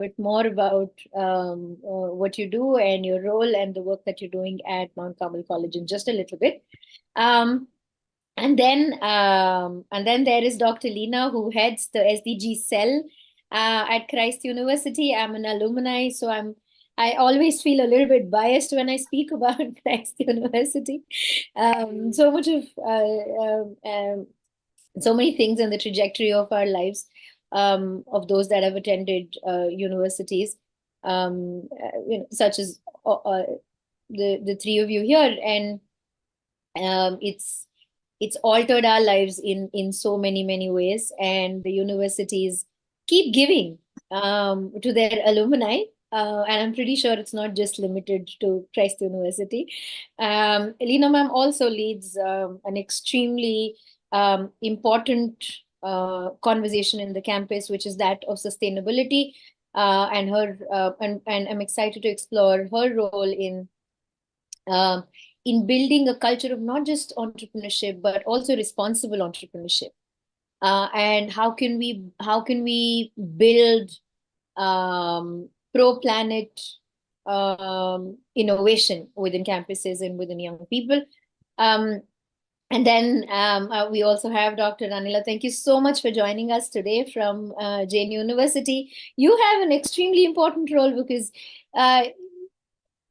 bit more about what you do and your role and the work that you're doing at Mount Carmel College in just a little bit. Um, and then there is Dr. Leena, who heads the SDG cell at Christ University. I'm an alumni, so I always feel a little bit biased when I speak about Christ University. So much of so many things in the trajectory of our lives, of those that have attended universities, such as the three of you here, and it's altered our lives in so many ways, and the universities keep giving to their alumni. And I'm pretty sure it's not just limited to Christ University. Elena ma'am also leads an extremely important conversation in the campus, which is that of sustainability. And I'm excited to explore her role in building a culture of not just entrepreneurship but also responsible entrepreneurship. And how can we build pro-planet innovation within campuses and within young people. And then we also have Dr. Anila. Thank you so much for joining us today from Jain University. You have an extremely important role because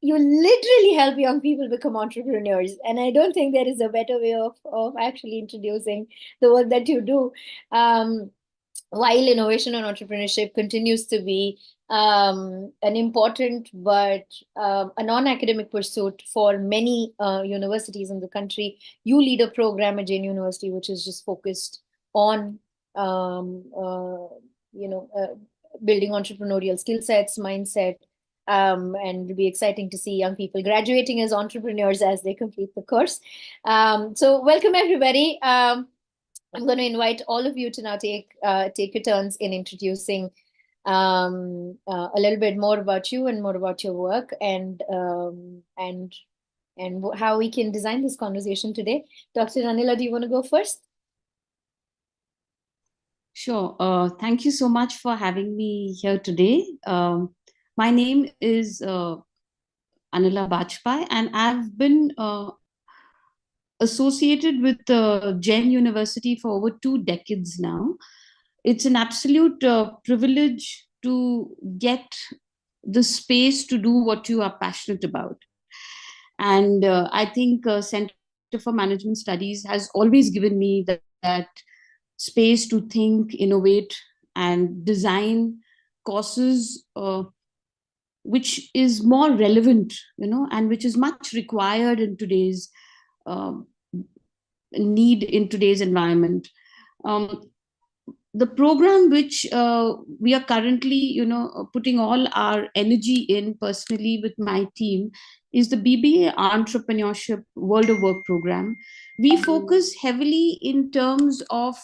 you literally help young people become entrepreneurs. And I don't think there is a better way of actually introducing the work that you do. While innovation and entrepreneurship continues to be an important but a non-academic pursuit for many universities in the country, you lead a program at Jain University which is just focused on building entrepreneurial skill sets, mindset, and it'll be exciting to see young people graduating as entrepreneurs as they complete the course. So welcome everybody. I'm going to invite all of you to now take your turns in introducing a little bit more about you and more about your work, and how we can design this conversation today. Dr. Anila, do you want to go first? Sure. Thank you so much for having me here today. My name is Anila Bajpai, and I've been associated with Jain University for over 2 decades now. It's an absolute privilege to get the space to do what you are passionate about. And I think Center for Management Studies has always given me that space to think, innovate, and design courses which is more relevant, and which is much required in today's need in today's environment. The program which we are currently, putting all our energy in personally with my team is the BBA Entrepreneurship World of Work program. We focus heavily in terms of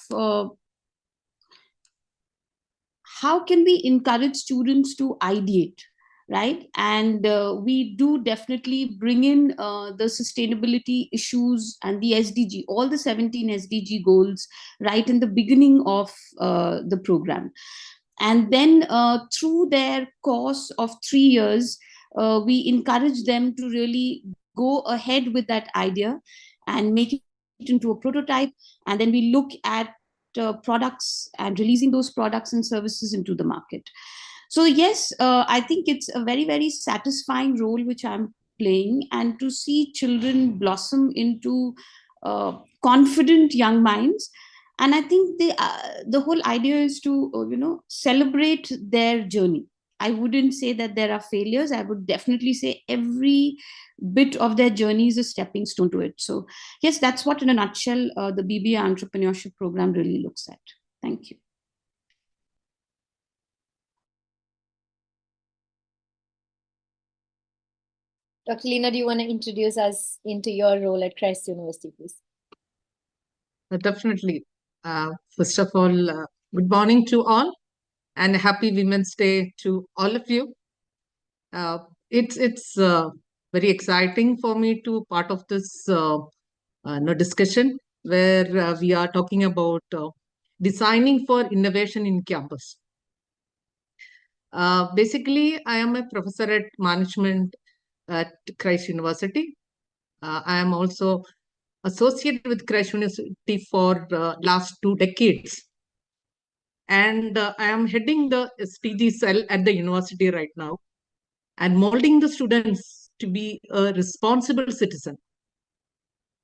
how can we encourage students to ideate, right? And we do definitely bring in the sustainability issues and the SDG, all the 17 SDG goals right in the beginning of the program. And then through their course of 3 years, we encourage them to really go ahead with that idea and make it into a prototype. And then we look at products and releasing those products and services into the market. So yes, I think it's a very satisfying role which I'm playing, and to see children blossom into confident young minds. And I think the whole idea is to celebrate their journey. I wouldn't say that there are failures. I would definitely say every bit of their journey is a stepping stone to it. So yes, that's what in a nutshell the BBA Entrepreneurship Program really looks at. Thank you. Dr. Leena, do you want to introduce us into your role at Christ University, please? Definitely. First of all, good morning to all, and happy Women's Day to all of you. It's very exciting for me to part of this discussion where we are talking about designing for innovation in campus. Basically, I am a professor at management at Christ University. I am also associated with Christ University for last 2 decades. And I am heading the STG cell at the university right now and molding the students to be a responsible citizen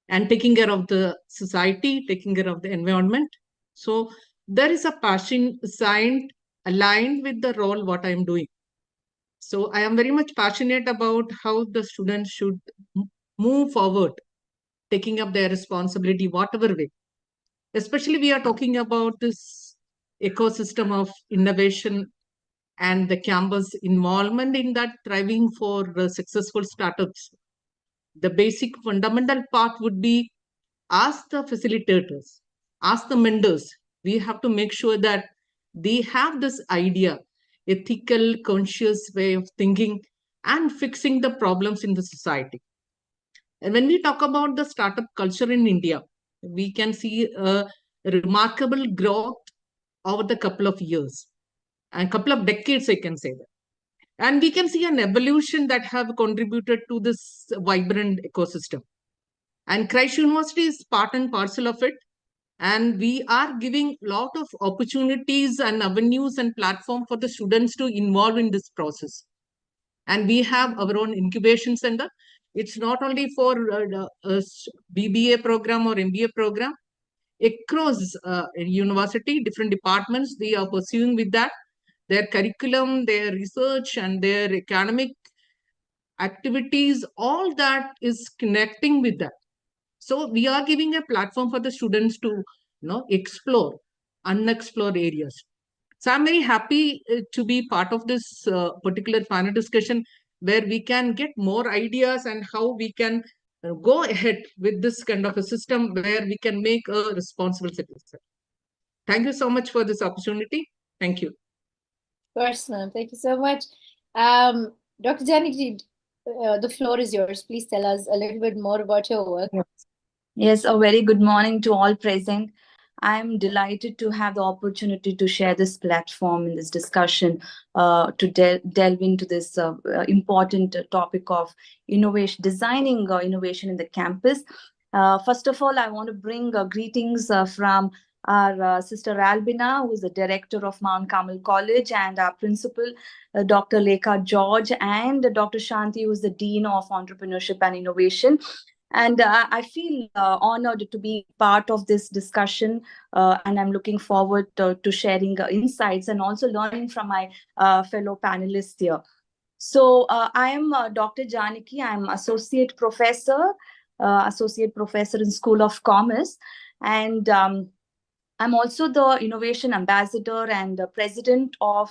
and taking care of the society, taking care of the environment. So there is a passion assigned, aligned with the role what I am doing. So I am very much passionate about how the students should move forward, taking up their responsibility, whatever way. Especially we are talking about this ecosystem of innovation and the campus involvement in that, driving for successful startups. The basic fundamental part would be ask the facilitators, ask the mentors. We have to make sure that they have this idea, ethical, conscious way of thinking and fixing the problems in the society. And when we talk about the startup culture in India, we can see a remarkable growth over the couple of years and couple of decades, I can say that. And we can see an evolution that have contributed to this vibrant ecosystem. And Christ University is part and parcel of it. And we are giving a lot of opportunities and avenues and platform for the students to involve in this process. And we have our own incubation center. It's not only for BBA program or MBA program. Across university, different departments, they are pursuing with that. Their curriculum, their research, and their academic activities, all that is connecting with that. So we are giving a platform for the students to explore unexplored areas. So I'm very happy to be part of this particular panel discussion where we can get more ideas and how we can go ahead with this kind of a system where we can make a responsible citizen. Thank you so much for this opportunity. Thank you. Of course, ma'am. Thank you so much. Dr. Janaki, the floor is yours. Please tell us a little bit more about your work. Yes, a very good morning to all present. I'm delighted to have the opportunity to share this platform in this discussion to delve into this important topic of innovation, designing innovation in the campus. First of all, I want to bring greetings from our sister Albina, who is the director of Mount Carmel College, and our principal, Dr. Lekha George, and Dr. Shanti, who is the Dean of Entrepreneurship and Innovation. And I feel honored to be part of this discussion, and I'm looking forward to sharing insights and also learning from my fellow panelists here. So I am Dr. Janaki. I'm associate professor in School of Commerce, and I'm also the innovation ambassador and president of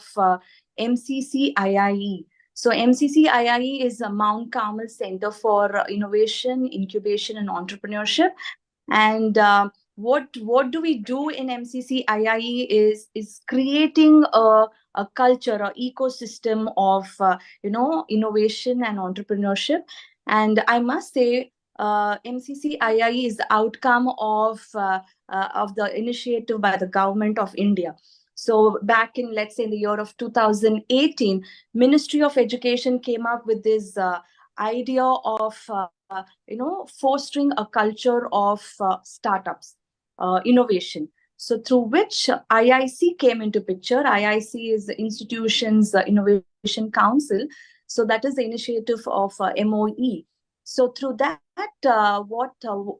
MCCIIE. So MCCIIE is a Mount Carmel Center for Innovation, Incubation, and Entrepreneurship. And what do we do in MCCIIE is creating a culture, an ecosystem of innovation and entrepreneurship. And I must say, MCCIIE is the outcome of the initiative by the government of India. So back in, let's say, in the year of 2018, Ministry of Education came up with this idea of, fostering a culture of startups, innovation. So through which IIC came into picture. IIC is the Institution's Innovation Council. So that is the initiative of MOE. So through that,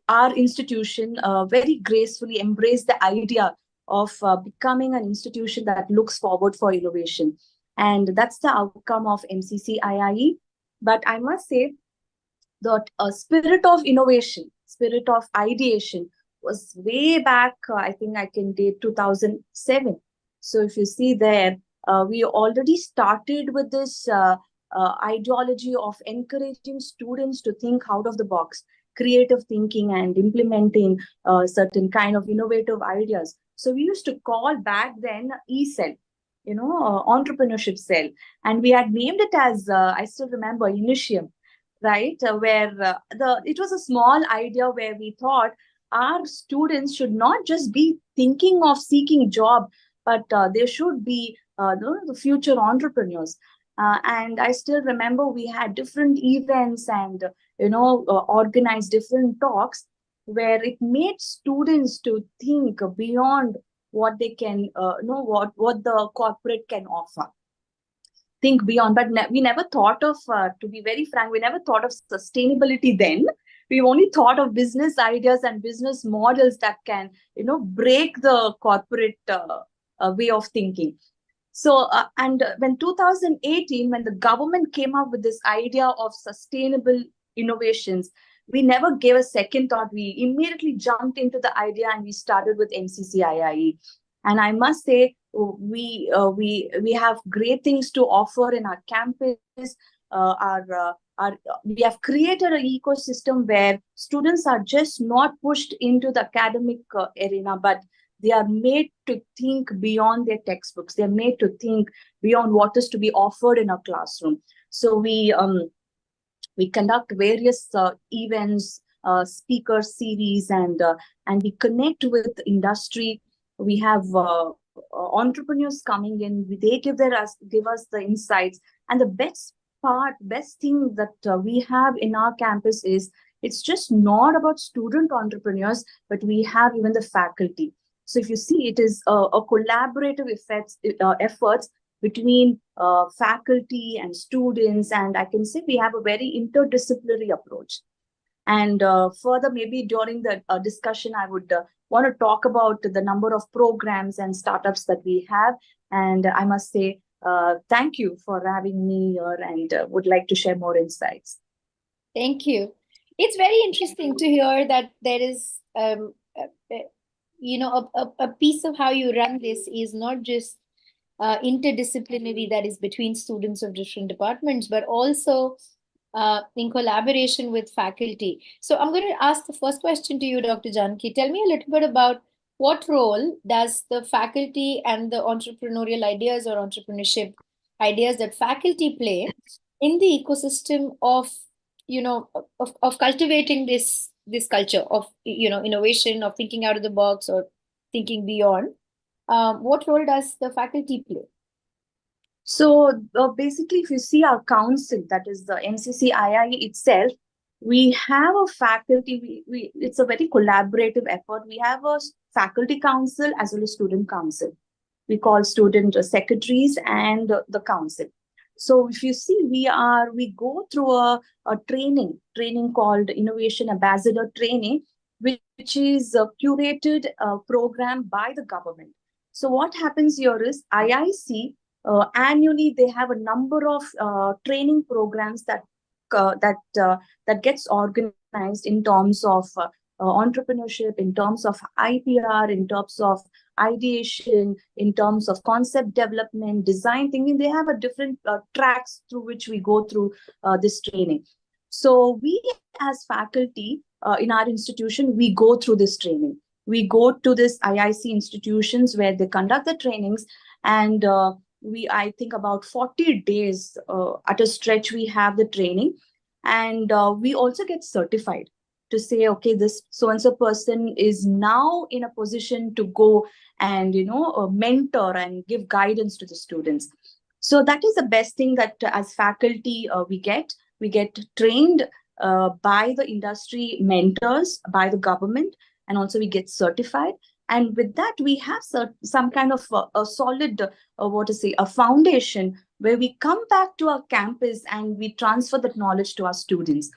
our institution very gracefully embraced the idea of becoming an institution that looks forward for innovation. And that's the outcome of MCCIIE. But I must say that a spirit of innovation, spirit of ideation was way back, I think I can date 2007. So if you see there, we already started with this ideology of encouraging students to think out of the box, creative thinking and implementing certain kind of innovative ideas. So we used to call back then E-Cell, entrepreneurship cell. And we had named it as, I still remember, Initium, right? Where it was a small idea where we thought our students should not just be thinking of seeking job, but they should be the future entrepreneurs. And I still remember we had different events and organized different talks where it made students to think beyond what they can what the corporate can offer. Think beyond, but we never thought of, to be very frank, we never thought of sustainability then. We only thought of business ideas and business models that can break the corporate way of thinking. So and when 2018, when the government came up with this idea of sustainable innovations, we never gave a second thought. We immediately jumped into the idea and we started with MCCIIE. And I must say, we have great things to offer in our campus. We have created an ecosystem where students are just not pushed into the academic arena, but they are made to think beyond their textbooks. They're made to think beyond what is to be offered in a classroom. So we conduct various events, speaker series, and we connect with industry. We have entrepreneurs coming in. They give us the insights. And the best thing that we have in our campus is it's just not about student entrepreneurs, but we have even the faculty. So if you see, it is a collaborative efforts between faculty and students, and I can say we have a very interdisciplinary approach. And further, maybe during the discussion, I would want to talk about the number of programs and startups that we have. And I must say, thank you for having me here, and would like to share more insights. Thank you. It's very interesting to hear that there is a piece of how you run this is not just interdisciplinary, that is between students of different departments, but also in collaboration with faculty. So I'm going to ask the first question to you, Dr. Janki. Tell me a little bit about what role does the faculty and the entrepreneurial ideas or entrepreneurship ideas that faculty play in the ecosystem of cultivating this culture of innovation, of thinking out of the box or thinking beyond. What role does the faculty play? So basically, if you see our council, that is the MCCIIE itself, we have a faculty. It's a very collaborative effort. We have a faculty council as well as student council. We call student secretaries and the council. So if you see, we go through a training called Innovation Ambassador Training, which is a curated program by the government. So what happens here is IIC annually they have a number of training programs that gets organized in terms of entrepreneurship, in terms of IPR, in terms of ideation, in terms of concept development, design thinking. They have a different tracks through which we go through this training. So we as faculty in our institution, we go through this training. We go to this IIC institutions where they conduct the trainings, and I think about 40 days at a stretch we have the training, and we also get certified to say, okay, this so-and-so person is now in a position to go and mentor and give guidance to the students. So that is the best thing that as faculty we get trained by the industry mentors, by the government, and also we get certified. And with that, we have some kind of a solid, a foundation where we come back to our campus and we transfer that knowledge to our students.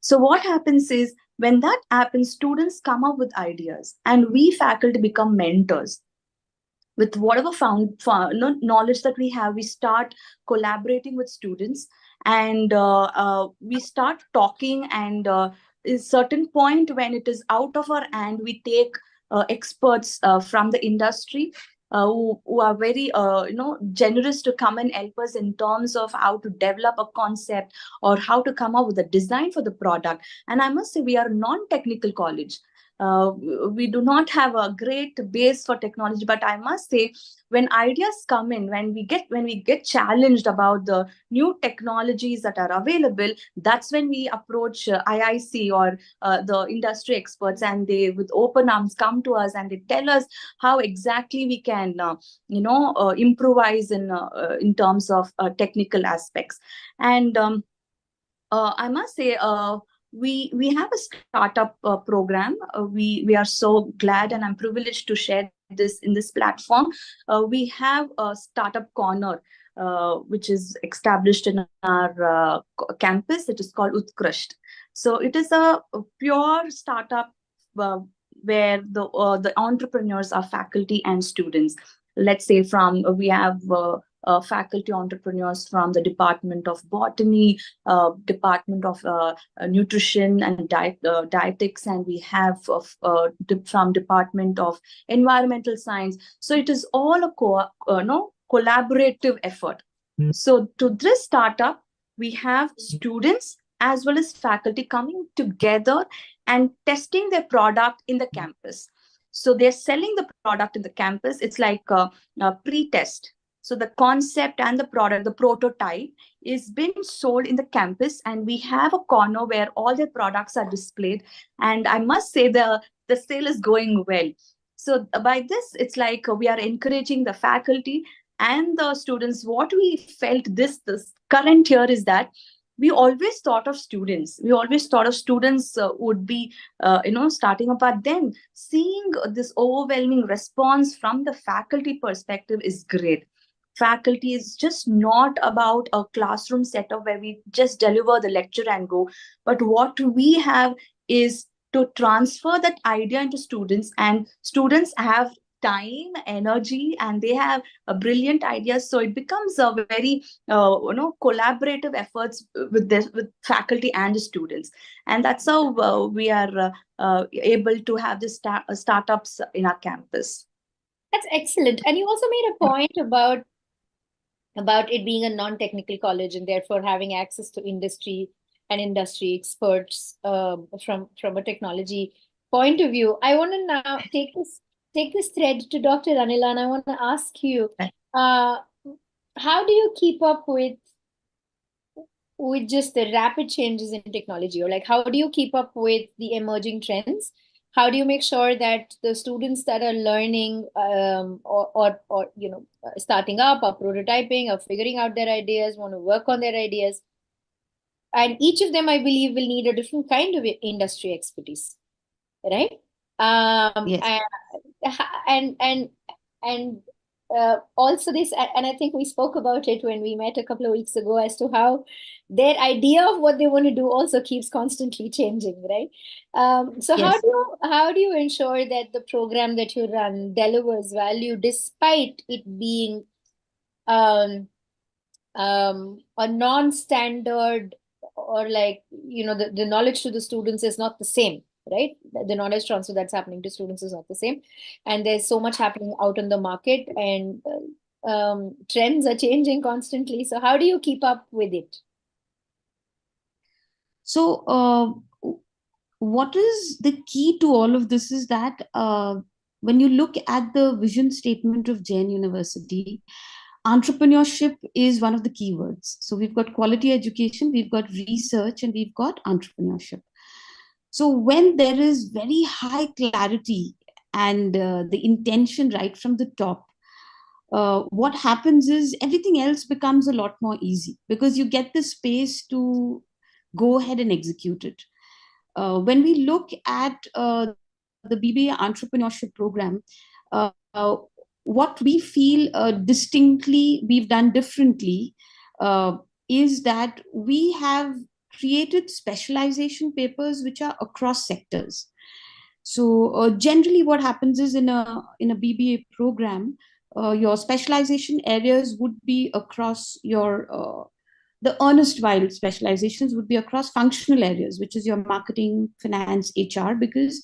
So what happens is, when that happens, students come up with ideas and we faculty become mentors. With whatever knowledge that we have, we start collaborating with students, and we start talking, and at a certain point when it is out of our hand, we take experts from the industry who are very generous to come and help us in terms of how to develop a concept or how to come up with a design for the product. And I must say, we are a non-technical college. we do not have a great base for technology. But I must say, when ideas come in, when we get challenged about the new technologies that are available, that's when we approach IIC or the industry experts, and they with open arms come to us and they tell us how exactly we can improvise in terms of technical aspects. And I must say, we have a startup program. We are so glad, and I'm privileged to share this in this platform. We have a startup corner, which is established in our campus. It is called Utkrasht. So it is a pure startup where the entrepreneurs are faculty and students. Let's say we have faculty entrepreneurs from the Department of Botany, Department of Nutrition and Dietetics, and we have from Department of Environmental Science. So it is all a collaborative effort. So to this startup, we have students as well as faculty coming together and testing their product in the campus. So they're selling the product in the campus. It's like a pre-test. So the concept and the product, the prototype, is being sold in the campus, and we have a corner where all the products are displayed. And I must say the sale is going well. So by this, it's like we are encouraging the faculty and the students. What we felt this current year is that we always thought of students. We always thought of students would be, starting up. But then seeing this overwhelming response from the faculty perspective is great. Faculty is just not about a classroom setup where we just deliver the lecture and go. But what we have is to transfer that idea into students, and students have time, energy, and they have a brilliant ideas. So it becomes a very collaborative efforts with faculty and the students, and that's how we are able to have this startups in our campus. That's excellent. And you also made a point about it being a non-technical college and therefore having access to industry and industry experts from a technology point of view. I want to now take this thread to Dr. Anila, and I want to ask you, how do you keep up with just the rapid changes in technology, or like how do you keep up with the emerging trends? How do you make sure that the students that are learning or starting up or prototyping or figuring out their ideas, want to work on their ideas, and each of them, I believe, will need a different kind of industry expertise, right? Yes. And also this, and I think we spoke about it when we met a couple of weeks ago, as to how their idea of what they want to do also keeps constantly changing, right? So Yes. how do you ensure that the program that you run delivers value despite it being a non-standard, or like, the knowledge to the students is not the same, right? The knowledge transfer that's happening to students is not the same. And there's so much happening out in the market, and trends are changing constantly. So how do you keep up with it? So what is the key to all of this is that when you look at the vision statement of Jain University, entrepreneurship is one of the key words. So we've got quality education, we've got research, and we've got entrepreneurship. So when there is very high clarity and the intention right from the top, what happens is everything else becomes a lot more easy, because you get the space to go ahead and execute it. When we look at the BBA entrepreneurship program, what we feel distinctly we've done differently is that we have created specialization papers which are across sectors. So generally what happens is in a BBA program, your specialization areas would be across your the erstwhile specializations would be across functional areas, which is your marketing, finance, HR, because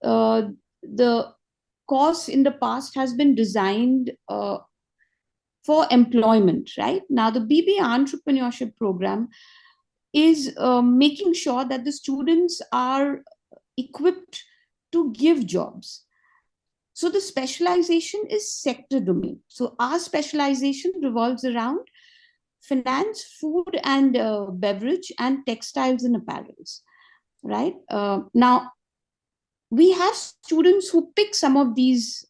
the course in the past has been designed for employment, right? Now, the BBA entrepreneurship program is making sure that the students are equipped to give jobs. So the specialization is sector domain. So our specialization revolves around finance, food and beverage, and textiles and apparels, right? Now, we have students who pick some of these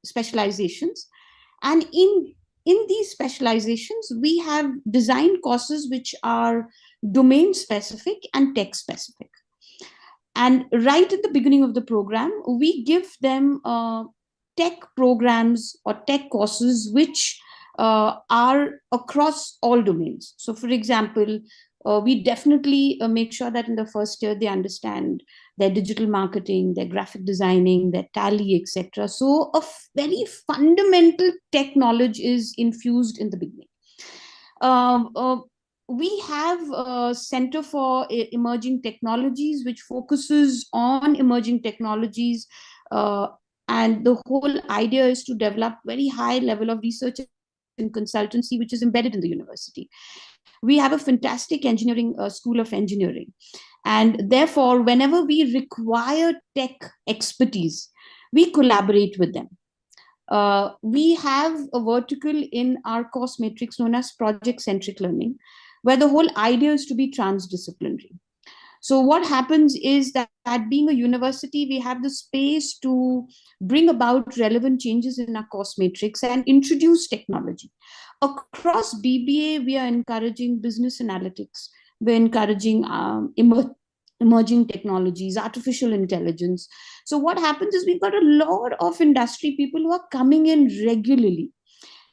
specializations, and in these specializations, we have designed courses which are domain specific and tech specific. And right at the beginning of the program, we give them tech programs or tech courses which are across all domains. So, for example, we definitely make sure that in the first year they understand their digital marketing, their graphic designing, their tally, etc. So, a very fundamental tech knowledge is infused in the beginning. We have a Center for Emerging Technologies, which focuses on emerging technologies. And the whole idea is to develop very high level of research and consultancy, which is embedded in the university. We have a fantastic engineering school of engineering. And therefore, whenever we require tech expertise, we collaborate with them. We have a vertical in our course matrix known as project-centric learning, where the whole idea is to be transdisciplinary. So what happens is that being a university, we have the space to bring about relevant changes in our course matrix and introduce technology. Across BBA, we are encouraging business analytics. We're encouraging emerging technologies, artificial intelligence. So what happens is we've got a lot of industry people who are coming in regularly.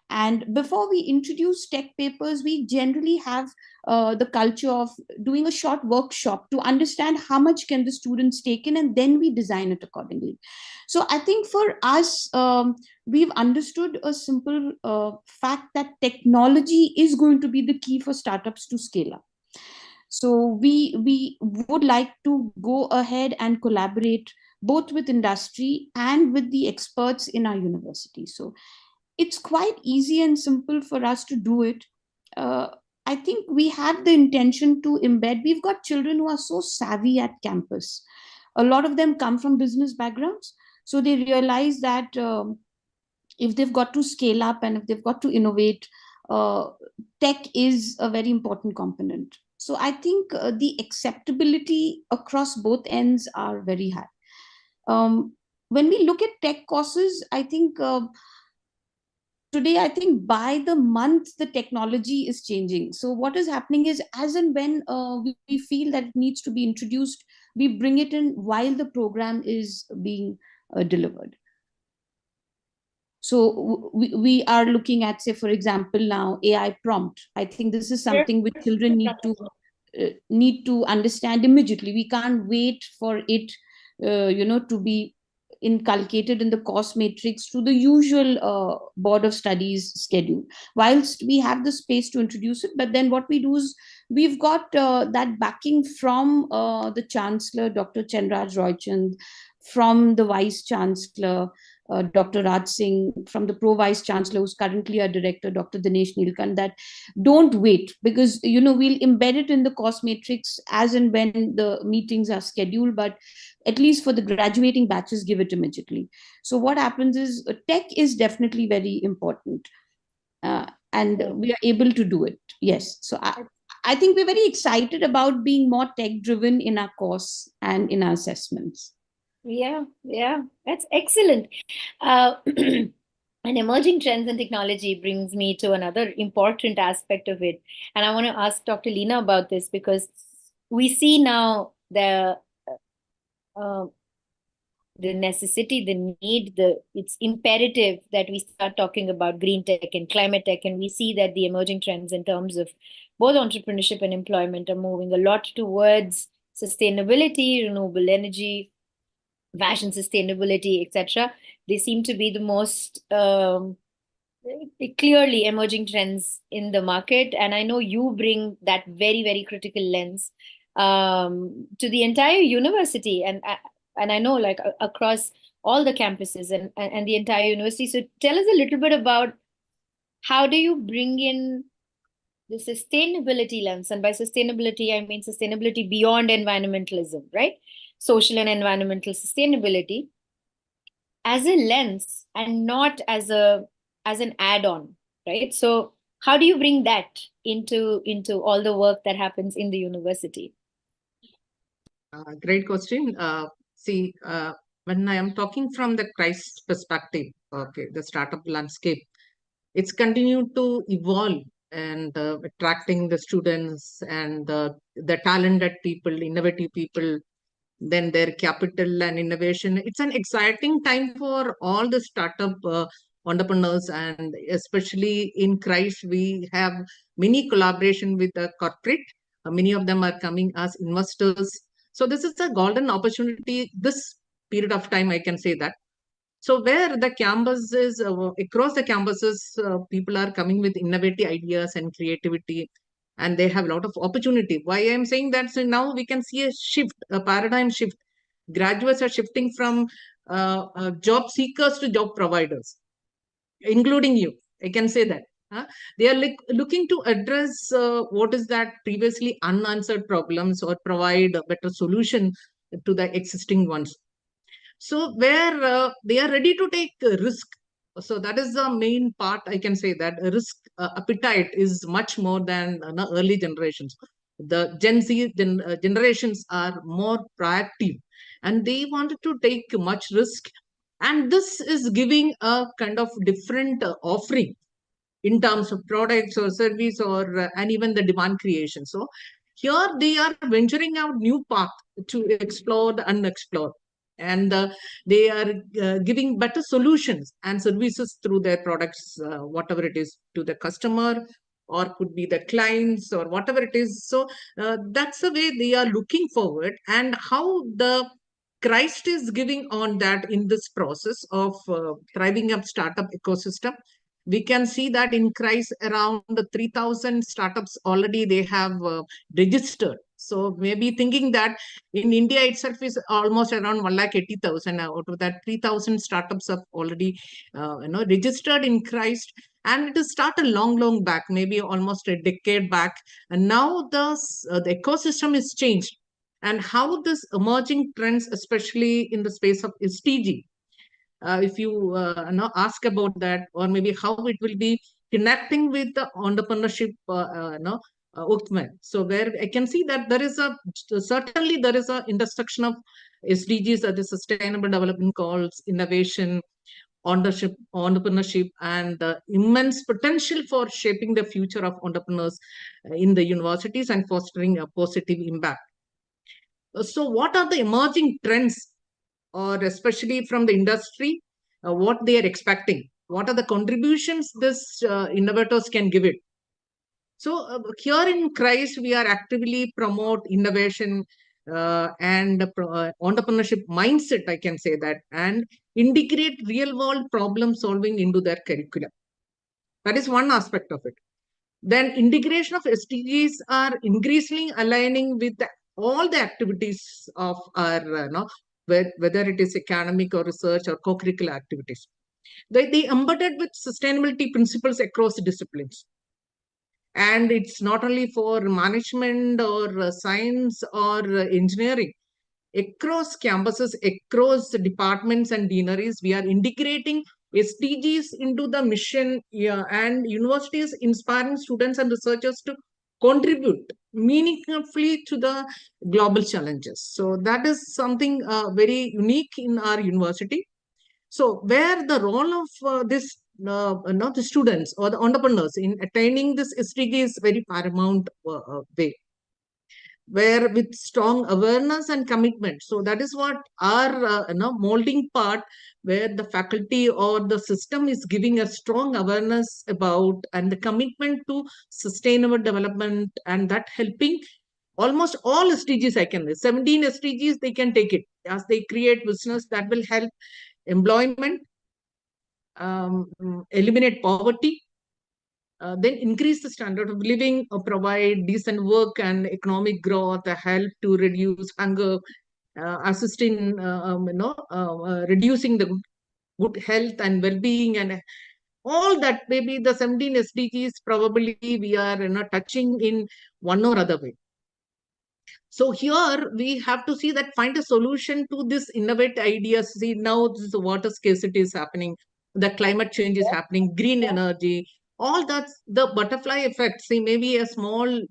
And before we introduce tech papers, we generally have the culture of doing a short workshop to understand how much can the students take in, and then we design it accordingly. So I think for us, we've understood a simple fact that technology is going to be the key for startups to scale up. So we would like to go ahead and collaborate both with industry and with the experts in our university. So it's quite easy and simple for us to do it. I think we have the intention to embed. We've got children who are so savvy at campus. A lot of them come from business backgrounds. So they realize that if they've got to scale up and if they've got to innovate, tech is a very important component. So I think the acceptability across both ends are very high. When we look at tech courses, I think today, I think by the month, the technology is changing. So what is happening is, as and when we feel that it needs to be introduced, we bring it in while the program is being delivered. So we are looking at, say, for example, now AI prompt. I think this is something which children need to understand immediately. We can't wait for it, to be inculcated in the course matrix through the usual board of studies schedule. Whilst we have the space to introduce it, but then what we do is we've got that backing from the Chancellor, Dr. Chandraj Roychand, from the Vice Chancellor, Dr. Raj Singh, from the Pro Vice Chancellor, who's currently our director, Dr. Dinesh Nilkant, that don't wait, because we'll embed it in the course matrix as and when the meetings are scheduled, but at least for the graduating batches, give it immediately. So what happens is tech is definitely very important, and we are able to do it. Yes. So I think we're very excited about being more tech driven in our course and in our assessments. Yeah, that's excellent. And emerging trends and technology brings me to another important aspect of it. And I want to ask Dr. Leena about this, because we see now the necessity, the need, it's imperative that we start talking about green tech and climate tech. And we see that the emerging trends in terms of both entrepreneurship and employment are moving a lot towards sustainability, renewable energy, fashion sustainability, etc. They seem to be the most clearly emerging trends in the market. And I know you bring that very, very critical lens to the entire university, and I know, like, across all the campuses and the entire university. So tell us a little bit about how do you bring in the sustainability lens, and by sustainability I mean sustainability beyond environmentalism, right? social and environmental sustainability as a lens and not as an add-on, right? So how do you bring that into all the work that happens in the university? Great question. See, when I am talking from the Christ perspective, okay, the startup landscape, it's continued to evolve and attracting the students and the talented people, innovative people, then their capital and innovation. It's an exciting time for all the startup entrepreneurs, and especially in Christ, we have many collaboration with the corporate. Many of them are coming as investors. So this is a golden opportunity. This period of time, I can say that. So where the campuses, across the campuses, people are coming with innovative ideas and creativity, and they have a lot of opportunity. Why I'm saying that? So now we can see a shift, a paradigm shift. Graduates are shifting from job seekers to job providers, including you. I can say that. They are looking to address what is that previously unanswered problems or provide a better solution to the existing ones. So where they are ready to take risk. So that is the main part. I can say that risk appetite is much more than early generations. The Gen Z generations are more proactive, and they wanted to take much risk. And this is giving a kind of different offering in terms of products or service or and even the demand creation. So here they are venturing out new path to explore the unexplored, and they are giving better solutions and services through their products, whatever it is, to the customer or could be the clients or whatever it is. So that's the way they are looking forward, and how the Christ is giving on that in this process of thriving up startup ecosystem. We can see that in Christ around 3,000 startups already they have registered. So maybe thinking that in India itself is almost around 180,000. Out of that, 3,000 startups have already registered in Christ. And it is started long back, maybe almost a decade back. And now the ecosystem is changed. And how this emerging trends, especially in the space of SDG, if you ask about that, or maybe how it will be connecting with the entrepreneurship movement. So where I can see that there is certainly there is a intersection of SDGs, that is sustainable development goals, innovation, entrepreneurship, and immense potential for shaping the future of entrepreneurs in the universities and fostering a positive impact. So what are the emerging trends, or especially from the industry, what they are expecting? What are the contributions this innovators can give it? So here in Christ, we are actively promote innovation and entrepreneurship mindset, I can say that, and integrate real world problem solving into their curriculum. That is one aspect of it. Then integration of SDGs are increasingly aligning with all the activities of our, whether it is academic or research or co-curricular activities. They embedded with sustainability principles across disciplines. And it's not only for management or science or engineering. Across campuses, across departments and deaneries, we are integrating SDGs into the mission, and universities inspiring students and researchers to contribute meaningfully to the global challenges. So that is something very unique in our university. So where the role of this, not the students or the entrepreneurs in attaining this SDG is very paramount way, where with strong awareness and commitment. So that is what our molding part, where the faculty or the system is giving a strong awareness about and the commitment to sustainable development, and that helping almost all SDGs. I can 17 SDGs they can take it as they create business that will help employment, eliminate poverty, then increase the standard of living, provide decent work and economic growth, help to reduce hunger, assist in reducing the good health and well-being, and all that. Maybe the 17 SDGs probably we are touching in one or other way. So here we have to see that find a solution to this innovate ideas. See, now this water scarcity is happening, the climate change is happening, green energy, all that's the butterfly effect. See, maybe a small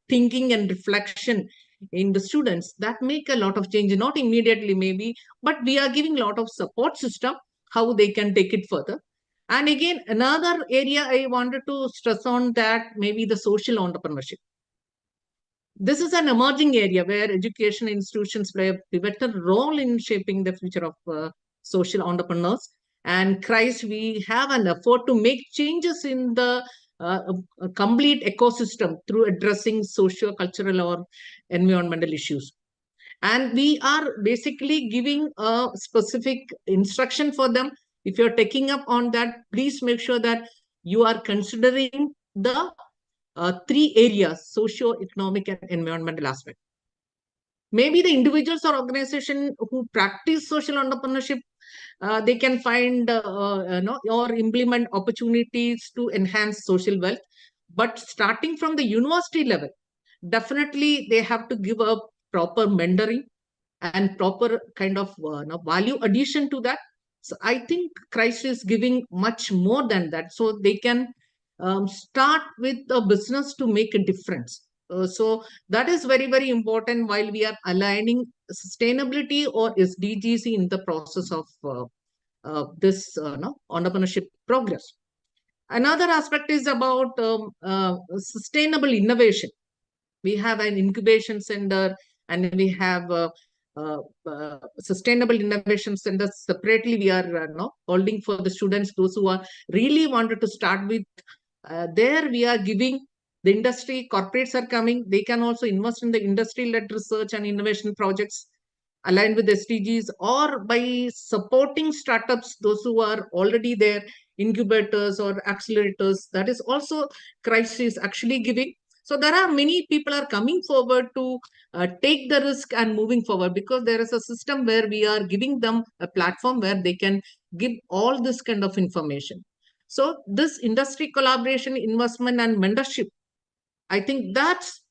thinking and reflection in the students that make a lot of change, not immediately maybe, but we are giving a lot of support system, how they can take it further. And again, another area I wanted to stress on that maybe the social entrepreneurship. This is an emerging area where education institutions play a pivotal role in shaping the future of social entrepreneurs. And Christ, we have an effort to make changes in the complete ecosystem through addressing socio-cultural or environmental issues. And we are basically giving a specific instruction for them. If you're taking up on that, please make sure that you are considering the three areas: socio-economic and environmental aspect. Maybe the individuals or organization who practice social entrepreneurship, they can find or implement opportunities to enhance social wealth. But starting from the university level, definitely they have to give a proper mentoring and proper kind of value addition to that. So I think Christ is giving much more than that. So they can start with a business to make a difference. So that is very, very important while we are aligning sustainability or SDGs in the process of this entrepreneurship progress. Another aspect is about sustainable innovation. We have an incubation center and we have sustainable innovation centers separately. We are holding for the students, those who are really wanted to start with. There we are giving the industry, corporates are coming. They can also invest in the industry-led research and innovation projects aligned with SDGs, or by supporting startups, those who are already there, incubators or accelerators. That is also Christ is actually giving. So there are many people are coming forward to take the risk and moving forward, because there is a system where we are giving them a platform where they can give all this kind of information. So this industry collaboration, investment and mentorship, I think that's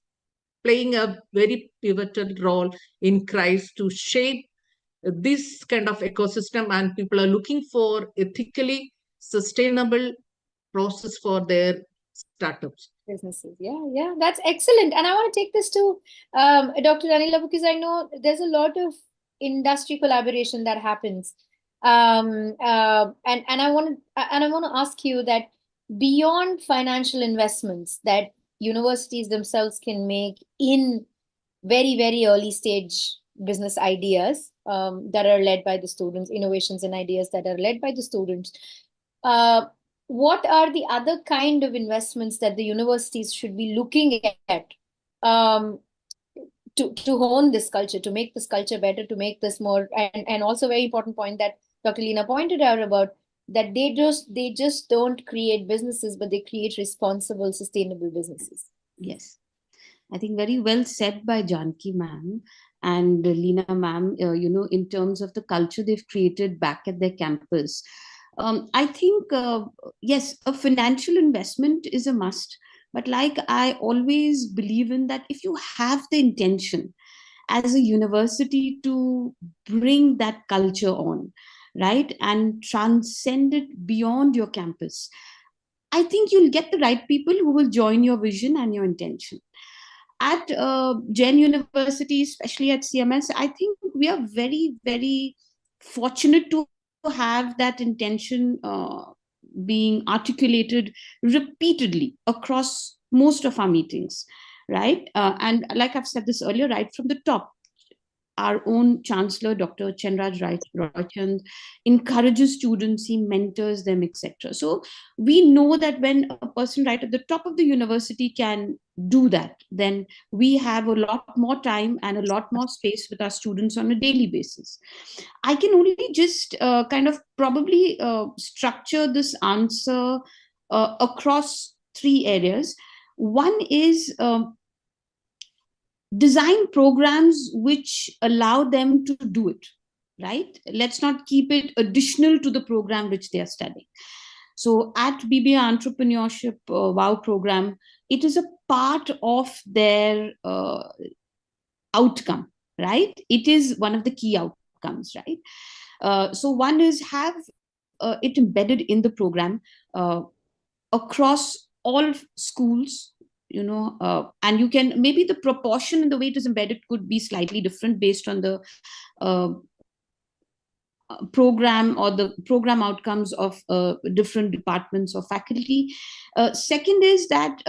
playing a very pivotal role in Christ to shape this kind of ecosystem, and people are looking for ethically sustainable process for their startups. Businesses. Yeah, that's excellent. And I want to take this to Dr. Anila, because I know there's a lot of industry collaboration that happens. And I want to ask you that beyond financial investments that universities themselves can make in very, very early stage business ideas that are led by the students, innovations and ideas that are led by the students, what are the other kind of investments that the universities should be looking at to hone this culture, to make this culture better, to make this more, and also very important point that Dr. Leena pointed out about that they just don't create businesses, but they create responsible, sustainable businesses. Yes, I think very well said by Janki ma'am and Leena ma'am, in terms of the culture they've created back at their campus. I think, yes, a financial investment is a must. But like I always believe in that, if you have the intention as a university to bring that culture on, right, and transcend it beyond your campus, I think you'll get the right people who will join your vision and your intention. At Jain University, especially at CMS, I think we are very, very fortunate to have that intention being articulated repeatedly across most of our meetings, right? And like I've said this earlier, right from the top, our own Chancellor, Dr. Chenraj Roychand, encourages students, he mentors them, etc. So we know that when a person right at the top of the university can do that, then we have a lot more time and a lot more space with our students on a daily basis. I can only just kind of probably structure this answer across three areas. One is design programs which allow them to do it, right? Let's not keep it additional to the program which they are studying. So at BBA Entrepreneurship Wow program, it is a part of their outcome, right? It is one of the key outcomes, right? So one is have it embedded in the program across all schools, and you can, maybe the proportion and the way it is embedded could be slightly different based on the uh, program or the program outcomes of different departments or faculty. Second is that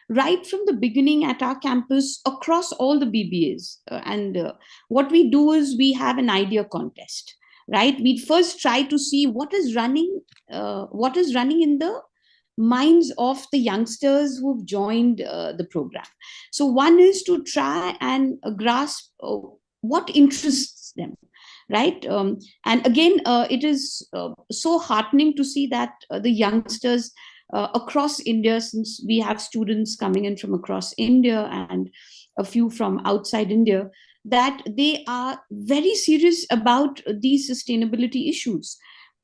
right from the beginning at our campus across all the BBAs, and what we do is we have an idea contest, right? We first try to see what is running in the minds of the youngsters who've joined the program. So one is to try and grasp what interests them, right? And again, it is so heartening to see that the youngsters across India, since we have students coming in from across India and a few from outside India, that they are very serious about these sustainability issues,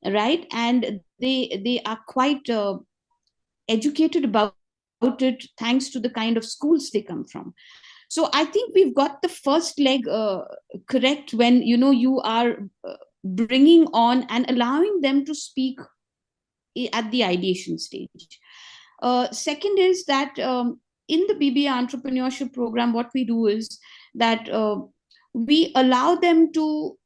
right? And they are quite educated about it thanks to the kind of schools they come from. So I think we've got the first leg correct when you are bringing on and allowing them to speak at the ideation stage. Second is that in the BBA entrepreneurship program, what we do is that we allow them to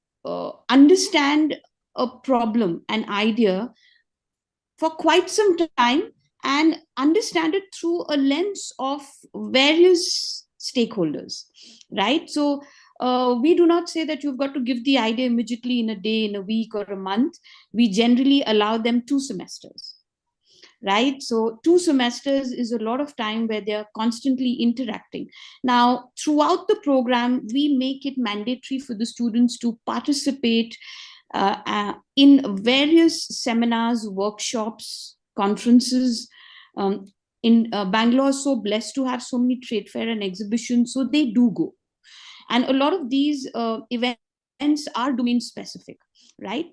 understand a problem, an idea, for quite some time, and understand it through a lens of various stakeholders, right? So we do not say that you've got to give the idea immediately in a day, in a week, or a month. We generally allow them 2 semesters, right? So 2 semesters is a lot of time where they're constantly interacting. Now, throughout the program, we make it mandatory for the students to participate in various seminars, workshops, conferences. In Bangalore, so blessed to have so many trade fair and exhibitions, so they do go. And a lot of these events are domain specific, right?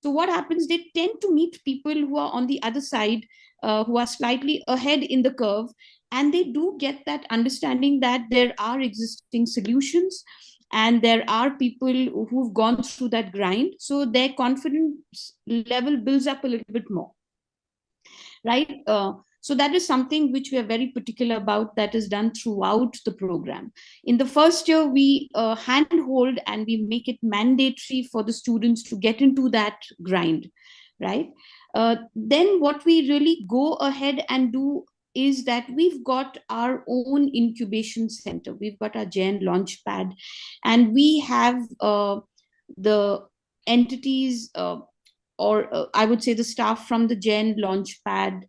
So what happens, they tend to meet people who are on the other side, who are slightly ahead in the curve, and they do get that understanding that there are existing solutions and there are people who've gone through that grind, so their confidence level builds up a little bit more, right? So that is something which we are very particular about, that is done throughout the program. In the first year, we handhold and we make it mandatory for the students to get into that grind, right? Then what we really go ahead and do is that we've got our own incubation center. We've got our Jain Launchpad, and we have the entities, or I would say the staff from the Jain Launchpad,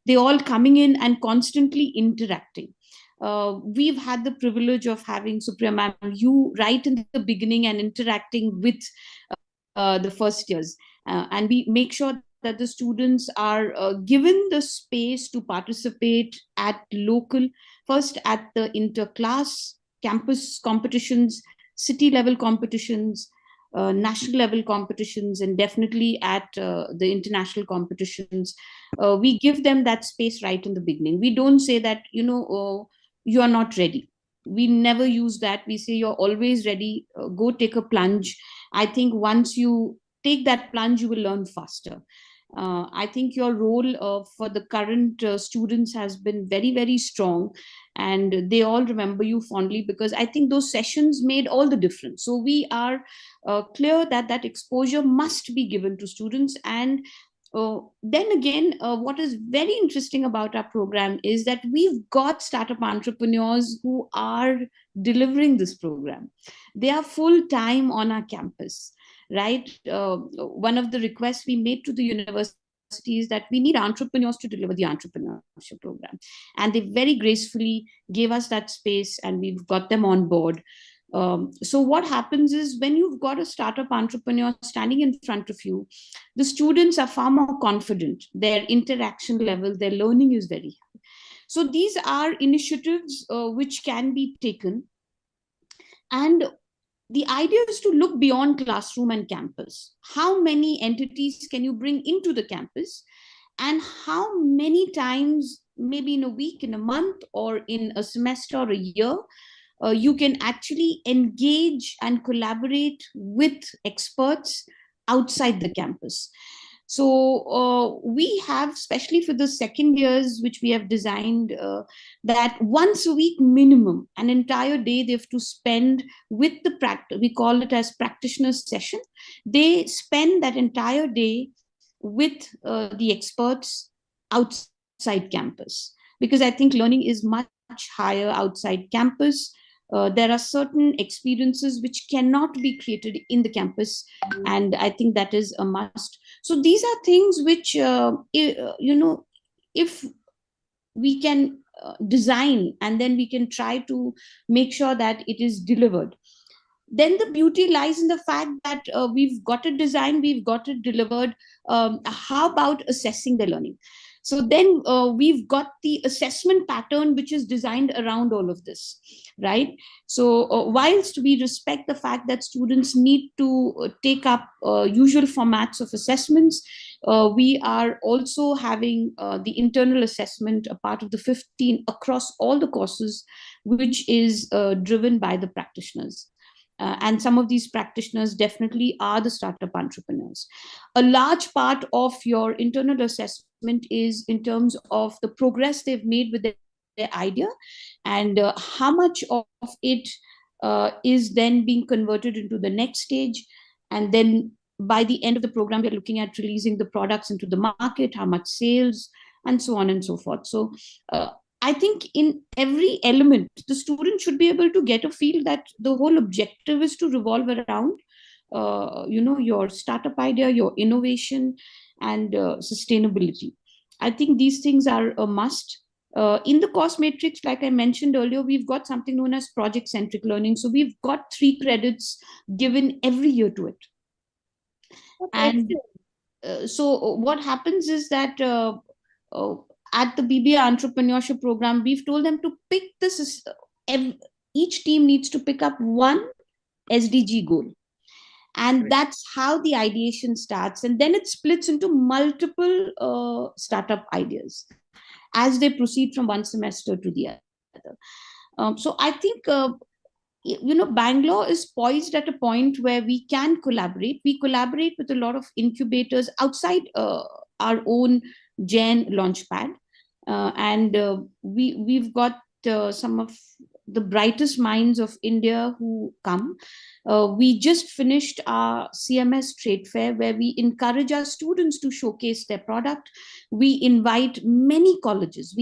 they all coming in and constantly interacting. We've had the privilege of having Supriya ma'am, you right in the beginning and interacting with the first years. And we make sure that the students are given the space to participate at local, first at the interclass campus competitions, city level competitions, national level competitions, and definitely at the international competitions. We give them that space right in the beginning. We don't say that, you are not ready. We never use that. We say you're always ready. Go take a plunge. I think once you take that plunge, you will learn faster. I think your role for the current students has been very, very strong, and they all remember you fondly, because I think those sessions made all the difference. So we are clear that that exposure must be given to students. And then again, what is very interesting about our program is that we've got startup entrepreneurs who are delivering this program. They are full time on our campus, right? One of the requests we made to the university is that we need entrepreneurs to deliver the entrepreneurship program. And they very gracefully gave us that space, and we've got them on board. So what happens is, when you've got a startup entrepreneur standing in front of you, the students are far more confident. Their interaction level, their learning is very high. So these are initiatives which can be taken. And the idea is to look beyond classroom and campus. How many entities can you bring into the campus? And how many times, maybe in a week, in a month, or in a semester or a year, you can actually engage and collaborate with experts outside the campus. So we have, especially for the second years, which we have designed, that once a week minimum, an entire day they have to spend with the practice. We call it as practitioner session. They spend that entire day with the experts outside campus, because I think learning is much higher outside campus. There are certain experiences which cannot be created in the campus, and I think that is a must. So these are things which, if we can design, and then we can try to make sure that it is delivered. Then the beauty lies in the fact that we've got it designed, we've got it delivered. How about assessing the learning? So then we've got the assessment pattern which is designed around all of this, right? So whilst we respect the fact that students need to take up usual formats of assessments, we are also having the internal assessment, a part of the 15 across all the courses, which is driven by the practitioners. And some of these practitioners definitely are the startup entrepreneurs. A large part of your internal assessment is in terms of the progress they've made with their idea, and how much of it is then being converted into the next stage. And then by the end of the program, we're looking at releasing the products into the market, how much sales, and so on and so forth. So I think in every element, the student should be able to get a feel that the whole objective is to revolve around, your startup idea, your innovation, and sustainability. I think these things are a must. In the course matrix, like I mentioned earlier, we've got something known as project-centric learning. So we've got 3 credits given every year to it. And so what happens is that at the BBA entrepreneurship program, we've told them to pick this. Each team needs to pick up one SDG goal. And that's how the ideation starts. And then it splits into multiple startup ideas as they proceed from one semester to the other. So I think, Bangalore is poised at a point where we can collaborate. We collaborate with a lot of incubators outside our own Gen Launchpad. And we've got some of the brightest minds of India who come. We just finished our CMS trade fair, where we encourage our students to showcase their product. We invite many colleges.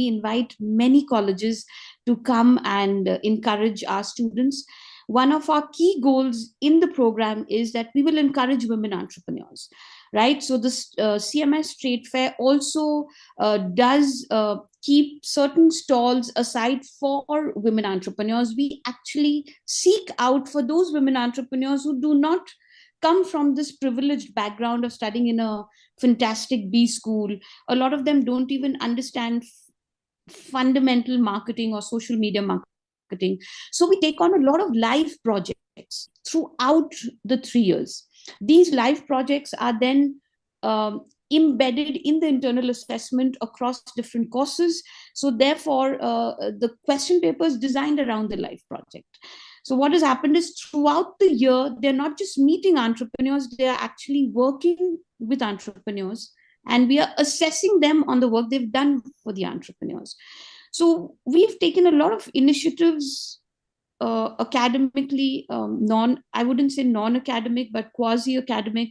To come and encourage our students. One of our key goals in the program is that we will encourage women entrepreneurs, right? So this CMS trade fair also does keep certain stalls aside for women entrepreneurs. We actually seek out for those women entrepreneurs who do not come from this privileged background of studying in a fantastic B school. A lot of them don't even understand fundamental marketing or social media marketing. So we take on a lot of live projects throughout the 3 years. These live projects are then embedded in the internal assessment across different courses. So therefore, the question paper is designed around the live project. So what has happened is, throughout the year, they're not just meeting entrepreneurs, they are actually working with entrepreneurs, and we are assessing them on the work they've done for the entrepreneurs. So we've taken a lot of initiatives academically, I wouldn't say non-academic, but quasi-academic,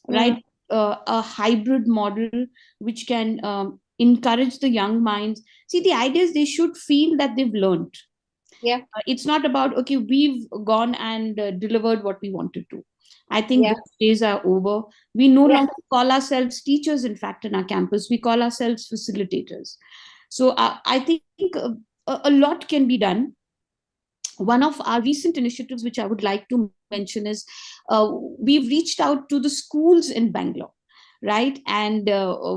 right? A hybrid model which can encourage the young minds. See, the idea is they should feel that they've learned. Yeah. It's not about, okay, we've gone and delivered what we wanted to. I think those days are over. We no longer call ourselves teachers, in fact, in our campus. We call ourselves facilitators. So I think a lot can be done. One of our recent initiatives, which I would like to mention, is we've reached out to the schools in Bangalore, right? And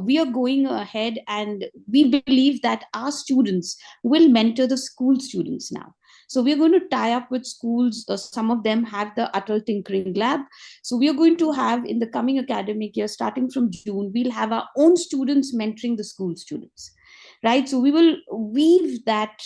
we are going ahead, and we believe that our students will mentor the school students now. So we're going to tie up with schools. Some of them have the Atal Tinkering Lab. So we are going to have, in the coming academic year, starting from June, we'll have our own students mentoring the school students, right? So we will weave that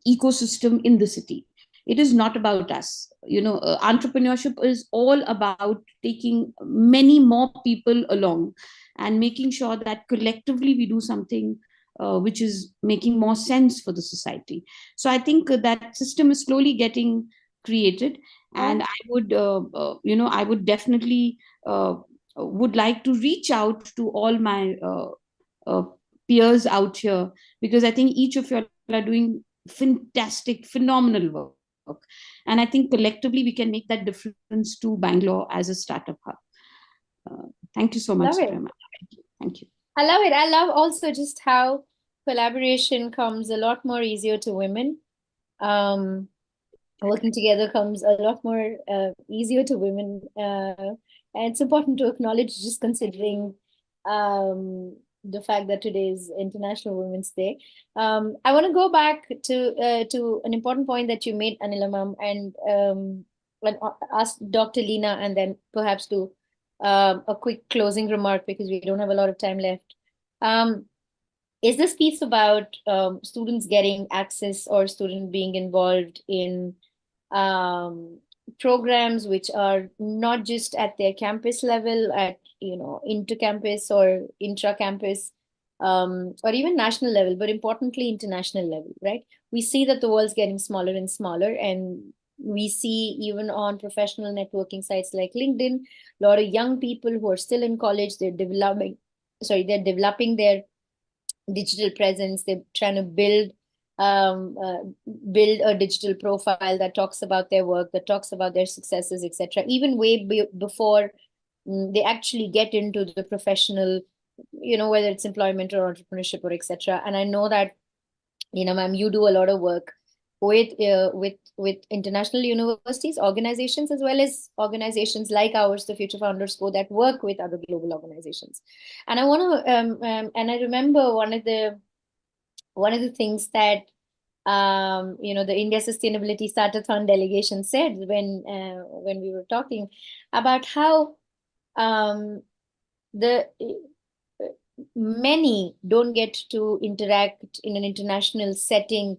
ecosystem in the city. It is not about us. Entrepreneurship is all about taking many more people along and making sure that collectively we do something which is making more sense for the society. So I think that system is slowly getting created, and I would definitely would like to reach out to all my uh, peers out here, because I think each of you are doing fantastic, phenomenal work. And I think collectively we can make that difference to Bangalore as a startup hub. Thank you so much, Love it. Prema. Thank you. I love it. I love also just how collaboration comes a lot more easier to women. Working together comes a lot more easier to women. And it's important to acknowledge, just considering the fact that today is International Women's Day. I want to go back to an important point that you made, Anila ma'am, and ask Dr. Leena, and then perhaps do a quick closing remark, because we don't have a lot of time left. Is this piece about students getting access or students being involved in programs which are not just at their campus level, at inter-campus or intra-campus, or even national level, but importantly international level, right? We see that the world's getting smaller and smaller, and we see even on professional networking sites like LinkedIn, a lot of young people who are still in college, they're developing their digital presence. They're trying to build a digital profile that talks about their work, that talks about their successes, etc. Even way before they actually get into the professional, whether it's employment or entrepreneurship or etc. And I know that, ma'am, you do a lot of work with international universities, organizations, as well as organizations like ours, the Future Founders Co, that work with other global organizations. And I want to and I remember one of the things that the India Sustainability Startathon delegation said when we were talking about how the many don't get to interact in an international setting,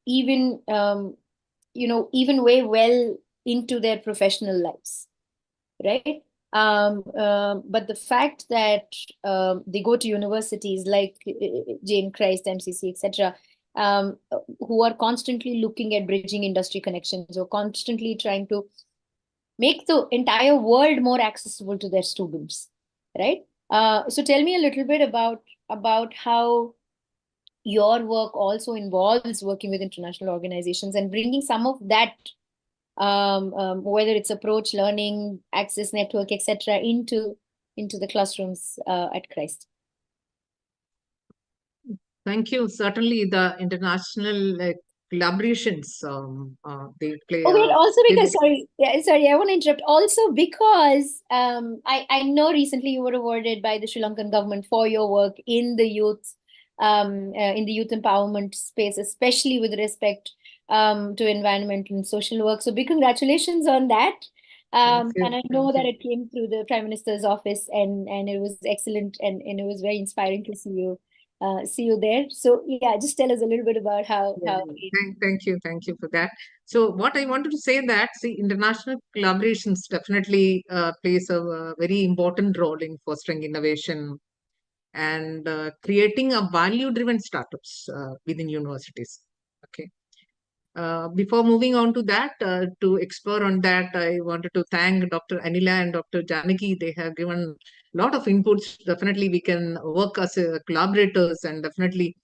even even way well into their professional lives, right? But the fact that they go to universities like Jane Christ, MCC, etc., who are constantly looking at bridging industry connections, or constantly trying to make the entire world more accessible to their students, right? So tell me a little bit about how your work also involves working with international organizations and bringing some of that, whether it's approach, learning, access, network, etc., into the classrooms at Christ. Thank you. Certainly, the international collaborations, they play. Oh wait, also because sorry, I want to interrupt. Also because I know recently you were awarded by the Sri Lankan government for your work in the youth empowerment space, especially with respect to environment and social work. So big congratulations on that. And I know that it came through the Prime Minister's office, and it was excellent, and it was very inspiring to see you there. So yeah, just tell us a little bit about how. Thank you for that. So what I wanted to say that, see, international collaborations definitely plays a very important role in fostering innovation and creating a value-driven startups within universities. Okay. Before moving on to that, to explore on that, I wanted to thank Dr. Anila and Dr. Janaki. They have given a lot of inputs. Definitely, we can work as collaborators, and definitely,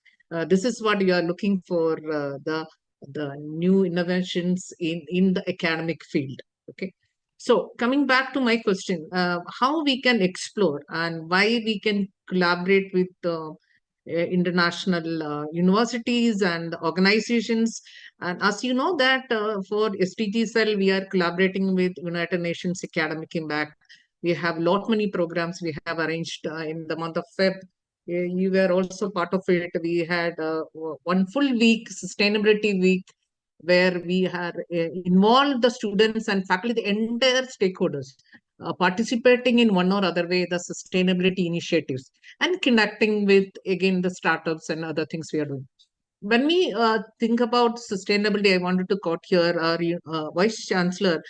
this is what you are looking for, the new innovations in the academic field. Okay. So coming back to my question, how we can explore and why we can collaborate with international universities and organizations. And as you know that for SDG Cell, we are collaborating with United Nations Academic Impact. We have lot many programs we have arranged in the month of Feb. You were also part of it. We had one full week, sustainability week, where we had involved the students and faculty, the entire stakeholders. participating in one or other way the sustainability initiatives and connecting with, again, the startups and other things we are doing. When we think about sustainability, I wanted to quote here our Vice Chancellor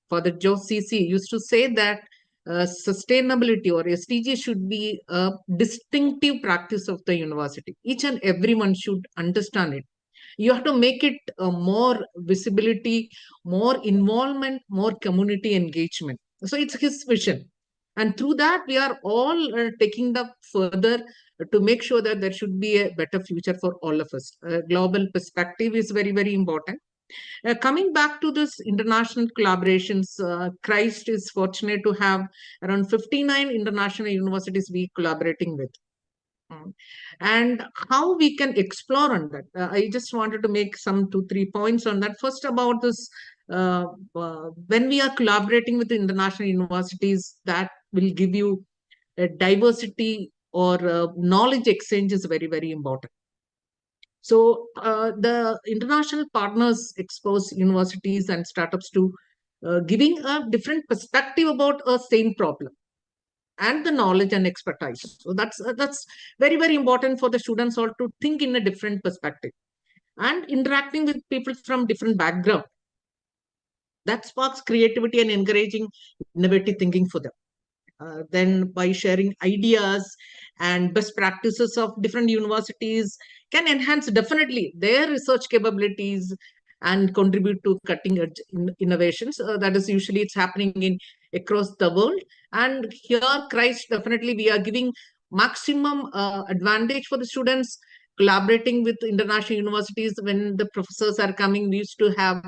for the JOCC used to say that sustainability or SDG should be a distinctive practice of the university. Each and everyone should understand it. You have to make it more visibility, more involvement, more community engagement. So it's his vision. And through that, we are all taking the further to make sure that there should be a better future for all of us. Global perspective is very, very important. Coming back to this international collaborations, Christ is fortunate to have around 59 international universities we collaborating with. And how we can explore on that. I just wanted to make some 2-3 points on that. First, about this, when we are collaborating with international universities, that will give you a diversity or knowledge exchange is very, very important. So the international partners expose universities and startups to giving a different perspective about a same problem and the knowledge and expertise. So that's very, very important for the students all to think in a different perspective and interacting with people from different background. That sparks creativity and encouraging innovative thinking for them. Then by sharing ideas and best practices of different universities can enhance definitely their research capabilities and contribute to cutting edge innovations. That is usually it's happening in across the world. And here, Christ, definitely we are giving maximum advantage for the students collaborating with international universities. When the professors are coming, we used to have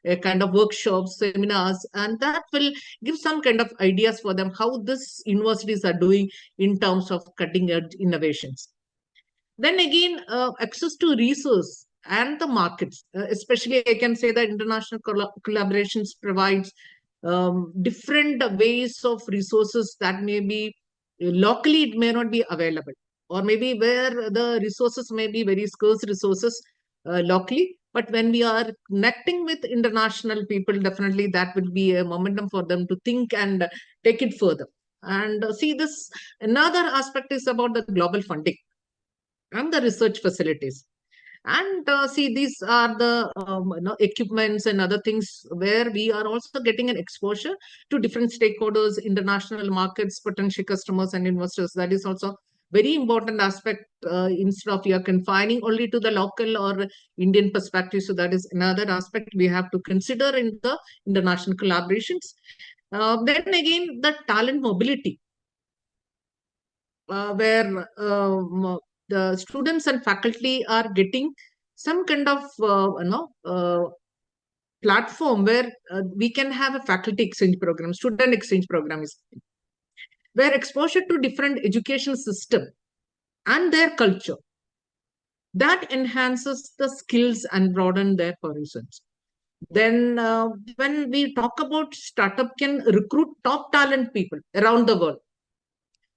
a kind of workshops, seminars, and that will give some kind of ideas for them how this universities are doing in terms of cutting edge innovations. Then again, access to resource and the markets, especially I can say that international collaborations provides different ways of resources that may be locally it may not be available, or maybe where the resources may be very scarce resources locally. But when we are connecting with international people, definitely that will be a momentum for them to think and take it further. And see this, another aspect is about the global funding and the research facilities. And see, these are the equipments and other things where we are also getting an exposure to different stakeholders, international markets, potential customers and investors. That is also very important aspect instead of we are confining only to the local or Indian perspective. So that is another aspect we have to consider in the international collaborations. Then again, the talent mobility, where the students and faculty are getting some kind of platform where we can have a faculty exchange program, student exchange program is where exposure to different education system and their culture that enhances the skills and broaden their horizons. Then when we talk about startup can recruit top talent people around the world.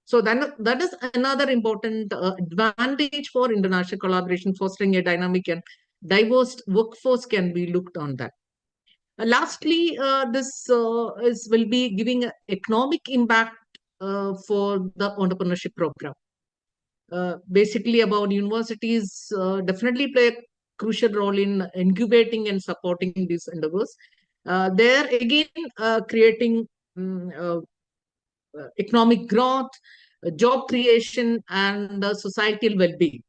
So then that is another important advantage for international collaboration, fostering a dynamic and diverse workforce can be looked on that. Lastly, this will be giving economic impact for the entrepreneurship program. Basically about universities definitely play a crucial role in incubating and supporting these endeavors. There again, creating economic growth, job creation, and societal well-being.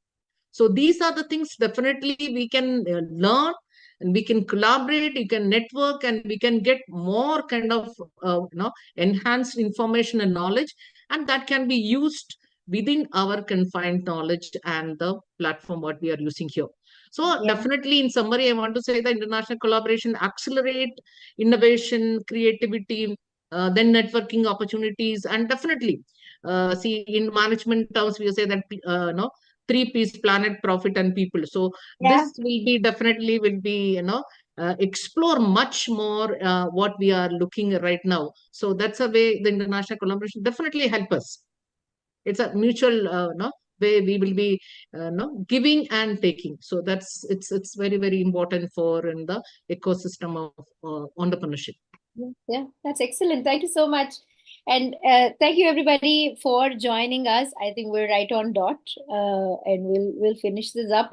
So these are the things definitely we can learn, and we can collaborate, you can network, and we can get more kind of enhanced information and knowledge, and that can be used within our confined knowledge and the platform what we are using here. So definitely in summary, I want to say that international collaboration accelerate innovation, creativity, then networking opportunities, and definitely see in management terms, we say that three P's: planet, profit, and people. So this will be definitely will be explore much more what we are looking at right now. So that's a way the international collaboration definitely help us. It's a mutual way we will be giving and taking. So that's it's very, very important for in the ecosystem of entrepreneurship. Yeah, that's excellent. Thank you so much. And thank you everybody for joining us. I think we're right on dot, and we'll finish this up.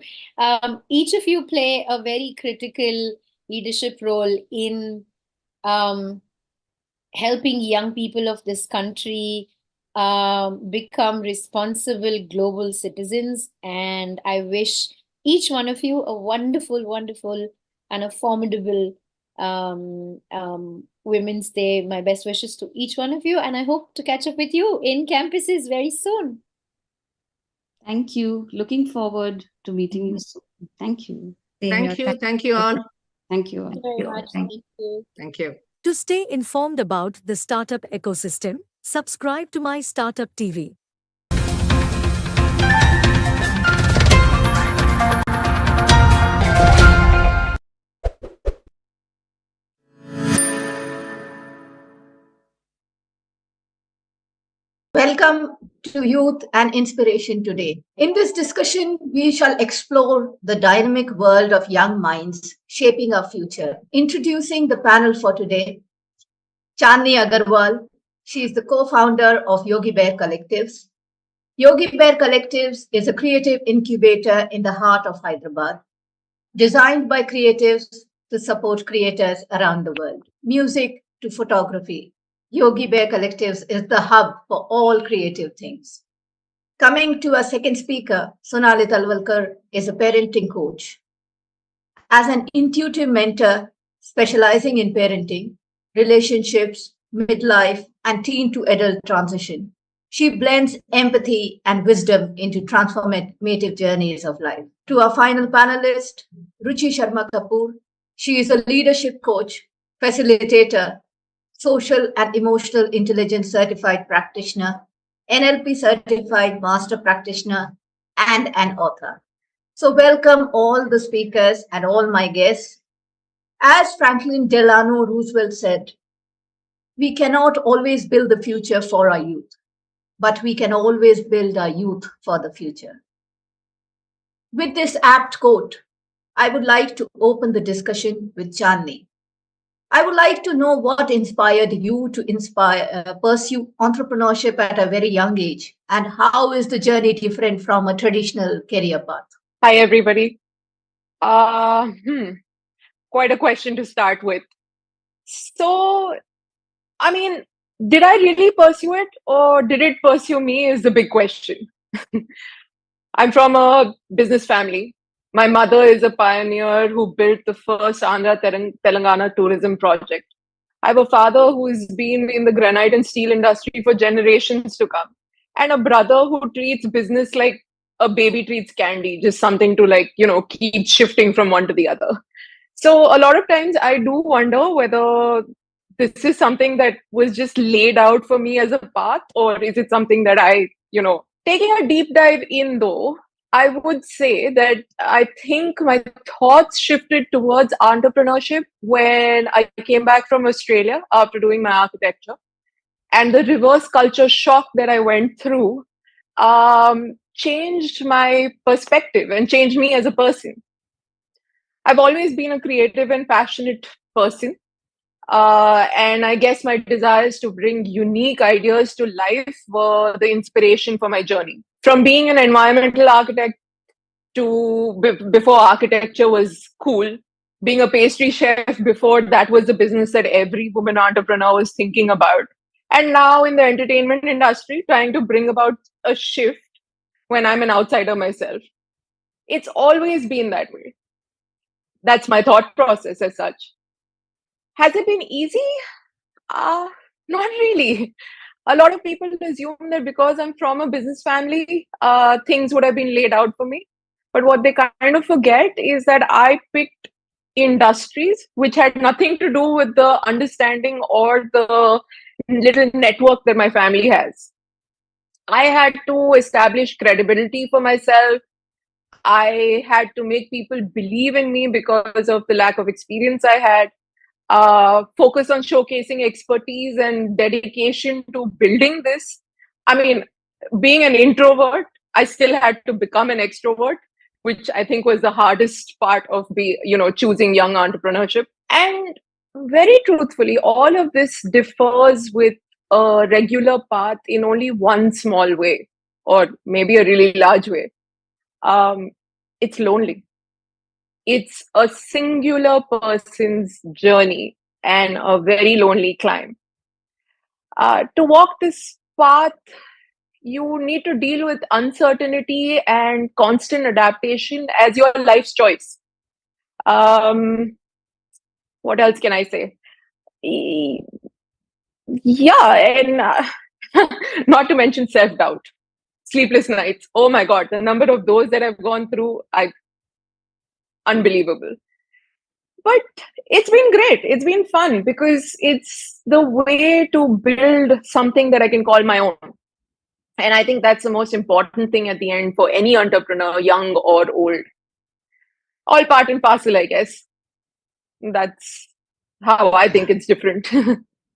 Each of you play a very critical leadership role in helping young people of this country become responsible global citizens. And I wish each one of you a wonderful, wonderful, and a formidable Women's Day. My best wishes to each one of you, and I hope to catch up with you in campuses very soon. Thank you. Looking forward to meeting you soon. Thank you. Thank you. Thank you all. Thank you all. Thank you very much. Thank you. Thank you. To stay informed about the startup ecosystem, subscribe to My Startup TV. Welcome to Youth and Inspiration today. In this discussion, we shall explore the dynamic world of young minds shaping our future. Introducing the panel for today, Chandni Agarwal. She is the co-founder of Yogi Bear Collectives. Yogi Bear Collectives is a creative incubator in the heart of Hyderabad, designed by creatives to support creators around the world. Music to photography. Yogi Bear Collectives is the hub for all creative things. Coming to our second speaker, Sonali Talwalkar is a parenting coach. As an intuitive mentor specializing in parenting, relationships, midlife, and teen to adult transition, she blends empathy and wisdom into transformative journeys of life. To our final panelist, Ruchi Sharma Kapoor, she is a leadership coach, facilitator, social and emotional intelligence certified practitioner, NLP certified master practitioner, and an author. So, welcome all the speakers and all my guests. As Franklin Delano Roosevelt said, we cannot always build the future for our youth, but we can always build our youth for the future. With this apt quote, I would like to open the discussion with Chandni. I would like to know what inspired you to pursue entrepreneurship at a very young age, and how is the journey different from a traditional career path? Hi, everybody. Quite a question to start with. So, I mean, did I really pursue it or did it pursue me is the big question. I'm from a business family. My mother is a pioneer who built the first Andhra Telangana tourism project. I have a father who's been in the granite and steel industry for generations to come, and a brother who treats business like a baby treats candy, just something to keep shifting from one to the other. So a lot of times I do wonder whether this is something that was just laid out for me as a path, or is it something that taking a deep dive in though, I would say that I think my thoughts shifted towards entrepreneurship when I came back from Australia after doing my architecture. And the reverse culture shock that I went through changed my perspective and changed me as a person. I've always been a creative and passionate person. And I guess my desires to bring unique ideas to life were the inspiration for my journey. From being an environmental architect to before architecture was cool, being a pastry chef before that was the business that every woman entrepreneur was thinking about. And now in the entertainment industry, trying to bring about a shift when I'm an outsider myself. It's always been that way. That's my thought process as such. Has it been easy? Not really. A lot of people assume that because I'm from a business family, things would have been laid out for me. But what they kind of forget is that I picked industries which had nothing to do with the understanding or the little network that my family has. I had to establish credibility for myself. I had to make people believe in me because of the lack of experience I had. Focus on showcasing expertise and dedication to building this. I mean, being an introvert, I still had to become an extrovert, which I think was the hardest part of choosing young entrepreneurship. And Very truthfully, all of this differs with a regular path in only one small way, or maybe a really large way. Um, it's lonely. It's a singular person's journey and a very lonely climb. To walk this path, you need to deal with uncertainty and constant adaptation as your life's choice. Um, what else can I say? Yeah, and not to mention self doubt, sleepless nights. Oh my God, the number of those that I've gone through, unbelievable. But it's been great. It's been fun because it's the way to build something that I can call my own. And I think that's the most important thing at the end for any entrepreneur, young or old. All part and parcel, I guess. That's how I think it's different.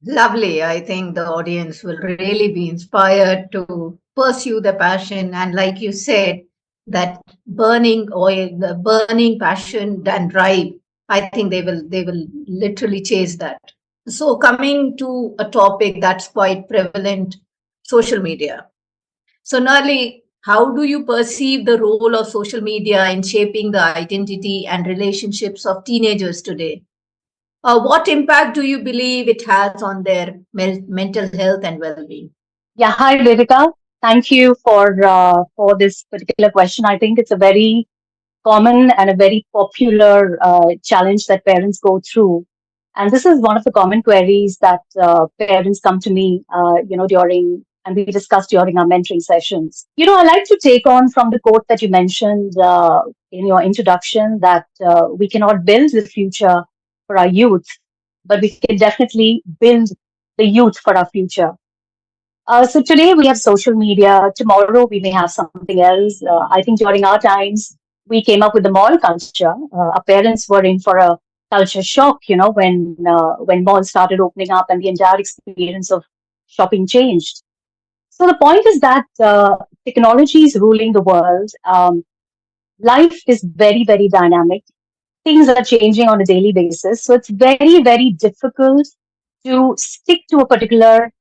Lovely. I think the audience will really be inspired to pursue the passion. And like you said, that burning oil, the burning passion and drive, I think they will literally chase that. So coming to a topic that's quite prevalent, social media. So Nali, how do you perceive the role of social media in shaping the identity and relationships of teenagers today? What impact do you believe it has on their mental health and well-being? Yeah, hi Devika. Thank you for this particular question. I think it's a very common and a very popular challenge that parents go through, and this is one of the common queries that parents come to me, during and we discuss during our mentoring sessions. I like to take on from the quote that you mentioned in your introduction that we cannot build the future for our youth, but we can definitely build the youth for our future. So today we have social media. Tomorrow we may have something else. I think during our times we came up with the mall culture. Our parents were in for a culture shock, when malls started opening up and the entire experience of shopping changed. So the point is that technology is ruling the world. Life is very, very dynamic. Things are changing on a daily basis. So it's very, very difficult to stick to a particular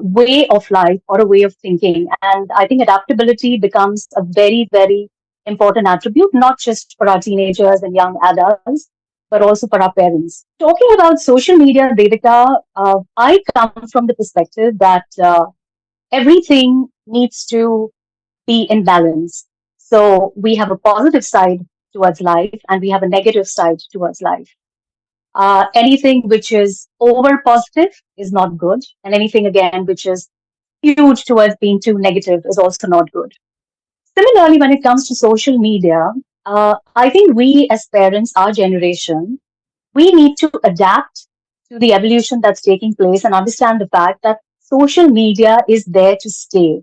way of life or a way of thinking. And I think adaptability becomes a very, very important attribute, not just for our teenagers and young adults, but also for our parents. Talking about social media, Devika, I come from the perspective that everything needs to be in balance. So we have a positive side towards life and we have a negative side towards life. Anything which is over positive is not good, and anything again which is huge towards being too negative is also not good. Similarly, when it comes to social media, I think we as parents, our generation, we need to adapt to the evolution that's taking place and understand the fact that social media is there to stay.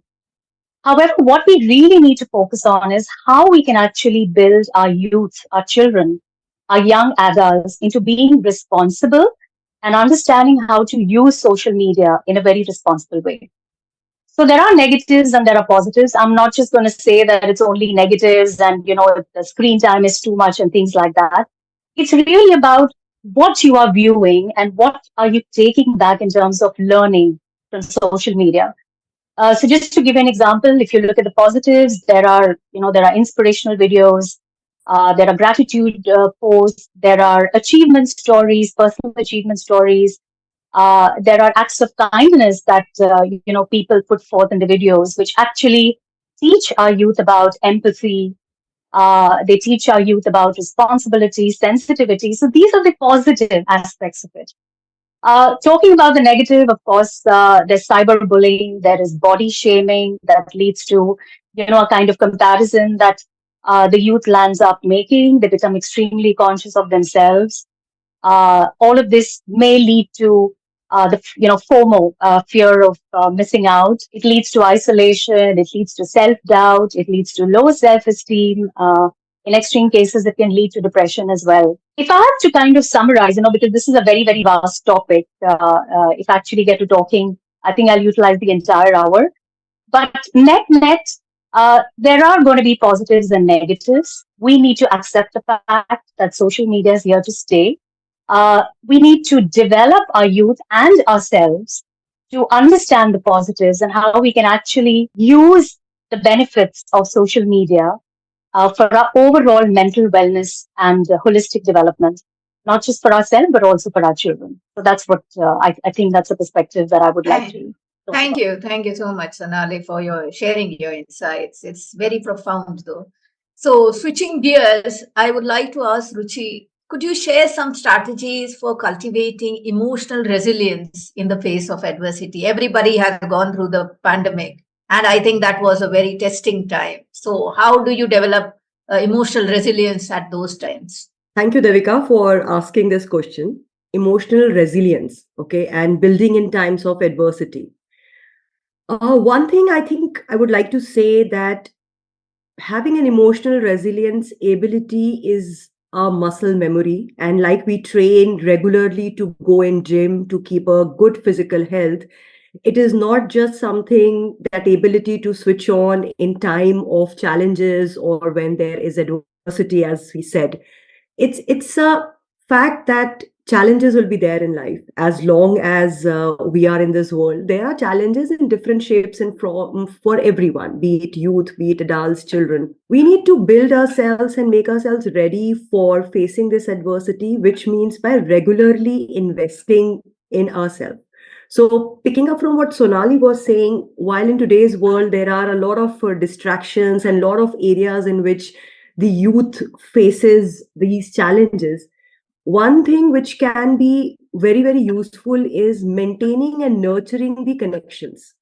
However, what we really need to focus on is how we can actually build our youth, our children, our young adults into being responsible and understanding how to use social media in a very responsible way. So there are negatives and there are positives. I'm not just going to say that it's only negatives and, the screen time is too much and things like that. It's really about what you are viewing and what are you taking back in terms of learning from social media. So just to give you an example, if you look at the positives, there are inspirational videos, there are gratitude posts, there are achievement stories, personal achievement stories. There are acts of kindness that people put forth in the videos, which actually teach our youth about empathy. They teach our youth about responsibility, sensitivity. So these are the positive aspects of it. Talking about the negative, of course, there's cyberbullying, there is body shaming that leads to, a kind of comparison that the youth lands up making. They become extremely conscious of themselves. All of this may lead to FOMO, fear of missing out. It leads to isolation. It leads to self-doubt. It leads to low self-esteem. In extreme cases, it can lead to depression as well. If I have to kind of summarize, because this is a very, very vast topic, if I actually get to talking, I think I'll utilize the entire hour. But net, there are going to be positives and negatives. We need to accept the fact that social media is here to stay. We need to develop our youth and ourselves to understand the positives and how we can actually use the benefits of social media for our overall mental wellness and holistic development, not just for ourselves, but also for our children. So that's what I think that's a perspective that I would like to talk Thank about. you. Thank you so much, Sonali, for your sharing your insights. It's very profound, though. So, switching gears, I would like to ask Ruchi, could you share some strategies for cultivating emotional resilience in the face of adversity? Everybody has gone through the pandemic, and I think that was a very testing time. So, how do you develop emotional resilience at those times? Thank you, Devika, for asking this question. Emotional resilience, okay, and building in times of adversity. One thing I think I would like to say that having an emotional resilience ability is a muscle memory. And like we train regularly to go in gym to keep a good physical health, it is not just something that ability to switch on in time of challenges or when there is adversity, as we said. It's a fact that challenges will be there in life as long as we are in this world. There are challenges in different shapes and for everyone, be it youth, be it adults, children. We need to build ourselves and make ourselves ready for facing this adversity, which means by regularly investing in ourselves. So, picking up from what Sonali was saying, while in today's world there are a lot of distractions and a lot of areas in which the youth faces these challenges, one thing which can be very, very useful is maintaining and nurturing the connections.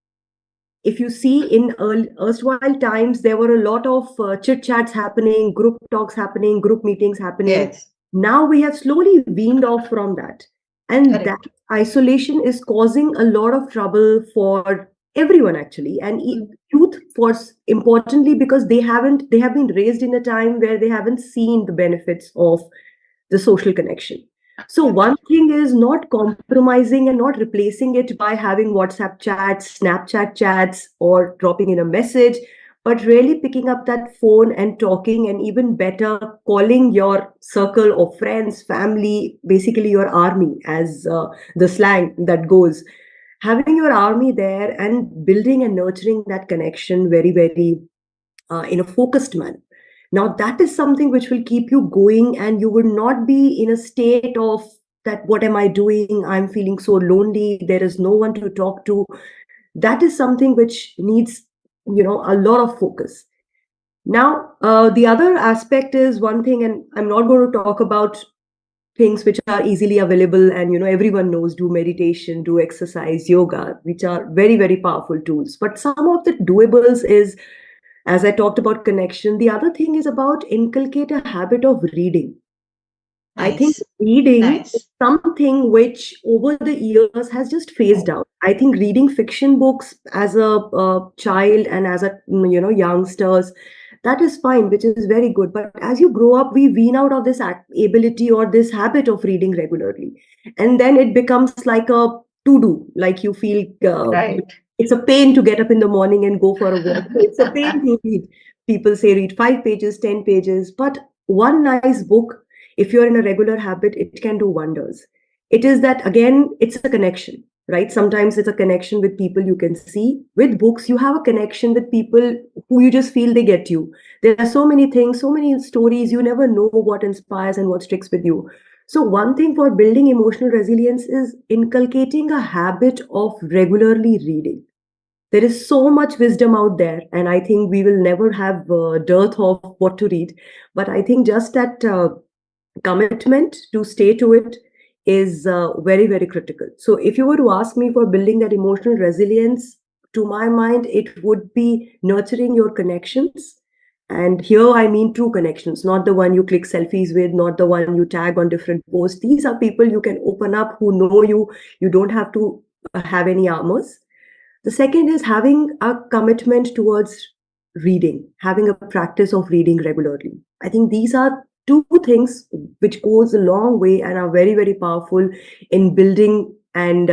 If you see in erstwhile times, there were a lot of chit chats happening, group talks happening, group meetings happening. Yes. Now we have slowly weaned off from that. And Correct. that isolation is causing a lot of trouble for everyone actually. And youth, for importantly, because they have been raised in a time where they haven't seen the benefits of the social connection. So one thing is not compromising and not replacing it by having WhatsApp chats, Snapchat chats, or dropping in a message, but really picking up that phone and talking, and even better, calling your circle of friends, family, basically your army, as the slang that goes. Having your army there and building and nurturing that connection very, very in a focused manner. Now, that is something which will keep you going, and you will not be in a state of that, what am I doing? I'm feeling so lonely. There is no one to talk to. That is something which needs, a lot of focus. Now, the other aspect is one thing, and I'm not going to talk about things which are easily available and everyone knows, do meditation, do exercise, yoga, which are very, very powerful tools. But some of the doables is, as I talked about connection, the other thing is about inculcate a habit of reading. I think reading is something which over the years has just phased out. I think reading fiction books as a child and as a youngsters, that is fine, which is very good. But as you grow up, we wean out of this ability or this habit of reading regularly, and then it becomes like a to do. Like you feel it's a pain to get up in the morning and go for a walk. It's a pain to read. People say read 5 pages, 10 pages, but one nice book, if you're in a regular habit, it can do wonders. It is that, again, it's a connection, right? Sometimes it's a connection with people you can see. With books, you have a connection with people who you just feel they get you. There are so many things, so many stories, you never know what inspires and what sticks with you. So one thing for building emotional resilience is inculcating a habit of regularly reading. There is so much wisdom out there, and I think we will never have dearth of what to read. But I think just that commitment to stay to it is very, very critical. So if you were to ask me for building that emotional resilience, to my mind, it would be nurturing your connections. And here I mean true connections, not the one you click selfies with, not the one you tag on different posts. These are people you can open up, who know you. You don't have to have any armors. The second is having a commitment towards reading, having a practice of reading regularly. I think these are two things which goes a long way and are very, very powerful in building and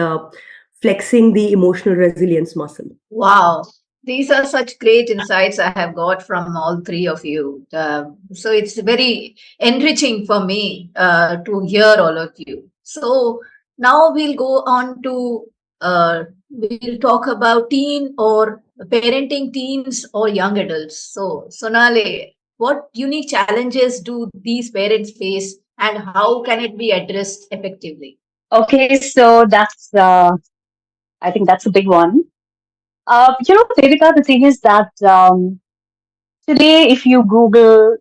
flexing the emotional resilience muscle. Wow. These are such great insights I have got from all three of you. So it's very enriching for me to hear all of you. So now we'll go on to we'll talk about teen or parenting teens or young adults. So Sonale, what unique challenges do these parents face, and how can it be addressed effectively? Okay, so I think that's a big one. Devika, the thing is that today, if you Google,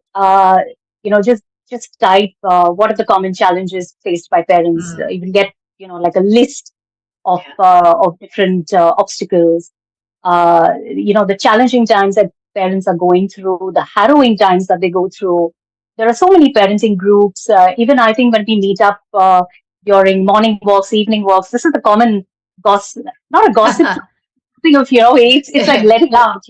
just type what are the common challenges faced by parents, Mm, you will get, like a list of different obstacles. The challenging times that parents are going through, the harrowing times that they go through. There are so many parenting groups. Even I think when we meet up during morning walks, evening walks, this is the common gossip, not a gossip, thing of, it's like letting out,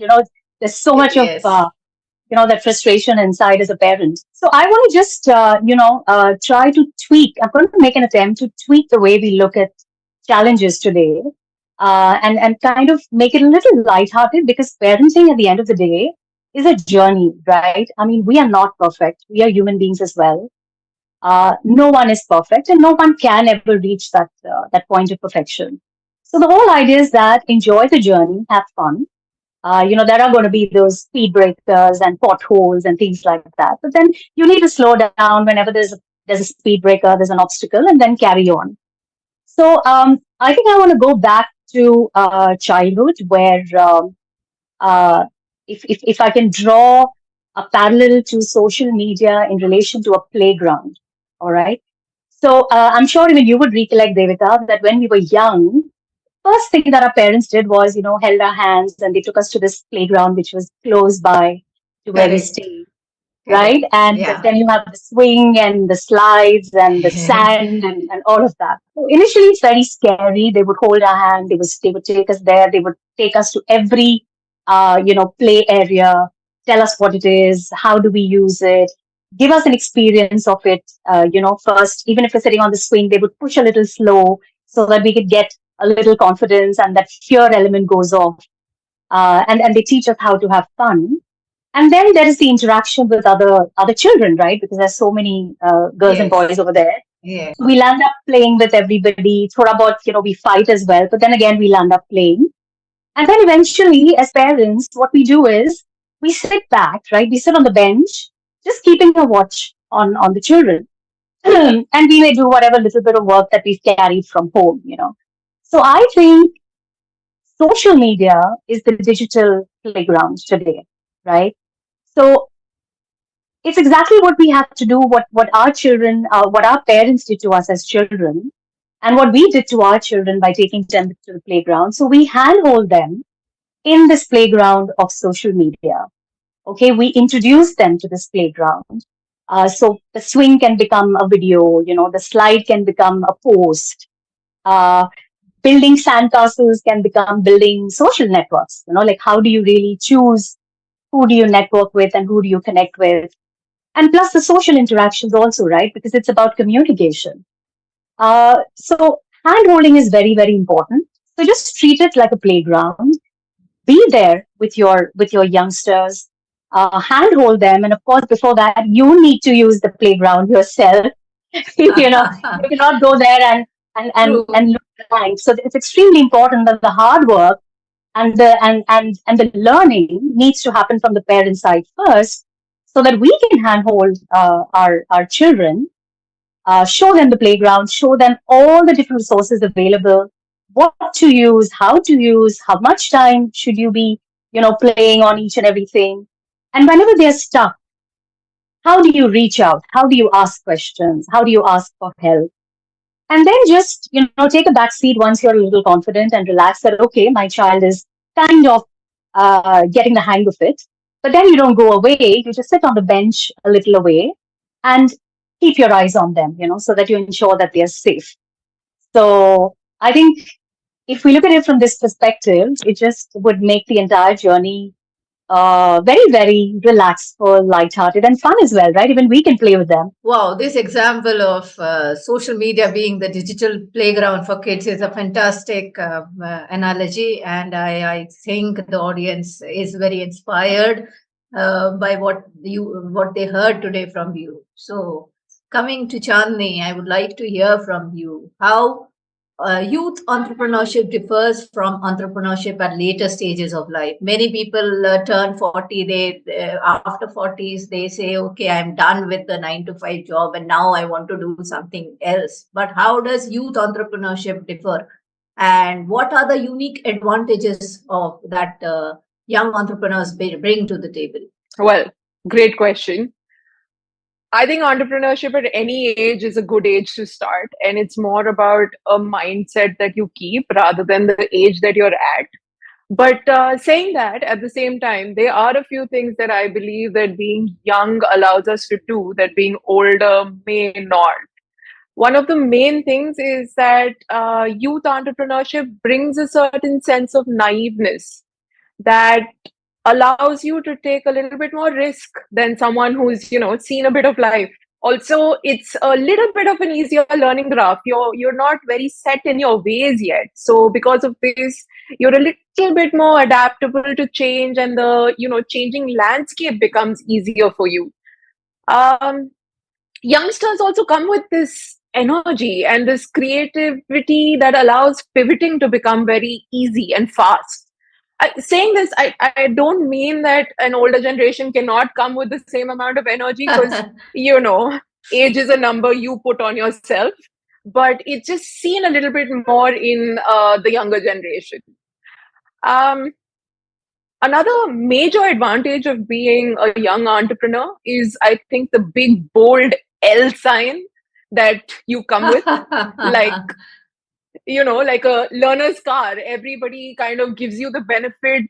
there's so much of, yes. that frustration inside as a parent. So I want to just, try to tweak. I'm going to make an attempt to tweak the way we look at challenges today, and kind of make it a little lighthearted, because parenting at the end of the day is a journey, right? I mean, we are not perfect. We are human beings as well. No one is perfect, and no one can ever reach that point of perfection. So the whole idea is that enjoy the journey, have fun. There are going to be those speed breakers and potholes and things like that. But then you need to slow down whenever there's a speed breaker, there's an obstacle, and then carry on. So I think I want to go back to childhood, where if I can draw a parallel to social media in relation to a playground. All right. So I'm sure even you would recollect, Devika, that when we were young, first thing that our parents did was, held our hands and they took us to this playground, which was close by to where we Correct. stayed, right? Correct. And Yeah. then you have the swing and the slides and the sand and all of that. So initially, it's very scary. They would hold our hand. They would take us there. They would take us to every, play area, tell us what it is, how do we use it, give us an experience of it. First, even if we're sitting on the swing, they would push a little slow so that we could get a little confidence and that fear element goes off. And they teach us how to have fun. And then there is the interaction with other children, right? Because there's so many girls and Yes. boys over there. Yeah. So we'll end up playing with everybody. Thoda bahut, we fight as well. But then again, we'll end up playing. And then eventually, as parents, what we do is we sit back, right? We sit on the bench, just keeping a watch on the children. And we may do whatever little bit of work that we've carried from home. So I think social media is the digital playground today, right? So it's exactly what we have to do, what our children, what our parents did to us as children, and what we did to our children by taking them to the playground. So we handhold them in this playground of social media. Okay, we introduce them to this playground. So the swing can become a video, the slide can become a post. Uh, Building sandcastles can become building social networks. Like how do you really choose who do you network with and who do you connect with? And plus the social interactions also, right? Because it's about communication. So hand holding is very, very important. So just treat it like a playground. Be there with your youngsters. Handhold them, and of course, before that, you need to use the playground yourself. You cannot go there True. and look behind. So it's extremely important that the hard work and the learning needs to happen from the parent side first, so that we can handhold our children, show them the playground, show them all the different resources available, what to use, how much time should you be, playing on each and everything. And whenever they're stuck, how do you reach out? How do you ask questions? How do you ask for help? And then just, take a back seat once you're a little confident and relaxed that, okay, my child is kind of getting the hang of it. But then you don't go away. You just sit on the bench a little away and keep your eyes on them, so that you ensure that they're safe. So I think if we look at it from this perspective, it just would make the entire journey very, very relaxful, lighthearted, and fun as well, right? Even we can play with them. Wow, this example of social media being the digital playground for kids is a fantastic analogy, and I think the audience is very inspired by what they heard today from you. So, coming to Chandni, I would like to hear from you how youth entrepreneurship differs from entrepreneurship at later stages of life. Many people turn 40, after 40s, they say, okay, I'm done with the 9 to 5 job and now I want to do something else. But how does youth entrepreneurship differ? And what are the unique advantages of that young entrepreneurs bring to the table? Well, great question. I think entrepreneurship at any age is a good age to start, and it's more about a mindset that you keep rather than the age that you're at. But saying that, at the same time, there are a few things that I believe that being young allows us to do that being older may not. One of the main things is that youth entrepreneurship brings a certain sense of naiveness that allows you to take a little bit more risk than someone who's seen a bit of life. Also, it's a little bit of an easier learning graph. You're not very set in your ways yet, so because of this you're a little bit more adaptable to change, and the changing landscape becomes easier for you. um, Youngsters also come with this energy and this creativity that allows pivoting to become very easy and fast. Saying this, I don't mean that an older generation cannot come with the same amount of energy, because age is a number you put on yourself, but it's just seen a little bit more in the younger generation. um, Another major advantage of being a young entrepreneur is, I think, the big bold L sign that you come with. Like, like a learner's car, everybody kind of gives you the benefit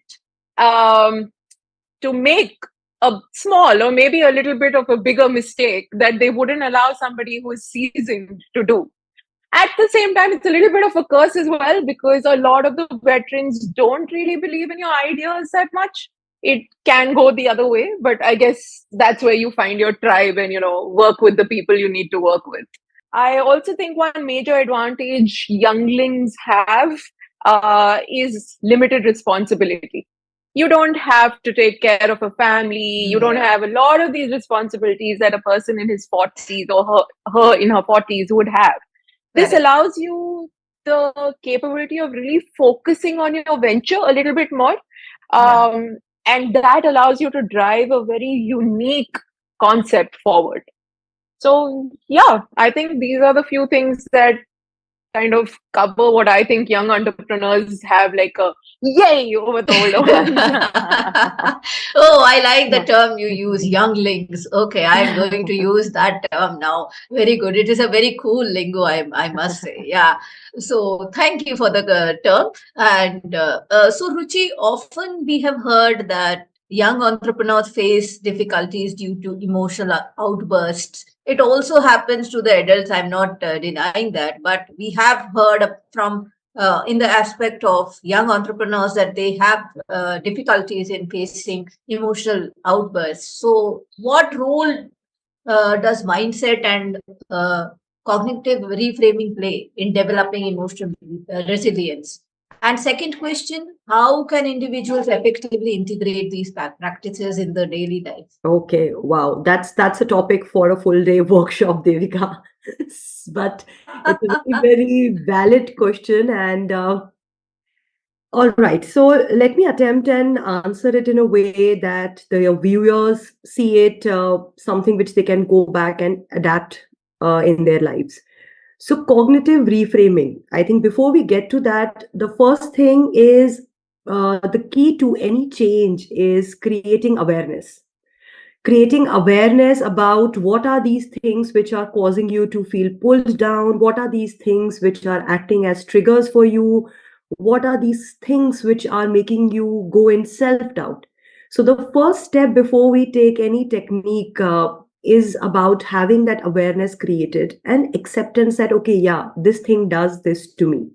to make a small or maybe a little bit of a bigger mistake that they wouldn't allow somebody who is seasoned to do. At the same time, it's a little bit of a curse as well, because a lot of the veterans don't really believe in your ideas that much. It can go the other way, but I guess that's where you find your tribe and work with the people you need to work with. I also think one major advantage younglings have is limited responsibility. You don't have to take care of a family. You don't have a lot of these responsibilities that a person in his 40s or her in her 40s would have. This allows you the capability of really focusing on your venture a little bit more. And that allows you to drive a very unique concept forward. So, yeah, I think these are the few things that kind of cover what I think young entrepreneurs have, like a yay over the older ones. Oh, I like the term you use, younglings. Okay, I'm going to use that term now. Very good. It is a very cool lingo, I must say. Yeah. So thank you for the term. And so, Ruchi, often we have heard that young entrepreneurs face difficulties due to emotional outbursts. It also happens to the adults. I'm not denying that, but we have heard from in the aspect of young entrepreneurs that they have difficulties in facing emotional outbursts. So, what role does mindset and cognitive reframing play in developing emotional resilience? And second question, how can individuals effectively integrate these practices in the daily life? Okay, wow, that's a topic for a full day workshop, Devika. But it's a very valid question, and all right, so let me attempt and answer it in a way that the viewers see it something which they can go back and adapt in their lives. So, cognitive reframing. I think before we get to that, the first thing is the key to any change is creating awareness. Creating awareness about what are these things which are causing you to feel pulled down, what are these things which are acting as triggers for you, what are these things which are making you go in self-doubt. So the first step before we take any technique is about having that awareness created and acceptance that, okay, yeah, this thing does this to me.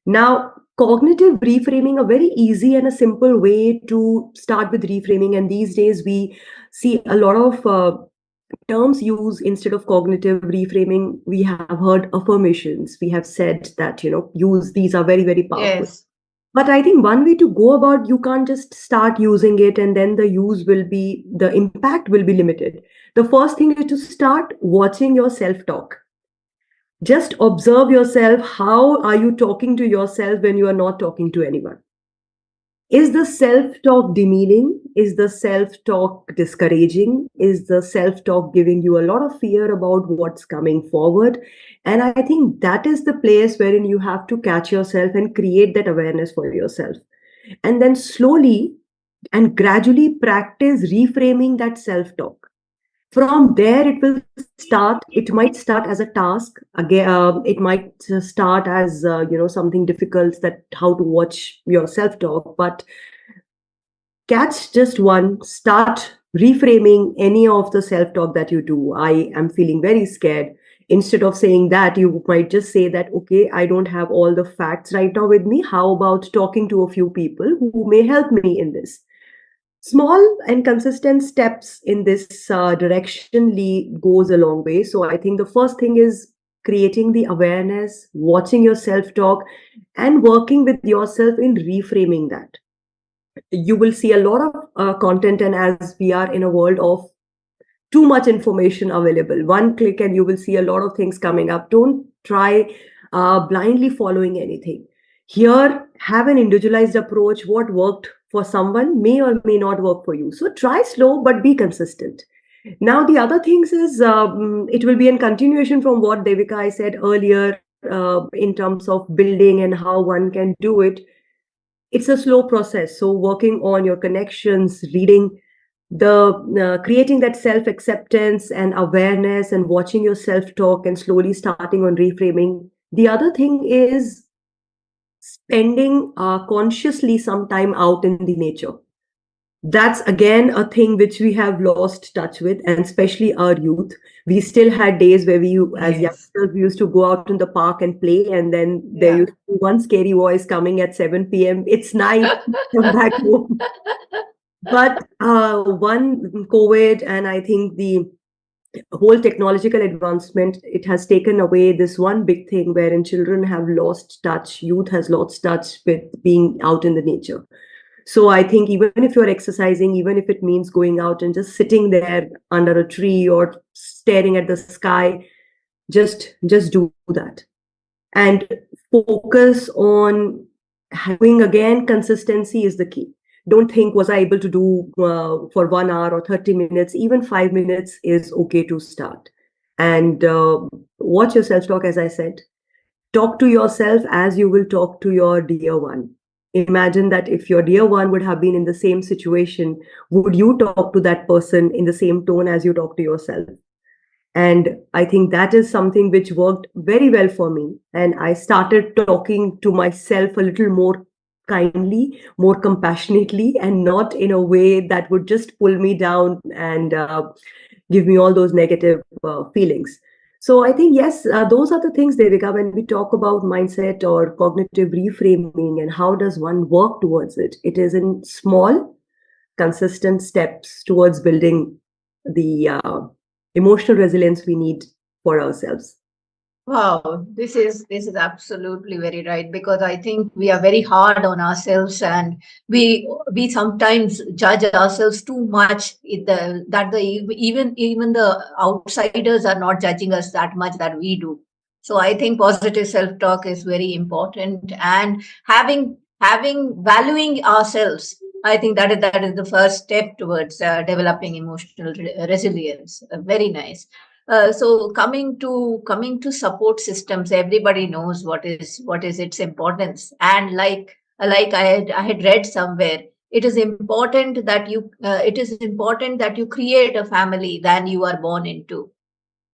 Now, cognitive reframing, a very easy and a simple way to start with reframing. And these days we see a lot of terms used instead of cognitive reframing. We have heard affirmations. We have said that, use these are very, very powerful. Yes. But I think one way to go about, you can't just start using it and then the impact will be limited. The first thing is to start watching your self-talk. Just observe yourself. How are you talking to yourself when you are not talking to anyone? Is the self-talk demeaning? Is the self-talk discouraging? Is the self-talk giving you a lot of fear about what's coming forward? And I think that is the place wherein you have to catch yourself and create that awareness for yourself. And then slowly and gradually practice reframing that self-talk. From there it might start as a task again. It might start as something difficult, that how to watch your self talk. But catch just one, start reframing any of the self talk that you do. I am feeling very scared. Instead of saying that, you might just say that, okay, I don't have all the facts right now with me. How about talking to a few people who may help me in this? Small and consistent steps in this direction goes a long way. So I think the first thing is creating the awareness, watching your self-talk, and working with yourself in reframing that. You will see a lot of content, and as we are in a world of too much information available, one click and you will see a lot of things coming up. Don't try blindly following anything. Here, have an individualized approach. What worked for someone may or may not work for you. So try slow, but be consistent. Now, the other things is it will be in continuation from what Devika I said earlier in terms of building and how one can do it. It's a slow process. So working on your connections, reading creating that self-acceptance and awareness, and watching your self-talk and slowly starting on reframing. The other thing is spending consciously some time out in the nature. That's again a thing which we have lost touch with, and especially our youth. We still had days where as youngsters, we used to go out in the park and play, and then there used to be one scary voice coming at 7 p.m. It's night, come back home. But one, COVID, and I think the whole technological advancement, it has taken away this one big thing wherein children have lost touch, youth has lost touch with being out in the nature. So I think even if you're exercising, even if it means going out and just sitting there under a tree or staring at the sky, just do that. And focus on having, again, consistency is the key. Don't think, was I able to do for 1 hour or 30 minutes? Even 5 minutes is okay to start. And watch your self-talk, as I said. Talk to yourself as you will talk to your dear one. Imagine that if your dear one would have been in the same situation, would you talk to that person in the same tone as you talk to yourself? And I think that is something which worked very well for me. And I started talking to myself a little more kindly, more compassionately, and not in a way that would just pull me down and give me all those negative feelings. So I think, yes, those are the things, Devika, when we talk about mindset or cognitive reframing and how does one work towards it. It is in small, consistent steps towards building the emotional resilience we need for ourselves. Wow, this is absolutely very right, because I think we are very hard on ourselves, and we sometimes judge ourselves too much. Even the outsiders are not judging us that much that we do. So I think positive self-talk is very important, and valuing ourselves. I think that is the first step towards developing emotional resilience. Very nice. So coming to support systems, everybody knows what is its importance, and like I had read somewhere, it is important that you create a family than you are born into.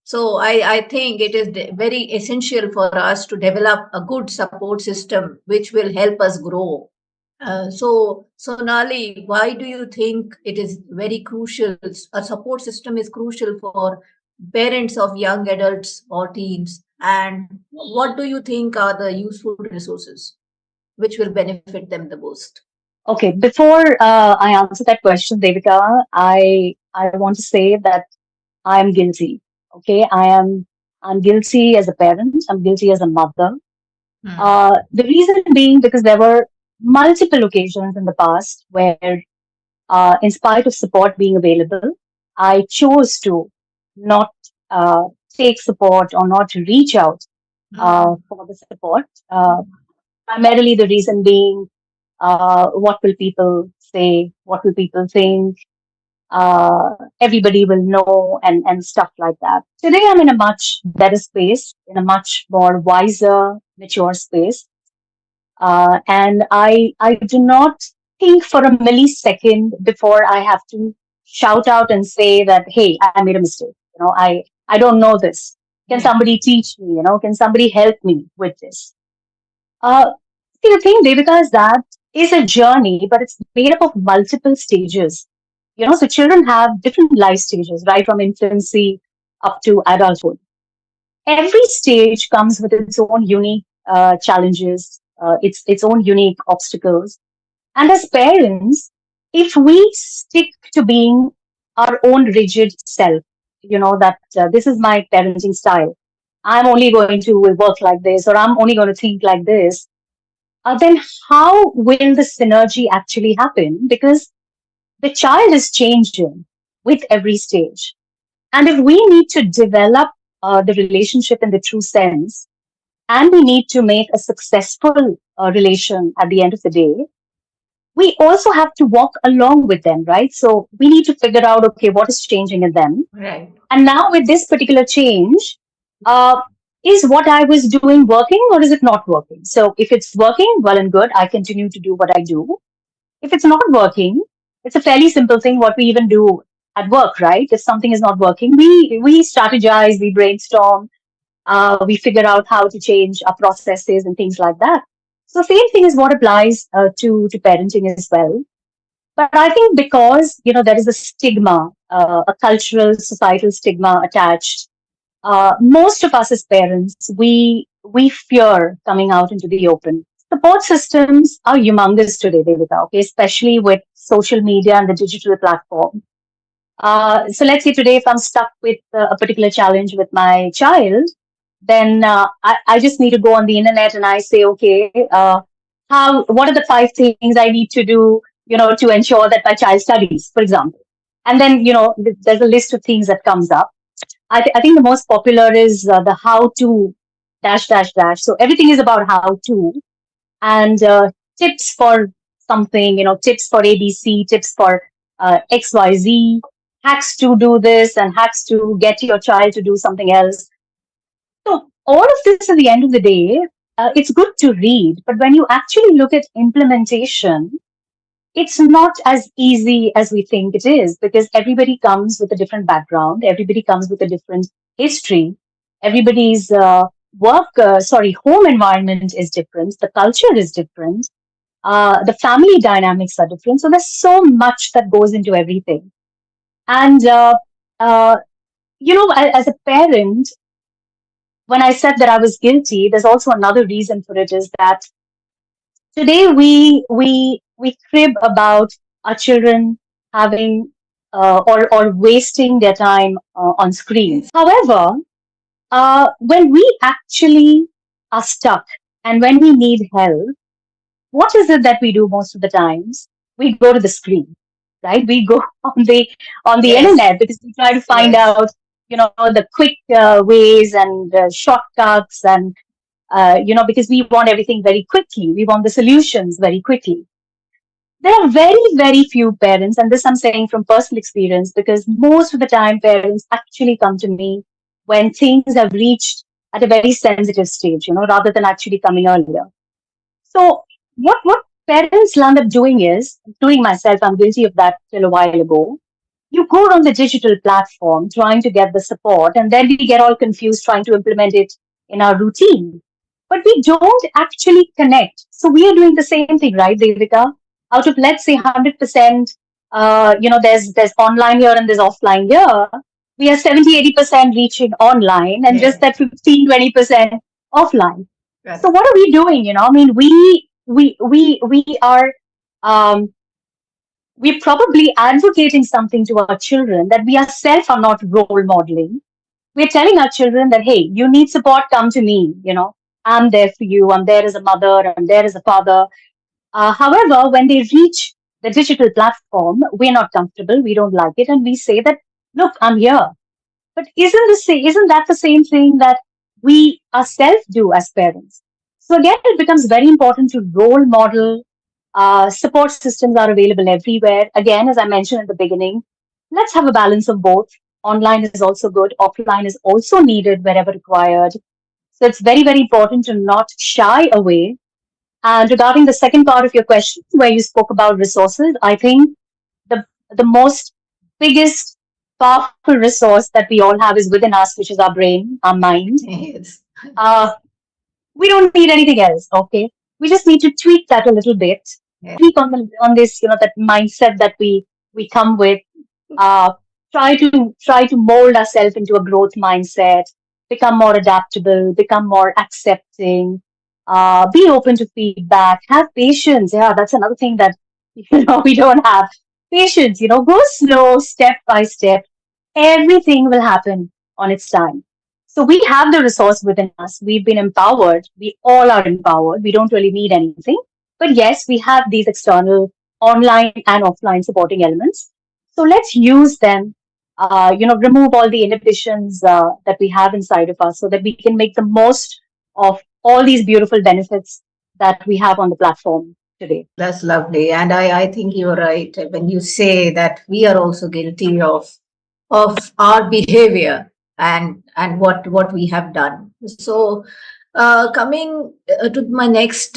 So I think it is very essential for us to develop a good support system which will help us grow. So Sonali, why do you think it is very crucial? A support system is crucial for parents of young adults or teens. And what do you think are the useful resources which will benefit them the most? Okay, before I answer that question, Devika, I want to say that I am guilty. Okay, I'm guilty as a parent. I'm guilty as a mother. The reason being because there were multiple occasions in the past where, in spite of support being available, I chose to not take support or not reach out for the support. Primarily, the reason being, what will people say? What will people think? Everybody will know, and stuff like that. Today, I'm in a much better space, in a much more wiser, mature space. And I do not think for a millisecond before I have to shout out and say that, hey, I made a mistake. I don't know this. Can somebody teach me? Can somebody help me with this? Uh, See, the thing, Devika, is that is a journey, but it's made up of multiple stages. So children have different life stages, right from infancy up to adulthood. Every stage comes with its own unique challenges, its own unique obstacles. And as parents, if we stick to being our own rigid self, that this is my parenting style, I'm only going to work like this, or I'm only going to think like this, then how will the synergy actually happen? Because the child is changing with every stage. And if we need to develop the relationship in the true sense, and we need to make a successful relation at the end of the day, we also have to walk along with them, right? So we need to figure out, okay, what is changing in them? Right. And now with this particular change, is what I was doing working or is it not working? So if it's working, well and good, I continue to do what I do. If it's not working, it's a fairly simple thing what we even do at work, right? If something is not working, we strategize, we brainstorm, we figure out how to change our processes and things like that. So same thing is what applies to parenting as well. But I think because there is a stigma, a cultural, societal stigma attached. Most of us as parents, we fear coming out into the open. Support systems are humongous today, Devika, okay, especially with social media and the digital platform. So let's say today, if I'm stuck with a particular challenge with my child, then I just need to go on the internet and I say, okay, what are the 5 things I need to do, to ensure that my child studies, for example. And then, there's a list of things that comes up. I think the most popular is the how to dash dash dash. So everything is about how to, and tips for something, tips for ABC, tips for XYZ, hacks to do this and hacks to get your child to do something else. So all of this at the end of the day, it's good to read, but when you actually look at implementation, it's not as easy as we think it is because everybody comes with a different background. Everybody comes with a different history. Everybody's home environment is different. The culture is different. The family dynamics are different. So there's so much that goes into everything. And, as a parent, when I said that I was guilty, there's also another reason for it is that today we crib about our children having or wasting their time on screens. However, when we actually are stuck and when we need help, what is it that we do most of the times? We go to the screen, right? We go on the Yes. internet because we try to find Yes. out, the quick ways and shortcuts and because we want everything very quickly. We want the solutions very quickly. There are very, very few parents, and this I'm saying from personal experience, because most of the time parents actually come to me when things have reached at a very sensitive stage, rather than actually coming earlier. So what parents land up doing is, including myself, I'm guilty of that till a while ago. You go on the digital platform trying to get the support, and then we get all confused trying to implement it in our routine. But we don't actually connect. So we are doing the same thing, right, Devika? Out of, let's say, 100%, there's online here and there's offline here. We are 70-80% reaching online and just that 15-20% offline. Right. So what are we doing? I mean, we are um, we're probably advocating something to our children that we ourselves are not role modeling. We're telling our children that, hey, you need support, come to me. I'm there for you. I'm there as a mother. I'm there as a father. However, when they reach the digital platform, we're not comfortable. We don't like it, and we say that, look, I'm here. But isn't that the same thing that we ourselves do as parents? So again, it becomes very important to role model. Support systems are available everywhere. Again, as I mentioned at the beginning, let's have a balance of both. Online is also good. Offline is also needed wherever required. So it's very, very important to not shy away. And regarding the second part of your question, where you spoke about resources, I think the the most biggest powerful resource that we all have is within us, which is our brain, our mind. Yes. Uh, we don't need anything else. Okay, we just need to tweak that a little bit, Yeah. tweak on this, that mindset that we come with. Uh, try to mold ourselves into a growth mindset, become more adaptable, become more accepting, be open to feedback, have patience. Yeah, that's another thing that we don't have. Patience, go slow, step by step. Everything will happen on its time. So we have the resource within us. We've been empowered. We all are empowered. We don't really need anything. But yes, we have these external online and offline supporting elements. So let's use them, remove all the inhibitions that we have inside of us so that we can make the most of all these beautiful benefits that we have on the platform today. That's lovely. And I think you're right when you say that we are also guilty of our behavior and what we have done. So coming to my next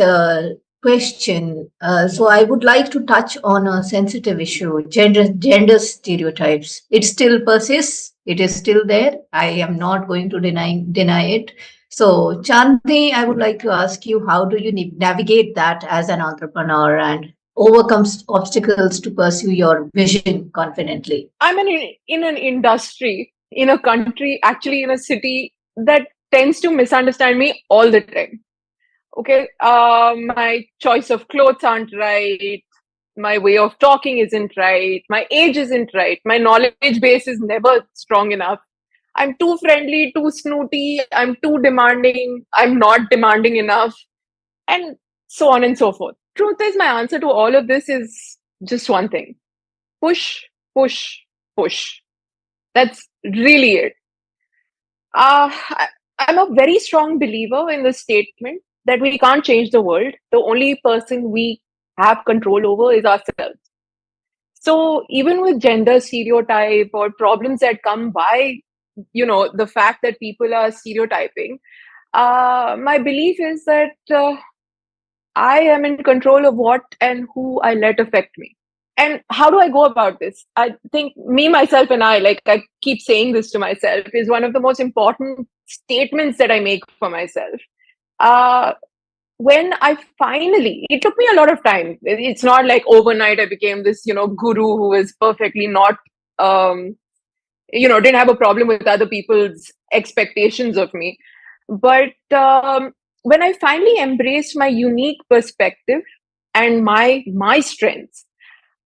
question, so I would like to touch on a sensitive issue, gender stereotypes. It still persists. It is still there. I am not going to deny it. So, Chandni, I would like to ask you, how do you navigate that as an entrepreneur and overcome obstacles to pursue your vision confidently? I'm in an industry, in a country, actually in a city that tends to misunderstand me all the time. Okay, my choice of clothes aren't right. My way of talking isn't right. My age isn't right. My knowledge base is never strong enough. I'm too friendly, too snooty. I'm too demanding. I'm not demanding enough. And so on and so forth. Truth is, my answer to all of this is just one thing: push, push, push. That's really it. I'm a very strong believer in the statement that we can't change the world. The only person we have control over is ourselves. So even with gender stereotype or problems that come by, the fact that people are stereotyping, my belief is that I am in control of what and who I let affect me. And how do I go about this? I think me, myself, and I, like I keep saying this to myself, is one of the most important statements that I make for myself. When I finally, it took me a lot of time. It's not like overnight I became this, guru who is perfectly not, didn't have a problem with other people's expectations of me. But when I finally embraced my unique perspective and my strengths,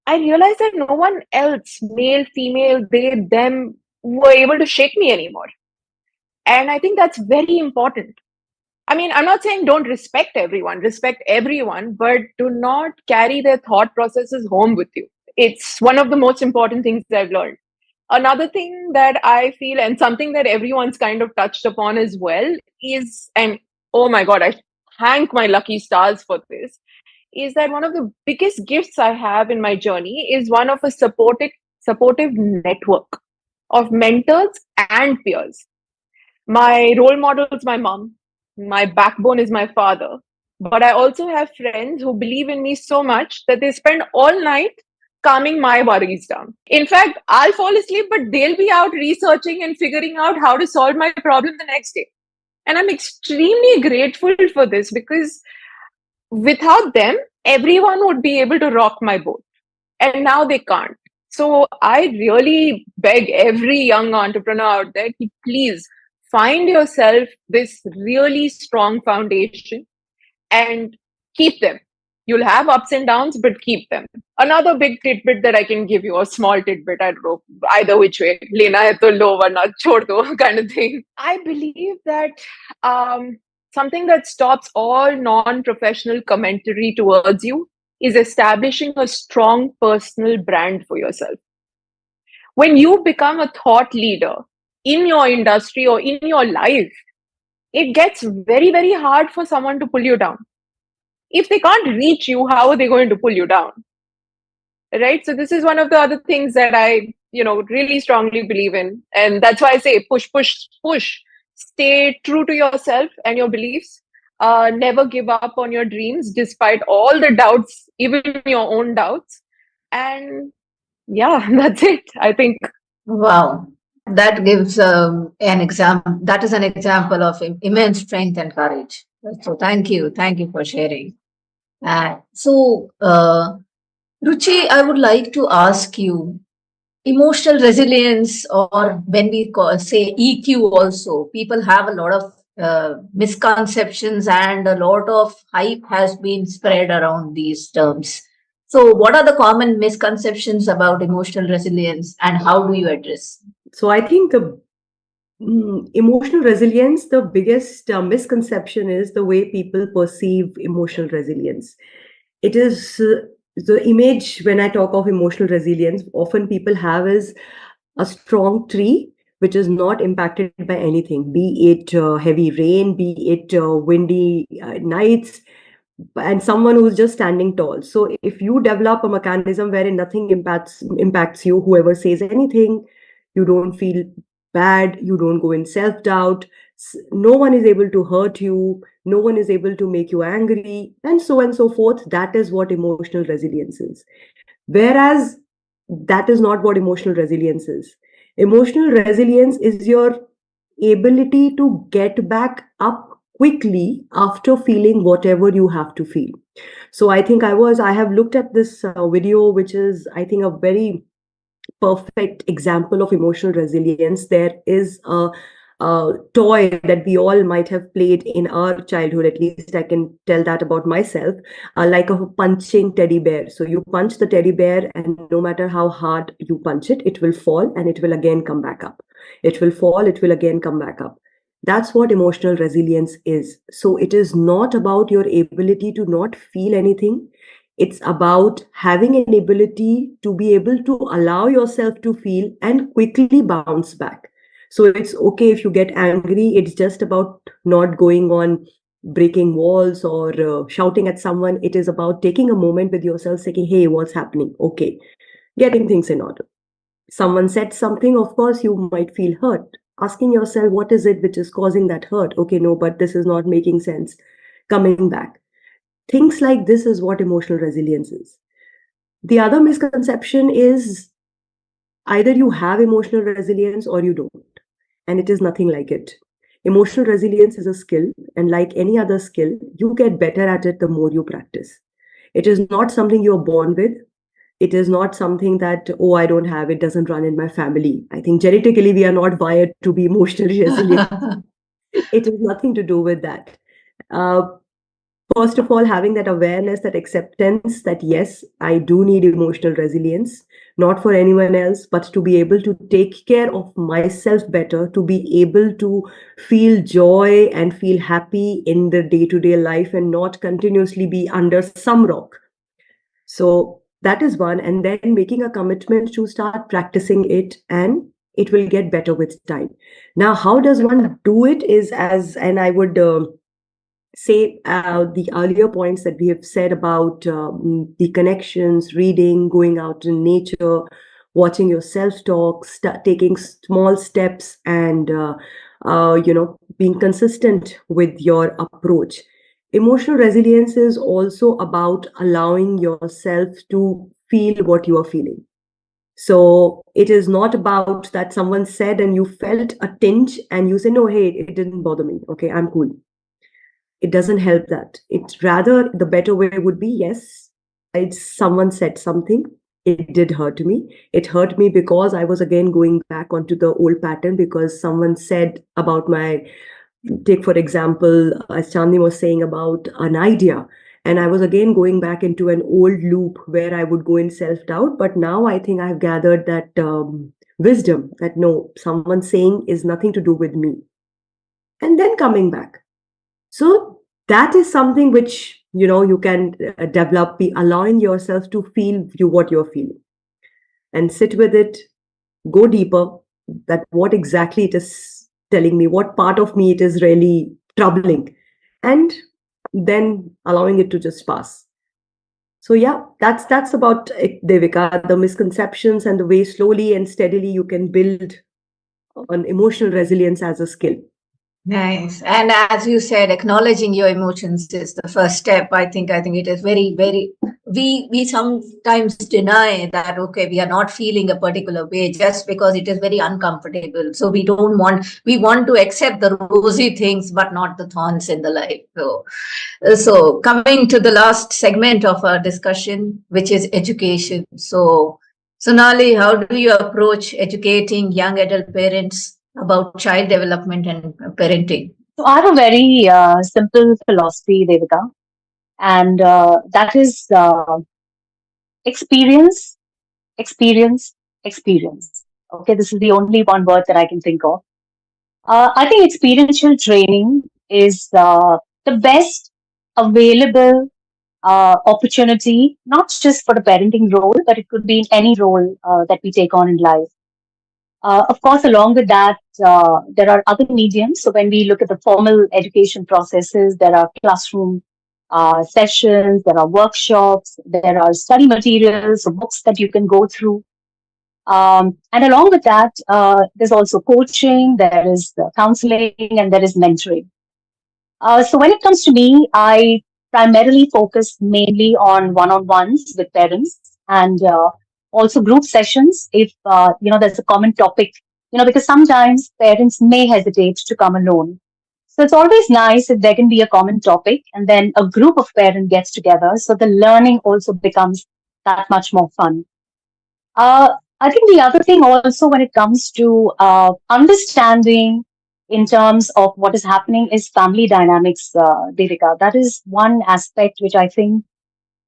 I realized that no one else, male, female, they, them, were able to shake me anymore. And I think that's very important. I mean, I'm not saying don't respect everyone, but do not carry their thought processes home with you. It's one of the most important things I've learned. Another thing that I feel, and something that everyone's kind of touched upon as well, is, and oh my God, I thank my lucky stars for this, is that one of the biggest gifts I have in my journey is one of a supportive network of mentors and peers. My role model is my mom. My backbone is my father. But I also have friends who believe in me so much that they spend all night calming my worries down. In fact, I'll fall asleep, but they'll be out researching and figuring out how to solve my problem the next day. And I'm extremely grateful for this because without them, everyone would be able to rock my boat. And now they can't. So I really beg every young entrepreneur out there to please find yourself this really strong foundation and keep them. You'll have ups and downs, but keep them. Another big tidbit that I can give you, a small tidbit, I don't know, either which way, lena hai to lo, varna chhod do, kind of thing. I believe that something that stops all non-professional commentary towards you is establishing a strong personal brand for yourself. When you become a thought leader in your industry or in your life, it gets very, very hard for someone to pull you down. If they can't reach you, how are they going to pull you down? Right? So this is one of the other things that I, really strongly believe in. And that's why I say push, push, push. Stay true to yourself and your beliefs. Never give up on your dreams despite all the doubts, even your own doubts. And yeah, that's it, I think. Wow. That gives an example. That is an example of immense strength and courage. So thank you. Thank you for sharing. Ruchi, I would like to ask you, emotional resilience, or when we say EQ also, people have a lot of misconceptions and a lot of hype has been spread around these terms. So what are the common misconceptions about emotional resilience and how do you address? So I think the emotional resilience, the biggest misconception is the way people perceive emotional resilience. It is the image when I talk of emotional resilience, often people have is a strong tree which is not impacted by anything, be it heavy rain, be it windy nights, and someone who's just standing tall. So if you develop a mechanism wherein nothing impacts you, whoever says anything, you don't feel bad, you don't go in self-doubt, no one is able to hurt you, no one is able to make you angry, and so forth. That is what emotional resilience is. Whereas that is not what emotional resilience is. Emotional resilience is your ability to get back up quickly after feeling whatever you have to feel. So I think I have looked at this video, which is, I think, a very perfect example of emotional resilience. There is a toy that we all might have played in our childhood, at least I can tell that about myself, like a punching teddy bear. So you punch the teddy bear, and no matter how hard you punch it, it will fall and it will again come back up. It will fall, it will again come back up. That's what emotional resilience is. So it is not about your ability to not feel anything. It's about having an ability to be able to allow yourself to feel and quickly bounce back. So it's okay if you get angry. It's just about not going on breaking walls or shouting at someone. It is about taking a moment with yourself, saying, hey, what's happening? Okay, getting things in order. Someone said something, of course, you might feel hurt. Asking yourself, what is it which is causing that hurt? Okay, no, but this is not making sense. Coming back. Things like this is what emotional resilience is. The other misconception is either you have emotional resilience or you don't. And it is nothing like it. Emotional resilience is a skill. And like any other skill, you get better at it the more you practice. It is not something you're born with. It is not something that, oh, I don't have, it doesn't run in my family. I think genetically we are not wired to be emotionally resilient. It has nothing to do with that. First of all, having that awareness, that acceptance that, yes, I do need emotional resilience, not for anyone else, but to be able to take care of myself better, to be able to feel joy and feel happy in the day-to-day life and not continuously be under some rock. So that is one. And then making a commitment to start practicing it, and it will get better with time. Now, how does one do it is and I would say the earlier points that we have said about the connections, reading, going out in nature, watching your self-talk, taking small steps, and being consistent with your approach. Emotional resilience is also about allowing yourself to feel what you are feeling. So it is not about that someone said and you felt a tinge and you say, no, hey, it didn't bother me. Okay, I'm cool. It doesn't help that. It's rather, the better way would be, yes, it's someone said something. It did hurt me. It hurt me because I was again going back onto the old pattern because someone said about take for example, as Chandni was saying about an idea. And I was again going back into an old loop where I would go in self-doubt. But now I think I've gathered that wisdom that no, someone saying is nothing to do with me. And then coming back. So that is something which, you can develop, be allowing yourself to feel what you're feeling and sit with it, go deeper, that what exactly it is telling me, what part of me it is really troubling, and then allowing it to just pass. So yeah, that's about it, Devika, the misconceptions and the way slowly and steadily you can build an emotional resilience as a skill. Nice. And as you said, acknowledging your emotions is the first step. I think it is very, very, we sometimes deny that, okay, we are not feeling a particular way just because it is very uncomfortable. So we want to accept the rosy things, but not the thorns in the life. So coming to the last segment of our discussion, which is education. So Sonali, how do you approach educating young adult parents about child development and parenting? So I have a very simple philosophy, Devika, and that is experience, experience, experience. Okay, this is the only one word that I can think of. I think experiential training is the best available opportunity, not just for the parenting role, but it could be in any role that we take on in life. Of course, along with that, there are other mediums. So when we look at the formal education processes, there are classroom sessions, there are workshops, there are study materials, books that you can go through. And along with that, there's also coaching, there is counseling, and there is mentoring. So when it comes to me, I primarily focus mainly on one-on-ones with parents and also group sessions if there's a common topic, because sometimes parents may hesitate to come alone. So it's always nice if there can be a common topic and then a group of parents gets together. So the learning also becomes that much more fun. I think the other thing also when it comes to understanding in terms of what is happening is family dynamics, Devika. That is one aspect which I think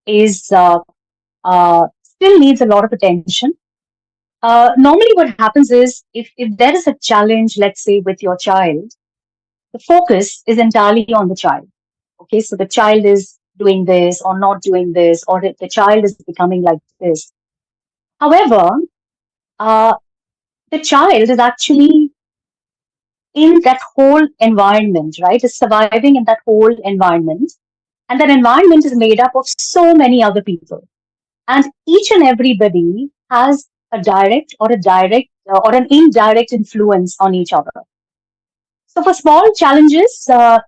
is still needs a lot of attention. Normally what happens is if there is a challenge, let's say with your child, the focus is entirely on the child. Okay, so the child is doing this or not doing this, or the child is becoming like this. However, uh, the child is actually in that whole environment, right? Is surviving in that whole environment. And that environment is made up of so many other people. And each and everybody has a direct or an indirect influence on each other. So for small challenges,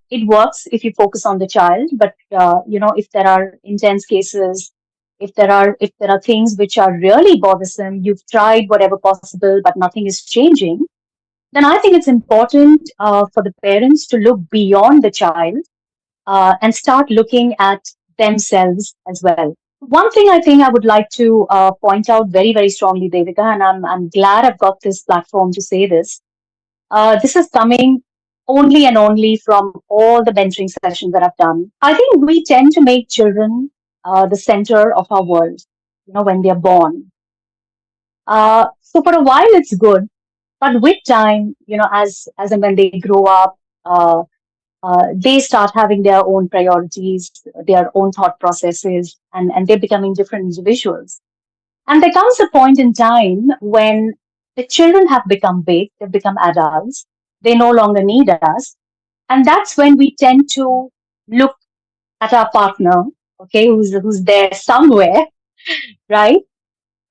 it works if you focus on the child. But if there are intense cases, if there are things which are really bothersome, you've tried whatever possible, but nothing is changing, then I think it's important for the parents to look beyond the child and start looking at themselves as well. One thing I think I would like to point out very, very strongly, Devika, and I'm glad I've got this platform to say this. This is coming only and only from all the mentoring sessions that I've done. I think we tend to make children the center of our world, when they're born. So for a while, it's good. But with time, as and when they grow up, they start having their own priorities, their own thought processes, and they're becoming different individuals. And there comes a point in time when the children have become big, they've become adults, they no longer need us. And that's when we tend to look at our partner, okay, who's there somewhere, right?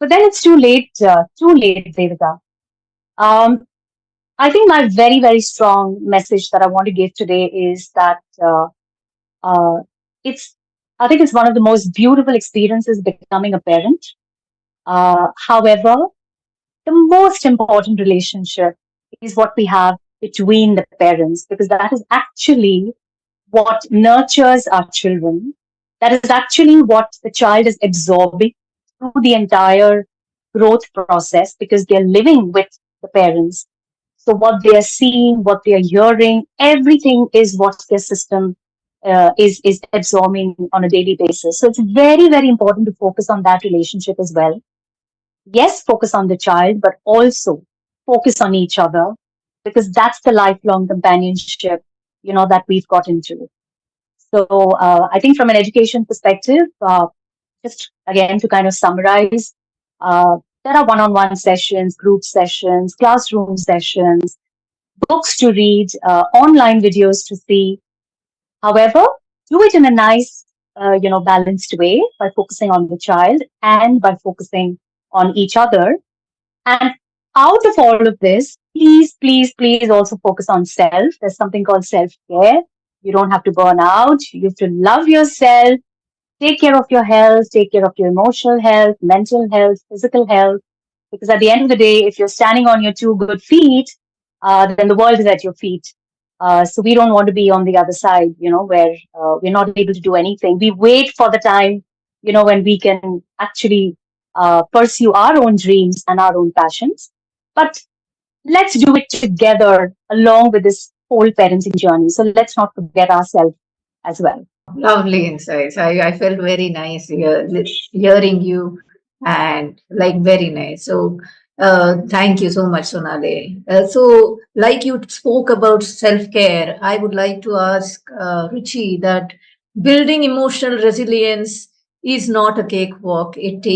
But then it's too late, Devika. Um, I think my very, very strong message that I want to give today is that uh, it's, I think it's one of the most beautiful experiences becoming a parent. However, the most important relationship is what we have between the parents, because that is actually what nurtures our children. That is actually what the child is absorbing through the entire growth process because they're living with the parents. So what they are seeing, what they are hearing, everything is what their system is absorbing on a daily basis. So it's very, very important to focus on that relationship as well. Yes, focus on the child, but also focus on each other, because that's the lifelong companionship, that we've got into. So I think from an education perspective, just again to kind of summarize, there are one-on-one sessions, group sessions, classroom sessions, books to read, online videos to see. However, do it in a nice, balanced way by focusing on the child and by focusing on each other. And out of all of this, please, please, please also focus on self. There's something called self-care. You don't have to burn out. You have to love yourself. Take care of your health, take care of your emotional health, mental health, physical health. Because at the end of the day, if you're standing on your two good feet, then the world is at your feet. So we don't want to be on the other side, where we're not able to do anything. We wait for the time, when we can actually pursue our own dreams and our own passions. But let's do it together along with this whole parenting journey. So let's not forget ourselves as well. Lovely insights. I felt very nice hearing you and like very nice. So thank you so much, Sonali. So like you spoke about self-care, I would like to ask Ruchi that building emotional resilience is not a cakewalk. It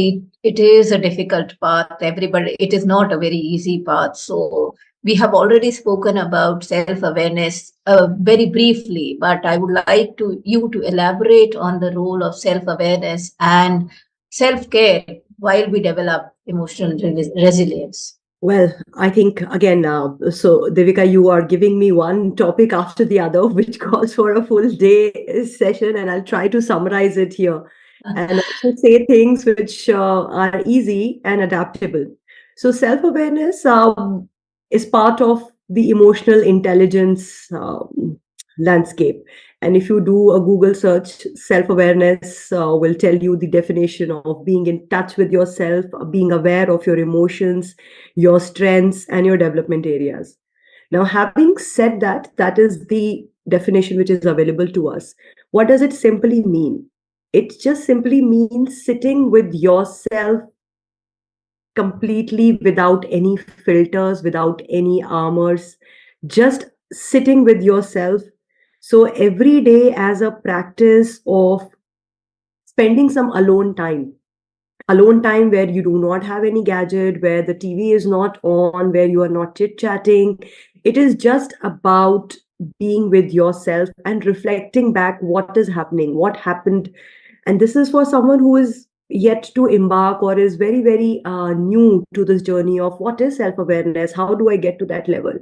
is a difficult path. Everybody, it is not a very easy path. So we have already spoken about self-awareness very briefly, but I would like you to elaborate on the role of self-awareness and self-care while we develop emotional resilience. Well, I think again, so Devika, you are giving me one topic after the other, which calls for a full day session, and I'll try to summarize it here and also say things which are easy and adaptable. So, self-awareness is part of the emotional intelligence landscape. And if you do a Google search, self-awareness will tell you the definition of being in touch with yourself, being aware of your emotions, your strengths, and your development areas. Now, having said that, that is the definition which is available to us. What does it simply mean? It just simply means sitting with yourself completely without any filters, without any armors, just sitting with yourself. So every day as a practice of spending some alone time where you do not have any gadget, where the TV is not on, where you are not chit chatting. It is just about being with yourself and reflecting back what is happening, what happened. And this is for someone who is yet to embark or is very, very new to this journey of what is self awareness, how do I get to that level.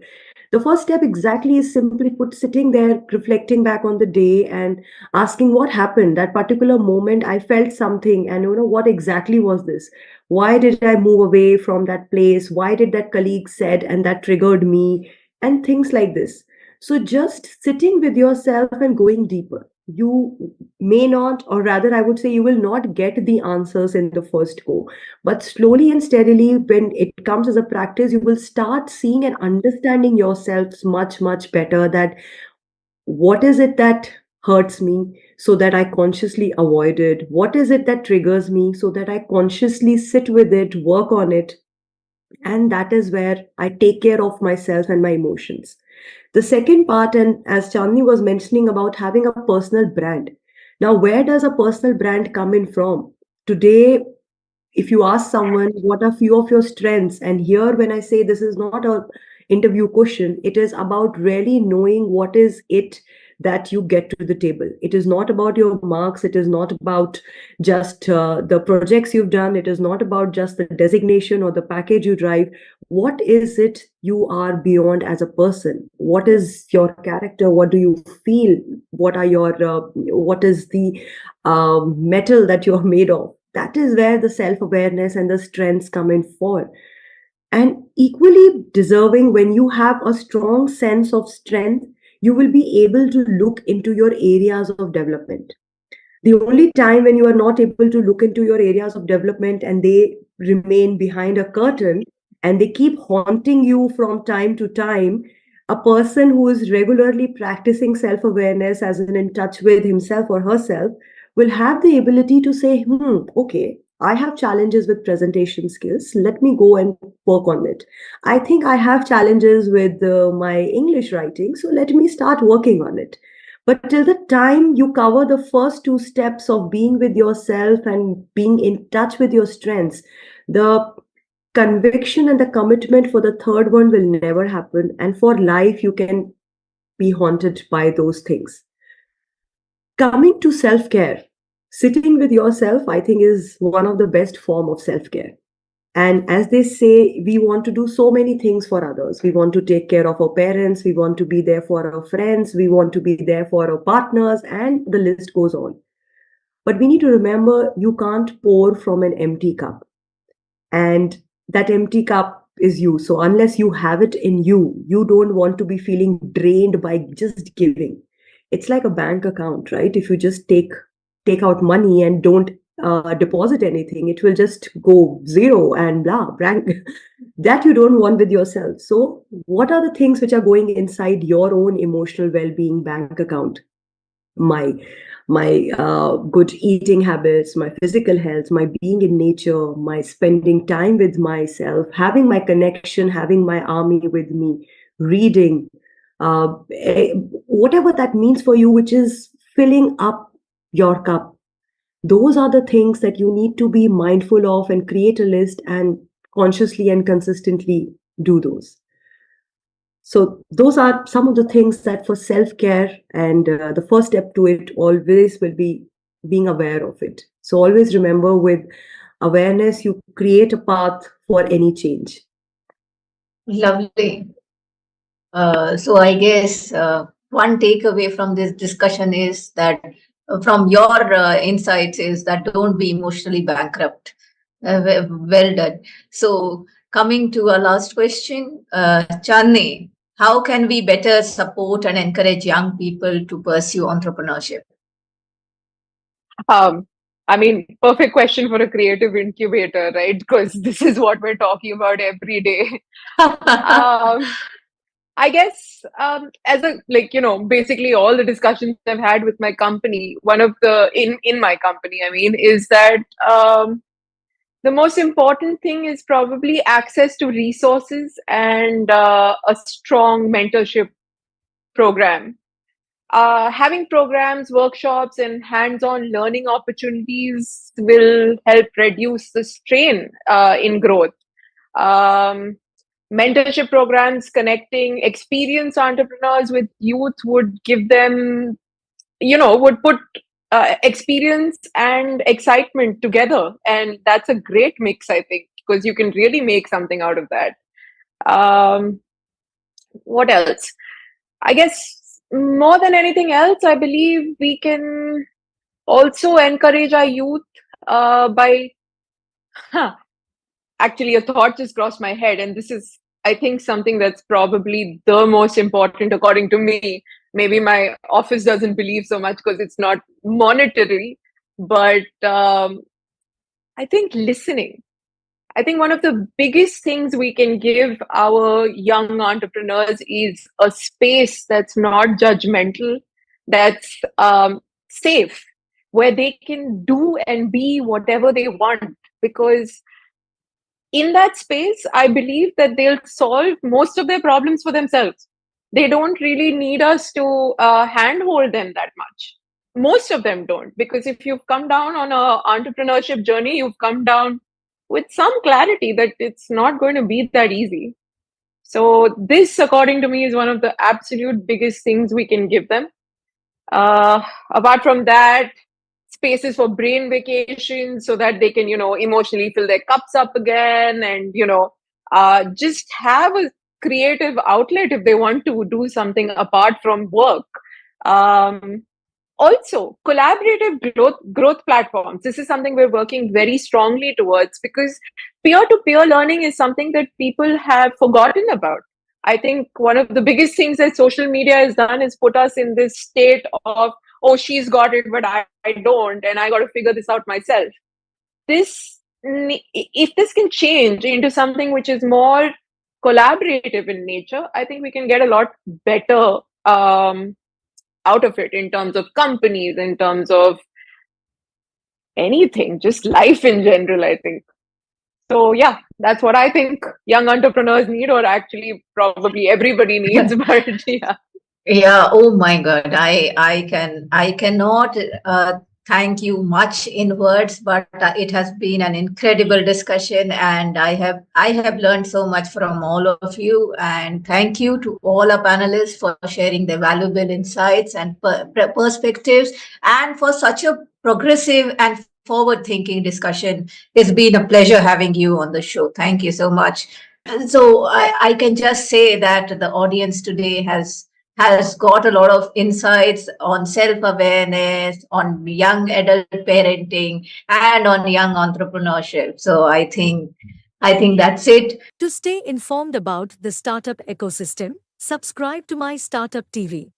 The first step exactly is simply put sitting there, reflecting back on the day and asking what happened. That particular moment, I felt something, and what exactly was this? Why did I move away from that place? Why did that colleague said and that triggered me? And things like this. So just sitting with yourself and going deeper. You may not, or rather, I would say you will not get the answers in the first go. But slowly and steadily, when it comes as a practice, you will start seeing and understanding yourselves much, much better. That what is it that hurts me so that I consciously avoid it? What is it that triggers me so that I consciously sit with it, work on it? And that is where I take care of myself and my emotions. The second part, and as Chandni was mentioning about having a personal brand. Now, where does a personal brand come in from? Today, if you ask someone what are few of your strengths, and here when I say this is not a interview question, it is about really knowing what is it that you get to the table. It is not about your marks, it is not about just the projects you've done, it is not about just the designation or the package you drive. What is it you are beyond as a person? What is your character? What do you feel? What are your what is the metal that you're made of? That is where the self-awareness and the strengths come in for. And equally deserving, when you have a strong sense of strength, you will be able to look into your areas of development. The only time when you are not able to look into your areas of development and they remain behind a curtain and they keep haunting you from time to time, A person who is regularly practicing self-awareness, as in touch with himself or herself, will have the ability to say, okay, I have challenges with presentation skills. Let me go and work on it. I think I have challenges with my English writing, so let me start working on it. But till the time you cover the first two steps of being with yourself and being in touch with your strengths, the conviction and the commitment for the third one will never happen. And for life, you can be haunted by those things. Coming to self-care, sitting with yourself, I think, is one of the best form of self-care. And as they say, we want to do so many things for others. We want to take care of our parents. We want to be there for our friends. We want to be there for our partners. And the list goes on. But we need to remember, you can't pour from an empty cup. And that empty cup is you. So unless you have it in you, you don't want to be feeling drained by just giving. It's like a bank account, right? If you just take out money and don't deposit anything, it will just go zero and blah, blank. That you don't want with yourself. So what are the things which are going inside your own emotional well-being bank account? My good eating habits, my physical health, my being in nature, my spending time with myself, having my connection, having my army with me, reading, whatever that means for you, which is filling up your cup. Those are the things that you need to be mindful of and create a list and consciously and consistently do those. So those are some of the things that for self-care, and the first step to it always will be being aware of it. So always remember, with awareness, you create a path for any change. Lovely. So I guess one takeaway from this discussion is that from your insights is that don't be emotionally bankrupt. Well done. So coming to our last question, Chandni, how can we better support and encourage young people to pursue entrepreneurship? I mean, perfect question for a creative incubator, right? Because this is what we're talking about every day. I guess as a basically all the discussions I've had with my company, one of the in my company, I mean, is that the most important thing is probably access to resources and a strong mentorship program. Having programs, workshops, and hands-on learning opportunities will help reduce the strain in growth. Mentorship programs connecting experienced entrepreneurs with youth would give them, would put experience and excitement together. And that's a great mix, I think, because you can really make something out of that. What else? I guess more than anything else, I believe we can also encourage our youth by, actually, a thought just crossed my head, and this is, I think, something that's probably the most important according to me. Maybe my office doesn't believe so much because it's not monetary, but I think listening. I think one of the biggest things we can give our young entrepreneurs is a space that's not judgmental, that's safe, where they can do and be whatever they want. Because in that space, I believe that they'll solve most of their problems for themselves. They don't really need us to handhold them that much. Most of them don't, because if you've come down on a entrepreneurship journey, you've come down with some clarity that it's not going to be that easy. So this, according to me, is one of the absolute biggest things we can give them. Apart from that, spaces for brain vacations so that they can, emotionally fill their cups up again, and, just have a creative outlet if they want to do something apart from work. Also, collaborative growth platforms. This is something we're working very strongly towards, because peer-to-peer learning is something that people have forgotten about. I think one of the biggest things that social media has done is put us in this state of, oh, she's got it, but I don't, and I got to figure this out myself. If this can change into something which is more collaborative in nature, I think we can get a lot better out of it in terms of companies, in terms of anything, just life in general, I think. So yeah, that's what I think young entrepreneurs need, or actually probably everybody needs. But yeah. Yeah, oh my God. I cannot thank you much in words, but it has been an incredible discussion, and I have learned so much from all of you. And thank you to all our panelists for sharing their valuable insights and perspectives, and for such a progressive and forward-thinking discussion. It's been a pleasure having you on the show. Thank you so much. And so I can just say that the audience today has got a lot of insights on self-awareness, on young adult parenting, and on young entrepreneurship. So I think that's it. To stay informed about the startup ecosystem, subscribe to My Startup TV.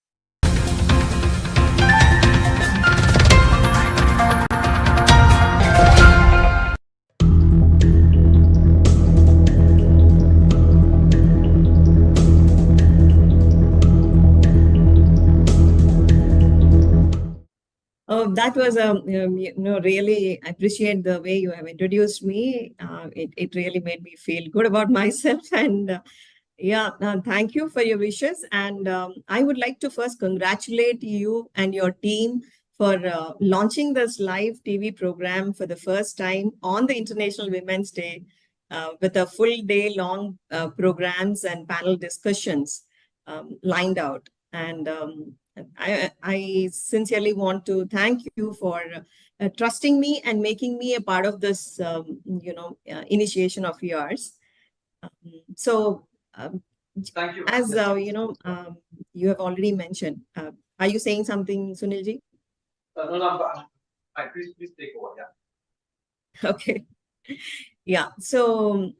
Oh, that was really I appreciate the way you have introduced me. It really made me feel good about myself. And thank you for your wishes. And I would like to first congratulate you and your team for launching this live TV program for the first time on the International Women's Day with a full day long programs and panel discussions lined out. And I sincerely want to thank you for trusting me and making me a part of this, initiation of yours. So, Thank you. as you have already mentioned, are you saying something, Sunilji? No, please take over. Yeah. Okay. Yeah. So,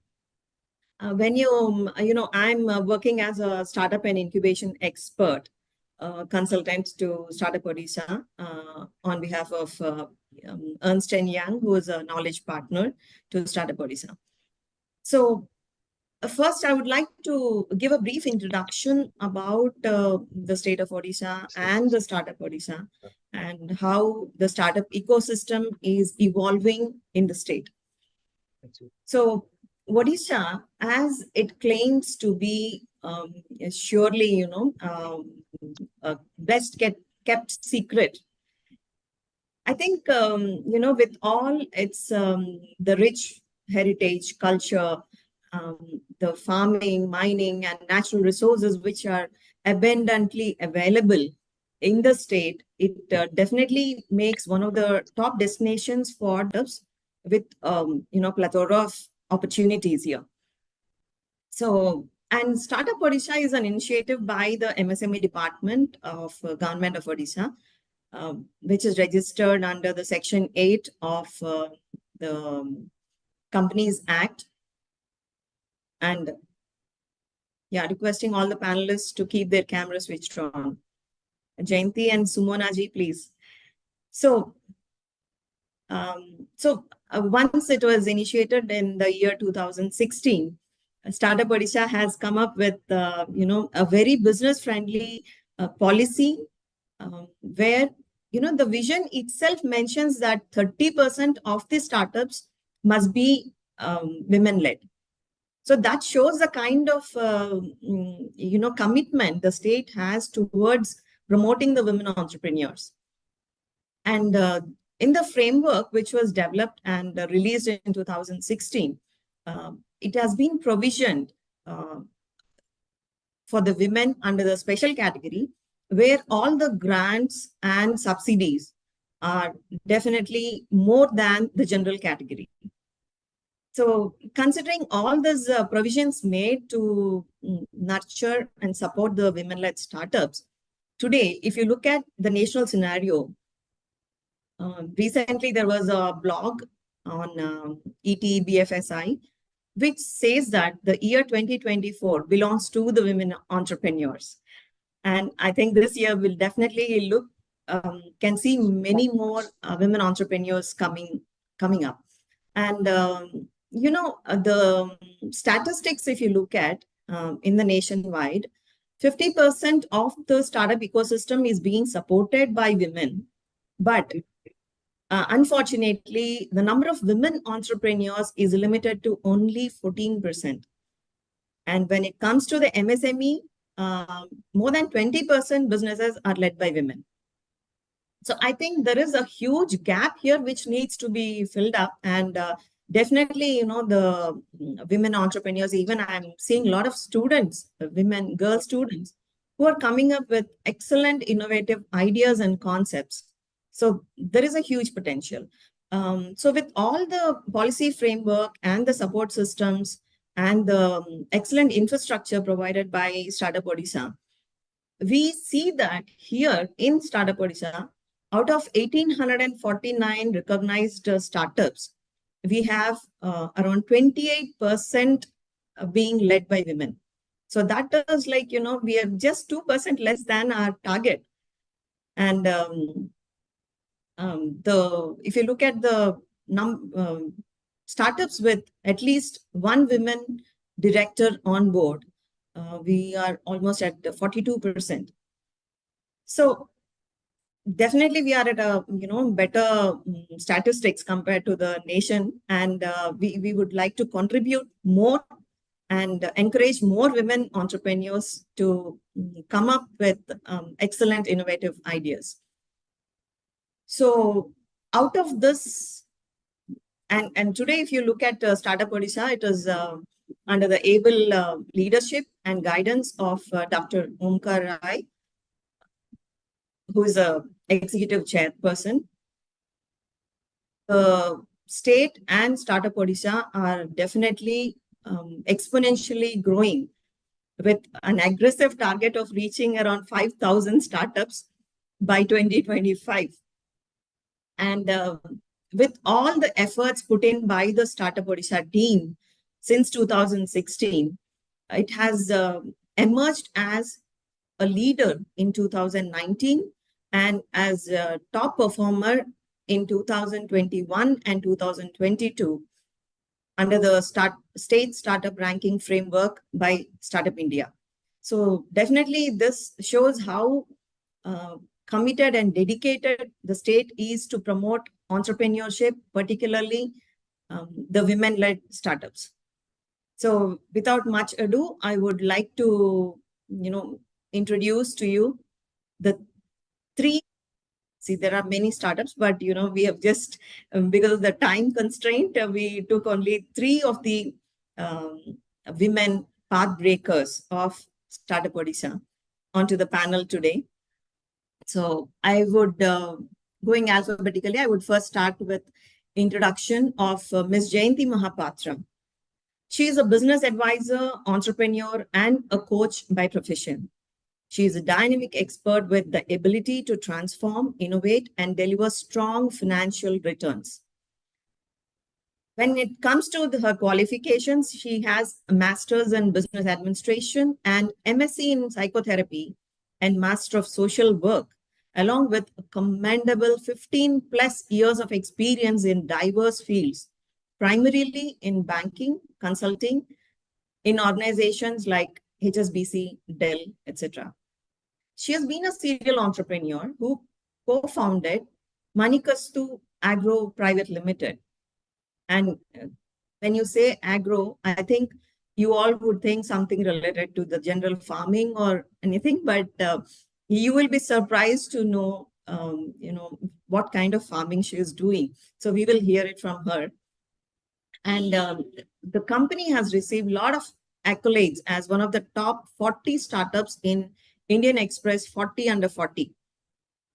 when I'm working as a startup and incubation expert, consultant to Startup Odisha on behalf of Ernst & Young, who is a knowledge partner to Startup Odisha. So first, I would like to give a brief introduction about the state of Odisha and the Startup Odisha and how the startup ecosystem is evolving in the state. So Odisha, as it claims to be surely, best kept secret. I think, with all its the rich heritage, culture, the farming, mining, and natural resources which are abundantly available in the state, it definitely makes one of the top destinations for startups with plethora of opportunities here. So, and Startup Odisha is an initiative by the MSME department of Government of Odisha, which is registered under the Section 8 of the Companies Act. And requesting all the panelists to keep their cameras switched on. Jayanti and Sumonaji, please. So, once it was initiated in the year 2016, Startup Odisha has come up with, a very business-friendly policy where, the vision itself mentions that 30% of the startups must be women-led. So that shows the kind of, commitment the state has towards promoting the women entrepreneurs. And in the framework, which was developed and released in 2016, it has been provisioned for the women under the special category, where all the grants and subsidies are definitely more than the general category. So considering all these provisions made to nurture and support the women-led startups, today, if you look at the national scenario, recently there was a blog on ETBFSI, which says that the year 2024 belongs to the women entrepreneurs. And I think this year will definitely can see many more women entrepreneurs coming up. And the statistics, if you look at, in the nationwide, 50% of the startup ecosystem is being supported by women. But unfortunately, the number of women entrepreneurs is limited to only 14%. And when it comes to the MSME, more than 20% businesses are led by women. So I think there is a huge gap here which needs to be filled up. And definitely, the women entrepreneurs, even I'm seeing a lot of students, women, girl students, who are coming up with excellent innovative ideas and concepts. So there is a huge potential. So with all the policy framework and the support systems and the excellent infrastructure provided by Startup Odisha, we see that here in Startup Odisha, out of 1,849 recognized startups, we have around 28% being led by women. So that is like, we are just 2% less than our target. And if you look at the startups with at least one women director on board, we are almost at 42%. So definitely we are at a better statistics compared to the nation, and we would like to contribute more and encourage more women entrepreneurs to come up with excellent innovative ideas. So out of this, and today if you look at Startup Odisha, it is under the able leadership and guidance of Dr. Omkar Rai, who is a executive chairperson. The state and Startup Odisha are definitely exponentially growing, with an aggressive target of reaching around 5,000 startups by 2025. And with all the efforts put in by the Startup Odisha team since 2016, it has emerged as a leader in 2019 and as a top performer in 2021 and 2022 under the state startup ranking framework by Startup India. So definitely this shows how committed and dedicated the state is to promote entrepreneurship, particularly the women-led startups. So without much ado, I would like to, introduce to you the three. See, there are many startups, but we have just, because of the time constraint, we took only 3 of the women path breakers of Startup Odisha onto the panel today. So I would, going alphabetically, I would first start with introduction of Ms. Jayanti Mahapatra. She is a business advisor, entrepreneur, and a coach by profession. She is a dynamic expert with the ability to transform, innovate, and deliver strong financial returns. When it comes to her qualifications, she has a master's in business administration and MSc in psychotherapy and master of social work, along with a commendable 15 plus years of experience in diverse fields, primarily in banking, consulting, in organizations like HSBC, Dell, etc. She has been a serial entrepreneur who co-founded Manikastu Agro Private Limited. And when you say agro, I think you all would think something related to the general farming or anything, but you will be surprised to know, what kind of farming she is doing. So we will hear it from her. And the company has received a lot of accolades as one of the top 40 startups in Indian Express 40 under 40.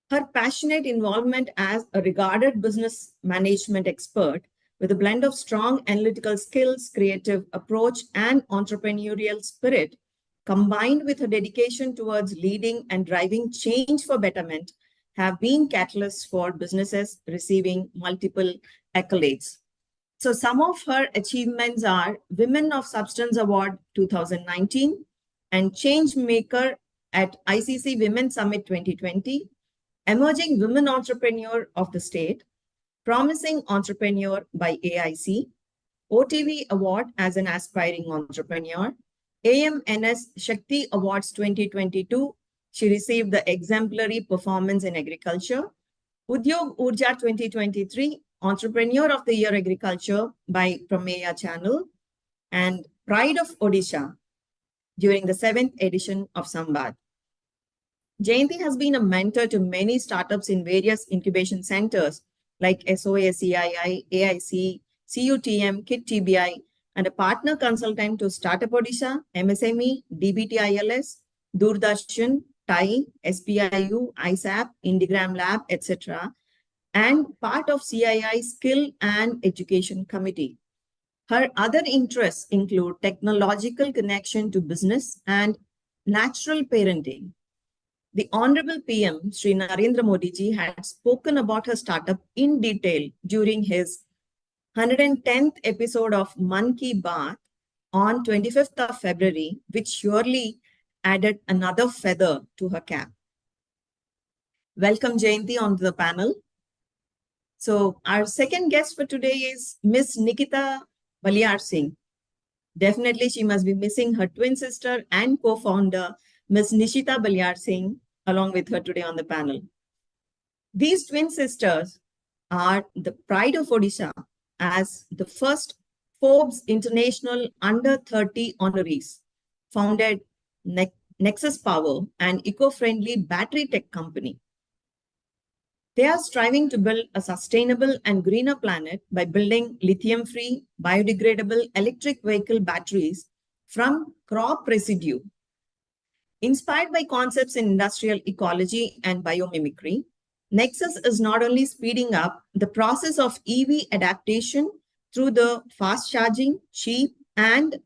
Her passionate involvement as a regarded business management expert with a blend of strong analytical skills, creative approach, and entrepreneurial spirit, combined with her dedication towards leading and driving change for betterment, have been catalysts for businesses receiving multiple accolades. So some of her achievements are Women of Substance Award 2019 and Change Maker at ICC Women Summit 2020, Emerging Women Entrepreneur of the State, Promising Entrepreneur by AIC, OTV Award as an Aspiring Entrepreneur, AMNS Shakti Awards 2022. She received the Exemplary Performance in Agriculture. Udyog Urja 2023, Entrepreneur of the Year Agriculture by Prameya Channel. And Pride of Odisha during the 7th edition of Sambad. Jayanti has been a mentor to many startups in various incubation centers like SOA, CII, AIC, CUTM, KIT TBI, and a partner consultant to Startup Odisha, MSME, DBT-ILS, Doordarshan, TAI, SPIU, ISAP, Indigram Lab, etc., and part of CII Skill and Education Committee. Her other interests include technological connection to business and natural parenting. The Honorable PM, Sri Narendra Modi ji, had spoken about her startup in detail during his 110th episode of Man Ki Baat on 25th of February, which surely added another feather to her cap. Welcome Jayanti onto the panel. So our second guest for today is Miss Nikita Baliar Singh. Definitely she must be missing her twin sister and co-founder, Ms. Nishita Baliar Singh, along with her today on the panel. These twin sisters are the pride of Odisha as the first Forbes International Under 30 honorees, founded Nexus Power, an eco-friendly battery tech company. They are striving to build a sustainable and greener planet by building lithium-free, biodegradable electric vehicle batteries from crop residue. Inspired by concepts in industrial ecology and biomimicry, Nexus is not only speeding up the process of EV adaptation through the fast charging, cheap, and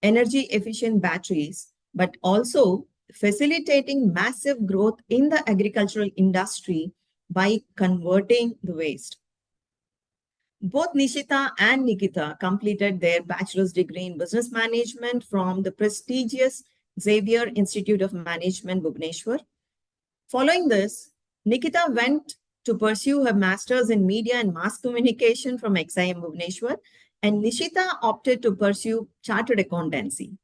energy-efficient batteries, but also facilitating massive growth in the agricultural industry by converting the waste. Both Nishita and Nikita completed their bachelor's degree in business management from the prestigious Xavier Institute of Management, Bhubaneswar. Following this, Nikita went to pursue her master's in media and mass communication from XIM Bhubaneswar, and Nishita opted to pursue chartered accountancy.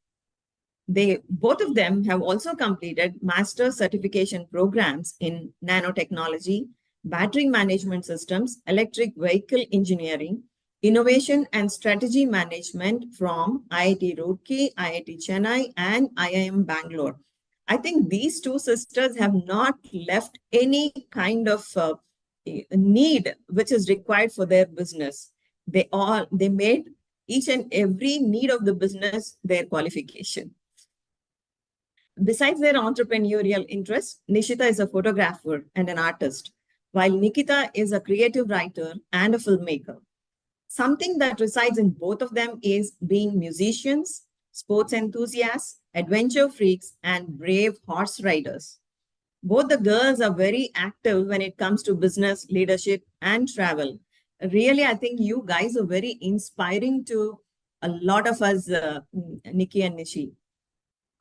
Both of them have also completed master's certification programs in nanotechnology, battery management systems, electric vehicle engineering, innovation and strategy management from IIT Roorkee, IIT Chennai, and IIM Bangalore. I think these two sisters have not left any kind of need which is required for their business. They made each and every need of the business their qualification. Besides their entrepreneurial interests, Nishita is a photographer and an artist, while Nikita is a creative writer and a filmmaker. Something that resides in both of them is being musicians, sports enthusiasts, adventure freaks, and brave horse riders. Both the girls are very active when it comes to business, leadership, and travel. Really, I think you guys are very inspiring to a lot of us, Nikki and Nishi.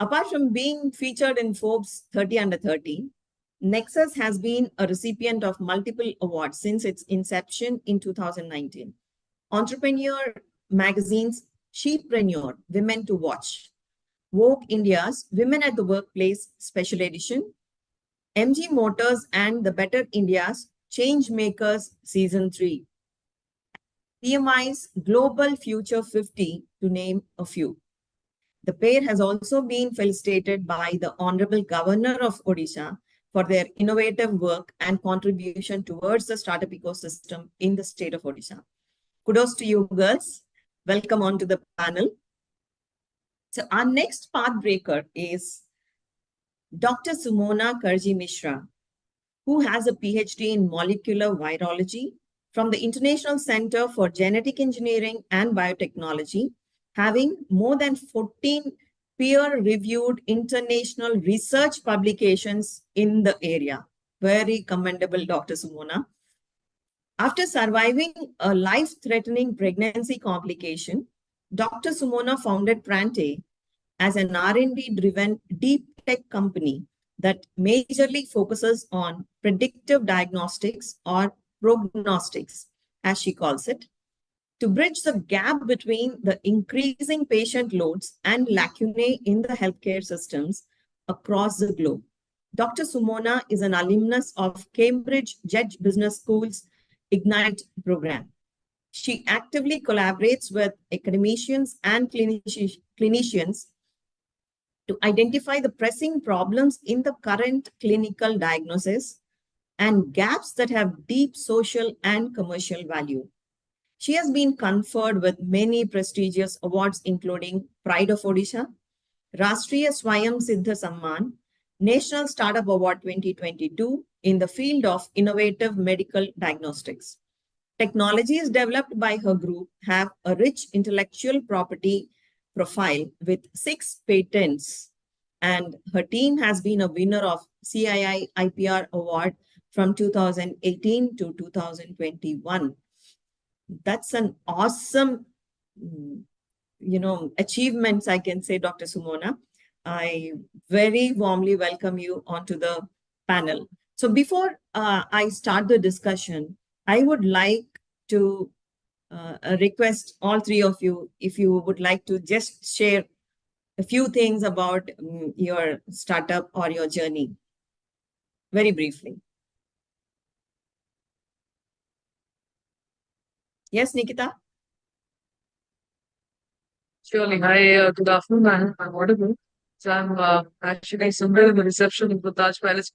Apart from being featured in Forbes 30 Under 30, Nexus has been a recipient of multiple awards since its inception in 2019. Entrepreneur magazine's Shepreneur, Women to Watch, Vogue India's Women at the Workplace Special Edition, MG Motors and the Better India's Change Makers Season 3, PMI's Global Future 50, to name a few. The pair has also been felicitated by the Honorable Governor of Odisha for their innovative work and contribution towards the startup ecosystem in the state of Odisha. Kudos to you girls. Welcome onto the panel. So our next pathbreaker is Dr. Sumona Karji Mishra, who has a PhD in molecular virology from the International Center for Genetic Engineering and Biotechnology, having more than 14 peer-reviewed international research publications in the area. Very commendable, Dr. Sumona. After surviving a life-threatening pregnancy complication, Dr. Sumona founded Prante as an R&D-driven deep tech company that majorly focuses on predictive diagnostics or prognostics, as she calls it. to bridge the gap between the increasing patient loads and lacunae in the healthcare systems across the globe. Dr. Sumona is an alumnus of Cambridge Judge Business School's Ignite program. She actively collaborates with academicians and clinicians to identify the pressing problems in the current clinical diagnosis and gaps that have deep social and commercial value. She has been conferred with many prestigious awards, including Pride of Odisha, Rashtriya Swayam Siddha Samman, National Startup Award 2022 in the field of innovative medical diagnostics. Technologies developed by her group have a rich intellectual property profile with 6 patents, and her team has been a winner of CII IPR Award from 2018 to 2021. That's an awesome, achievements, I can say, Dr. Sumona. I very warmly welcome you onto the panel. So before I start the discussion, I would like to request all three of you, if you would like to just share a few things about your startup or your journey, very briefly. Yes, Nikita? Surely. Hi, good afternoon. I'm audible. So I'm actually somewhere in the reception of the Taj Palace.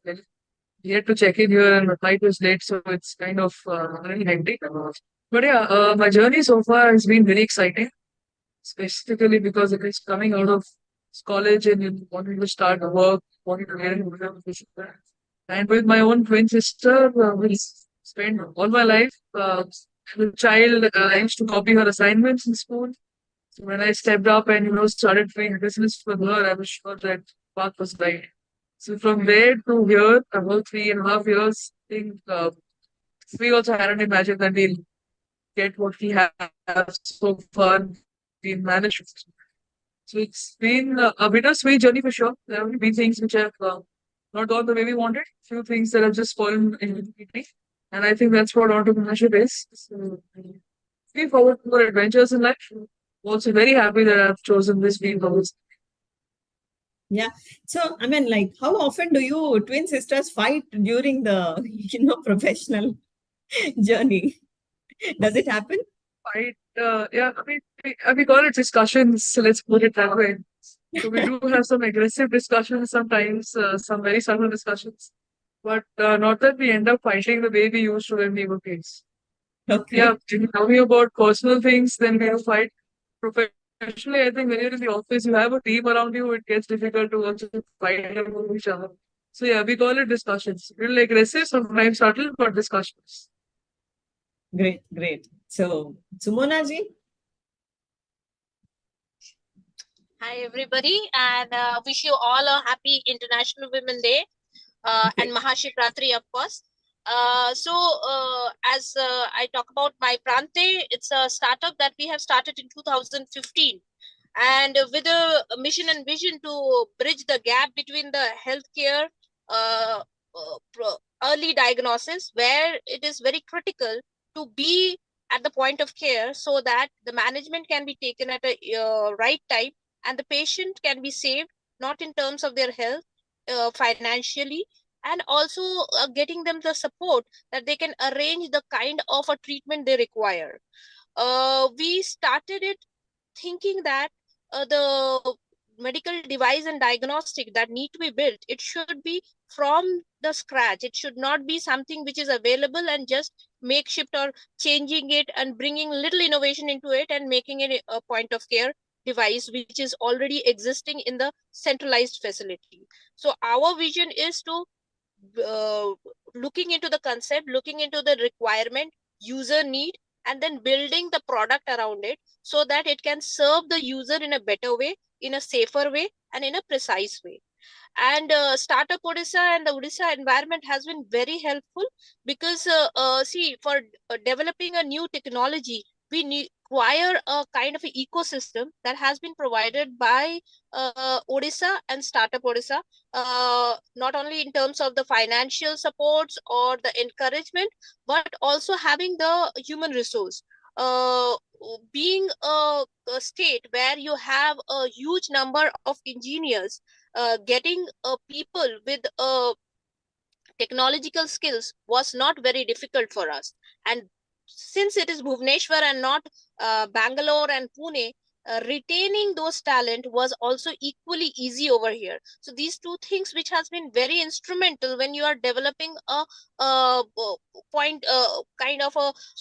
Yet to check in here and the flight was late, so it's kind of very hectic. But yeah, my journey so far has been very exciting, specifically because it is coming out of college and wanting to start work, wanting to get into education. And with my own twin sister, we spent all my life as a child. I used to copy her assignments in school. So when I stepped up and started doing business with her, I was sure that path was right. So from there to here, about 3.5 years, I think we also hadn't imagined that we'll get what we have so far. We managed. So it's been a bittersweet journey for sure. There have been things which have not gone the way we wanted. Few things that have just fallen immediately. And I think that's what entrepreneurship is. So, looking forward to more adventures in life. Also very happy that I've chosen this field. Yeah. So, I mean, like, how often do you twin sisters fight during the, professional journey? Does it happen? Fight, yeah, I mean, we call it discussions, so let's put it that way. So we do have some aggressive discussions sometimes, some very subtle discussions, but not that we end up fighting the way we used to when we were kids. Okay. Yeah, if you tell me about personal things, then we'll fight. Professionally, I think when you're in the office, you have a team around you, it gets difficult to also fight among each other. So yeah, we call it discussions. A little aggressive, sometimes subtle, but discussions. Great, great. So, Sumona ji? Hi, everybody, and wish you all a happy International Women's Day and Mahashivratri, of course. As I talk about my Prante, it's a startup that we have started in 2015. And with a mission and vision to bridge the gap between the healthcare early diagnosis, where it is very critical to be at the point of care so that the management can be taken at a right time and the patient can be saved, not in terms of their health, financially, and also getting them the support that they can arrange the kind of a treatment they require. We started it thinking that the medical device and diagnostic that need to be built, it should be from the scratch. It should not be something which is available and just makeshift or changing it and bringing little innovation into it and making it a point of care device which is already existing in the centralized facility. So our vision is to looking into the concept, looking into the requirement, user need, and then building the product around it so that it can serve the user in a better way, in a safer way, and in a precise way. And Startup Odisha and the Odisha environment has been very helpful because, see, for developing a new technology, we require a kind of an ecosystem that has been provided by Odisha and Startup Odisha, not only in terms of the financial supports or the encouragement, but also having the human resource. being a state where you have a huge number of engineers, getting people with technological skills was not very difficult for us. And since it is Bhubaneswar and not Bangalore and Pune, retaining those talent was also equally easy over here. So these two things which has been very instrumental when you are developing a point kind of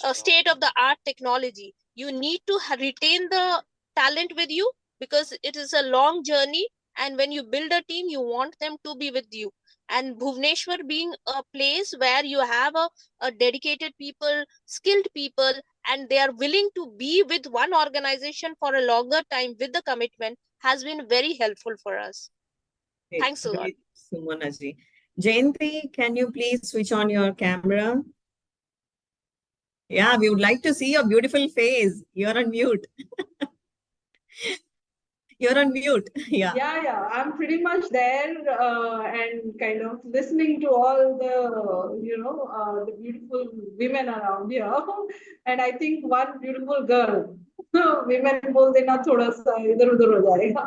a state of the art technology. You need to retain the talent with you, because it is a long journey, and when you build a team you want them to be with you. And Bhubaneswar being a place where you have a dedicated people, skilled people, and they are willing to be with one organization for a longer time with the commitment, has been very helpful for us. Great. Thanks a lot. Great, Sumanaji. Jayanti, can you please switch on your camera? Yeah, we would like to see your beautiful face. You're on mute. You're on mute. Yeah. Yeah. I'm pretty much there and kind of listening to all the, the beautiful women around here. And I think one beautiful girl. Women बोलते ना थोड़ा सा इधर उधर हो जाएगा.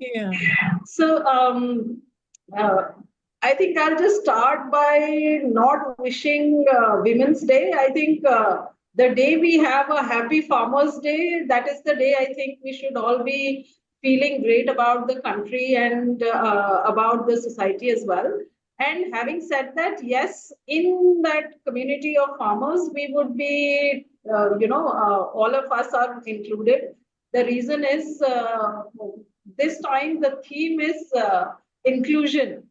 Yeah. So I think I'll just start by not wishing Women's Day. I think the day we have a happy Farmers Day, that is the day I think we should all be feeling great about the country and about the society as well. And having said that, yes, in that community of farmers, we would be, all of us are included. The reason is this time the theme is inclusion.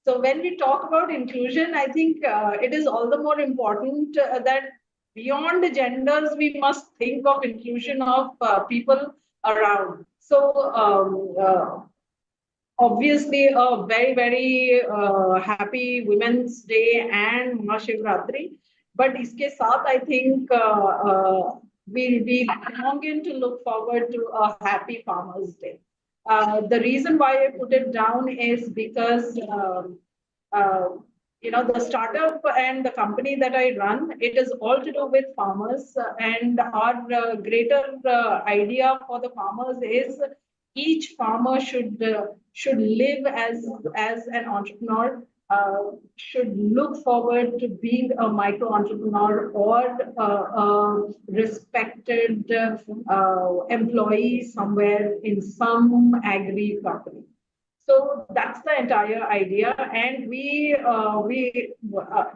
So when we talk about inclusion, I think it is all the more important that beyond the genders, we must think of inclusion of people around. So obviously a very, very happy Women's Day and Mahashivratri. But iske saath, I think we longing to look forward to a happy Farmers Day. The reason why I put it down is because the startup and the company that I run, it is all to do with farmers, and our greater idea for the farmers is each farmer should live as an entrepreneur, should look forward to being a micro entrepreneur or a respected employee somewhere in some agri company. So that's the entire idea, and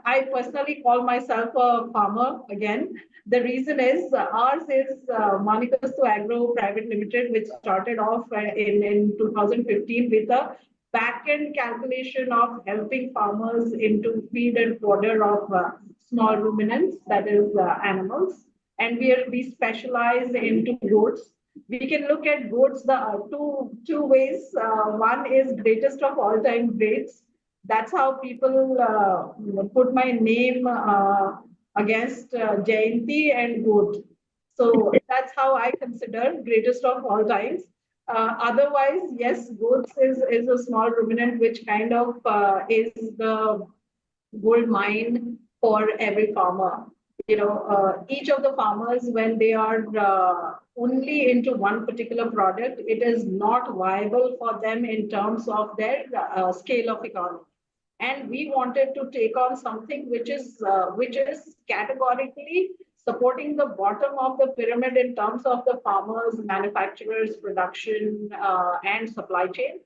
I personally call myself a farmer again. The reason is ours is Manikastu Agro Private Limited, which started off in 2015 with a back-end calculation of helping farmers into feed and fodder of small ruminants, that is animals, and we specialize into goats. We can look at goats the two ways. One is greatest of all time greats. That's how people put my name against Jayanti and goat. So that's how I consider greatest of all times. Otherwise, yes, goats is a small ruminant which kind of is the gold mine for every farmer. Each of the farmers, when they are only into one particular product, it is not viable for them in terms of their scale of economy. And we wanted to take on something which is categorically supporting the bottom of the pyramid in terms of the farmers, manufacturers, production, and supply chain.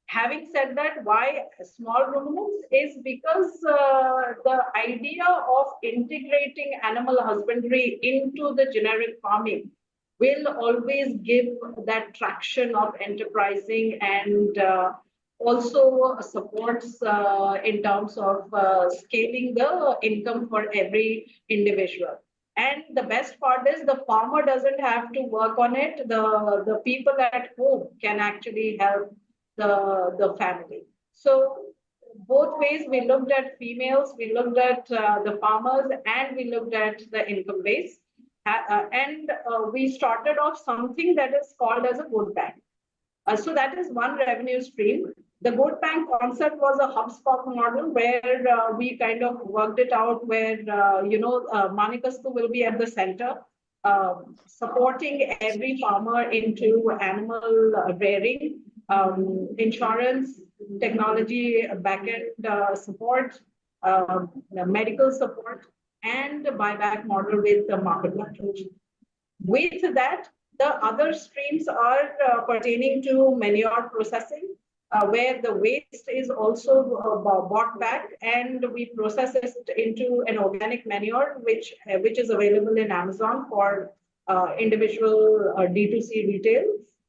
Having said that, why small ruminants is because the idea of integrating animal husbandry into the generic farming will always give that traction of enterprising and also supports in terms of scaling the income for every individual. And the best part is the farmer doesn't have to work on it. The people at home can actually help the family. So both ways, we looked at females, we looked at the farmers, and we looked at the income base. And we started off something that is called as a goat bank. So that is one revenue stream. The goat bank concept was a HubSpot model where we kind of worked it out where, Manikastu will be at the center, supporting every farmer into animal rearing, insurance, technology, backend support, medical support, and buyback model with the market leverage. With that, the other streams are pertaining to manure processing, where the waste is also bought back and we process it into an organic manure, which is available in Amazon for individual D2C retail.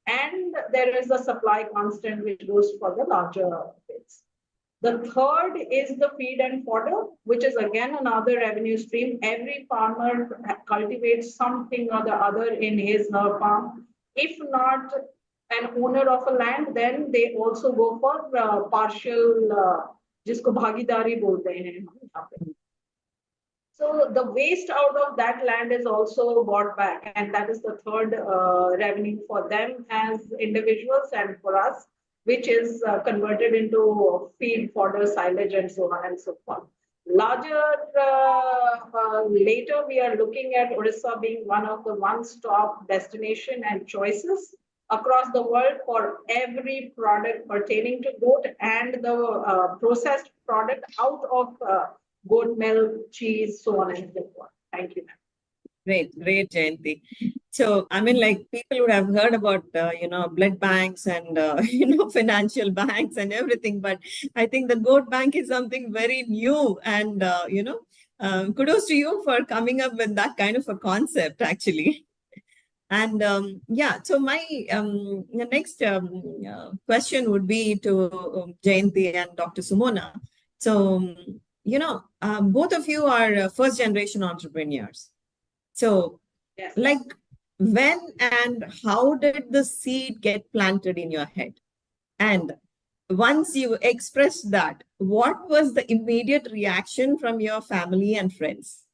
And there is a supply constant which goes for the larger bits. The third is the feed and fodder, which is again another revenue stream. Every farmer cultivates something or the other in his her farm. If not an owner of a land, then they also go for partial, जिसको भागीदारी बोलते हैं. So the waste out of that land is also bought back, and that is the third revenue for them as individuals and for us, which is converted into feed, fodder, silage, and so on and so forth. Later, we are looking at Orissa being one of the one-stop destination and choices across the world for every product pertaining to goat and the processed product out of goat milk, cheese, so on and so forth. Thank you. Great, Jayanti. So, I mean, like people would have heard about, blood banks and, financial banks and everything. But I think the goat bank is something very new. And, kudos to you for coming up with that kind of a concept, actually. And so my the next question would be to Jayanti and Dr. Sumona. So, both of you are first generation entrepreneurs. So, yes. Like, when and how did the seed get planted in your head? And once you expressed that, what was the immediate reaction from your family and friends?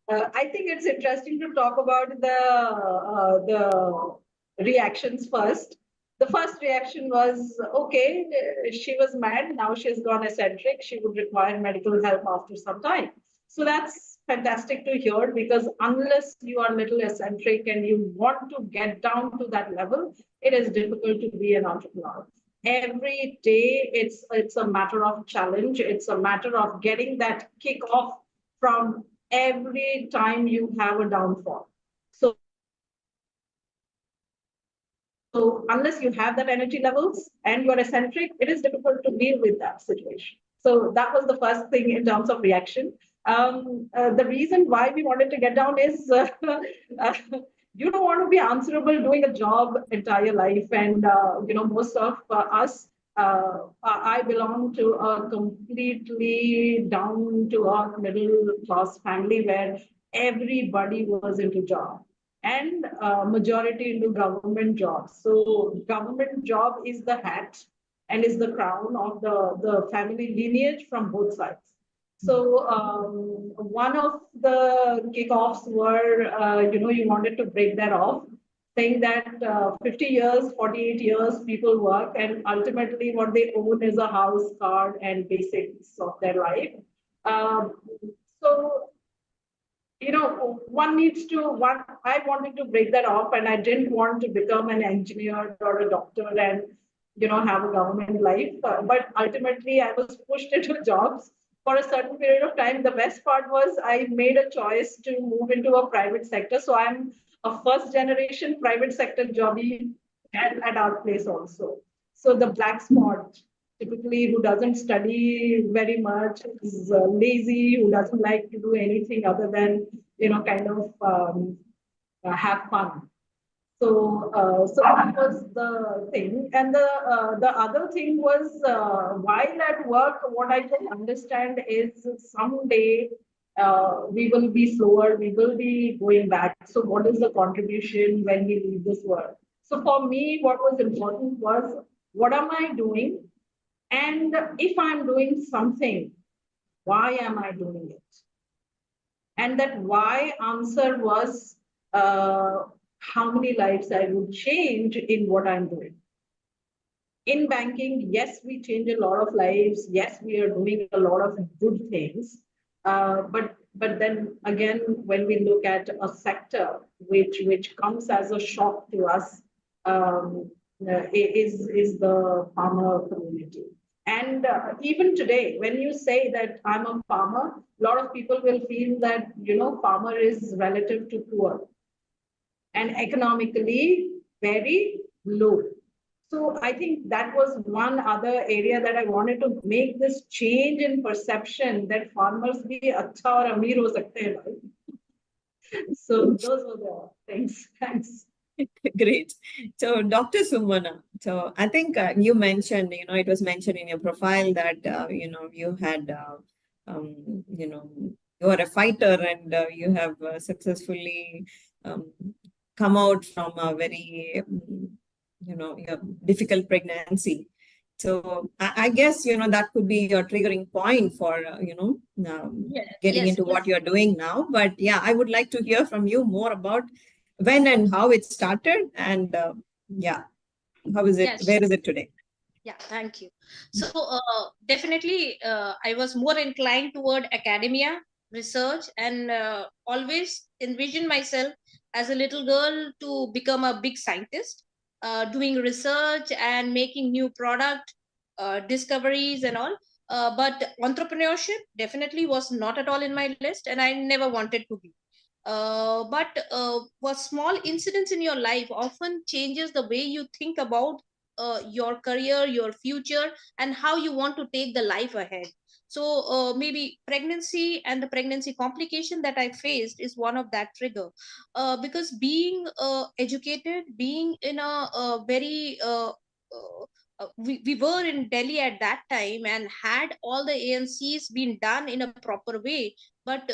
I think it's interesting to talk about the reactions first. The first reaction was, okay, she was mad, now she's gone eccentric, she would require medical help after some time. So that's fantastic to hear, because unless you are a little eccentric and you want to get down to that level, it is difficult to be an entrepreneur. Every day, it's a matter of challenge. It's a matter of getting that kick off from every time you have a downfall. So unless you have that energy levels and you're eccentric, it is difficult to deal with that situation. So that was the first thing in terms of reaction. The reason why we wanted to get down is you don't want to be answerable doing a job entire life. And, most of us, I belong to a completely down to earth middle class family where everybody was into job and majority into government jobs. So government job is the hat and is the crown of the family lineage from both sides. So one of the kickoffs were, you wanted to break that off, saying that 50 years, 48 years, people work, and ultimately what they own is a house, car, and basics of their life. So one needs to, I wanted to break that off, and I didn't want to become an engineer or a doctor and, have a government life. But ultimately, I was pushed into jobs for a certain period of time. The best part was I made a choice to move into a private sector. So I'm a first generation private sector jobby at our place also. So the black spot, typically who doesn't study very much, is lazy, who doesn't like to do anything other than, kind of have fun. So that was the thing. And the other thing was, while at work, what I could understand is someday we will be slower, we will be going back. So what is the contribution when we leave this world? So for me, what was important was, what am I doing? And if I'm doing something, why am I doing it? And that why answer was how many lives I would change in what I'm doing. In banking, yes, we change a lot of lives. Yes, we are doing a lot of good things. But then again, when we look at a sector which comes as a shock to us, is the farmer community. And even today, when you say that I'm a farmer, a lot of people will feel that, farmer is relative to poor and economically very low. So I think that was one other area that I wanted to make this change in perception that farmers be acha or ameer ho sakte hain bhai. So those were the things. Thanks. Great. So, Dr. Sumana, so I think you mentioned, it was mentioned in your profile that, you had, you are a fighter and you have successfully come out from a very, difficult pregnancy. So I guess, that could be your triggering point for, getting into what you're doing now. But yeah, I would like to hear from you more about when and how it started, and how is it, where is it today? Yeah, thank you. So definitely, I was more inclined toward academia, research, and always envisioned myself as a little girl to become a big scientist, doing research and making new product discoveries and all. But entrepreneurship definitely was not at all in my list, and I never wanted to be. But what small incidents in your life often changes the way you think about your career, your future, and how you want to take the life ahead. So maybe pregnancy and the pregnancy complication that I faced is one of that trigger. Because being educated, being in a very we were in Delhi at that time, and had all the ANCs been done in a proper way, but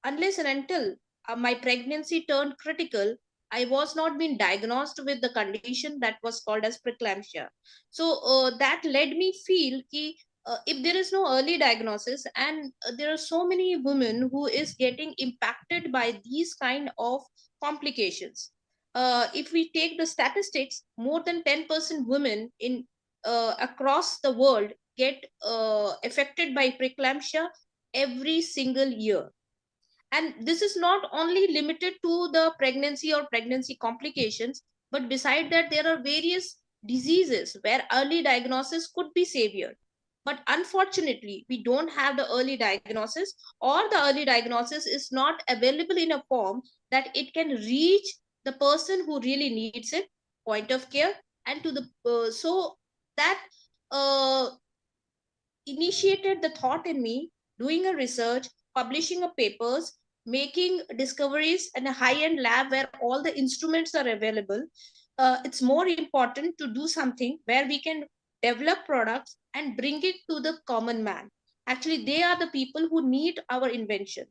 unless and until my pregnancy turned critical, I was not being diagnosed with the condition that was called as preeclampsia. So that led me feel ki, if there is no early diagnosis, and there are so many women who is getting impacted by these kind of complications. If we take the statistics, more than 10% women in across the world get affected by preeclampsia every single year. And this is not only limited to the pregnancy or pregnancy complications, but beside that, there are various diseases where early diagnosis could be savior. But unfortunately, we don't have the early diagnosis, or the early diagnosis is not available in a form that it can reach the person who really needs it, point of care, and to the so that uh, initiated the thought in me, doing a research, publishing a papers, making discoveries in a high-end lab where all the instruments are available. It's more important to do something where we can develop products and bring it to the common man. Actually, they are the people who need our invention.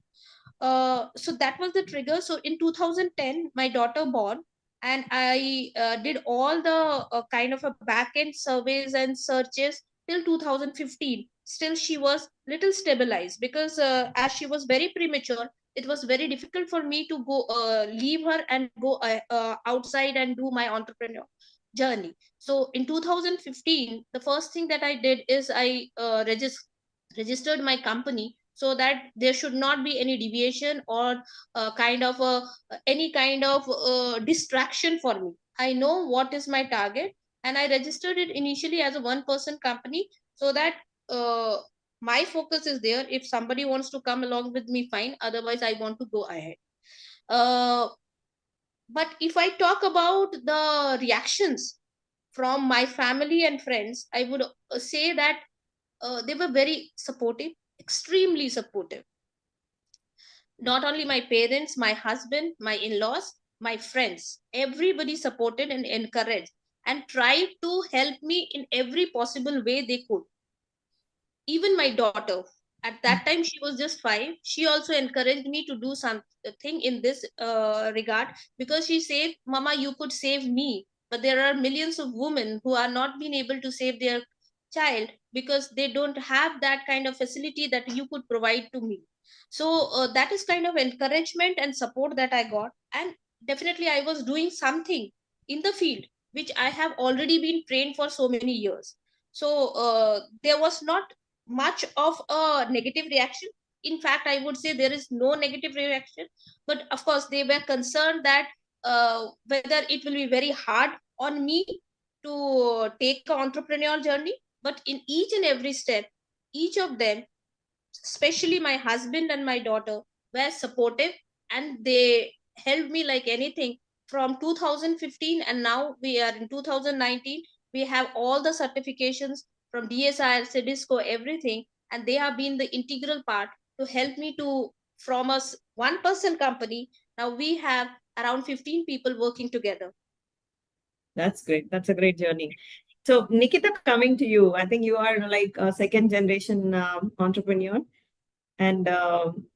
So that was the trigger. So in 2010, my daughter born, and I did all the kind of a back end surveys and searches till 2015. Still, she was little stabilized, because as she was very premature, it was very difficult for me to go leave her and go outside and do my entrepreneur journey. So in 2015, the first thing that I did is I registered my company, so that there should not be any deviation or kind of any kind of distraction for me. I know what is my target, and I registered it initially as a one person company, so that uh, my focus is there. If somebody wants to come along with me, fine, otherwise I want to go ahead. uh, but if I talk about the reactions from my family and friends, I would say that they were very supportive, extremely supportive. Not only my parents, my husband, my in-laws, my friends, everybody supported and encouraged and tried to help me in every possible way they could. Even my daughter, at that time she was just 5, she also encouraged me to do something in this regard, because she said, mama, you could save me, but there are millions of women who are not being able to save their child because they don't have that kind of facility that you could provide to me. So that is kind of encouragement and support that I got, and definitely I was doing something in the field which I have already been trained for so many years. So there was not much of a negative reaction. In fact, I would say there is no negative reaction. But of course, they were concerned that whether it will be very hard on me to take an entrepreneurial journey. But in each and every step, each of them, especially my husband and my daughter, were supportive, and they helped me like anything from 2015, and now we are in 2019. We have all the certifications from DSIR, Cedisco, everything, and they have been the integral part to help me to, from a one-person company, now we have around 15 people working together. That's great. That's a great journey. So, Nikita, coming to you, I think you are like a second generation entrepreneur. And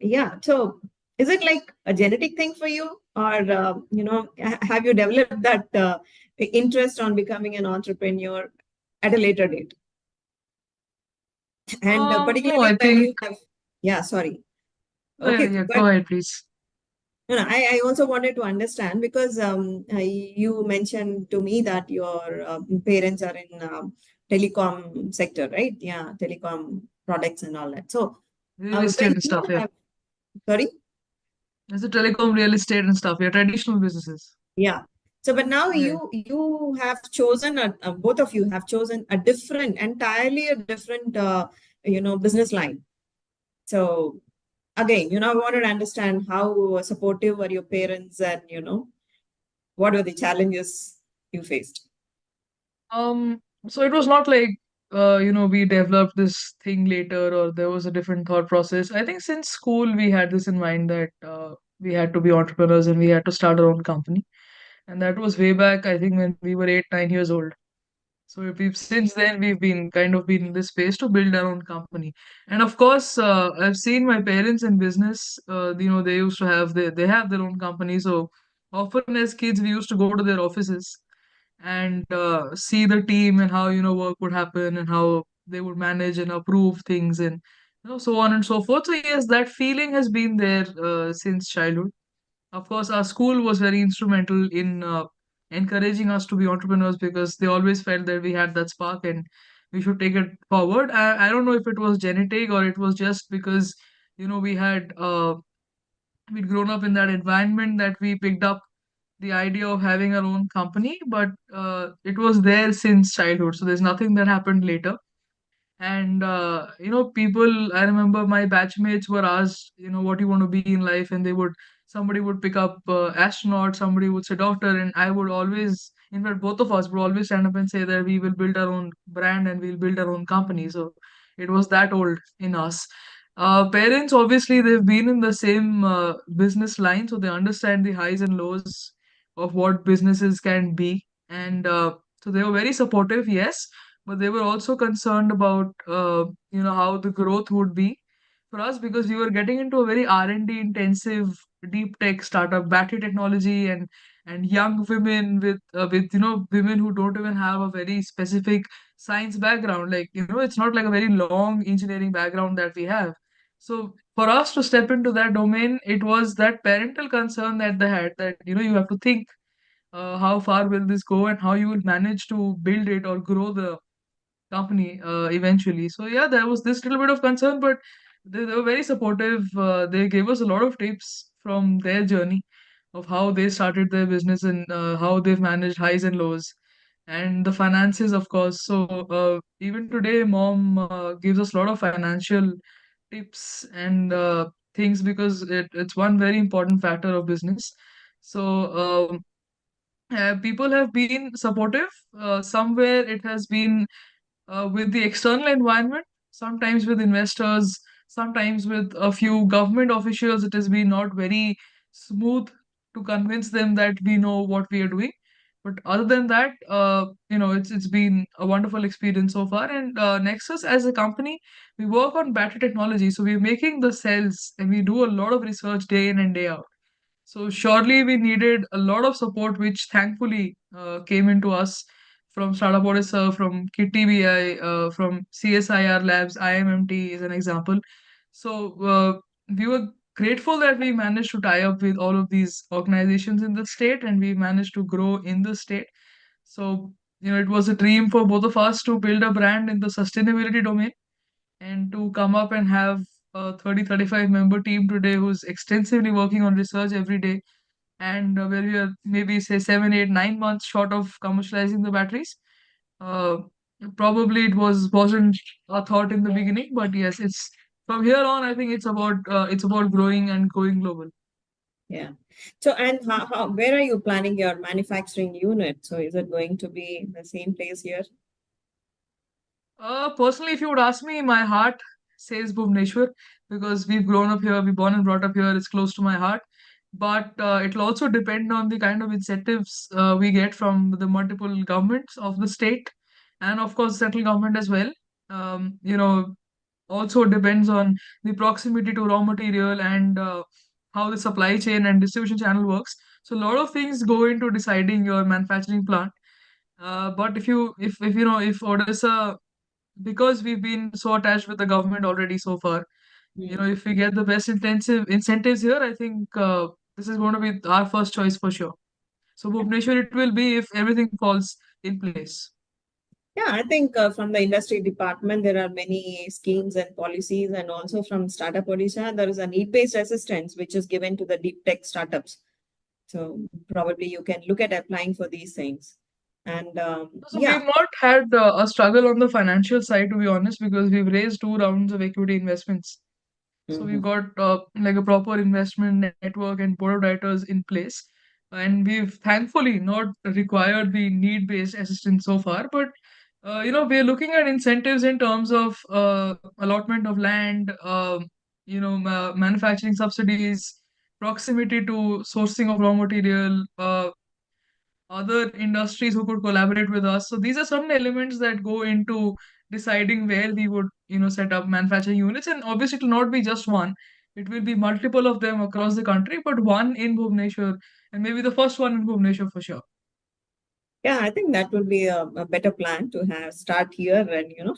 yeah, so is it like a genetic thing for you? Or, have you developed that interest on becoming an entrepreneur at a later date? And No, particularly I when you think. have, yeah, sorry. Yeah, Okay, yeah, but go ahead, please. no, I also wanted to understand because you mentioned to me that your parents are in telecom sector, right? Yeah, telecom products and all that. So Real when estate and you stuff, yeah. have, sorry? There's a telecom, real estate and stuff, yeah, traditional businesses. Yeah. So, but now Yeah. you have chosen both of you have chosen a different, entirely a different, business line. So again, I wanted to understand how supportive were your parents, and what were the challenges you faced? So it was not like we developed this thing later or there was a different thought process. I think since school we had this in mind that we had to be entrepreneurs and we had to start our own company. And that was way back, I think, when we were 8, 9 years old. So we've since then we've been kind of been in this space to build our own company. And of course, I've seen my parents in business. They used to have they have their own company. So often as kids, we used to go to their offices and see the team and how work would happen and how they would manage and approve things and so on and so forth. So yes, that feeling has been there since childhood. Of course, our school was very instrumental in encouraging us to be entrepreneurs because they always felt that we had that spark and we should take it forward. I don't know if it was genetic or it was just because we had we'd grown up in that environment that we picked up the idea of having our own company, but it was there since childhood. So there's nothing that happened later. And people, I remember my batchmates were asked, what you want to be in life, and somebody would pick up astronaut, somebody would say doctor, and I would always, in fact, both of us would always stand up and say that we will build our own brand and we'll build our own company. So it was that old in us. Parents, obviously, they've been in the same business line, so they understand the highs and lows of what businesses can be. And so they were very supportive, yes, but they were also concerned about how the growth would be for us because we were getting into a very R&D intensive deep tech startup, battery technology, and young women with women who don't even have a very specific science background. Like it's not like a very long engineering background that we have. So for us to step into that domain, it was that parental concern that they had that you have to think how far will this go and how you will manage to build it or grow the company eventually. So yeah, there was this little bit of concern, but they were very supportive. They gave us a lot of tips from their journey of how they started their business and how they've managed highs and lows and the finances, of course. So even today, mom gives us a lot of financial tips and things because it's one very important factor of business. So people have been supportive. Somewhere it has been with the external environment, sometimes with investors, sometimes with a few government officials. It has been not very smooth to convince them that we know what we are doing. But other than that, it's been a wonderful experience so far. And Nexus, as a company, we work on battery technology. So we're making the cells, and we do a lot of research day in and day out. So surely we needed a lot of support, which thankfully came into us from Startup Odessa, from KTBI, from CSIR Labs, IMMT is an example. So we were grateful that we managed to tie up with all of these organizations in the state and we managed to grow in the state. So, it was a dream for both of us to build a brand in the sustainability domain and to come up and have a 35 member team today who's extensively working on research every day, and where we are maybe say 7, 8, 9 months short of commercializing the batteries. Uh, Probably wasn't a thought in the beginning, but yes, it's from here on. I think it's about growing and going global. Yeah. So, and where are you planning your manufacturing unit? So, is it going to be the same place here? Personally, if you would ask me, my heart says Bhubaneswar because we've grown up here, we're born and brought up here. It's close to my heart. But it'll also depend on the kind of incentives we get from the multiple governments of the state and, of course, central government as well. Also depends on the proximity to raw material and how the supply chain and distribution channel works. So a lot of things go into deciding your manufacturing plant. But if Odisha, because we've been so attached with the government already so far, if we get the best intensive incentives here, I think this is going to be our first choice for sure. So Bhubaneswar it will be if everything falls in place. Yeah, I think from the industry department, there are many schemes and policies, and also from Startup Odisha, there is a need-based assistance which is given to the deep tech startups. So probably you can look at applying for these things. And So we've not had a struggle on the financial side, to be honest, because we've raised 2 rounds of equity investments. So we've got like a proper investment network and board of directors in place. And we've thankfully not required the need-based assistance so far. But, we're looking at incentives in terms of allotment of land, manufacturing subsidies, proximity to sourcing of raw material, other industries who could collaborate with us. So these are some elements that go into deciding where we would, set up manufacturing units. And obviously, it will not be just one. It will be multiple of them across the country, but one in Bhubaneswar, and maybe the first one in Bhubaneswar for sure. Yeah, I think that would be a better plan to have start here and in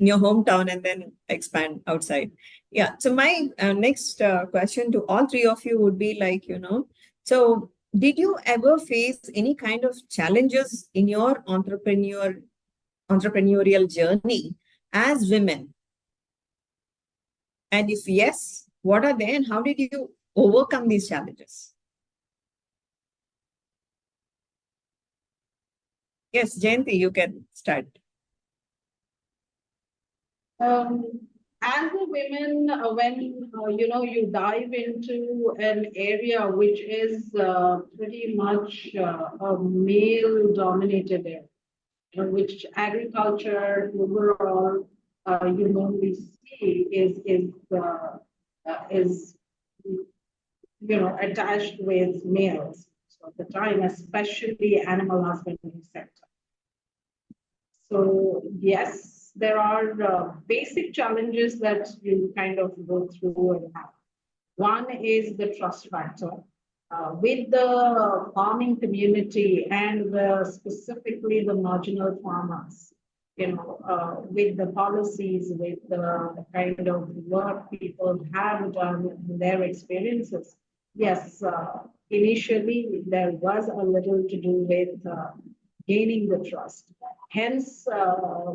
your hometown and then expand outside. Yeah. So my next question to all three of you would be like, so did you ever face any kind of challenges in your entrepreneurial journey as women? And if yes, what are they and how did you overcome these challenges? Yes, Jayanti, you can start. As a women, when you dive into an area which is pretty much a male-dominated area, which agriculture overall, we see is attached with males. So at the time, especially animal husbandry sector. So yes, there are basic challenges that you kind of go through and have. One is the trust factor. With the farming community and specifically the marginal farmers, with the policies, with the kind of work people have done, their experiences, yes, initially there was a little to do with gaining the trust. Hence,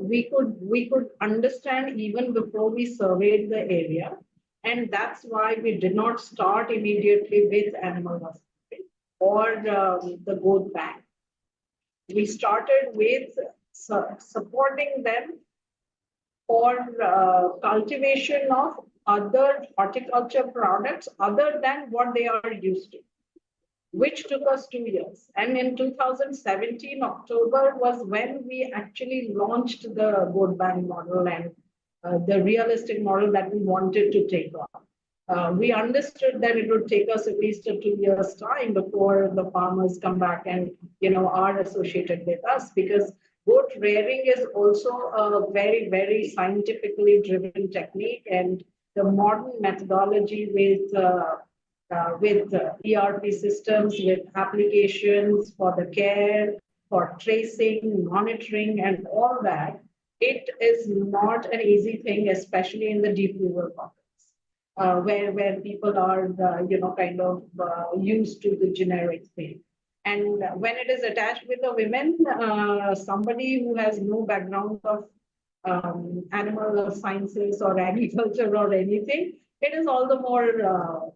we could understand even before we surveyed the area, and that's why we did not start immediately with animal husbandry or the goat bank. We started with supporting them for cultivation of other horticulture products other than what they are used to, which took us 2 years. And in 2017, October was when we actually launched the goat bank model and the realistic model that we wanted to take on. We understood that it would take us at least a 2 years time before the farmers come back and are associated with us, because goat rearing is also a very, very scientifically driven technique, and the modern methodology with ERP systems, with applications for the care, for tracing, monitoring, and all that, it is not an easy thing, especially in the deep rural pockets, where people are, kind of used to the generic thing. And when it is attached with the women, somebody who has no background of animal sciences or agriculture or anything, it is all the more,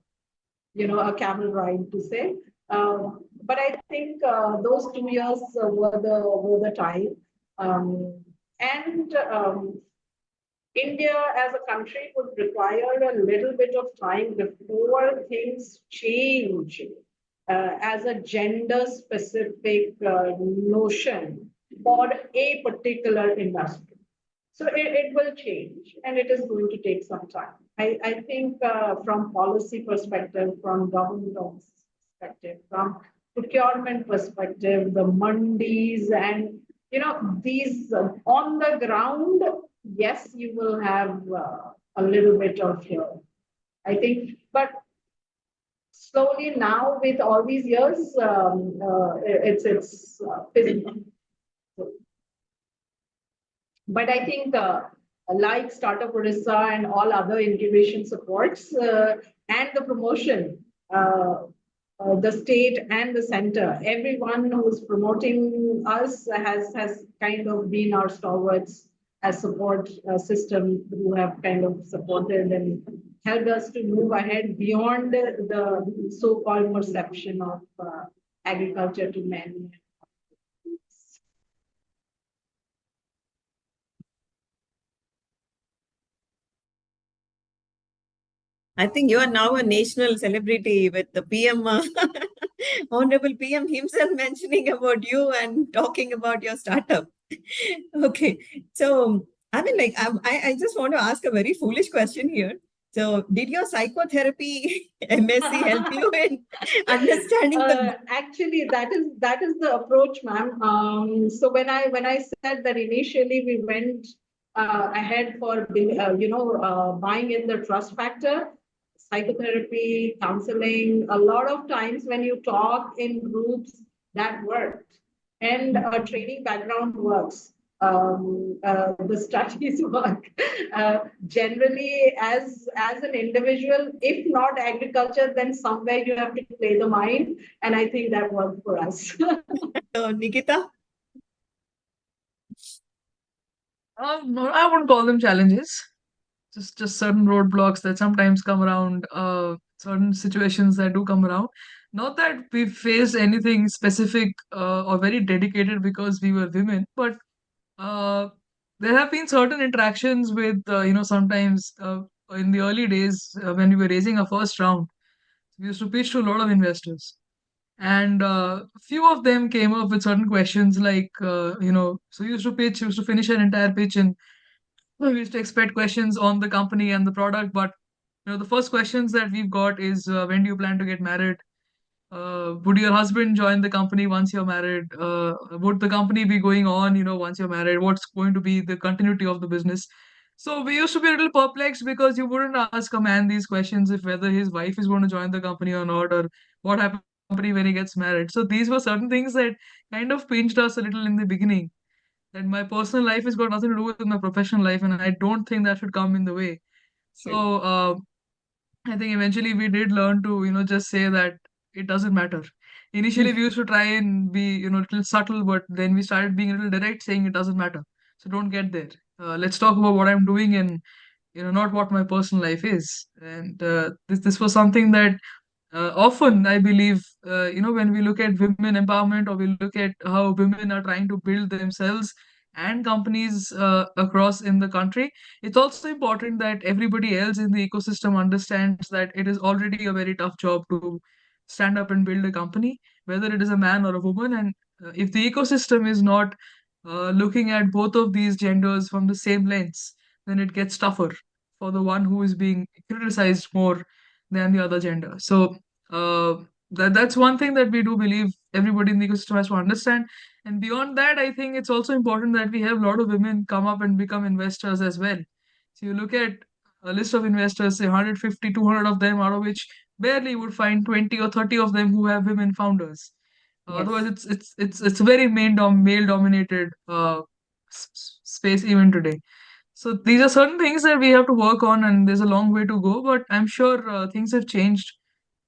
a camel ride to say. But I think those 2 years were the time. And India as a country would require a little bit of time before things change as a gender specific notion for a particular industry. So it will change and it is going to take some time. I think from policy perspective, from government perspective, from procurement perspective, the mandis and these on the ground, yes, you will have a little bit of I think, but slowly now with all these years, it's physical. But I think like Startup Odisha and all other incubation supports and the promotion, the state and the center, everyone who's promoting us has kind of been our stalwarts as support system who have kind of supported and helped us to move ahead beyond the so-called perception of agriculture to men. I think you are now a national celebrity with the PM, Honorable PM himself mentioning about you and talking about your startup. Okay, so I mean, like, I just want to ask a very foolish question here. So, did your psychotherapy MSc help you in understanding the? Actually, that is the approach, ma'am. So when I said that initially we went ahead for buying in the trust factor, psychotherapy, counseling. A lot of times when you talk in groups, that worked, and training background works. The studies work. Generally, as an individual, if not agriculture, then somewhere you have to play the mind, and I think that worked for us. Nikita? No, I wouldn't call them challenges. Just certain roadblocks that sometimes come around, certain situations that do come around. Not that we faced anything specific or very dedicated because we were women, but there have been certain interactions with, sometimes in the early days when we were raising our first round, we used to pitch to a lot of investors. And a few of them came up with certain questions like, so used to finish an entire pitch and we used to expect questions on the company and the product. But, the first questions that we've got is when do you plan to get married? Would your husband join the company once you're married? Would the company be going on, once you're married? What's going to be the continuity of the business? So we used to be a little perplexed because you wouldn't ask a man these questions if whether his wife is going to join the company or not, or what happens to the company when he gets married. So these were certain things that kind of pinched us a little in the beginning. That my personal life has got nothing to do with my professional life, and I don't think that should come in the way. So I think eventually we did learn to, just say that it doesn't matter. Initially, we used to try and be, a little subtle, but then we started being a little direct, saying it doesn't matter. So don't get there. Let's talk about what I'm doing and, not what my personal life is. And this was something that often I believe, when we look at women empowerment or we look at how women are trying to build themselves and companies across in the country, it's also important that everybody else in the ecosystem understands that it is already a very tough job to stand up and build a company, whether it is a man or a woman. And if the ecosystem is not looking at both of these genders from the same lens, then it gets tougher for the one who is being criticized more than the other gender. So uh, that's one thing that we do believe everybody in the ecosystem has to understand. And beyond that, I think it's also important that we have a lot of women come up and become investors as well. So you look at a list of investors, say 150, 200 of them, out of which barely would find 20 or 30 of them who have women founders. Otherwise, it's a very male dominated space even today. So these are certain things that we have to work on, and there's a long way to go. But I'm sure things have changed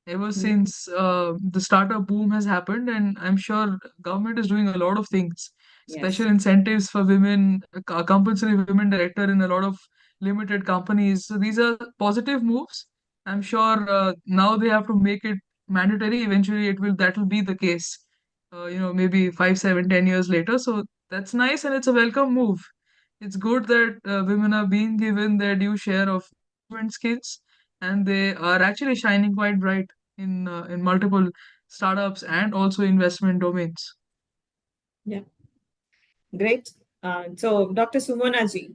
ever since the startup boom has happened, and I'm sure government is doing a lot of things, Yes. special incentives for women, a compulsory women director in a lot of limited companies. So these are positive moves. I'm sure now they have to make it mandatory. Eventually, that will be the case. Maybe 5, 7, 10 years later. So that's nice, and it's a welcome move. It's good that women are being given their due share of management skills, and they are actually shining quite bright in multiple startups and also investment domains. Yeah, great. So, Dr. Sumana ji,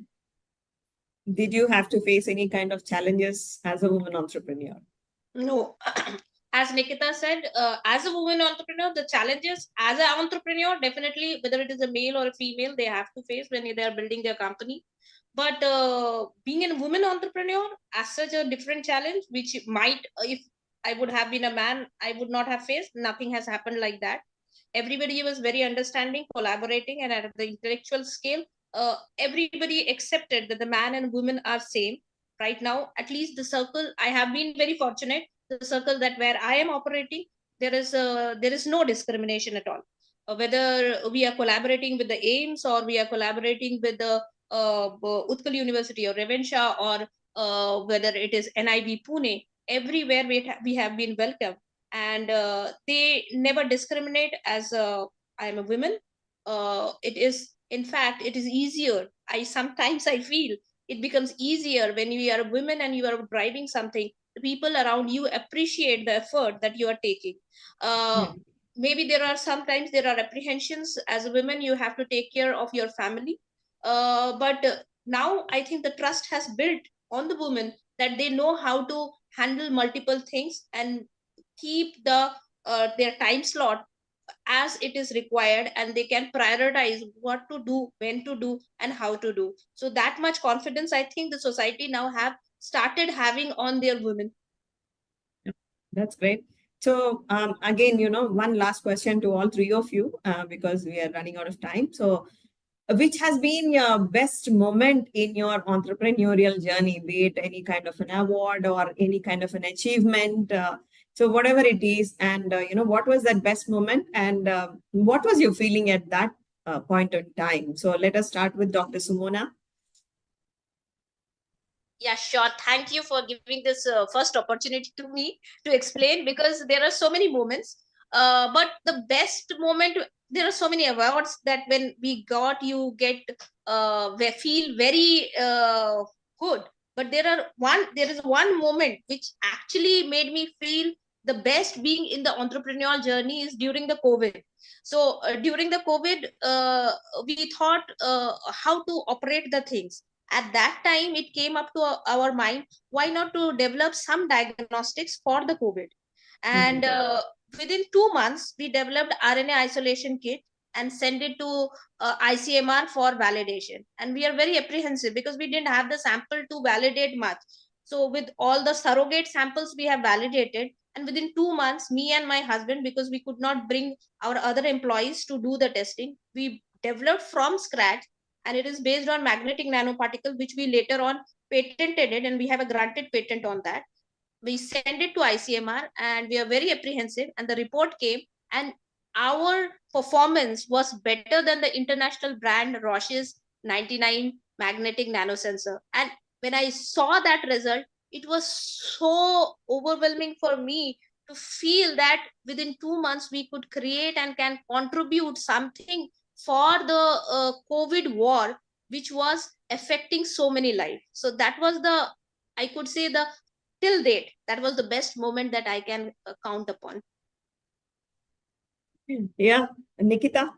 did you have to face any kind of challenges as a woman entrepreneur? No, as Nikita said, as a woman entrepreneur, the challenges as an entrepreneur, definitely, whether it is a male or a female, they have to face when they are building their company. But being a woman entrepreneur, as such a different challenge, which might, if I would have been a man, I would not have faced. Nothing has happened like that. Everybody was very understanding, collaborating, and at the intellectual scale, everybody accepted that the man and women are same. Right now, at least the circle, I have been very fortunate, the circle that where I am operating, there is no discrimination at all. Whether we are collaborating with the AIMS, or we are collaborating with the Utkal University or Revensha, or whether it is NIB Pune, everywhere we have been welcome, and they never discriminate as I am a woman. It is, in fact, it is easier. I feel it becomes easier when you are a woman and you are driving something. The people around you appreciate the effort that you are taking. Maybe sometimes there are apprehensions. As a woman, you have to take care of your family, but now I think the trust has built on the women, that they know how to handle multiple things and keep their time slot as it is required, and they can prioritize what to do, when to do, and how to do. So that much confidence, I think, the society now have started having on their women. That's great. So again, one last question to all three of you, because we are running out of time. So which has been your best moment in your entrepreneurial journey, be it any kind of an award or any kind of an achievement? So whatever it is, and what was that best moment, and what was your feeling at that point in time? So let us start with Dr. Sumona. Yeah, sure. Thank you for giving this first opportunity to me to explain, because there are so many moments. But the best moment, there are so many awards that when we got, you get we feel very good. But there is one moment which actually made me feel the best being in the entrepreneurial journey is during the COVID. So during the COVID, we thought how to operate the things. At that time, it came up to our mind, why not to develop some diagnostics for the COVID? And within 2 months, we developed RNA isolation kit and sent it to ICMR for validation. And we are very apprehensive because we didn't have the sample to validate much. So with all the surrogate samples we have validated, and within 2 months, me and my husband, because we could not bring our other employees to do the testing, we developed from scratch, and it is based on magnetic nanoparticle, which we later on patented it, and we have a granted patent on that. We send it to ICMR, and we are very apprehensive, and the report came, and our performance was better than the international brand Roche's 99 magnetic nanosensor. And when I saw that result, it was so overwhelming for me to feel that within 2 months we could create and can contribute something for the COVID war, which was affecting so many lives. So that was I could say, till date, that was the best moment that I can count upon. Yeah, Nikita.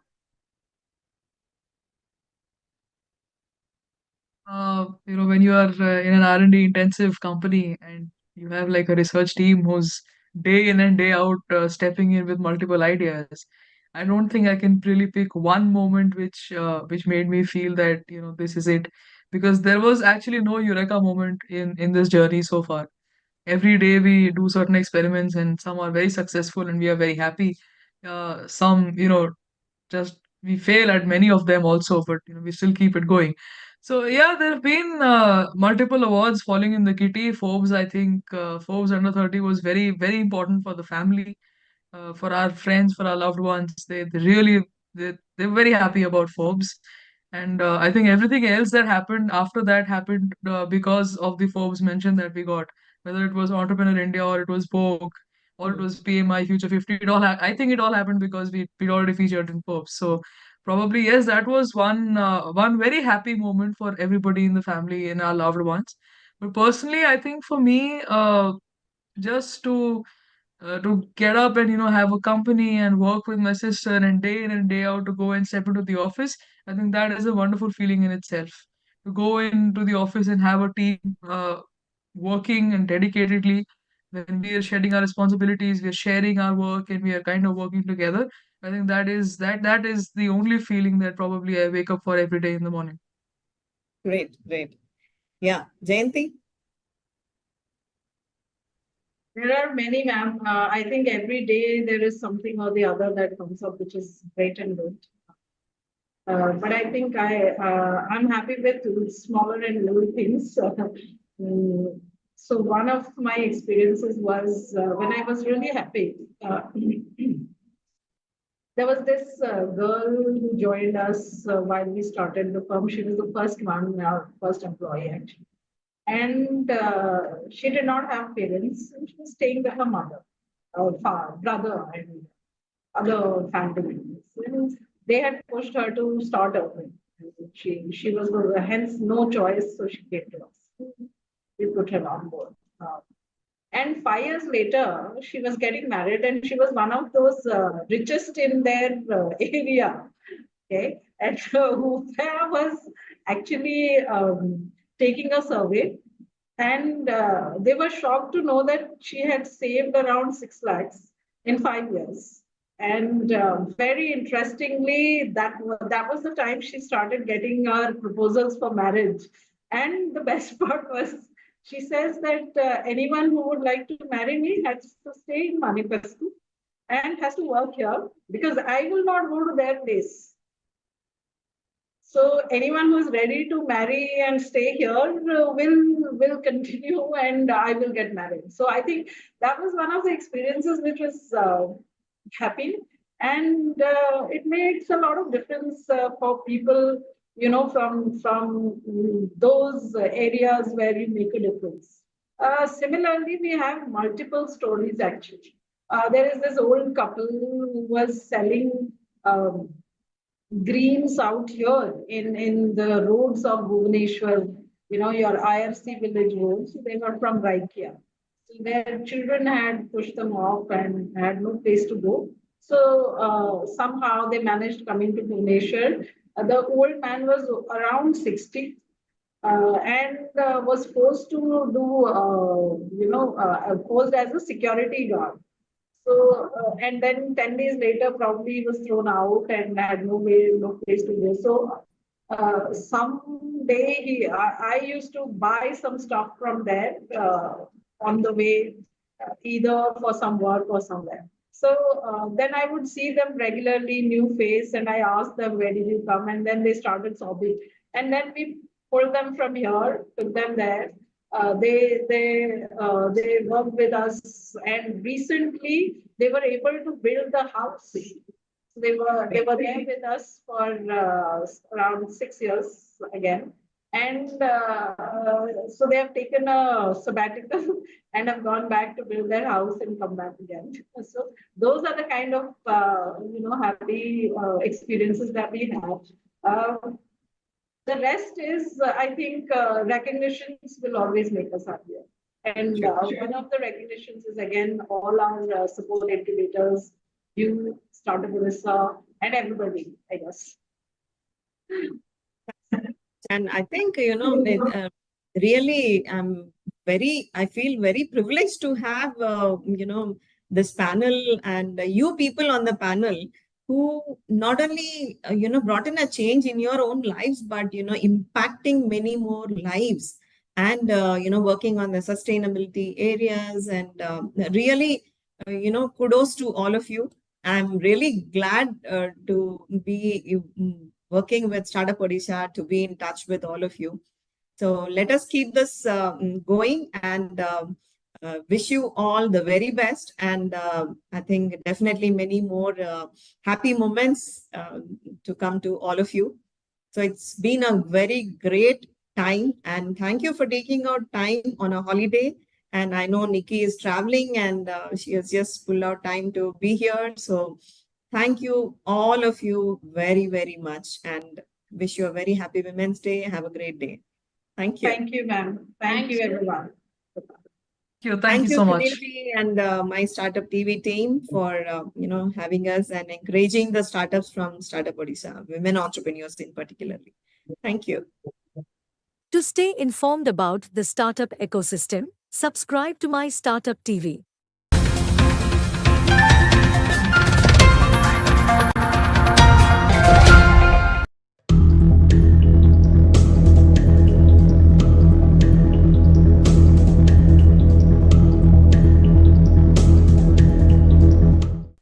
When you are in an R&D intensive company and you have like a research team who's day in and day out stepping in with multiple ideas, I don't think I can really pick one moment which made me feel that this is it, because there was actually no eureka moment in this journey so far. Every day we do certain experiments and some are very successful and we are very happy. Some just we fail at many of them also, but we still keep it going. So yeah, there have been multiple awards falling in the kitty. Forbes, I think, Forbes Under 30 was very, very important for the family, for our friends, for our loved ones. They really they're very happy about Forbes, and I think everything else that happened after that happened because of the Forbes mention that we got, whether it was Entrepreneur India or it was Vogue or it was PMI Future 50. It all I think it all happened because we already featured in Forbes. So probably yes, that was one very happy moment for everybody in the family and our loved ones. But personally, I think for me, just to get up and have a company and work with my sister and day in and day out to go and step into the office, I think that is a wonderful feeling in itself. To go into the office and have a team working and dedicatedly, when we are shedding our responsibilities, we are sharing our work and we are kind of working together. I think that is the only feeling that probably I wake up for every day in the morning. Great, great. Yeah, Jayanti? There are many, ma'am. I think every day there is something or the other that comes up, which is great and good. But I think I'm happy with smaller and little things. So one of my experiences was when I was really happy. There was this girl who joined us while we started the firm. She was the first one, our first employee actually. And she did not have parents. She was staying with her mother, brother, and other family members. And they had pushed her to start earning. She was hence no choice, so she came to us. We put her on board. And 5 years later, she was getting married, and she was one of those richest in their area. Okay, and who was actually taking a survey, and they were shocked to know that she had saved around 6 lakhs in 5 years. And very interestingly, that was the time she started getting her proposals for marriage. And the best part was, she says that anyone who would like to marry me has to stay in Manifesto and has to work here, because I will not go to their place. So anyone who's ready to marry and stay here will continue, and I will get married. So I think that was one of the experiences which was happy, and it makes a lot of difference for people, from those areas where you make a difference. Similarly, we have multiple stories actually. There is this old couple who was selling greens out here in the roads of Bhubaneswar, your IRC village roads. They were from Raikia. So their children had pushed them off and had no place to go. So somehow they managed coming to Bhubaneswar. The old man was around 60 and was forced to do, posed as a security guard. So, and then 10 days later, probably he was thrown out and had no place to go. So, someday I used to buy some stuff from there on the way, either for some work or somewhere. So then I would see them regularly, new face, and I asked them, where did you come? And then they started sobbing. And then we pulled them from here, took them there. They worked with us, and recently they were able to build the house. They were there with us for around 6 years again, and so they have taken a sabbatical and have gone back to build their house and come back again. So those are the kind of happy experiences that we have. The rest is, I think, recognitions will always make us happier. And one of the recognitions is, again, all our support incubators, you, Startup Orissa, and everybody, I guess. And I think, really, I feel very privileged to have, this panel and you people on the panel who not only, brought in a change in your own lives, but, impacting many more lives and, working on the sustainability areas and really, kudos to all of you. I'm really glad to be working with Startup Odisha to be in touch with all of you. So let us keep this going, and wish you all the very best. And I think definitely many more happy moments to come to all of you. So it's been a very great time, and thank you for taking out time on a holiday. And I know Nikki is traveling, and she has just pulled out time to be here. So thank you, all of you, very, very much, and wish you a very happy Women's Day. Have a great day. Thank you. Thank you, ma'am. Thank you, everyone. Thank you so much. Sunilji, and my Startup TV team for having us and encouraging the startups from Startup Odisha, women entrepreneurs in particularly. Thank you. To stay informed about the startup ecosystem, subscribe to My Startup TV.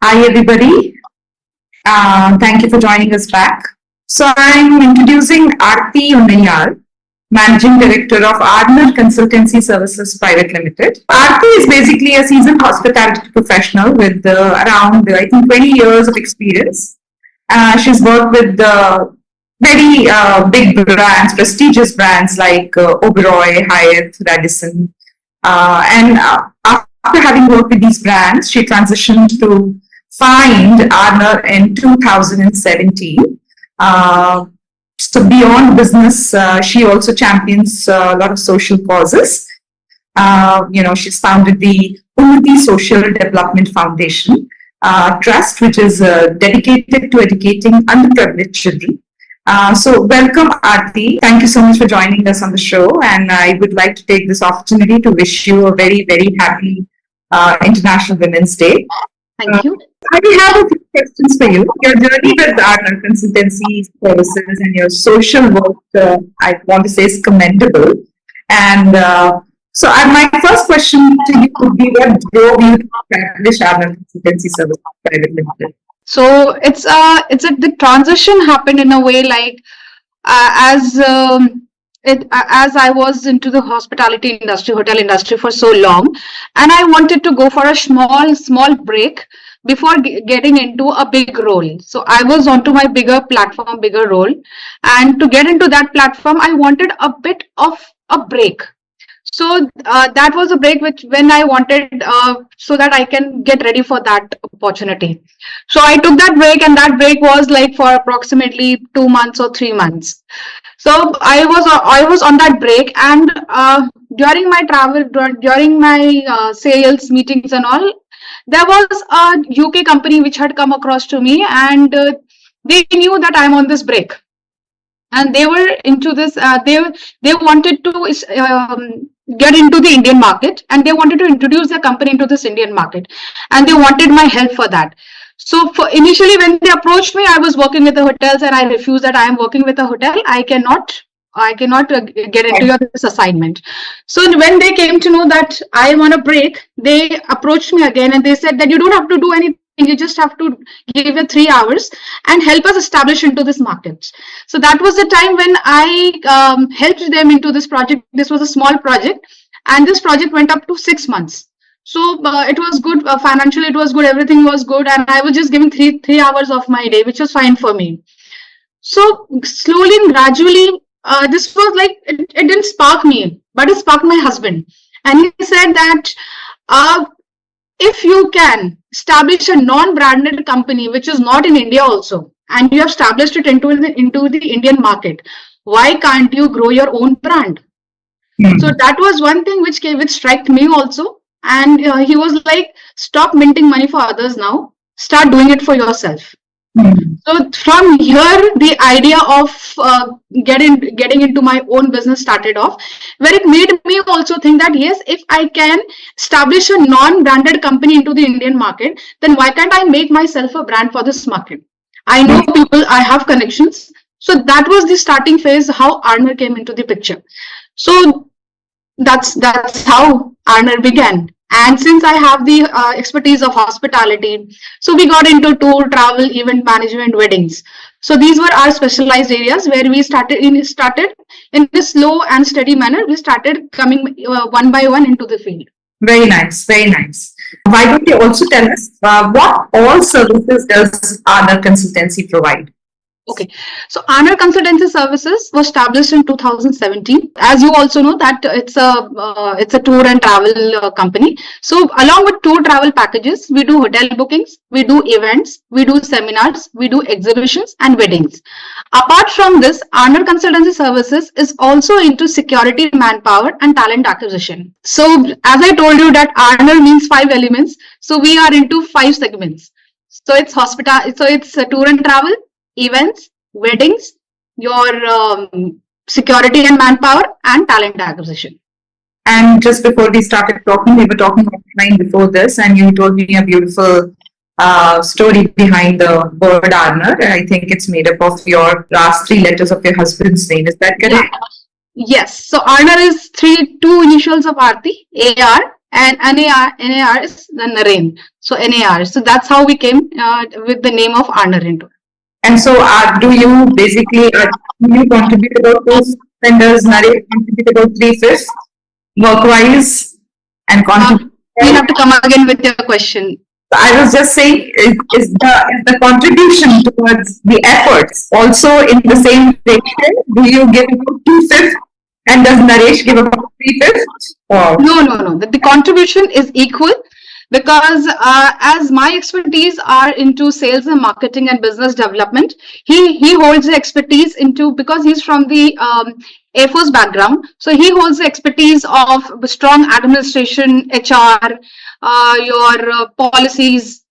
Hi, everybody. Thank you for joining us back. So I'm introducing Aarti Unnayar, Managing Director of Ardner Consultancy Services Private Limited. Aarti is basically a seasoned hospitality professional with around, I think, 20 years of experience. She's worked with very big brands, prestigious brands like Oberoi, Hyatt, Radisson. After having worked with these brands, she transitioned to Find Ardner in 2017. So beyond business, she also champions a lot of social causes. She's founded the Unnati Social Development Foundation Trust, which is dedicated to educating underprivileged children. So welcome, Aarti. Thank you so much for joining us on the show. And I would like to take this opportunity to wish you a very, very happy International Women's Day. Thank you. I have a few questions for you. Your journey with Ardner Consultancy Services and your social work, I want to say, is commendable. And so my first question to you would be, what drove you to establish Ardner Consultancy Services Private Limited? So the transition happened in a way like as I was into the hospitality industry, hotel industry for so long, and I wanted to go for a small break before getting into a big role. So I was onto my bigger platform, bigger role, and to get into that platform, I wanted a bit of a break. So that was a break when I wanted so that I can get ready for that opportunity. So I took that break, and that break was like for approximately 2 months or 3 months. So I was on that break, and during my travel, during my sales meetings and all, there was a UK company which had come across to me, and they knew that I'm on this break, and they were into this. They wanted to get into the Indian market, and they wanted to introduce their company into this Indian market, and they wanted my help for that. So initially when they approached me, I was working with the hotels, and I refused that I am working with a hotel. I cannot get into this assignment. So when they came to know that I am on a break, they approached me again, and they said that you don't have to do anything. You just have to give it 3 hours and help us establish into this market. So that was the time when I helped them into this project. This was a small project, and this project went up to 6 months. So it was good financially. It was good. Everything was good, and I was just giving three hours of my day, which was fine for me. So slowly and gradually, this was like it didn't spark me, but it sparked my husband, and he said that if you can establish a non-branded company which is not in India also, and you have established it into the Indian market, why can't you grow your own brand? So that was one thing which struck me also. And he was like, stop minting money for others now, start doing it for yourself. So from here, the idea of getting into my own business started off, where it made me also think that yes, if I can establish a non-branded company into the Indian market, then why can't I make myself a brand for this market? I know people, I have connections. So that was the starting phase, how Ardner came into the picture. So that's how Ardner began. And since I have the expertise of hospitality, so we got into tour, travel, event management, weddings. So these were our specialized areas where we started in a slow and steady manner. We started coming one by one into the field. Very nice, very nice. Why don't you also tell us what all services does Honor Consultancy provide? Okay, so Honor Consultancy Services was established in 2017. As you also know that it's a tour and travel company. So along with tour travel packages, we do hotel bookings, we do events, we do seminars, we do exhibitions and weddings. Apart from this, Honor Consultancy Services is also into security, manpower and talent acquisition. So as I told you that Honor means 5 elements. So we are into 5 segments. So it's it's tour and travel, events, weddings, your security and manpower, and talent acquisition. And just before we started talking, we were talking offline before this, and you told me a beautiful story behind the word honor. I think it's made up of your last 3 letters of your husband's name. Is that correct? Yeah. Yes. So honor is 2 initials of Aarti, AR, and NAR is the Naren. So NAR. So that's how we came with the name of honor into it. And so, do you basically you contribute about 2 vendors, Naren contribute about 3/5 work-wise, and contribute? You have to come again with your question. I was just saying, is the contribution towards the efforts also in the same ratio? Do you give about 2/5, and does Naresh give about 3/5? No. The contribution is equal. Because as my expertise are into sales and marketing and business development, he holds the expertise into, because he's from the Air Force background, so he holds the expertise of strong administration, HR, your policies.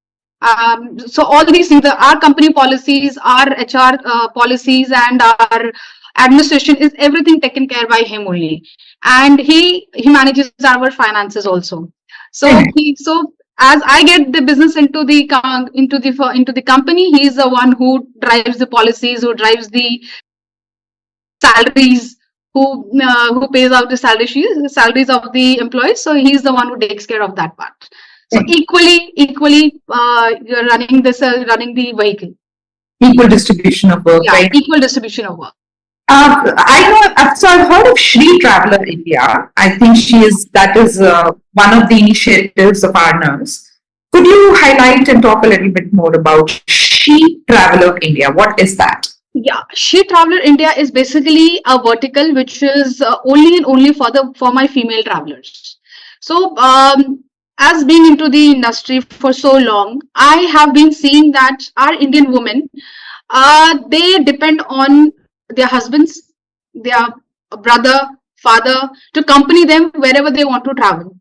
So all these things, our company policies, our HR policies, and our administration is everything taken care by him only, and he manages our finances also. So as I get the business into the company, he's the one who drives the policies, who drives the salaries, who pays out the salaries of the employees. So he's the one who takes care of that part. So equally, you're running the vehicle. Equal distribution of work. Yeah, right? Equal distribution of work. I know. So I've heard of Shri Traveler India. I think that is one of the initiatives of Honors. Could you highlight and talk a little bit more about Shri Traveler India? What is that? Yeah, Shri Traveler India is basically a vertical which is only for my female travelers. So as being into the industry for so long, I have been seeing that our Indian women, they depend on their husbands, their brother, father to accompany them wherever they want to travel.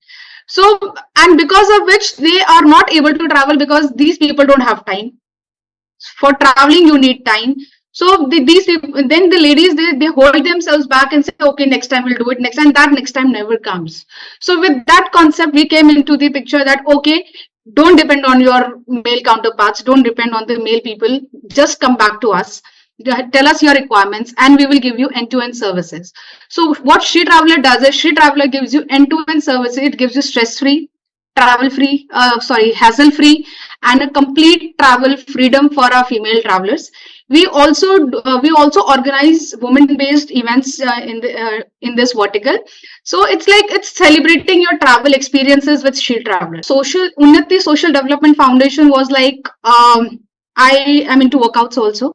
So, and because of which they are not able to travel because these people don't have time. For traveling, you need time. So these people, then the ladies, they hold themselves back and say, okay, next time we'll do it next, and that next time never comes. So with that concept, we came into the picture that, okay, don't depend on your male counterparts, don't depend on the male people, just come back to us. Tell us your requirements and we will give you end-to-end services. So what Shri Traveler does is Shri Traveler gives you end-to-end services. It gives you stress-free, travel-free, hassle-free, and a complete travel freedom for our female travelers. We also organize women-based events in this vertical. So it's celebrating your travel experiences with Shri Traveler. Unnati Social Development Foundation was like, I am into workouts also.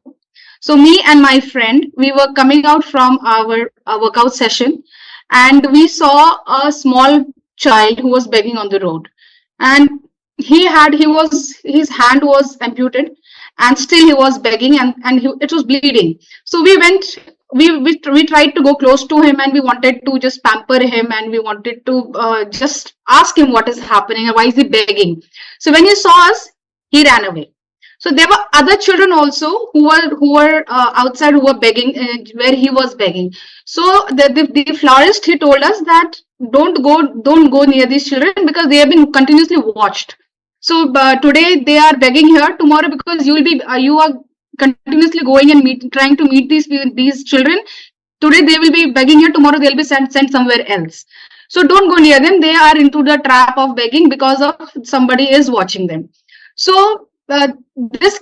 So me and my friend, we were coming out from our workout session, and we saw a small child who was begging on the road, and his hand was amputated, and still he was begging, and it was bleeding. So we tried to go close to him, and we wanted to just pamper him, and we wanted to just ask him what is happening and why is he begging. So when he saw us, he ran away. So there were other children also who were outside, who were begging where he was begging. So the florist, he told us that don't go near these children because they have been continuously watched. So today they are begging here, tomorrow because you are continuously going and trying to meet these children. Today they will be begging here, tomorrow they'll be sent somewhere else. So don't go near them. They are into the trap of begging because of somebody is watching them. So this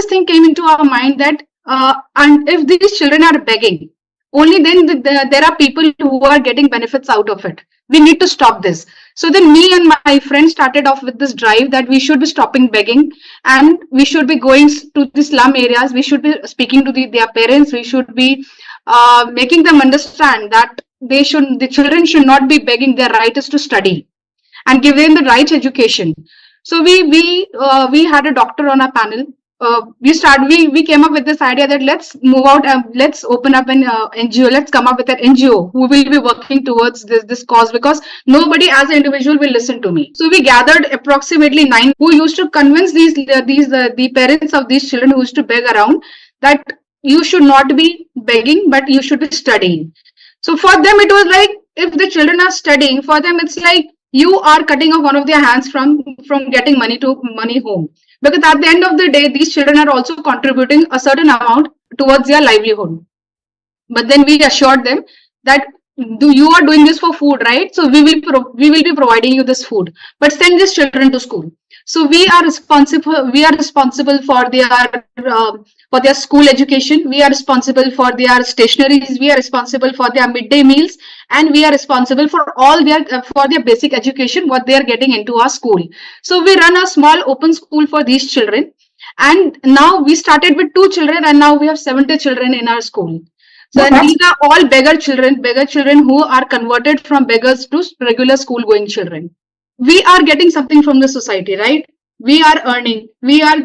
thing came into our mind that and if these children are begging, only then there are people who are getting benefits out of it. We need to stop this. So then me and my friend started off with this drive that we should be stopping begging, and we should be going to the slum areas. We should be speaking to their parents. We should be making them understand that the children should not be begging. Their right is to study, and give them the right education. So we had a doctor on our panel. We came up with this idea that let's move out and let's open up an NGO. Let's come up with an NGO who will be working towards this cause, because nobody as an individual will listen to me. So we gathered approximately 9 who used to convince the parents of these children who used to beg around that you should not be begging, but you should be studying. So for them it was like, if the children are studying, for them it's like you are cutting off one of their hands from getting money home, because at the end of the day these children are also contributing a certain amount towards their livelihood. But then we assured them that you are doing this for food, right? So we will be providing you this food, but send these children to school. So we are responsible for their school education. We are responsible for their stationaries. We are responsible for their midday meals, and we are responsible for all their basic education, what they are getting into our school. So we run a small open school for these children, and now we started with 2 children, and now we have 70 children in our school. So these are all beggar children who are converted from beggars to regular school going children. We are getting something from the society, right? We are earning. We are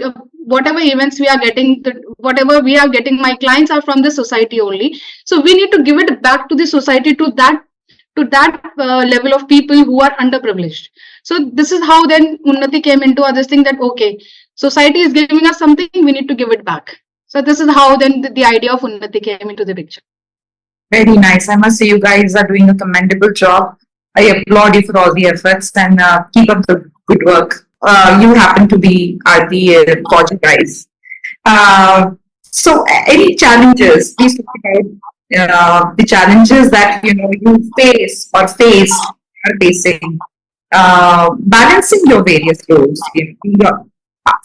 whatever events we are getting, whatever we are getting, my clients are from the society only. So we need to give it back to the society, to that level of people who are underprivileged. So this is how then Unnati came into this thing, that okay, society is giving us something, we need to give it back. So this is how then the idea of Unnati came into the picture. Very nice. I must say you guys are doing a commendable job. I applaud you for all the efforts, and keep up the good work. You happen to be the project guys. So any challenges? Please talk about the challenges that you face or are facing. Balancing your various roles. Your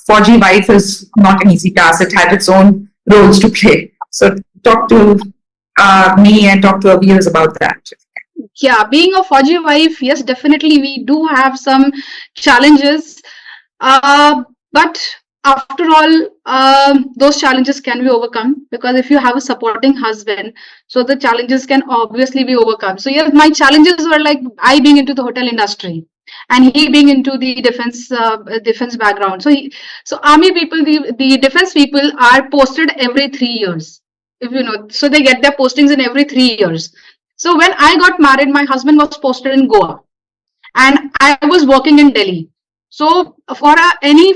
4G wife is not an easy task. It has its own roles to play. So talk to me and talk to our viewers about that. Yeah, being a 4G wife, yes, definitely we do have some challenges. But after all, those challenges can be overcome, because if you have a supporting husband, so the challenges can obviously be overcome. So yes, my challenges were like I being into the hotel industry, and he being into the defense background. So army people, the defense people are posted every 3 years, if you know. So they get their postings in every 3 years. So when I got married, my husband was posted in Goa, and I was working in Delhi. So for any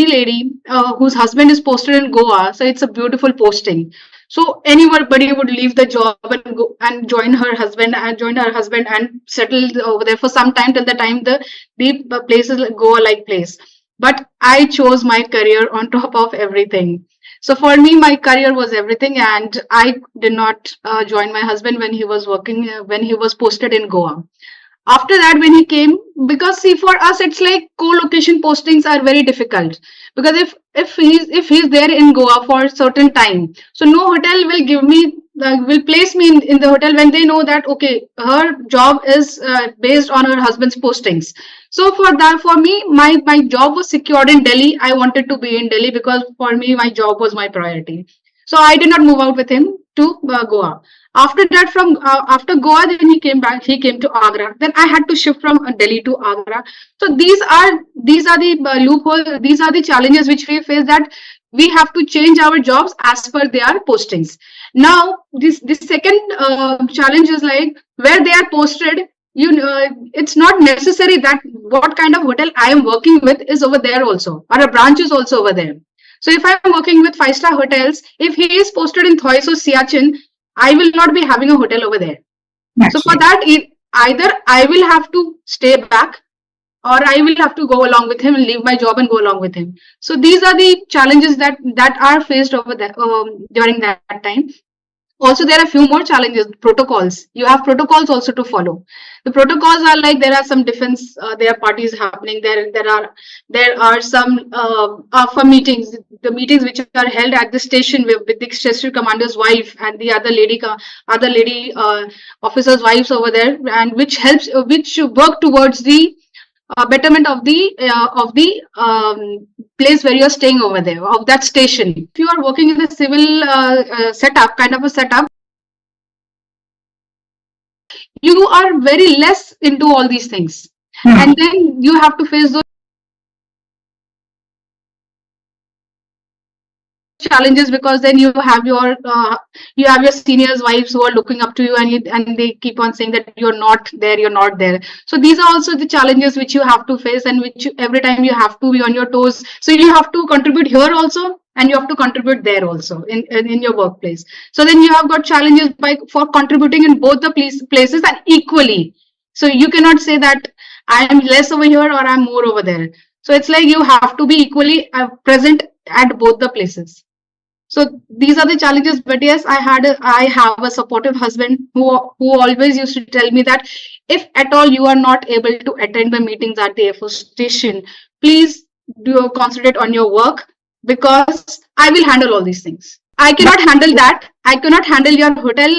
lady whose husband is posted in Goa, so it's a beautiful posting. So anybody would leave the job and go and join her husband and settle over there for some time, till the time the place is Goa-like place. But I chose my career on top of everything. So for me, my career was everything, and I did not join my husband when he was posted in Goa. After that, when he came, because see, for us it's like co-location postings are very difficult, because if he's there in Goa for a certain time, so no hotel will give me will place me in the hotel when they know that okay, her job is based on her husband's postings. So for me, my job was secured in Delhi. I wanted to be in Delhi because for me my job was my priority. So I did not move out with him to Goa. After that, after Goa, then he came back. He came to Agra. Then I had to shift from Delhi to Agra. So these are the loopholes. These are the challenges which we face, that we have to change our jobs as per their postings. Now, this second challenge is like where they are posted. It's not necessary that what kind of hotel I am working with is over there also, or a branch is also over there. So if I am working with 5-star hotels, if he is posted in Thois or Siachen, I will not be having a hotel over there. So for that, either I will have to stay back, or I will have to go along with him and leave my job and go along with him. So these are the challenges that are faced over there during that time. Also, there are a few more challenges. Protocols. You have protocols also to follow. The protocols are like there are some defense, there are parties happening. There are some for meetings. The meetings which are held at the station with the station commander's wife and the other lady officers' wives over there, and which work towards the betterment of the place where you're staying over there, of that station. If you are working in the civil setup, kind of a setup, you are very less into all these things. And then you have to face those challenges, because then you have your seniors' wives who are looking up to you, and they keep on saying that you're not there. So these are also the challenges which you have to face, and which every time you have to be on your toes. So you have to contribute here also, and you have to contribute there also in your workplace. So then you have got challenges for contributing in both the places and equally. So you cannot say that I am less over here or I'm more over there. So it's like you have to be equally present at both the places. So these are the challenges. But yes, I have a supportive husband who always used to tell me that if at all you are not able to attend the meetings at the Air Force station, please do concentrate on your work, because I will handle all these things. I cannot handle that. I cannot handle your hotel,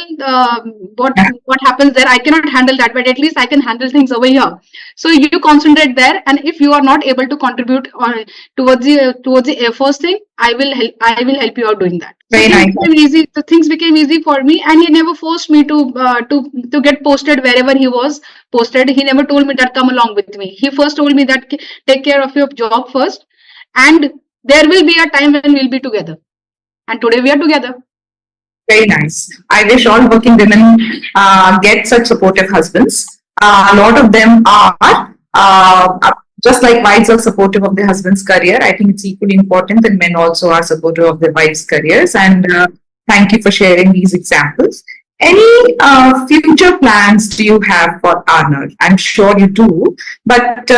what happens there. I cannot handle that, but at least I can handle things over here. So you concentrate there, and if you are not able to contribute towards the Air Force thing, I will help you out doing that. Very nice. The things became easy for me, and he never forced me to get posted wherever he was posted. He never told me that come along with me. He first told me that take care of your job first, and there will be a time when we'll be together. And today we are together. Very nice. I wish all working women get such supportive husbands. A lot of them are, just like wives are supportive of their husband's career. I think it's equally important that men also are supportive of their wives' careers. And thank you for sharing these examples. Any future plans do you have for Arnar? I'm sure you do, but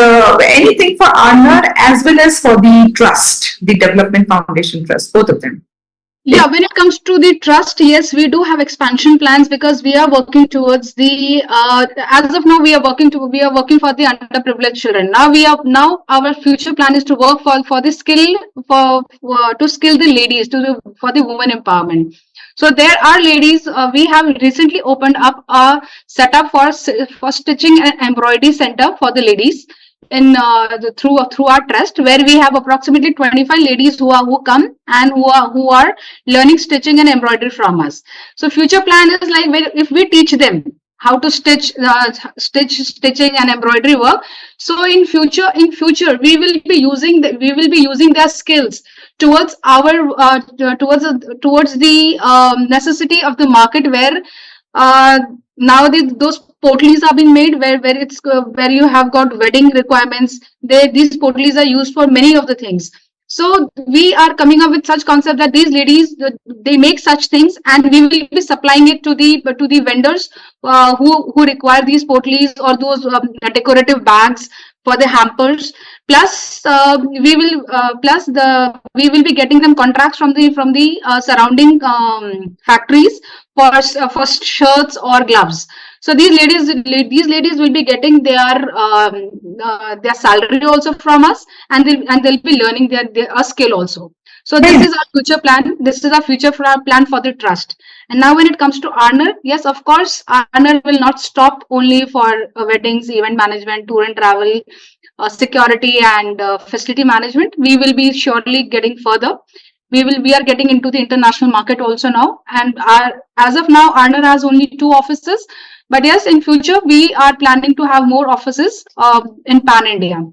anything for Arnar as well as for the trust, the Development Foundation Trust, both of them? Yeah, when it comes to the trust, yes, we do have expansion plans, because we are working towards the as of now we are working for the underprivileged children. Now our future plan is to work for the skill to skill the ladies for the women empowerment. So there are ladies. We have recently opened up a setup for stitching and embroidery center for the ladies through our trust, where we have approximately 25 ladies who come and who are learning stitching and embroidery from us. So future plan is like, if we teach them how to stitching and embroidery work, so in future we will be using their skills towards towards the necessity of the market, where now those potlies are being made, where you have got wedding requirements. These potlies are used for many of the things. So we are coming up with such concept that these ladies, they make such things, and we will be supplying it to the vendors who require these potlies or those decorative bags for the hampers. Plus we will be getting them contracts from the surrounding factories for shirts or gloves. So these ladies will be getting their salary also from us, and they'll be learning their skill also. So this is our future plan. This is our future plan for the trust. And now when it comes to Arnar, yes, of course, Arnar will not stop only for weddings, event management, tour and travel, security and facility management. We will be surely getting further. We are getting into the international market also now. And as of now, Arnar has only 2 offices. But yes, in future, we are planning to have more offices in Pan India,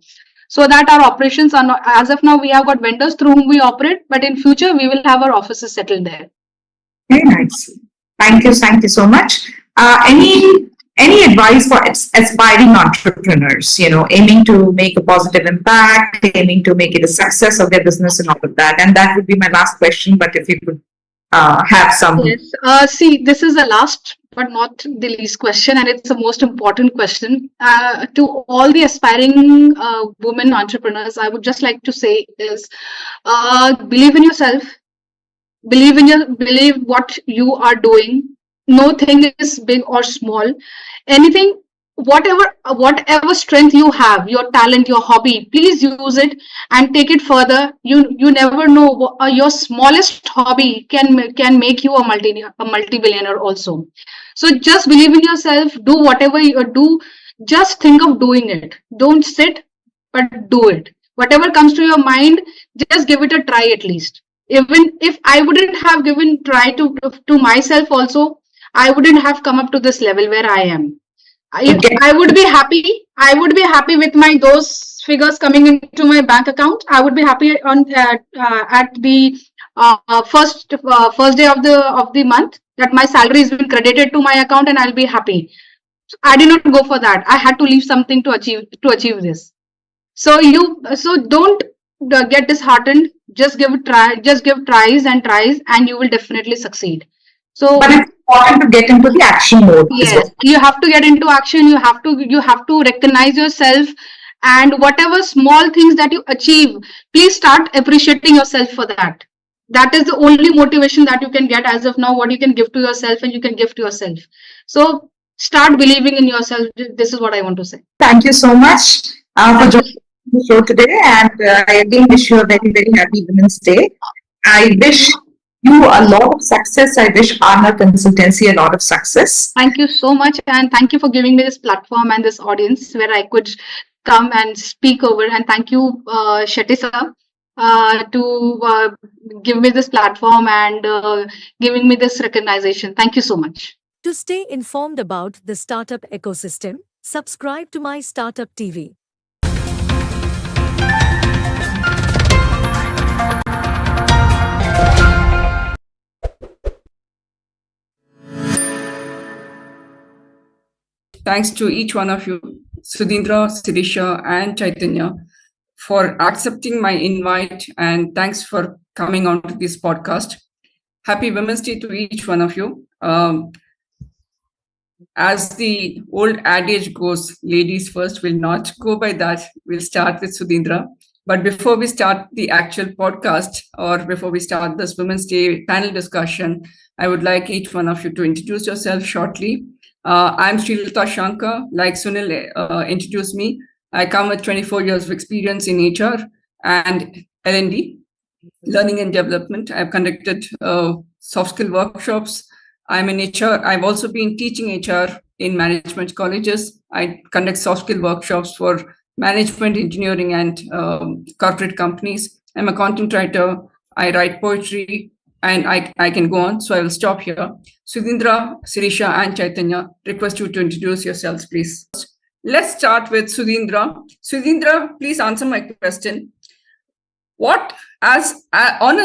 so that our operations are not, as of now, we have got vendors through whom we operate, but in future, we will have our offices settled there. Very nice. Thank you so much. Any advice for aspiring entrepreneurs, aiming to make a positive impact, aiming to make it a success of their business and all of that? And that would be my last question, but if you could have some. Yes. See, this is the last but not the least question, and it's the most important question. To all the aspiring women entrepreneurs, I would just like to say is, believe in yourself, believe what you are doing. No thing is big or small. Anything, whatever strength you have, your talent, your hobby, please use it and take it further. You never know, your smallest hobby can make you a multi-billionaire also. So just believe in yourself, do whatever you do, just think of doing it. Don't sit, but do it. Whatever comes to your mind, just give it a try at least. Even if I wouldn't have given try to myself also, I wouldn't have come up to this level where I am. I would be happy. I would be happy with my those figures coming into my bank account. I would be happy on at the first day of the month that my salary has been credited to my account, and I'll be happy. I did not go for that. I had to leave something to achieve this. So don't get disheartened. Just give it try. Just give tries, and you will definitely succeed. So, but it's important to get into the action mode. Yes, you have to get into action. You have to recognize yourself, and whatever small things that you achieve, please start appreciating yourself for that. That is the only motivation that you can get as of now. What you can give to yourself, and you can give to yourself. So start believing in yourself. This is what I want to say. Thank you so much for joining the show today, and I again wish you a very, very happy Women's Day. I wish you a lot of success. I wish Arna Consultancy a lot of success. Thank you so much, and thank you for giving me this platform and this audience where I could come and speak over. And thank you, Shetty sir, to give me this platform and giving me this recognition. Thank you so much. To stay informed about the startup ecosystem, subscribe to my Startup TV. Thanks to each one of you, Sudhindra, Sirisha, and Chaitanya, for accepting my invite, and thanks for coming on to this podcast. Happy Women's Day to each one of you. As the old adage goes, ladies first. Will not go by that. We'll start with Sudhindra. But before we start the actual podcast, or before we start this Women's Day panel discussion, I would like each one of you to introduce yourself shortly. I'm Srilata Shankar. Like Sunil introduced me, I come with 24 years of experience in HR and L&D, learning and development. I've conducted soft skill workshops. I'm in HR. I've also been teaching HR in management colleges. I conduct soft skill workshops for management, engineering, and corporate companies. I'm a content writer. I write poetry, and I can go on. So I will stop here. Sudhindra, Sirisha, and Chaitanya, request you to introduce yourselves, please. Let's start with Sudhindra. Sudhindra, please answer my question. What, as on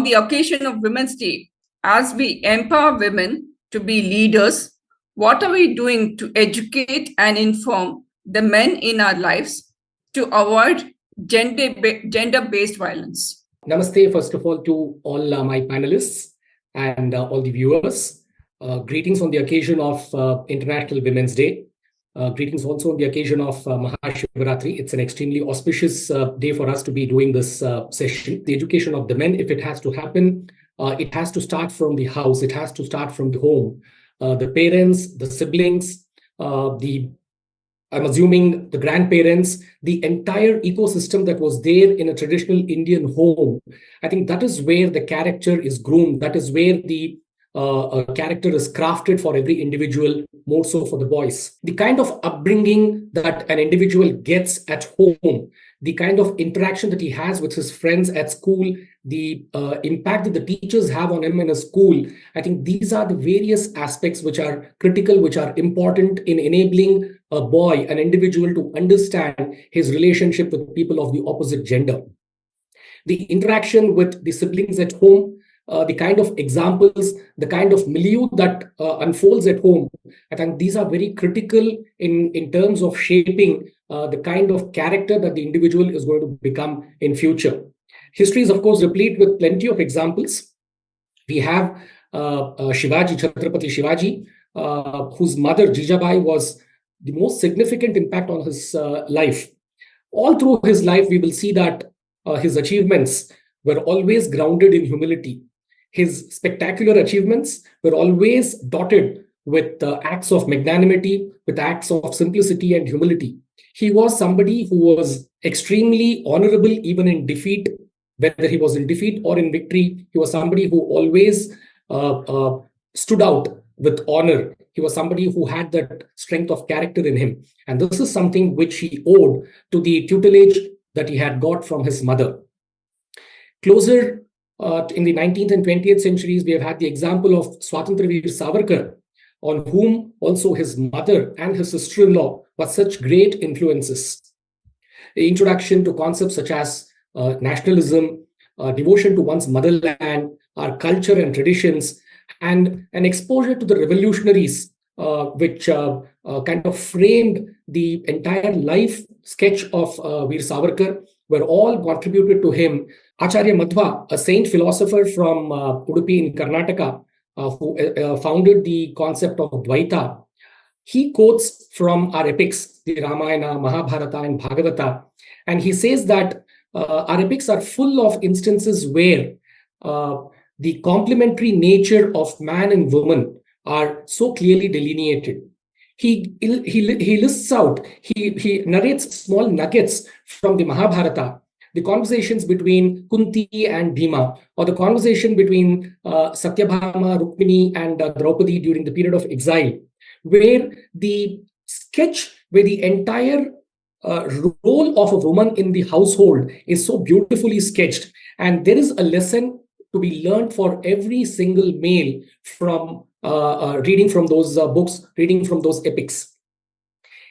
the occasion of Women's Day, as we empower women to be leaders, what are we doing to educate and inform the men in our lives to avoid gender-based violence? Namaste, first of all, to all my panelists and all the viewers. Greetings on the occasion of International Women's Day. Greetings also on the occasion of Mahashivratri. It's an extremely auspicious day for us to be doing this session. The education of the men, if it has to happen, it has to start from the house. It has to start from the home. The parents, the siblings, I'm assuming the grandparents, the entire ecosystem that was there in a traditional Indian home. I think that is where the character is groomed. That is where the character is crafted for every individual, more so for the boys. The kind of upbringing that an individual gets at home, the kind of interaction that he has with his friends at school, the impact that the teachers have on him in a school, I think these are the various aspects which are critical, which are important in enabling a boy, an individual, to understand his relationship with people of the opposite gender. The interaction with the siblings at home, the kind of examples, the kind of milieu that unfolds at home, I think these are very critical in terms of shaping the kind of character that the individual is going to become in future. History is, of course, replete with plenty of examples. We have Shivaji, Chhatrapati Shivaji, whose mother, Jijabai, was the most significant impact on his life. All through his life, we will see that his achievements were always grounded in humility. His spectacular achievements were always dotted with acts of magnanimity, with acts of simplicity and humility. He was somebody who was extremely honorable even in defeat, whether he was in defeat or in victory. He was somebody who always stood out with honor. He was somebody who had that strength of character in him. And this is something which he owed to the tutelage that he had got from his mother. Closer in the 19th and 20th centuries, we have had the example of Swatantraveer Savarkar, on whom also his mother and his sister-in-law were such great influences. The introduction to concepts such as nationalism, devotion to one's motherland, our culture and traditions, and an exposure to the revolutionaries, which kind of framed the entire life sketch of Veer Savarkar, were all contributed to him. Acharya Madhva, a saint philosopher from Udupi in Karnataka, who founded the concept of Dvaita, he quotes from our epics, the Ramayana, Mahabharata, and Bhagavata, and he says that our epics are full of instances where the complementary nature of man and woman are so clearly delineated. He lists out, he narrates small nuggets from the Mahabharata, the conversations between Kunti and Bhima, or the conversation between Satyabhama, Rukmini, and Draupadi during the period of exile, where the entire role of a woman in the household is so beautifully sketched. And there is a lesson to be learned for every single male from reading from those books, reading from those epics.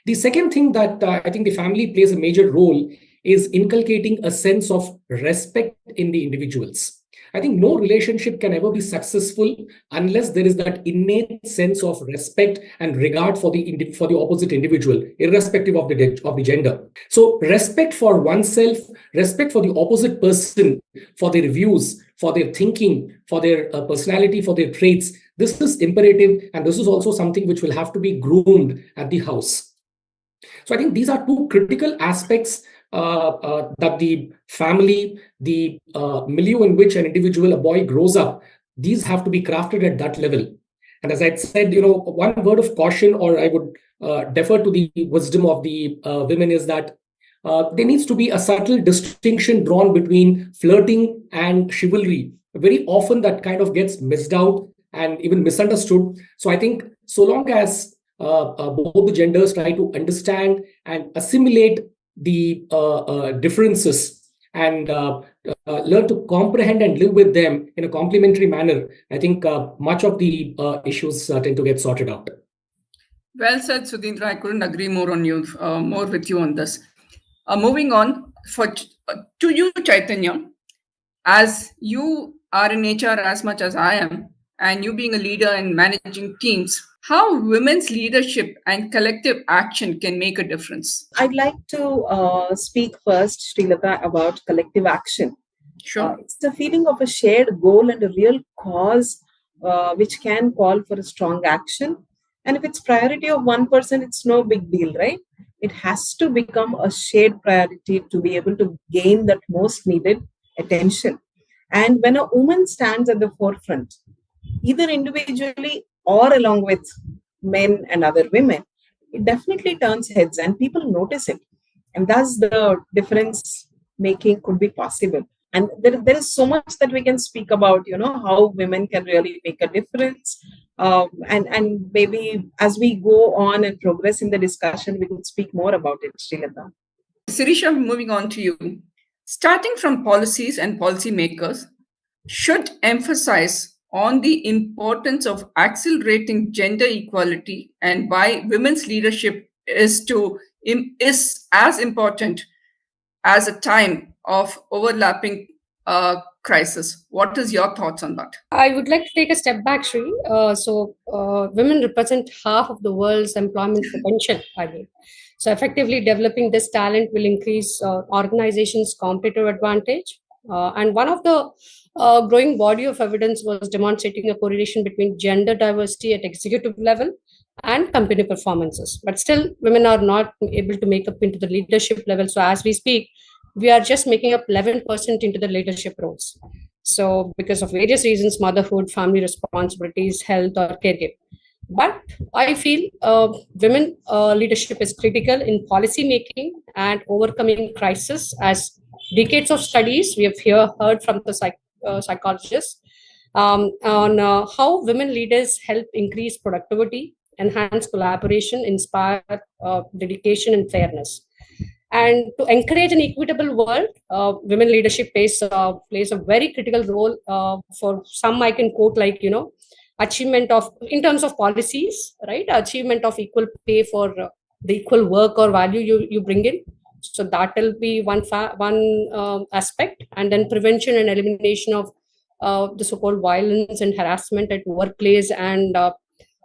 The second thing that I think the family plays a major role is inculcating a sense of respect in the individuals. I think no relationship can ever be successful unless there is that innate sense of respect and regard for the opposite individual, irrespective of the gender. So respect for oneself, respect for the opposite person, for their views, for their thinking, for their personality, for their traits. This is imperative, and this is also something which will have to be groomed at the house. So I think these are two critical aspects that the family, the milieu in which an individual, a boy, grows up, these have to be crafted at that level. And as I said, one word of caution, or I would defer to the wisdom of the women, is that there needs to be a subtle distinction drawn between flirting and chivalry. Very often that kind of gets missed out and even misunderstood. So I think so long as both the genders try to understand and assimilate the differences and learn to comprehend and live with them in a complementary manner, I think much of the issues tend to get sorted out. Well said, Sudhindra. I couldn't agree more with you on this. Moving on to you, Chaitanya, as you are in HR as much as I am, and you being a leader and managing teams, how women's leadership and collective action can make a difference? I'd like to speak first, Srilata, about collective action. Sure. It's the feeling of a shared goal and a real cause which can call for a strong action. And if it's priority of one person, it's no big deal, right? It has to become a shared priority to be able to gain that most needed attention. And when a woman stands at the forefront, either individually or along with men and other women, it definitely turns heads and people notice it. And thus the difference making could be possible. And there is so much that we can speak about, how women can really make a difference. And maybe as we go on and progress in the discussion, we could speak more about it, Srilata. Sirisha, moving on to you. Starting from policies and policymakers should emphasize on the importance of accelerating gender equality and why women's leadership is as important as a time of overlapping crisis. What is your thoughts on that? I would like to take a step back, Sri. Women represent half of the world's employment potential, I mean. So effectively developing this talent will increase organizations' competitive advantage. And one of the growing body of evidence was demonstrating a correlation between gender diversity at executive level and company performances. But still, women are not able to make up into the leadership level. So as we speak, we are just making up 11% into the leadership roles. So because of various reasons, motherhood, family responsibilities, health, or caregiving. But I feel women leadership is critical in policy making and overcoming crisis. As decades of studies we have here heard from the psychologists on how women leaders help increase productivity, enhance collaboration, inspire dedication and fairness. And to encourage an equitable world, women leadership plays a very critical role. For some, I can quote like, achievement of, in terms of policies, right? Achievement of equal pay for the equal work or value you bring in. So that will be one aspect. And then prevention and elimination of the so-called violence and harassment at workplace and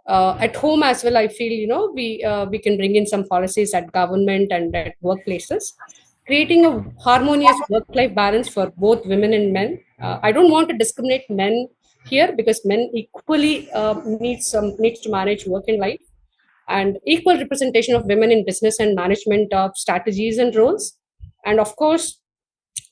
at home as well. I feel we can bring in some policies at government and at workplaces, creating a harmonious work-life balance for both women and men. I don't want to discriminate men here, because men equally needs to manage work and life, and equal representation of women in business and management of strategies and roles. And of course,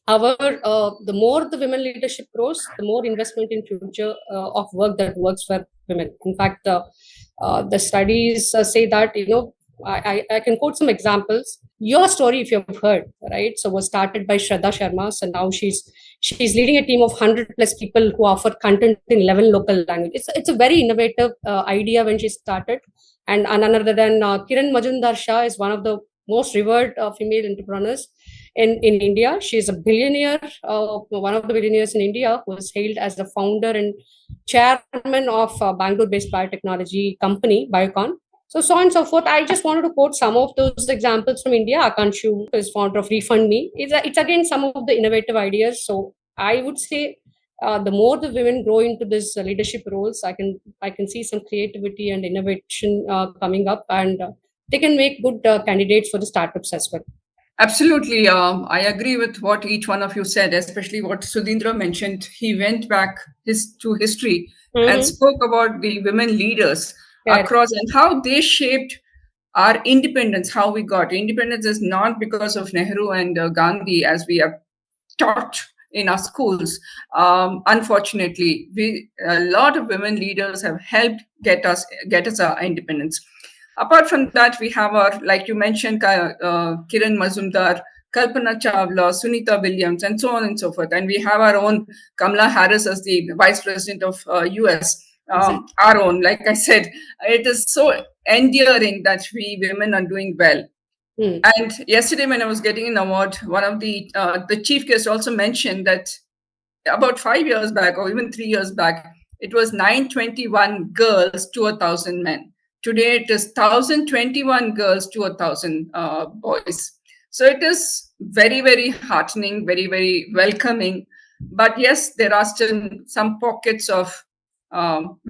our the more the women leadership grows, the more investment in future of work that works for women. In fact, the studies say that, I can quote some examples. Your story, if you've heard, right? So was started by Shraddha Sharma. So now she's leading a team of 100 plus people who offer content in 11 local languages. It's a very innovative idea when she started. And another than Kiran Majumdar Shah is one of the most revered female entrepreneurs in India. She is a billionaire, one of the billionaires in India, who is hailed as the founder and chairman of Bangalore-based biotechnology company, Biocon. So on and so forth. I just wanted to quote some of those examples from India. Akanshu is founder of Refund Me. It's again some of the innovative ideas. So I would say the more the women grow into this leadership roles, I can see some creativity and innovation coming up, and they can make good candidates for the startups as well. Absolutely. I agree with what each one of you said, especially what Sudhindra mentioned. He went back to history and spoke about the women leaders across and how they shaped our independence, how we got. Independence is not because of Nehru and Gandhi, as we are taught in our schools. Unfortunately, a lot of women leaders have helped get us our independence. Apart from that, we have our, like you mentioned, Kiran Mazumdar, Kalpana Chawla, Sunita Williams, and so on and so forth. And we have our own Kamala Harris as the Vice President of US. Our own, like I said, it is so endearing that we women are doing well. And yesterday, when I was getting an award, one of the chief guests also mentioned that about 5 years back, or even 3 years back, it was 921 girls to 1,000 men. Today, it is 1,021 girls to 1,000 boys. So it is very, very heartening, very, very welcoming. But yes, there are still some pockets of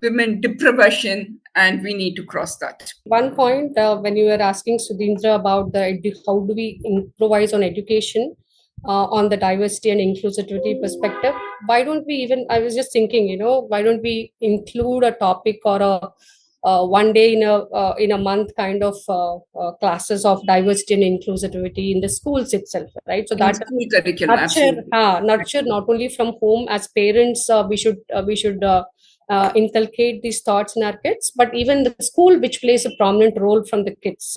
women deprivation, and we need to cross that. One point, when you were asking Sudhindra about how do we improvise on education on the diversity and inclusivity perspective, why don't we even, I was just thinking, why don't we include a topic or a one day in a month kind of classes of diversity and inclusivity in the schools itself, right? So that school curriculum, nurture not only from home. As parents, we should inculcate these thoughts in our kids, but even the school, which plays a prominent role from the kids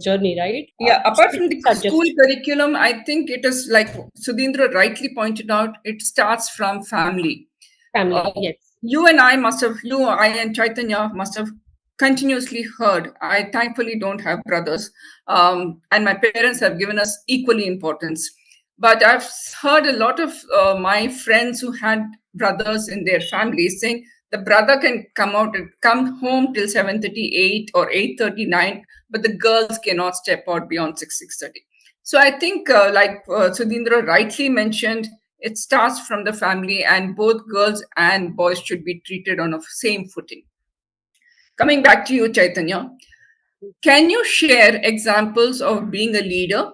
journey, right? Yeah, apart from the school curriculum, I think it is, like Sudhindra rightly pointed out, it starts from family. Yes. You and I and Chaitanya must have continuously heard. I thankfully don't have brothers, and my parents have given us equally importance. But I've heard a lot of my friends who had brothers in their families saying the brother can come home till 7:38 or 8:39, but the girls cannot step out beyond 6:30. So I think, like Sudhindra rightly mentioned, it starts from the family, and both girls and boys should be treated on the same footing. Coming back to you, Chaitanya, can you share examples of being a leader,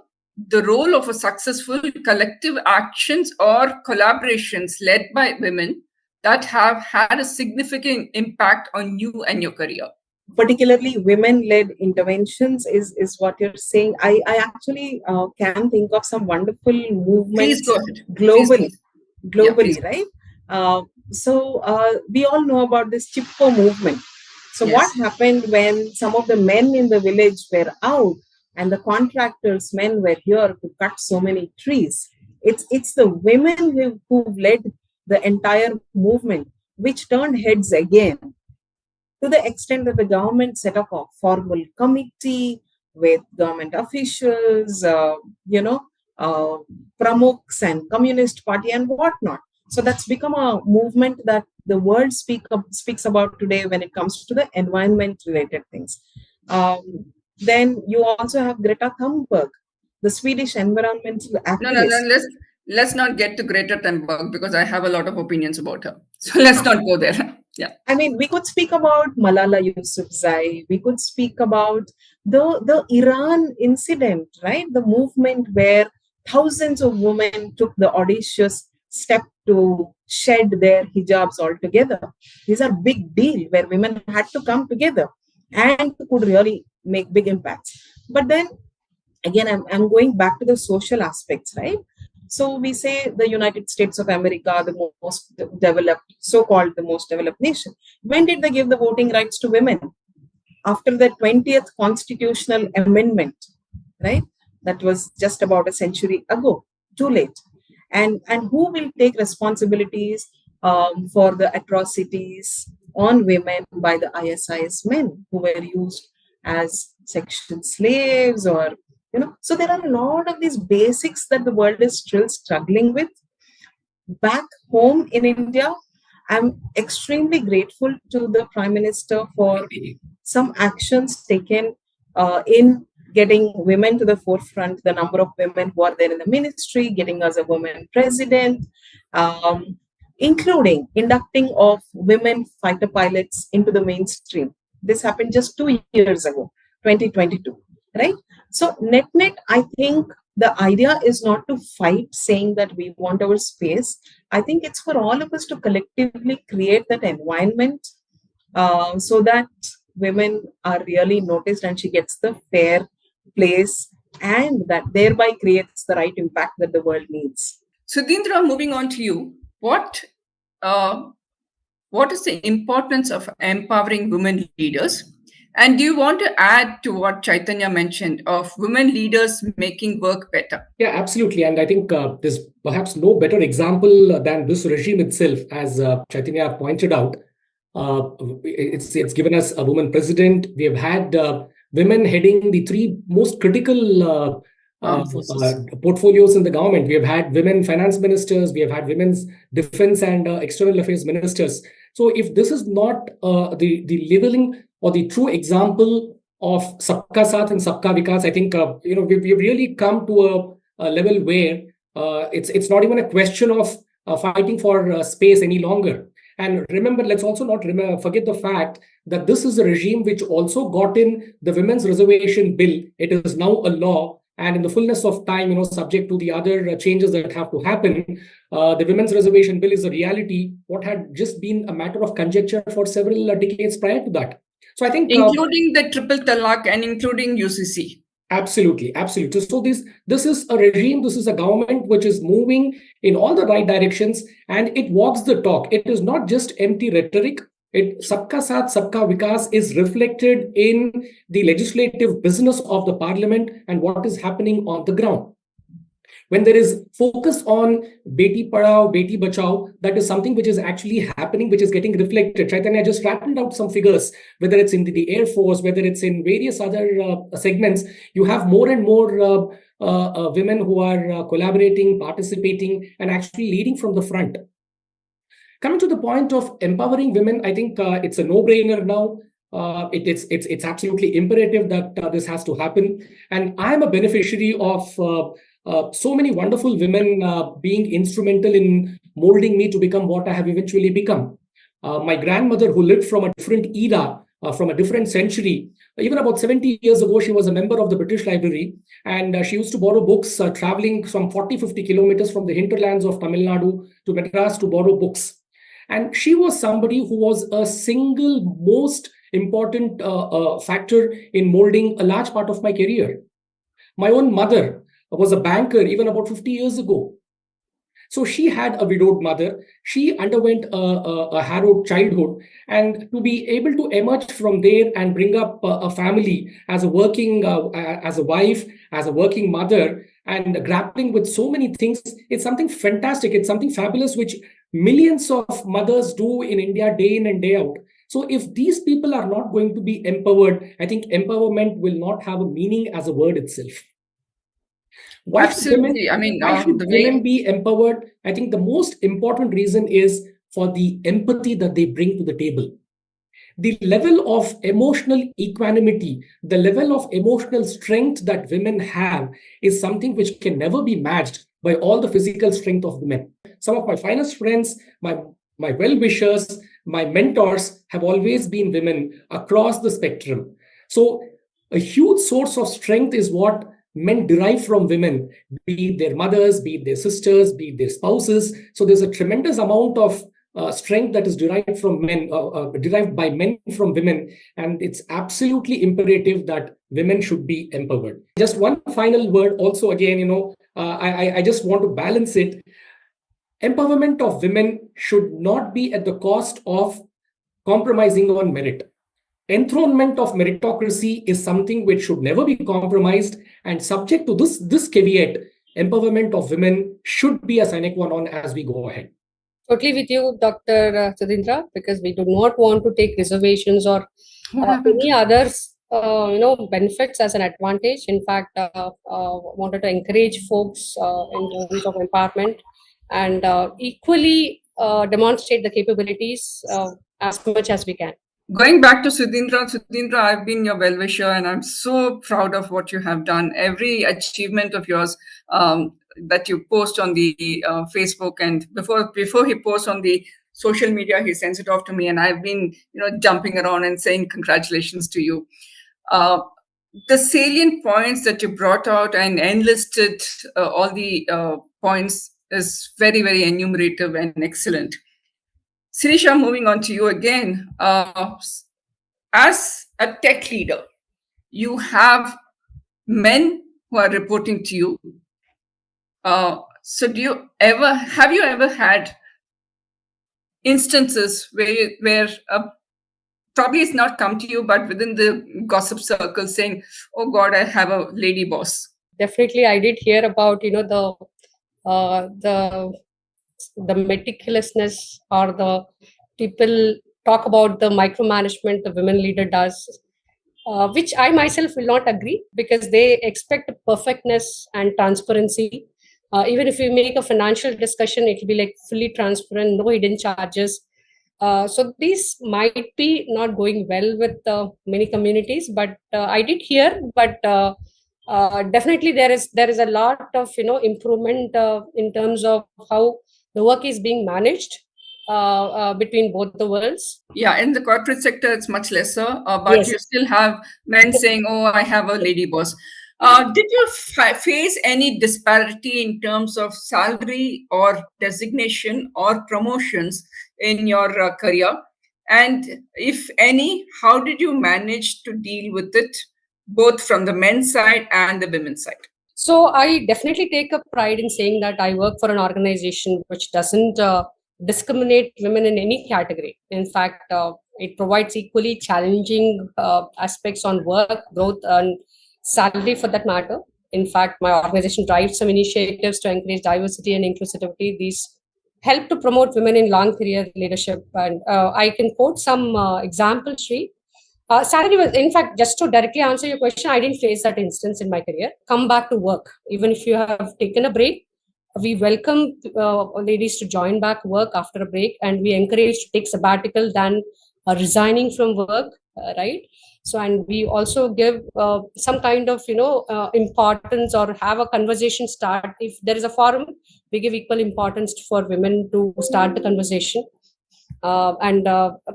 the role of a successful collective actions or collaborations led by women that have had a significant impact on you and your career? Particularly women-led interventions is what you're saying. I actually can think of some wonderful movements globally. globally, right? We all know about this Chipko movement. So Yes. what happened when some of the men in the village were out and the contractors' men were here to cut so many trees? It's the women who led the entire movement, which turned heads again, to the extent that the government set up a formal committee with government officials, uh, pramukhs and Communist Party and whatnot. So that's become a movement that the world speaks about today when it comes to the environment-related things. Then you also have Greta Thunberg, the Swedish environmental activist. No. Let's not get to Greta Thunberg because I have a lot of opinions about her. So let's not go there. Yeah. I mean, we could speak about Malala Yousafzai. We could speak about the Iran incident, right? The movement where thousands of women took the audacious step to shed their hijabs altogether. These are big deal where women had to come together and could really make big impacts. But then again, I'm going back to the social aspects, right? So we say the United States of America, the most developed, so-called the most developed nation. When did they give the voting rights to women? After the 20th constitutional amendment, right? That was just about a century ago. Too late. And who will take responsibilities for the atrocities on women by the ISIS men who were used as sexual slaves, or so there are a lot of these basics that the world is still struggling with. Back home in India, I'm extremely grateful to the Prime Minister for some actions taken in getting women to the forefront, the number of women who are there in the ministry, getting us a woman president, including inducting of women fighter pilots into the mainstream. This happened just 2 years ago, 2022, right? So net, I think the idea is not to fight saying that we want our space. I think it's for all of us to collectively create that environment so that women are really noticed and she gets the fair place, and that thereby creates the right impact that the world needs. Sudhindra, moving on to you, what is the importance of empowering women leaders? And do you want to add to what Chaitanya mentioned of women leaders making work better? Yeah, absolutely. And I think there's perhaps no better example than this regime itself, as Chaitanya pointed out. It's given us a woman president. We have had women heading the three most critical portfolios in the government. We have had women finance ministers. We have had women's defense and external affairs ministers. So if this is not the leveling or the true example of Sabka Saath and Sabka Vikas, I think we've really come to a level where it's not even a question of fighting for space any longer. And remember, let's also not forget the fact that this is a regime which also got in the Women's Reservation Bill. It is now a law. And in the fullness of time, subject to the other changes that have to happen, the Women's Reservation Bill is a reality, what had just been a matter of conjecture for several decades prior to that. So I think including the triple talaq and including UCC. Absolutely. So this is a regime, this is a government which is moving in all the right directions, and it walks the talk. It is not just empty rhetoric. Sabka Saath, Sabka Vikas is reflected in the legislative business of the parliament and what is happening on the ground. When there is focus on Beti Padhao, Beti Bachao, that is something which is actually happening, which is getting reflected. Chaitanya just rattled out some figures, whether it's in the Air Force, whether it's in various other segments. You have more and more women who are collaborating, participating, and actually leading from the front. Coming to the point of empowering women, I think it's a no-brainer now. It's absolutely imperative that this has to happen. And I'm a beneficiary of so many wonderful women being instrumental in molding me to become what I have eventually become. My grandmother, who lived from a different era, from a different century, even about 70 years ago, she was a member of the British Library, and she used to borrow books, traveling some 40-50 kilometers from the hinterlands of Tamil Nadu to Madras to borrow books. And she was somebody who was a single most important factor in molding a large part of my career. My own mother was a banker even about 50 years ago. So she had a widowed mother. She underwent a harrowed childhood, and to be able to emerge from there and bring up a family as a working, as a wife, as a working mother, and grappling with so many things, it's something fantastic. It's something fabulous, which millions of mothers do in India day in and day out. So if these people are not going to be empowered, I think empowerment will not have a meaning as a word itself. Why Absolutely. should women be empowered? I think the most important reason is for the empathy that they bring to the table. The level of emotional equanimity, the level of emotional strength that women have is something which can never be matched by all the physical strength of men. Some of my finest friends, my well-wishers, my mentors have always been women across the spectrum. So a huge source of strength is what men derive from women, be it their mothers, be it their sisters, be it their spouses. So there's a tremendous amount of strength that is derived from men, derived by men from women, and it's absolutely imperative that women should be empowered. Just one final word, also again, I just want to balance it. Empowerment of women should not be at the cost of compromising on merit. Enthronement of meritocracy is something which should never be compromised, and subject to this caveat, empowerment of women should be a sine qua non as we go ahead. Totally with you, Dr. Sudhindra, because we do not want to take reservations or any others, benefits as an advantage. In fact, wanted to encourage folks in terms of empowerment and equally demonstrate the capabilities as much as we can. Going back to Sudhindra, I've been your well-wisher, and I'm so proud of what you have done. Every achievement of yours that you post on the Facebook, and before he posts on the social media, he sends it off to me, and I've been jumping around and saying congratulations to you. The salient points that you brought out and enlisted all the points is very, very enumerative and excellent. Sirisha, moving on to you again. As a tech leader, you have men who are reporting to you. So have you ever had instances where probably it's not come to you, but within the gossip circle saying, "Oh God, I have a lady boss"? Definitely, I did hear about the meticulousness, or the people talk about the micromanagement the women leader does, which I myself will not agree, because they expect perfectness and transparency. Even if we make a financial discussion, it will be like fully transparent, no hidden charges. So these might be not going well with many communities, but I did hear, but definitely there is a lot of improvement in terms of how the work is being managed between both the worlds. Yeah, in the corporate sector, it's much lesser, but Yes. you still have men saying, "Oh, I have a lady boss." Did you face any disparity in terms of salary or designation or promotions in your career? And if any, how did you manage to deal with it, both from the men's side and the women's side? So I definitely take a pride in saying that I work for an organization which doesn't discriminate women in any category. In fact, it provides equally challenging aspects on work, growth, and salary for that matter. In fact, my organization drives some initiatives to encourage diversity and inclusivity. These help to promote women in long career leadership. And I can quote some examples, Sri. Salary was, in fact, just to directly answer your question, I didn't face that instance in my career. Come back to work. Even if you have taken a break, we welcome ladies to join back work after a break, and we encourage to take sabbatical than resigning from work, right? So, and we also give some kind of, importance, or have a conversation start. If there is a forum, we give equal importance for women to start the conversation. And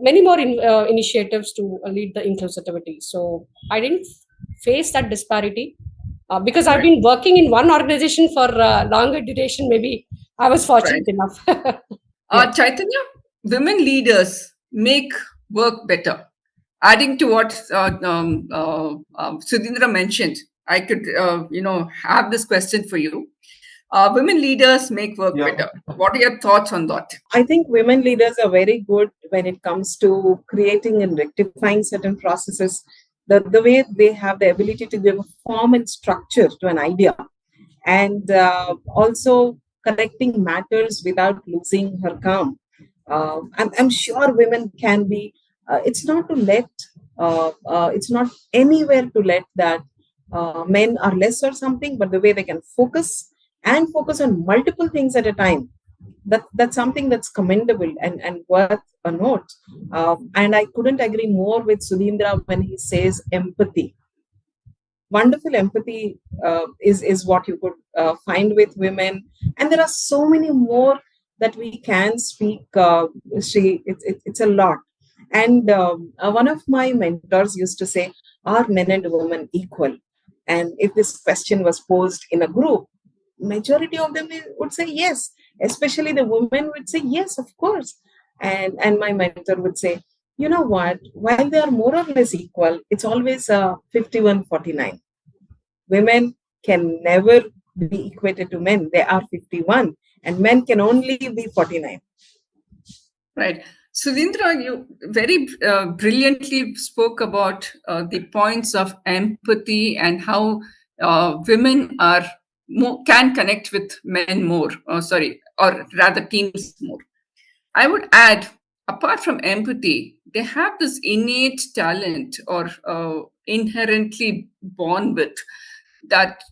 many more initiatives to lead the inclusivity. So I didn't face that disparity because I've been working in one organization for longer duration. Maybe I was fortunate enough. Chaitanya, women leaders make work better. Adding to what Sudhindra mentioned, I could have this question for you. women leaders make work better. What are your thoughts on that? I think women leaders are very good when it comes to creating and rectifying certain processes. The way they have the ability to give a form and structure to an idea, and also correcting matters without losing her calm. I'm sure women can be. It's not to let. It's not anywhere to let that men are less or something, but the way they can focus and focus on multiple things at a time. That's something that's commendable and worth a note. And I couldn't agree more with Sudhindra when he says empathy. Wonderful empathy is what you could find with women, and there are so many more that we can speak. It's a lot. And one of my mentors used to say, "Are men and women equal?" And if this question was posed in a group, majority of them would say yes. Especially the women would say yes, of course. And my mentor would say, you know what, while they are more or less equal, it's always 51-49. Women can never be equated to men. They are 51 and men can only be 49. Right. Sudhindra, you very brilliantly spoke about the points of empathy and how women are can connect with men more, or rather teams more. I would add, apart from empathy, they have this innate talent or inherently born with, that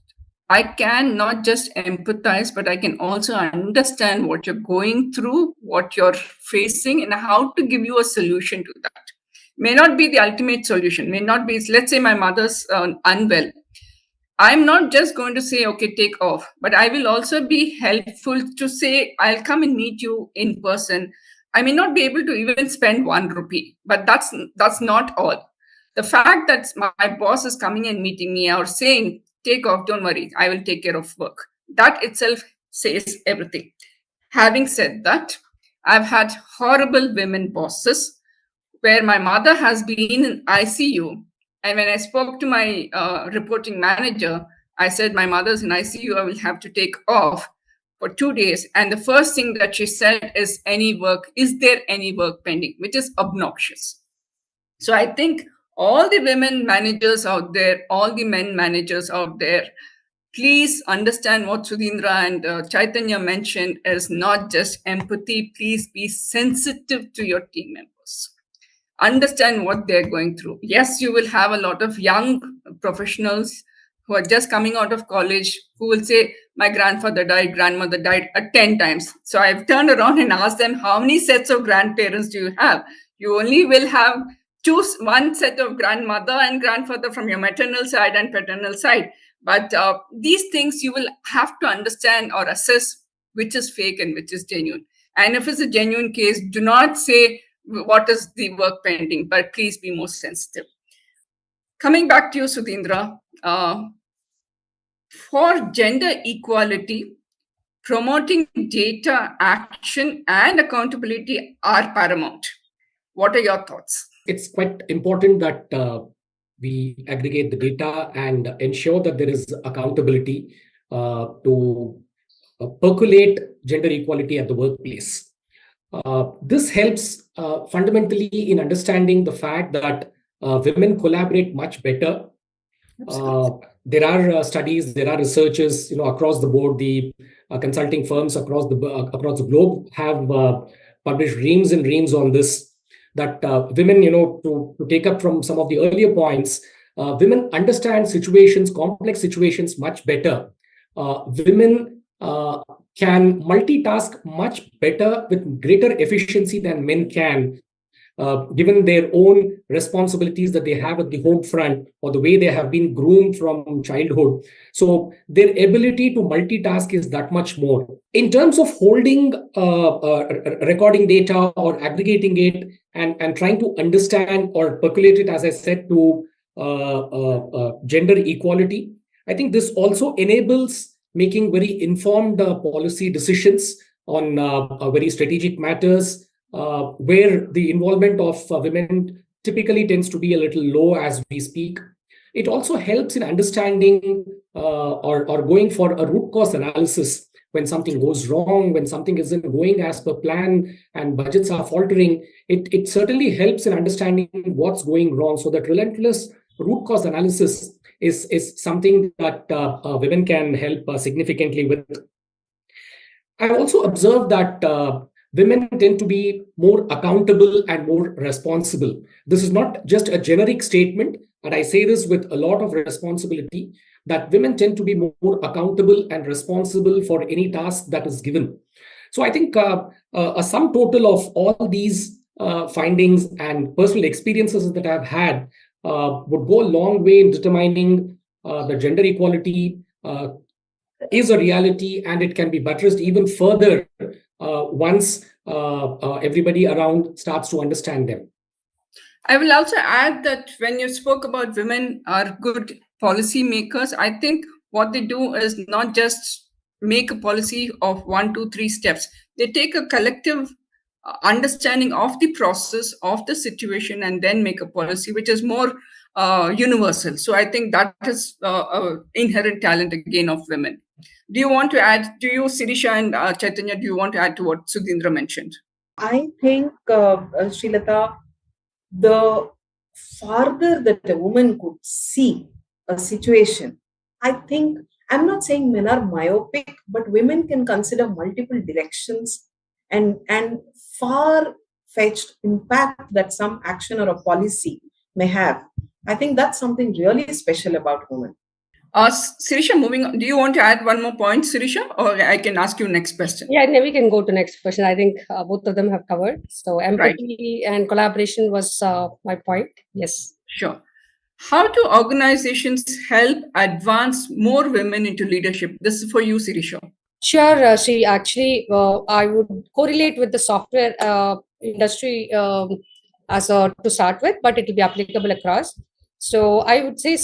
I can not just empathize, but I can also understand what you're going through, what you're facing, and how to give you a solution to that. May not be the ultimate solution, may not be, let's say my mother's unwell. I'm not just going to say, okay, take off, but I will also be helpful to say, I'll come and meet you in person. I may not be able to even spend 1 rupee, but that's not all. The fact that my boss is coming and meeting me or saying, take off, don't worry, I will take care of work, that itself says everything. Having said that, I've had horrible women bosses where my mother has been in ICU. And when I spoke to my reporting manager, I said, my mother's in ICU, I will have to take off for 2 days. And the first thing that she said is, is there any work pending, which is obnoxious. So I think all the women managers out there, all the men managers out there, please understand what Sudhindra and Chaitanya mentioned is not just empathy. Please be sensitive to your team members. Understand what they're going through. Yes, you will have a lot of young professionals who are just coming out of college who will say, my grandfather died, grandmother died 10 times. So I've turned around and asked them, how many sets of grandparents do you have? You only will have choose one set of grandmother and grandfather from your maternal side and paternal side. But these things you will have to understand or assess which is fake and which is genuine. And if it's a genuine case, do not say what is the work pending, but please be more sensitive. Coming back to you, Sudhindra, for gender equality, promoting data, action, and accountability are paramount. What are your thoughts? It's quite important that we aggregate the data and ensure that there is accountability to percolate gender equality at the workplace. This helps fundamentally in understanding the fact that women collaborate much better. There are studies, there are researchers, across the board. The consulting firms across the globe have published reams and reams on this. That women, to take up from some of the earlier points, women understand situations, complex situations much better. Women can multitask much better with greater efficiency than men can, given their own responsibilities that they have at the home front or the way they have been groomed from childhood. So their ability to multitask is that much more. In terms of holding recording data or aggregating it and trying to understand or percolate it, as I said, to gender equality, I think this also enables making very informed policy decisions on very strategic matters, where the involvement of women typically tends to be a little low as we speak. it also helps in understanding or going for a root cause analysis when something goes wrong, when something isn't going as per plan and budgets are faltering. It certainly helps in understanding what's going wrong. So that relentless root cause analysis is something that women can help significantly with. I've also observed that women tend to be more accountable and more responsible. This is not just a generic statement, and I say this with a lot of responsibility, that women tend to be more accountable and responsible for any task that is given. So I think a sum total of all these findings and personal experiences that I've had would go a long way in determining the gender equality is a reality, and it can be buttressed even further once everybody around starts to understand them. I will also add that when you spoke about women are good policy makers, I think what they do is not just make a policy of 1, 2, 3 steps. They take a collective understanding of the process, of the situation, and then make a policy which is more universal. So I think that is inherent talent again of women. Do you want to add, Sirisha and Chaitanya, do you want to add to what Sudhindra mentioned? I think, Srilata, the farther that a woman could see a situation, I think, I'm not saying men are myopic, but women can consider multiple directions and far-fetched impact that some action or a policy may have. I think that's something really special about women. Sirisha, moving on, do you want to add one more point, Sirisha, or I can ask you next question? Yeah, we can go to next question. I think both of them have covered. So empathy and collaboration was my point. Yes. Sure. How do organizations help advance more women into leadership? This is for you, Sirisha. Sure, Sri. Actually, I would correlate with the software industry to start with, but it will be applicable across. So I would say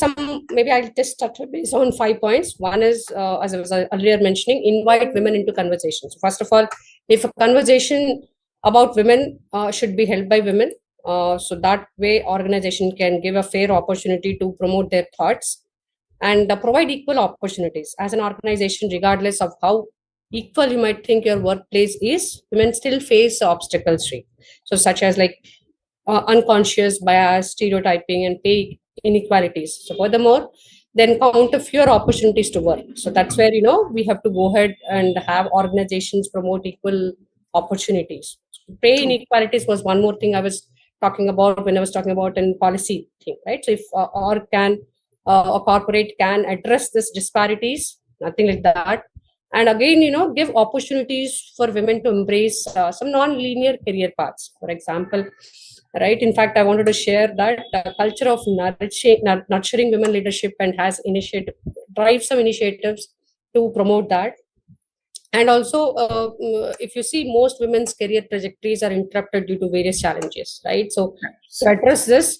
maybe I'll just touch base on 5 points. One is, as I was earlier mentioning, invite women into conversations. First of all, if a conversation about women should be held by women, so that way organization can give a fair opportunity to promote their thoughts and provide equal opportunities as an organization, regardless of how equal you might think your workplace is. Women still face obstacles, so such as like unconscious bias, stereotyping, and pay inequalities. So furthermore, then encounter fewer opportunities to work. So that's where we have to go ahead and have organizations promote equal opportunities. Pay inequalities was one more thing I was talking about when I was talking about in policy thing, right? So if a corporate can address this disparities, nothing like that, and again give opportunities for women to embrace some non-linear career paths. For example, right, in fact, I wanted to share that culture of nurturing women leadership and drive some initiatives to promote that. And also, if you see, most women's career trajectories are interrupted due to various challenges, right? So to address this,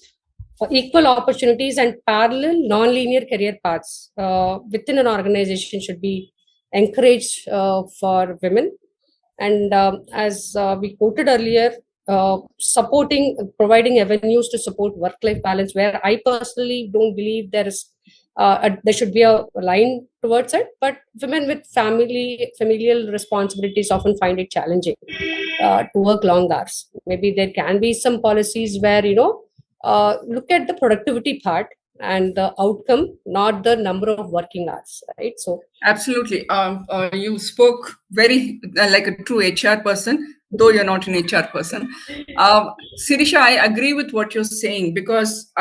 equal opportunities and parallel non-linear career paths within an organization should be encouraged for women. And as we quoted earlier, providing avenues to support work-life balance, where I personally don't believe there should be a line towards it, but women with familial responsibilities often find it challenging to work long hours. Maybe there can be some policies where look at the productivity part and the outcome, not the number of working hours, right? So absolutely, you spoke very like a true HR person, though you're not an HR person. Sirisha, I agree with what you're saying, because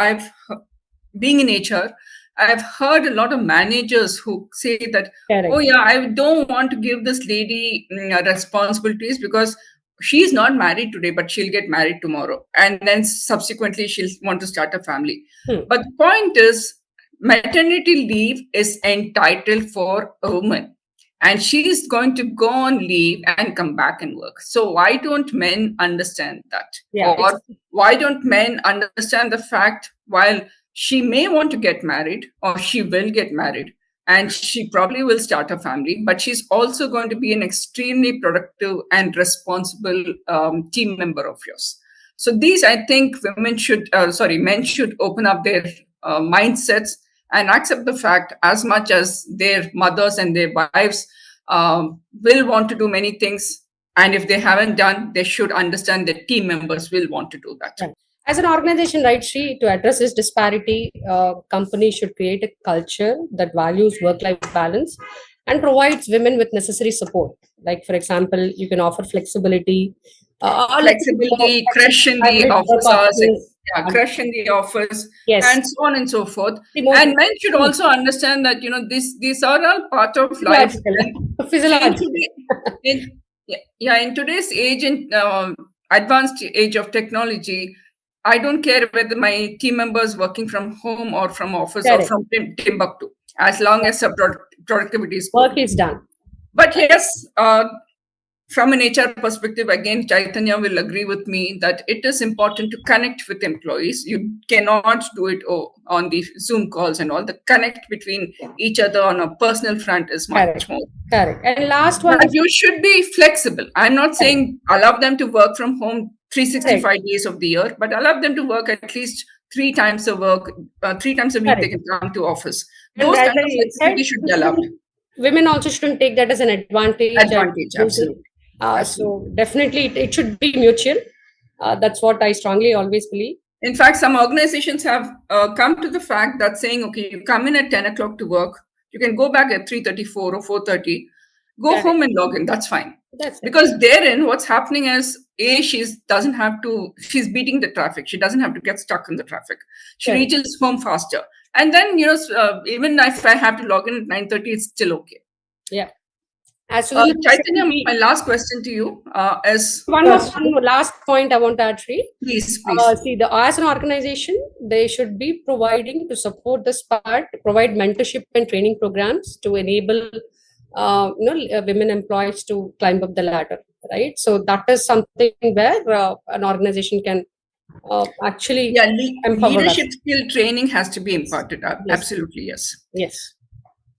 being in HR, I've heard a lot of managers who say that, oh yeah, I don't want to give this lady responsibilities because she's not married today, but she'll get married tomorrow. And then subsequently, she'll want to start a family. But the point is, maternity leave is entitled for a woman. And she is going to go on leave and come back and work. So why don't men understand that? Or why don't men understand the fact, while she may want to get married, or she will get married, and she probably will start a family, but she's also going to be an extremely productive and responsible team member of yours. So these, I think, men should open up their mindsets and accept the fact, as much as their mothers and their wives will want to do many things, and if they haven't done, they should understand that team members will want to do that. Right. As an organization, right, Shri, to address this disparity, companies should create a culture that values work-life balance and provides women with necessary support. Like, for example, you can offer flexibility. Flexibility, crash in the office hours, crash in the office, and so on and so forth. And men should also understand that, these are all part of life. In today's age, in advanced age of technology, I don't care whether my team members working from home or from office or from Timbuktu, as long as productivity is good. Work is done. But yes, from an HR perspective, again, Chaitanya will agree with me that it is important to connect with employees. You cannot do it on the Zoom calls and all. The connect between each other on a personal front is much more. Correct. And last one, but you should be flexible. I'm not saying allow them to work from home 365 days of the year, but allow them to work at least 3 times a week. They can come to office. Those kind of flexibility should be allowed. Women also shouldn't take that as an advantage. Absolutely. So definitely it should be mutual. That's what I strongly always believe. In fact, some organizations have come to the fact that saying, okay, you come in at 10 o'clock to work, you can go back at 3:34 or 4:30, go home and log in. That's fine. Because therein, what's happening is, she's beating the traffic. She doesn't have to get stuck in the traffic. She reaches home faster. And then, even if I have to log in at 9:30, it's still okay. Yeah. Chaitanya, my last question to you is... One last point I want to add, Sri. Please. As an organization, they should be providing to support this part, provide mentorship and training programs to enable women employees to climb up the ladder, right? So that is something where an organization can actually leadership skill training has to be imparted. Absolutely, yes. Yes.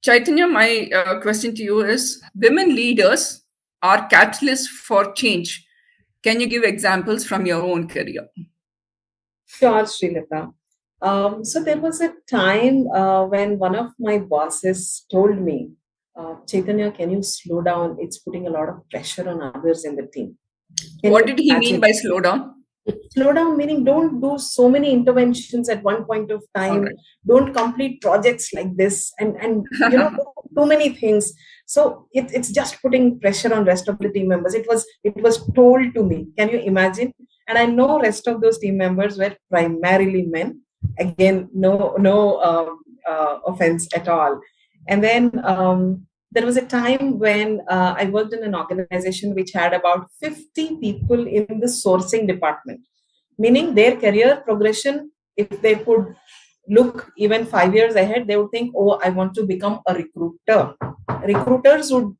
Chaitanya, my question to you is, women leaders are catalysts for change. Can you give examples from your own career? Sure, Srilata. So there was a time when one of my bosses told me, Chaitanya, can you slow down? It's putting a lot of pressure on others in the team. What did he mean by slow down? Slow down meaning don't do so many interventions at one point of time. Don't complete projects like this and too many things. So it's just putting pressure on rest of the team members. It was told to me. Can you imagine? And I know rest of those team members were primarily men. Again, no offense at all. And then there was a time when I worked in an organization which had about 50 people in the sourcing department, meaning their career progression, if they could look even 5 years ahead, they would think, oh, I want to become a recruiter. Recruiters would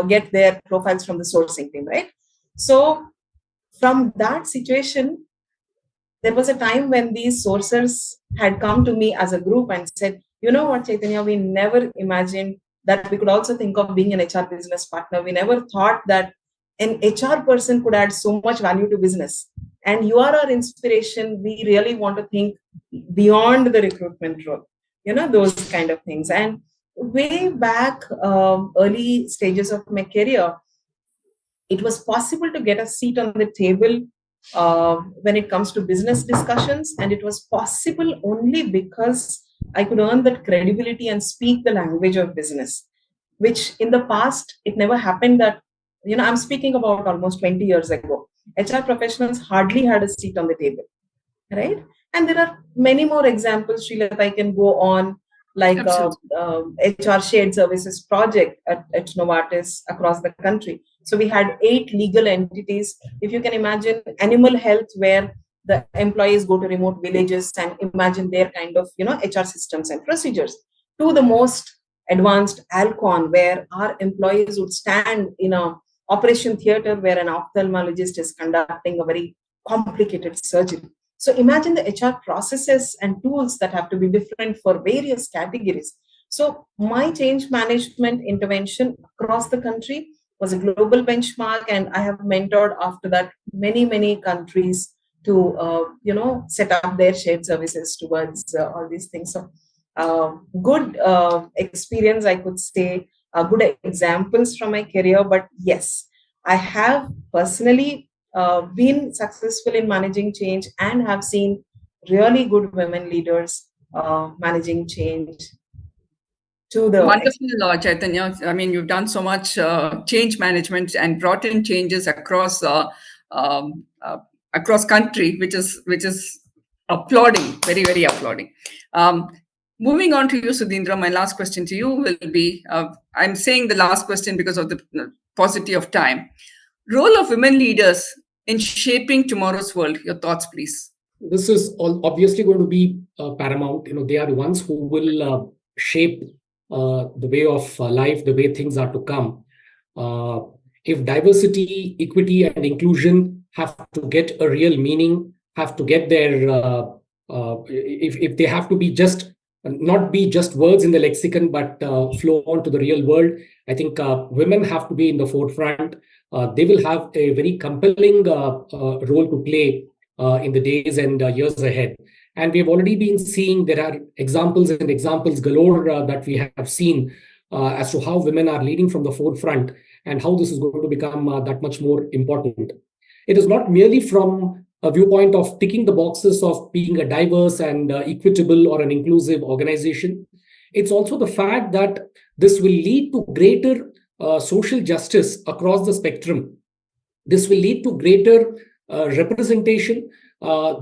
get their profiles from the sourcing team, right? So from that situation, there was a time when these sourcers had come to me as a group and said, you know what, Chaitanya, we never imagined that we could also think of being an HR business partner. We never thought that an HR person could add so much value to business. And you are our inspiration. We really want to think beyond the recruitment role, those kind of things. And way back, early stages of my career, it was possible to get a seat on the table when it comes to business discussions. And it was possible only because I could earn that credibility and speak the language of business, which in the past, it never happened that, I'm speaking about almost 20 years ago. HR professionals hardly had a seat on the table, right? And there are many more examples, Srilata, I can go on, like HR shared services project at Novartis across the country. So we had 8 legal entities. If you can imagine animal health, where the employees go to remote villages and imagine their kind of, HR systems and procedures, to the most advanced Alcon, where our employees would stand in a operation theater where an ophthalmologist is conducting a very complicated surgery. So imagine the HR processes and tools that have to be different for various categories. So my change management intervention across the country was a global benchmark, and I have mentored after that many countries to set up their shared services towards all these things. So good experience, I could say, good examples from my career. But yes, I have personally been successful in managing change and have seen really good women leaders managing change to the Wonderful, Chaitanya. I mean, you've done so much change management and brought in changes um, uh, across country, which is applauding, very, very applauding. Moving on to you, Sudhindra, my last question to you will be, I'm saying the last question because of the paucity of time. Role of women leaders in shaping tomorrow's world. Your thoughts, please. This is obviously going to be paramount. They are the ones who will shape the way of life, the way things are to come. If diversity, equity, and inclusion have to get a real meaning, have to get their, if they have to be just, not be just words in the lexicon, but flow on to the real world, I think women have to be in the forefront. They will have a very compelling role to play in the days and years ahead. And we've already been seeing there are examples and examples galore that we have seen as to how women are leading from the forefront and how this is going to become that much more important. It is not merely from a viewpoint of ticking the boxes of being a diverse and equitable or an inclusive organization. It's also the fact that this will lead to greater social justice across the spectrum. This will lead to greater representation.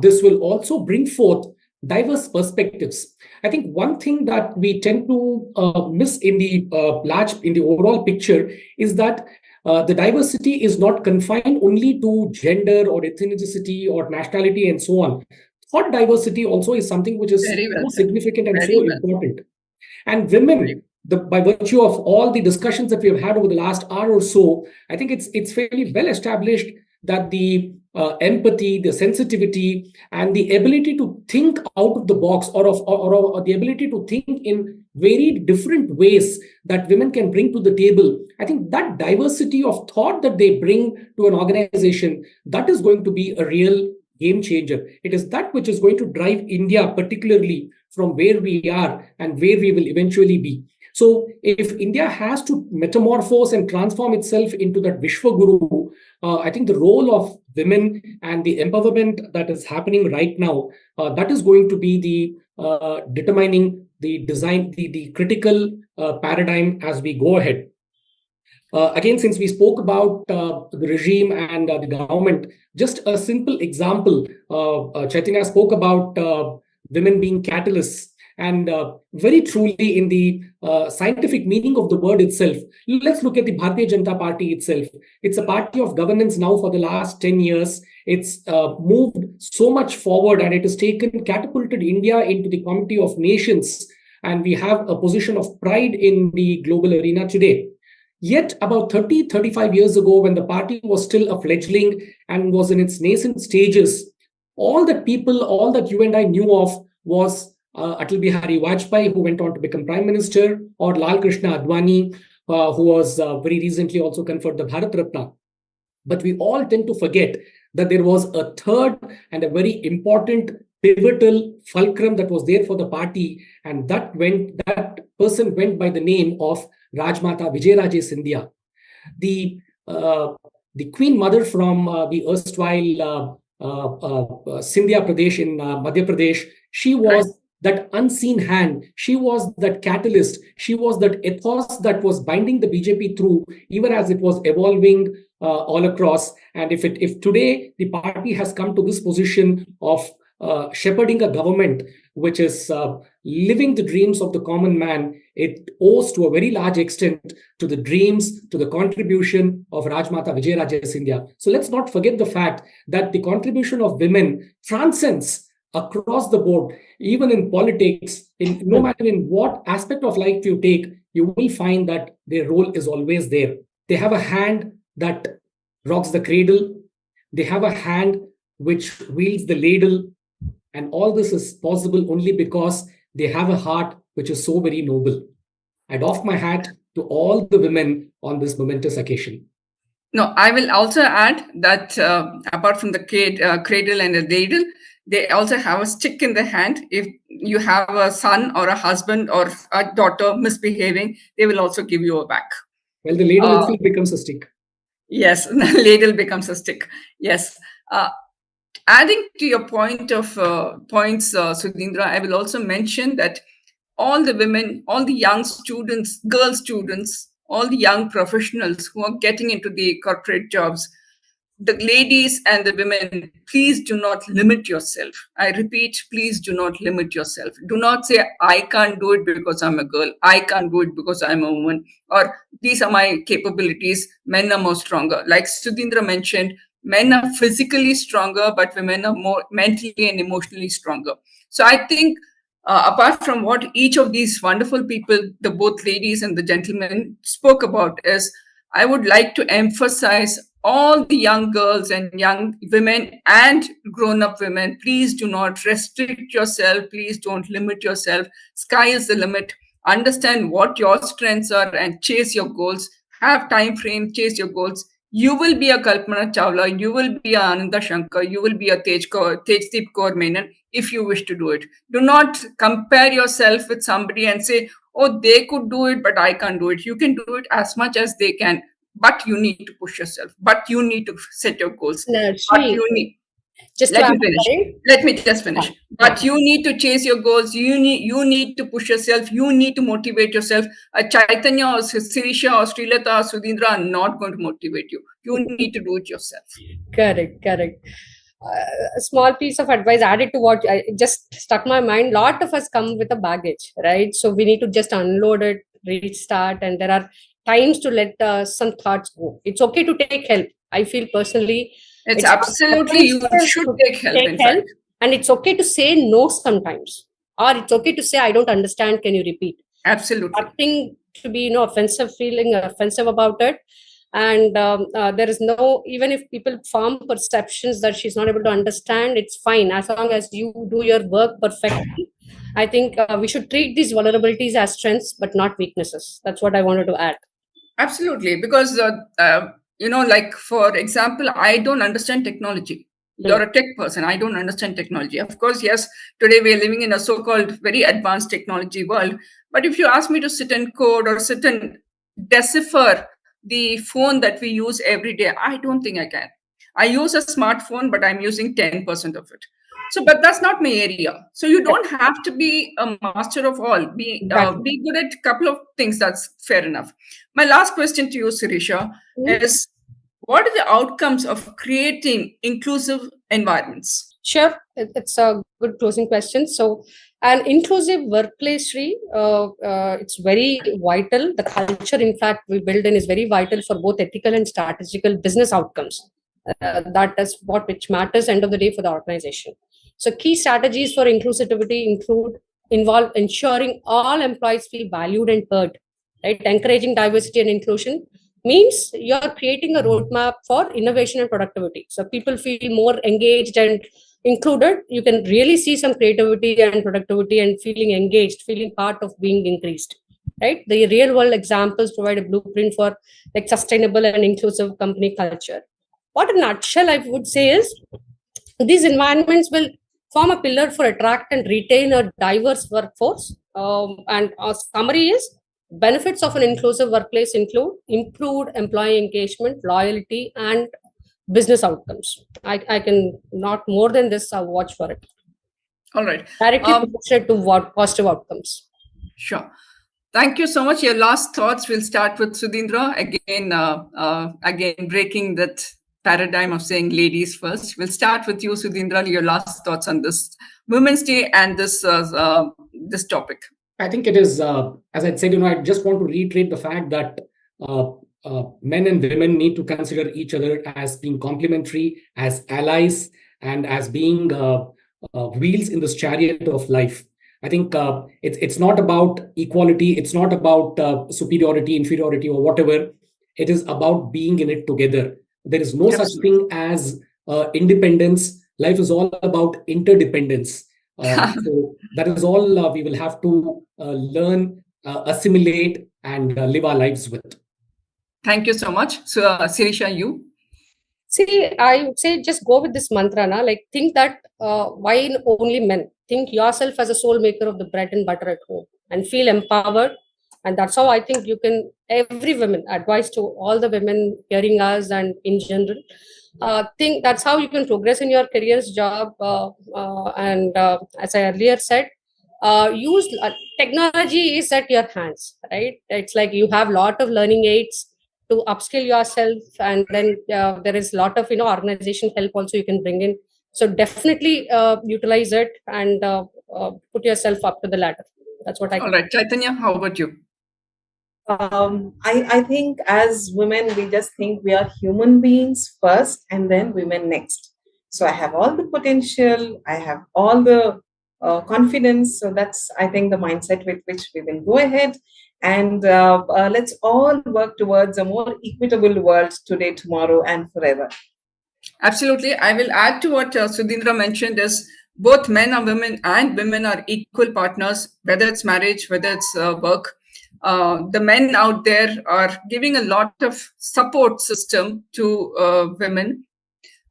This will also bring forth diverse perspectives. I think one thing that we tend to miss in the overall picture is that the diversity is not confined only to gender or ethnicity or nationality and so on. Thought diversity also is something which is so significant and so important. And women, by virtue of all the discussions that we have had over the last hour or so, I think it's fairly well established that the empathy, the sensitivity, and the ability to think out of the box or the ability to think in very different ways that women can bring to the table. I think that diversity of thought that they bring to an organization, that is going to be a real game changer. It is that which is going to drive India, particularly from where we are and where we will eventually be. So if India has to metamorphose and transform itself into that Vishwaguru, I think the role of women and the empowerment that is happening right now, that is going to be the determining the design, the critical paradigm as we go ahead. Again, since we spoke about the regime and the government, just a simple example, Chaitanya spoke about women being catalysts. And very truly, in the scientific meaning of the word itself, let's look at the Bharatiya Janata Party itself. It's a party of governance now for the last 10 years. It's moved so much forward, and it has catapulted India into the community of nations. And we have a position of pride in the global arena today. Yet about 35 years ago, when the party was still a fledgling and was in its nascent stages, all that you and I knew of was Atal Bihari Vajpayee, who went on to become Prime Minister, or Lal Krishna Advani, who was very recently also conferred the Bharat Ratna. But we all tend to forget that there was a third and a very important pivotal fulcrum that was there for the party, and that person went by the name of Rajmata Vijayaraje Scindia, the Queen Mother from the erstwhile Scindia Pradesh in Madhya Pradesh. She was that unseen hand. She was that catalyst. She was that ethos that was binding the BJP through, even as it was evolving all across. And if today the party has come to this position of shepherding a government which is living the dreams of the common man, it owes to a very large extent to the dreams, to the contribution of Rajmata Vijayaraje Scindia. So let's not forget the fact that the contribution of women transcends across the board, even in politics, no matter in what aspect of life you take, you will find that their role is always there. They have a hand that rocks the cradle. They have a hand which wields the ladle. And all this is possible only because they have a heart which is so very noble. I doff my hat to all the women on this momentous occasion. No, I will also add that apart from the cradle and the ladle, they also have a stick in the hand. If you have a son or a husband or a daughter misbehaving, they will also give you a whack. Well, the ladle itself becomes a stick. Yes, the ladle becomes a stick. Yes. Adding to your points, Sudhindra, I will also mention that all the women, all the young students, girl students, all the young professionals who are getting into the corporate jobs, the ladies and the women, please do not limit yourself. I repeat, please do not limit yourself. Do not say, I can't do it because I'm a girl. I can't do it because I'm a woman. Or these are my capabilities. Men are more stronger. Like Sudhindra mentioned, men are physically stronger, but women are more mentally and emotionally stronger. So I think apart from what each of these wonderful people, the both ladies and the gentlemen spoke about, is I would like to emphasize all the young girls and young women and grown-up women, please do not restrict yourself. Please don't limit yourself. Sky is the limit. Understand what your strengths are and chase your goals. Have time frame, chase your goals. You will be a Kalpana Chawla, you will be a Ananda Shankar, you will be a Tejdeep Kaur Menon if you wish to do it. Do not compare yourself with somebody and say, oh, they could do it, but I can't do it. You can do it as much as they can, but you need to push yourself. But you need to set your goals. But you need. Just Let me finish. Let me just finish. But you need to chase your goals. You need to push yourself. You need to motivate yourself. Chaitanya or Sirisha or Srilata or Sudhindra are not going to motivate you. You need to do it yourself. Correct. A small piece of advice added to what I just stuck my mind. Lot of us come with a baggage, right? So we need to just unload it, restart, and there are times to let some thoughts go. It's okay to take help. I feel personally, it's absolutely you should take help. And it's okay to say no sometimes, or it's okay to say I don't understand. Can you repeat? Absolutely. Nothing to be offensive about it. And there is no, even if people form perceptions that she's not able to understand, it's fine as long as you do your work perfectly. I think we should treat these vulnerabilities as strengths but not weaknesses. That's what I wanted to add. Absolutely, because like for example, I don't understand technology. You're a tech person. I don't understand technology. Of course, yes, today we are living in a so-called very advanced technology world. But if you ask me to sit and code or sit and decipher the phone that we use every day, I don't think I can. I use a smartphone, but I'm using 10% of it. So, but that's not my area. So you don't have to be a master of all. Be good at a couple of things. That's fair enough. My last question to you, Sirisha, is what are the outcomes of creating inclusive environments? Sure, it's a good closing question. So, an inclusive workplace, Sri, it's very vital. The culture, in fact, we build in is very vital for both ethical and strategical business outcomes. That is which matters end of the day for the organization. So, key strategies for inclusivity involve ensuring all employees feel valued and heard, right? Encouraging diversity and inclusion means you're creating a roadmap for innovation and productivity. So people feel more engaged and included. You can really see some creativity and productivity and feeling engaged, feeling part of being increased, right? The real world examples provide a blueprint for like sustainable and inclusive company culture. What in a nutshell I would say is these environments will form a pillar for attract and retain a diverse workforce. And our summary is benefits of an inclusive workplace include improved employee engagement, loyalty, and business outcomes. I can not more than this watch for it. All right. Directly proportionate to what positive outcomes. Sure. Thank you so much. Your last thoughts. We'll start with Sudhindra again breaking that paradigm of saying ladies first. We'll start with you, Sudhindra. Your last thoughts on this Women's Day and this topic. I think it is, as I said, I just want to reiterate the fact that men and women need to consider each other as being complementary, as allies, and as being wheels in this chariot of life. I think it's not about equality. It's not about superiority, inferiority, or whatever. It is about being in it together. There is no such thing as independence. Life is all about interdependence. So that is all we will have to learn, assimilate, and live our lives with. Thank you so much. So, Sirisha, you? See, I would say just go with this mantra, na? Like think that why only men? Think yourself as a sole maker of the bread and butter at home and feel empowered. And that's how I think you can, every woman, advice to all the women hearing us and in general, think that's how you can progress in your career's job. And as I earlier said, use technology is at your hands, right? It's like you have lot of learning aids to upskill yourself, and then there is a lot of organization help also you can bring in. So definitely utilize it and put yourself up to the ladder. That's what I All right, Chaitanya, how about you? I think as women, we just think we are human beings first and then women next. So I have all the potential, I have all the confidence. So that's, I think, the mindset with which we will go ahead. And let's all work towards a more equitable world today, tomorrow, and forever. Absolutely. I will add to what Sudhindra mentioned is both men are women and women are equal partners, whether it's marriage, whether it's work. The men out there are giving a lot of support system to women.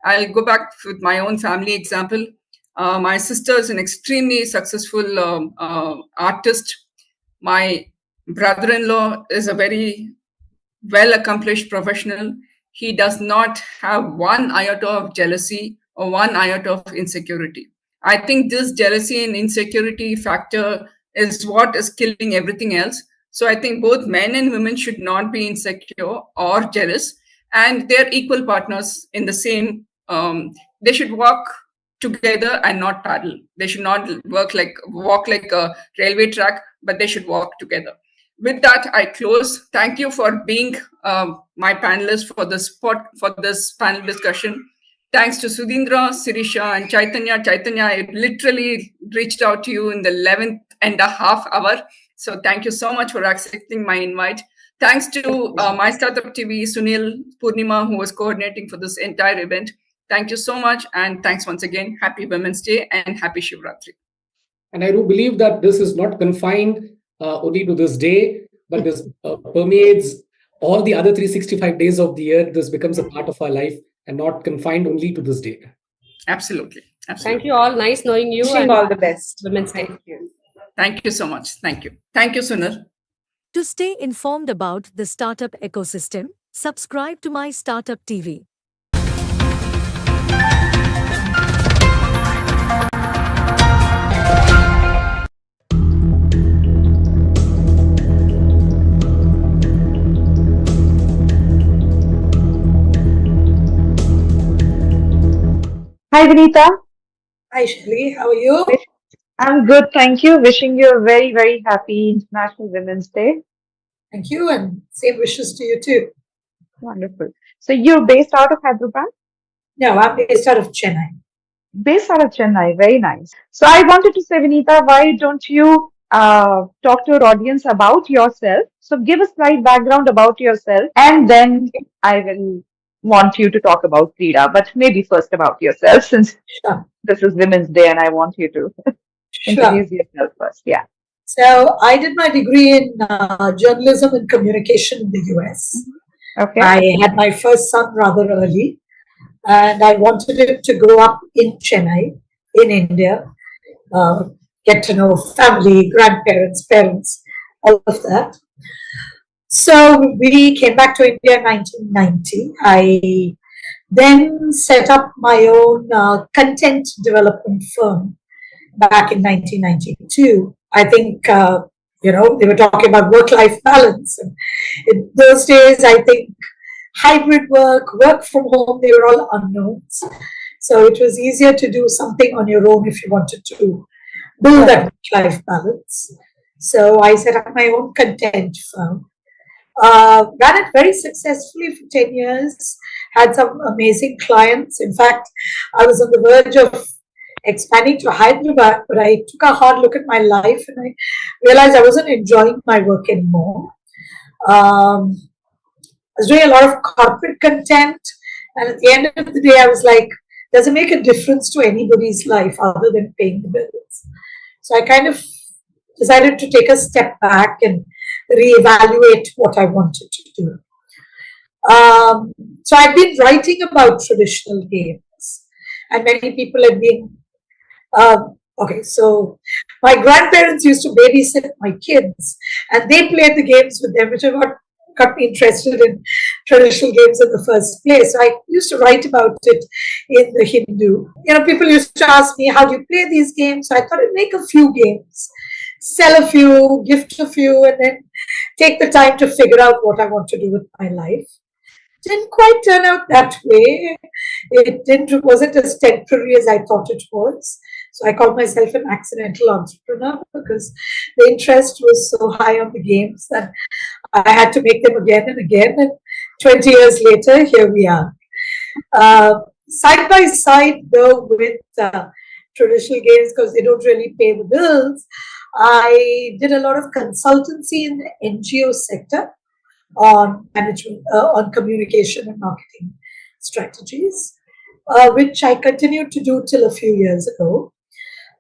I'll go back with my own family example. My sister is an extremely successful artist. My brother-in-law is a very well-accomplished professional. He does not have one iota of jealousy or one iota of insecurity. I think this jealousy and insecurity factor is what is killing everything else. So I think both men and women should not be insecure or jealous, and they're equal partners in the same. They should walk together and not paddle. They should not walk like a railway track, but they should walk together. With that, I close. Thank you for being my panelist for this panel discussion. Thanks to Sudhindra, Sirisha, and Chaitanya. Chaitanya, I literally reached out to you in the 11th and a half hour. So thank you so much for accepting my invite. Thanks to MyStartuptv, Sunil, Purnima, who was coordinating for this entire event. Thank you so much. And thanks once again. Happy Women's Day and happy Shivratri. And I do believe that this is not confined only to this day, but this permeates all the other 365 days of the year. This becomes a part of our life and not confined only to this day. Absolutely. Thank you all. Nice knowing you. Wishing and all the best. Women's Day. Thank you. Thank you so much. Thank you. Thank you, Sunil. To stay informed about the startup ecosystem, subscribe to My Startup TV. Hi, Vinita. Hi, Shelly. How are you? I'm good, thank you. Wishing you a very, very happy International Women's Day. Thank you, and same wishes to you too. Wonderful. So you're based out of Hyderabad? No, I'm based out of Chennai. Based out of Chennai, very nice. So I wanted to say, Vinita, why don't you talk to our audience about yourself? So give a slight background about yourself, and then I will want you to talk about Krida, but maybe first about yourself, since this is Women's Day and I want you to introduce yourself first. Yeah. So I did my degree in journalism and communication in the US. Okay. I had my first son rather early, and I wanted him to grow up in Chennai, in India, get to know family, grandparents, parents, all of that. So we came back to India in 1990. I then set up my own content development firm back in 1992. I think, they were talking about work-life balance. And in those days, I think hybrid work from home, they were all unknowns. So it was easier to do something on your own if you wanted to build that work-life balance. So I set up my own content firm. Ran it very successfully for 10 years, had some amazing clients. In fact, I was on the verge of expanding to Hyderabad, but I took a hard look at my life and I realized I wasn't enjoying my work anymore. I was doing a lot of corporate content, and at the end of the day, I was like, does it make a difference to anybody's life other than paying the bills? So I kind of decided to take a step back and reevaluate what I wanted to do. So I've been writing about traditional games, and many people have been. Okay, so my grandparents used to babysit my kids, and they played the games with them, which is what got me interested in traditional games in the first place. So I used to write about it in the Hindu. People used to ask me, how do you play these games? So I thought I'd make a few games, sell a few, gift a few, and then take the time to figure out what I want to do with my life. Didn't quite turn out that way. It wasn't as temporary as I thought it was. So I call myself an accidental entrepreneur because the interest was so high on the games that I had to make them again and again. And 20 years later, here we are. Side by side, though, with traditional games, because they don't really pay the bills, I did a lot of consultancy in the NGO sector on management, on communication and marketing strategies, which I continued to do till a few years ago.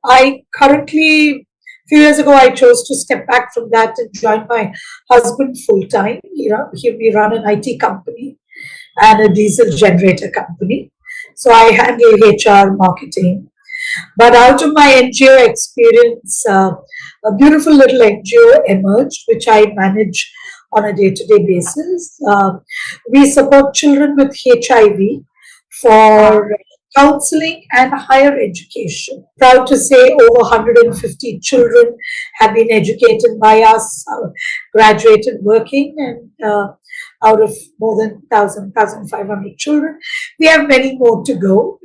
A few years ago, I chose to step back from that and join my husband full time. We run an IT company and a diesel generator company. So I handle HR, marketing. But out of my NGO experience, a beautiful little NGO emerged, which I manage on a day-to-day basis. We support children with HIV for counseling and higher education. Proud to say over 150 children have been educated by us, graduated working, and out of more than 1,500 children. We have many more to go.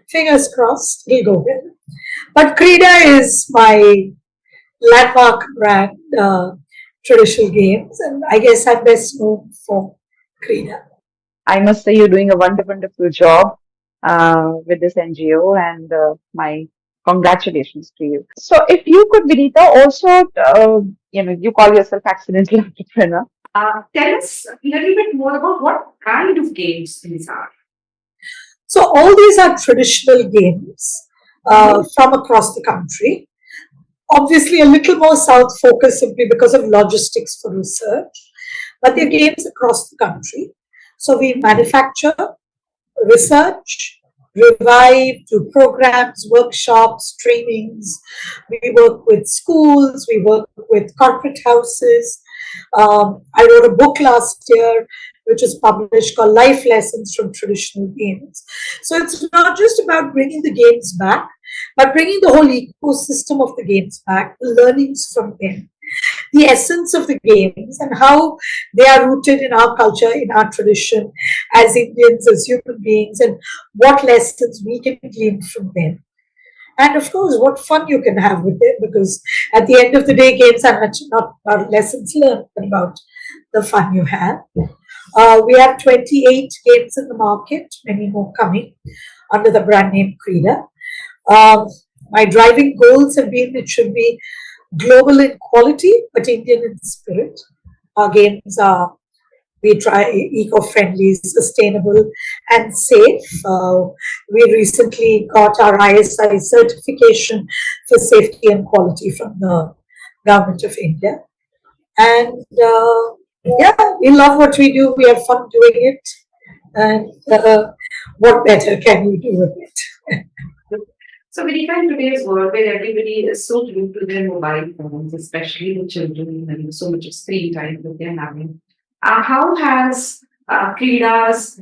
Fingers crossed, it'll go well. But Krida is my landmark brand, traditional games, and I guess I'm best known for Krida. I must say you're doing a wonderful job with this NGO, and my congratulations to you. So if you could, Vinita, also, you call yourself accidental entrepreneur. Tell us a little bit more about what kind of games these are. So all these are traditional games from across the country. Obviously, a little more South focused simply because of logistics for research, but they're games across the country. So we manufacture, research, revive, do programs, workshops, trainings. We work with schools, we work with corporate houses. I wrote a book last year which is published called Life Lessons from Traditional Games. So it's not just about bringing the games back, but bringing the whole ecosystem of the games back, the learnings from them, the essence of the games and how they are rooted in our culture, in our tradition as Indians, as human beings, and what lessons we can glean from them. And of course, what fun you can have with it, because at the end of the day, games are not about lessons learned, but about the fun you have. We have 28 games in the market, many more coming under the brand name Krida. My driving goals have been it should be global in quality, but Indian in spirit. Our games are, we try eco-friendly, sustainable, and safe. We recently got our ISI certification for safety and quality from the Government of India. And yeah, we love what we do. We have fun doing it. And what better can you do with it? So, Vinita, in today's world where everybody is so glued to their mobile phones, especially the children, and so much of screen time that they're having, how has Krida's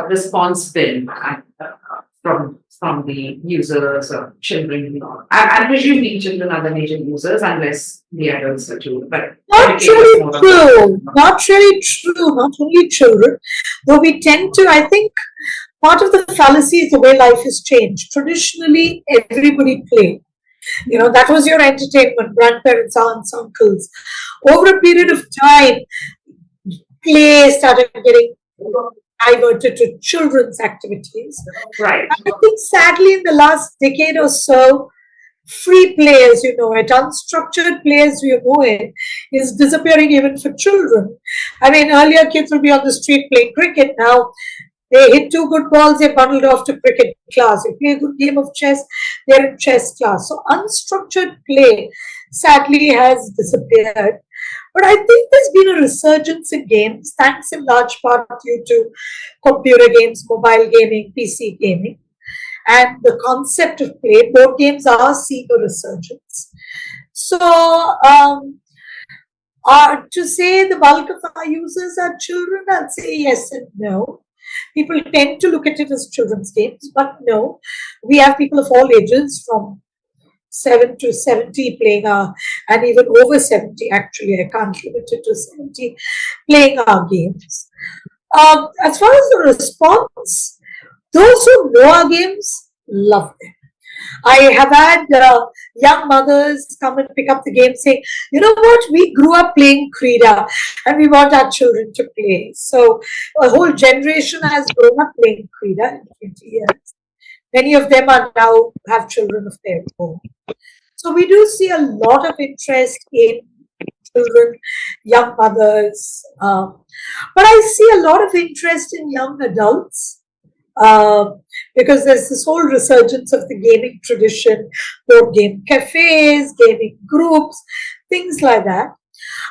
response been from the users or children? I presume the children are the major users, unless the adults are too. But not really true. Not really true. Not only children, though we tend to. I think part of the fallacy is the way life has changed. Traditionally, everybody played. That was your entertainment. Grandparents, aunts, uncles. Over a period of time, play started getting diverted to children's activities. Right. I think sadly in the last decade or so, free play as you know it, unstructured play as you know it, is disappearing even for children. I mean, earlier kids would be on the street playing cricket. Now they hit 2 good balls, they're bundled off to cricket class. They play a good game of chess, they're in chess class. So unstructured play sadly has disappeared. But I think there's been a resurgence in games, thanks in large part due to computer games, mobile gaming, PC gaming, and the concept of play. Board games are seeing a resurgence. So, to say the bulk of our users are children, I'd say yes and no. People tend to look at it as children's games, but no, we have people of all ages from 7 to 70 playing and even over 70 actually, I can't limit it to 70, playing our games. As far as the response, those who know our games love them. I have had young mothers come and pick up the game saying, you know what, we grew up playing Krida and we want our children to play. So a whole generation has grown up playing Krida in 20 years. Many of them are now have children of their own. So we do see a lot of interest in children, young mothers, but I see a lot of interest in young adults. Because there's this whole resurgence of the gaming tradition, board game cafes, gaming groups, things like that.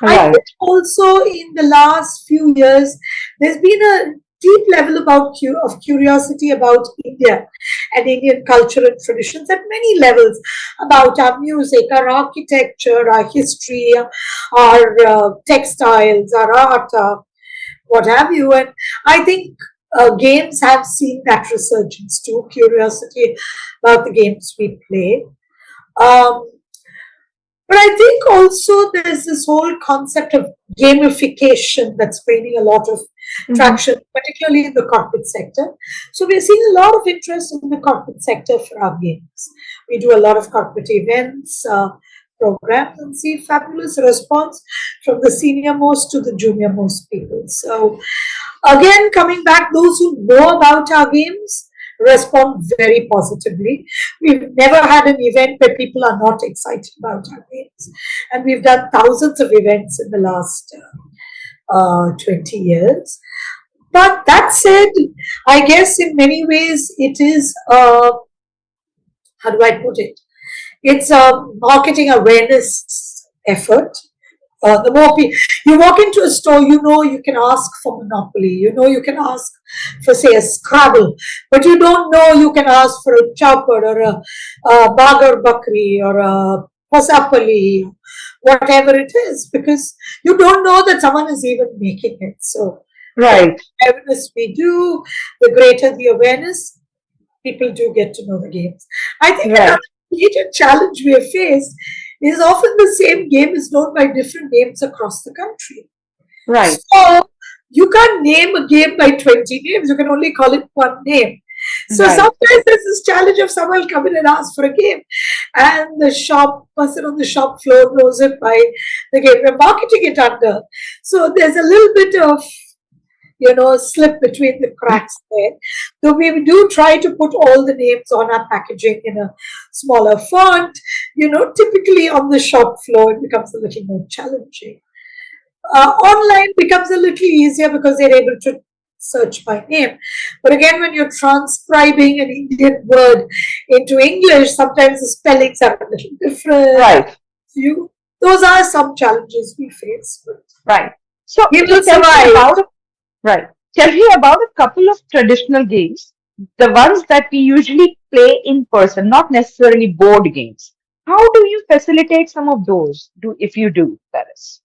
Right. I think also in the last few years, there's been a deep level of curiosity about India and Indian culture and traditions at many levels, about our music, our architecture, our history, our textiles, our art, what have you. And I think games have seen that resurgence too, curiosity about the games we play. But I think also there's this whole concept of gamification that's gaining a lot of traction, particularly in the corporate sector. So we're seeing a lot of interest in the corporate sector for our games. We do a lot of corporate events, programs, and see fabulous response from the senior most to the junior most people. So again, coming back, those who know about our games respond very positively. We've never had an event where people are not excited about our games. And we've done thousands of events in the last 20 years. But that said, I guess in many ways it is, how do I put it? It's a marketing awareness effort. The more people, you walk into a store, you know you can ask for Monopoly, you know you can ask for, say, a Scrabble, but you don't know you can ask for a Chopper or a Bagar Bakri or a Pasapali, whatever it is, because you don't know that someone is even making it. So, right, the awareness we do, the greater the awareness, people do get to know the games. I think another major challenge we have faced is often the same game is known by different names across the country. Right. So you can't name a game by 20 names. You can only call it one name. So sometimes there's this challenge of someone will come in and ask for a game, and the person on the shop floor knows it by the game we're marketing it under. So there's a little bit of slip between the cracks there. So we do try to put all the names on our packaging in a smaller font. Typically on the shop floor, it becomes a little more challenging. Online becomes a little easier because they're able to search by name. But again, when you're transcribing an Indian word into English, sometimes the spellings are a little different. Right. Those are some challenges we face. Right. So we will survive. Right. Tell me about a couple of traditional games, the ones that we usually play in person, not necessarily board games. How do you facilitate some of those, if you do, that is?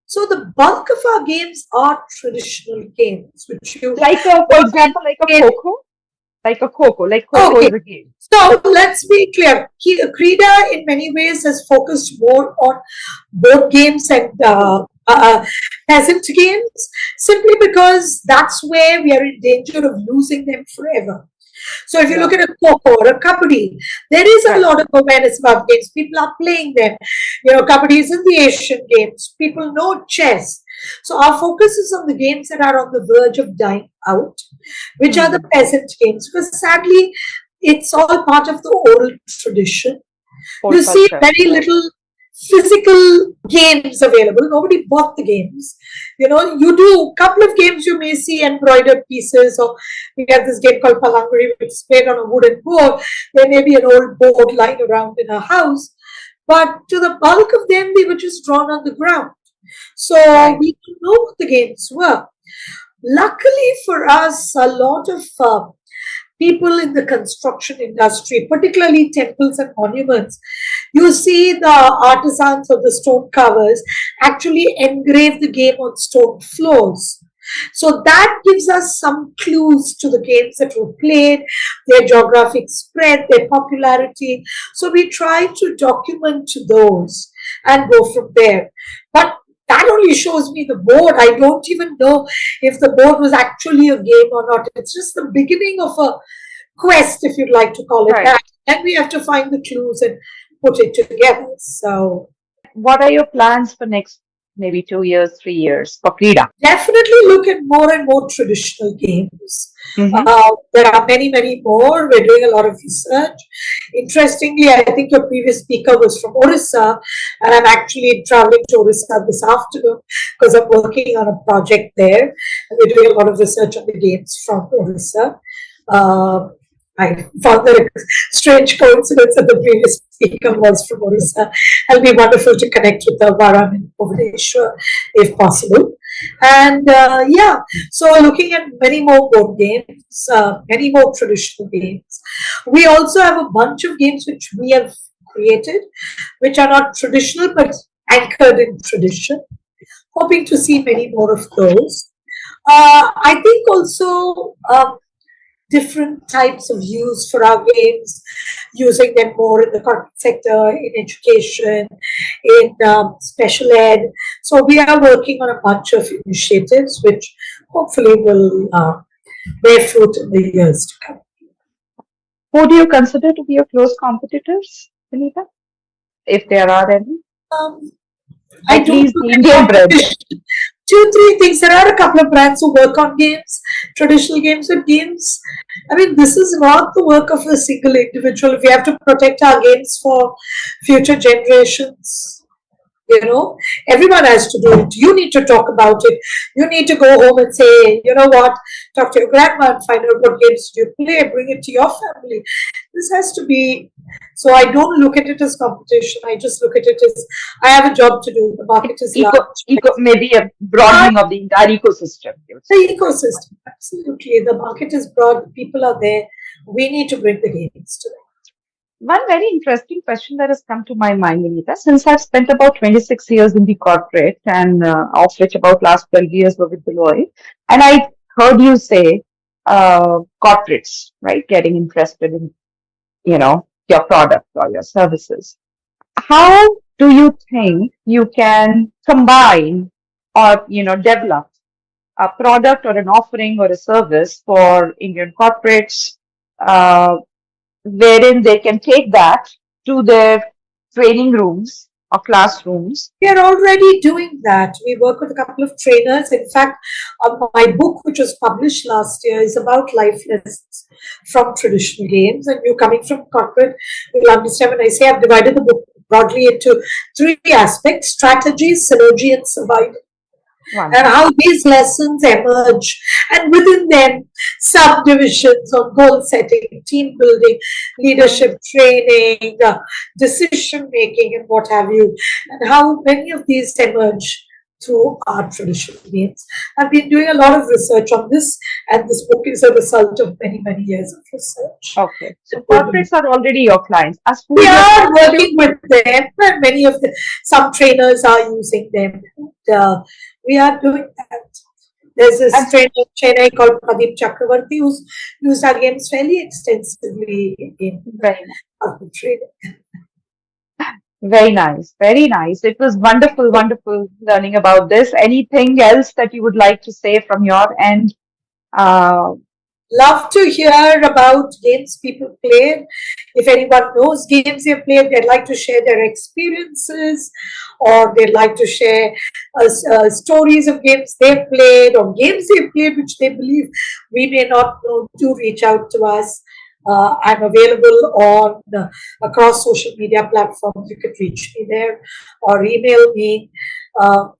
So the bulk of our games are traditional games, which you... for example, like a Coco? Like Coco is a game. So let's be clear. Krida in many ways has focused more on board games and peasant games, simply because that's where we are in danger of losing them forever. So if you look at a Coco or a Kabaddi, there is a lot of awareness about games. People are playing them. Kabaddi is in the Asian Games. People know chess. So our focus is on the games that are on the verge of dying out, which are the peasant games. Because sadly, it's all part of the oral tradition. You see very little physical games available. Nobody bought the games. You do a couple of games, you may see embroidered pieces, or we have this game called Palanguri, which is played on a wooden board. There may be an old board lying around in a house. But to the bulk of them, they were just drawn on the ground. So we didn't know what the games were. Luckily for us, a lot of people in the construction industry, particularly temples and monuments, you see the artisans of the stone covers actually engrave the game on stone floors. So that gives us some clues to the games that were played, their geographic spread, their popularity. So we try to document those and go from there. But that only shows me the board. I don't even know if the board was actually a game or not. It's just the beginning of a quest, if you'd like to call it that. And we have to find the clues and put it together. So, what are your plans for next maybe 2 years, 3 years for Krida? Definitely look at more and more traditional games. There are many, many more. We're doing a lot of research. Interestingly, I think your previous speaker was from Orissa, and I'm actually traveling to Orissa this afternoon because I'm working on a project there. And we're doing a lot of research on the games from Orissa. I found that a strange coincidence that the previous speaker was from Orissa. It'll be wonderful to connect with the Varam in Bhubaneswar if possible. And so looking at many more board games, many more traditional games. We also have a bunch of games which we have created, which are not traditional but anchored in tradition. Hoping to see many more of those. I think also different types of use for our games, using them more in the corporate sector, in education, in special ed. So we are working on a bunch of initiatives which hopefully will bear fruit in the years to come. Who do you consider to be your close competitors, Sunita? If there are any? At least the Indian brands. 2-3 things. There are a couple of brands who work on games, traditional games with games. I mean, this is not the work of a single individual. We have to protect our games for future generations. You know, everyone has to do it. You need to talk about it. You need to go home and say, you know what, talk to your grandma and find out what games you play, bring it to your family. This has to be, so I don't look at it as competition. I just look at it as, I have a job to do. The market is large. Maybe a broadening of the entire ecosystem. The ecosystem, absolutely. The market is broad. People are there. We need to bring the games to them. One very interesting question that has come to my mind, Vinita, since I've spent about 26 years in the corporate and of which about last 12 years were with Deloitte, and I heard you say corporates, right, getting interested in, you know, your product or your services. How do you think you can combine or, you know, develop a product or an offering or a service for Indian corporates wherein they can take that to their training rooms or classrooms? We are already doing that. We work with a couple of trainers. In fact, my book, which was published last year, is about life lessons from traditional games. And you coming from corporate, you'll understand when I say I've divided the book broadly into 3 aspects: strategy, synergy, and survival. And how these lessons emerge, and within them subdivisions of goal setting, team building, leadership training, decision making, and what have you, and how many of these emerge through our traditional games. I've been doing a lot of research on this, and this book is a result of many, many years of research. Okay, so corporates are already your clients. We are working with them, and many of the, some trainers are using them. And, we are doing that. There's this trainer in Chennai called Pradeep Chakravarti who's used our games fairly extensively in corporate training. Very nice, very nice. It was wonderful, wonderful learning about this. Anything else that you would like to say from your end? Love to hear about games people played. If anyone knows games they've played, they'd like to share their experiences, or they'd like to share stories of games they've played or games they've played which they believe we may not know, do reach out to us. I'm available on across social media platforms. You could reach me there or email me.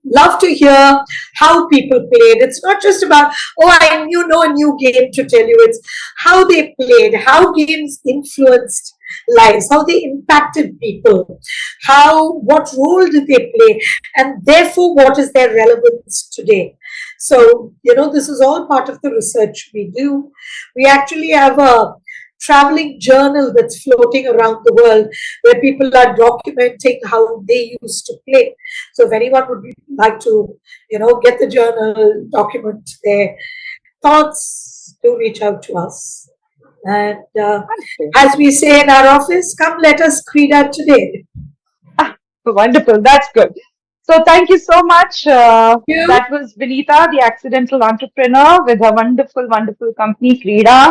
Love to hear how people played. It's not just about, oh, I know a new game to tell you. It's how they played, how games influenced lives, how they impacted people, what role did they play, and therefore what is their relevance today. So, this is all part of the research we do. We actually have a traveling journal that's floating around the world where people are documenting how they used to play. So if anyone would like to, get the journal, document their thoughts, do reach out to us. And as we say in our office, come let us Krida today. Wonderful. That's good. So thank you so much. That was Vinita, the accidental entrepreneur with her wonderful, wonderful company, Krida.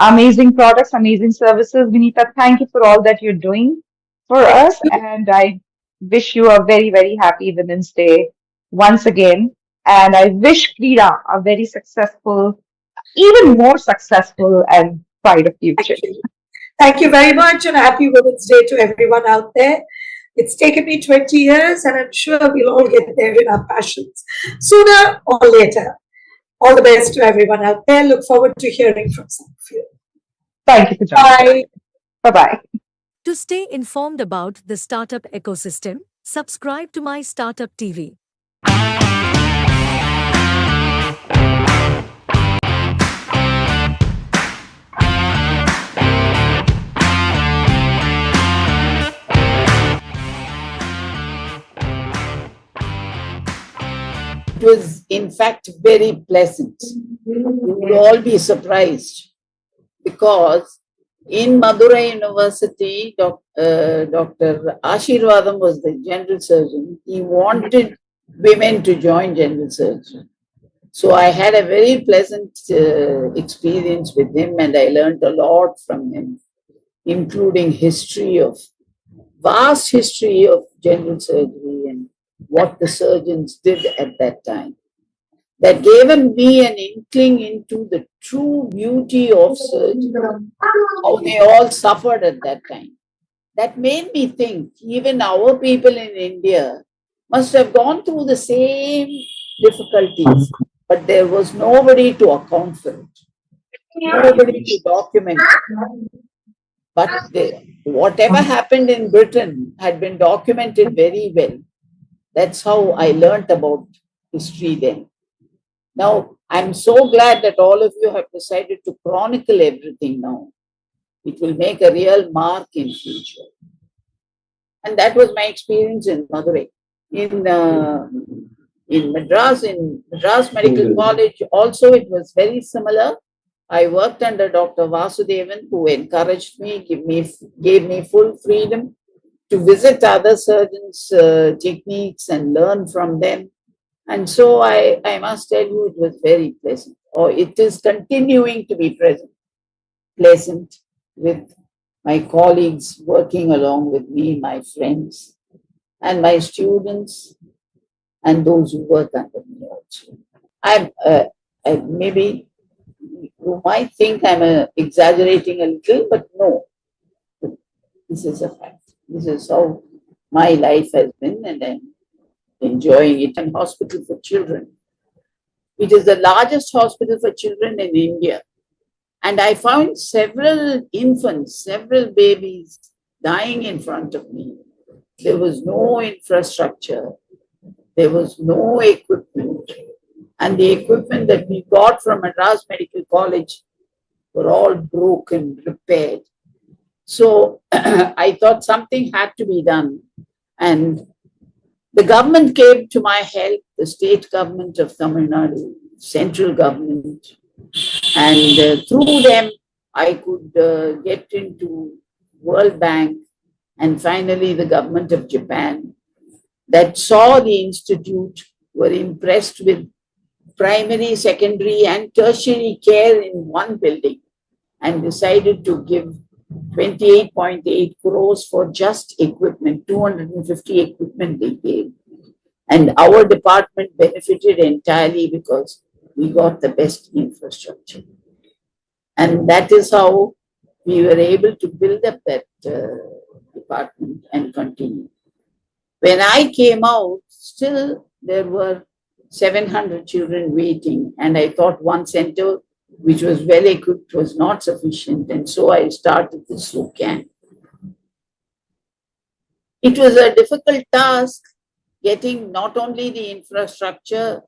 Amazing products, amazing services. Vinita, thank you for all that you're doing for us. And I wish you a very, very happy Women's Day once again. And I wish Krida a very successful, even more successful and brighter future. Thank you very much, and happy Women's Day to everyone out there. It's taken me 20 years, and I'm sure we'll all get there in our passions sooner or later. All the best to everyone out there. Look forward to hearing from some of you. Thank you for joining. Bye. Bye-bye. To stay informed about the startup ecosystem, subscribe to My Startup TV. It was, in fact, very pleasant. You will all be surprised because in Madurai University, Dr. Ashirvadam was the general surgeon. He wanted women to join general surgery. So I had a very pleasant experience with him, and I learned a lot from him, including vast history of general surgery and what the surgeons did at that time. That gave me an inkling into the true beauty of surgery, how they all suffered at that time. That made me think even our people in India must have gone through the same difficulties, but there was nobody to account for it, nobody to document it. But whatever happened in Britain had been documented very well. That's how I learnt about history then. Now, I'm so glad that all of you have decided to chronicle everything now. It will make a real mark in future. And that was my experience in Madurai. In Madras Medical College, also it was very similar. I worked under Dr. Vasudevan, who encouraged me, gave me full freedom to visit other surgeons' techniques and learn from them. And so I must tell you, it was very pleasant, or it is continuing to be pleasant with my colleagues working along with me, my friends, and my students, and those who work under me also. Maybe you might think I'm exaggerating a little, but no, this is a fact. This is how my life has been, and I'm enjoying it. And hospital for children. It is the largest hospital for children in India. And I found several infants, several babies dying in front of me. There was no infrastructure. There was no equipment. And the equipment that we got from Madras Medical College were all broken, repaired. So I thought something had to be done. And the government came to my help, the state government of Tamil Nadu, central government. And through them, I could get into World Bank and finally the government of Japan that saw the institute, were impressed with primary, secondary, and tertiary care in one building and decided to give 28.8 crores for just equipment, 250 equipment they gave. And our department benefited entirely because we got the best infrastructure. And that is how we were able to build up that department and continue. When I came out, still there were 700 children waiting, and I thought one center which was well equipped was not sufficient, and so I started the SOCAN. It was a difficult task getting not only the infrastructure,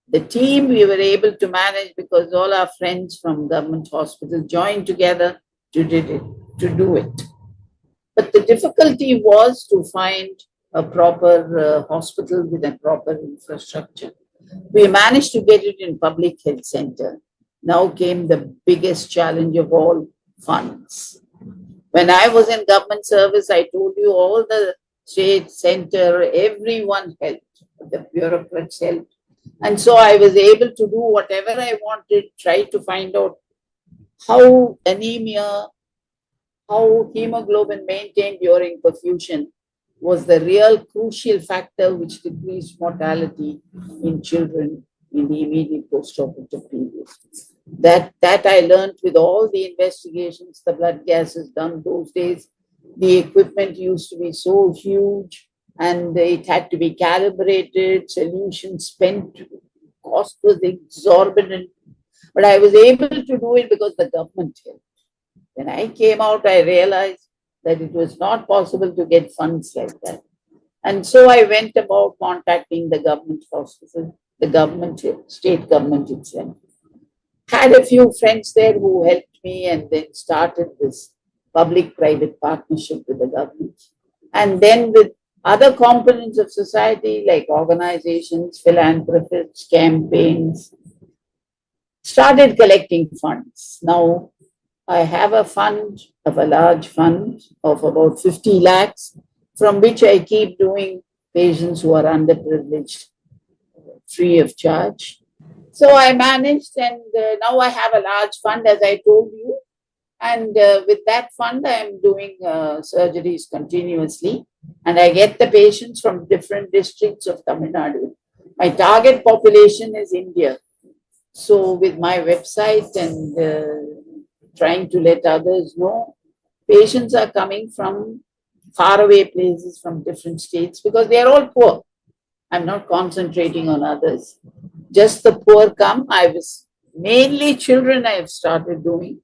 the team we were able to manage because all our friends from government hospitals joined together to do it. But the difficulty was to find a proper hospital with a proper infrastructure. We managed to get it in public health center. Now came the biggest challenge of all, funds. When I was in government service, I told you all the state, center, everyone helped. The bureaucrats helped. And so I was able to do whatever I wanted, try to find out how anemia, how hemoglobin maintained during perfusion was the real crucial factor which decreased mortality in children in the immediate post-operative period. That I learned with all the investigations, the blood gases done those days. The equipment used to be so huge and it had to be calibrated, solutions spent, cost was exorbitant. But I was able to do it because the government helped. When I came out, I realized that it was not possible to get funds like that. And so I went about contacting the government hospital, the government, state government itself. Had a few friends there who helped me and then started this public-private partnership with the government. And then with other components of society like organizations, philanthropists, campaigns, started collecting funds. Now I have a fund of a large fund of about 50 lakhs from which I keep doing patients who are underprivileged free of charge. So I managed and now I have a large fund as I told you. And with that fund, I am doing surgeries continuously and I get the patients from different districts of Tamil Nadu. My target population is India. So with my website and trying to let others know, patients are coming from faraway places from different states because they are all poor. I'm not concentrating on others. Just the poor come. I was mainly children I have started doing,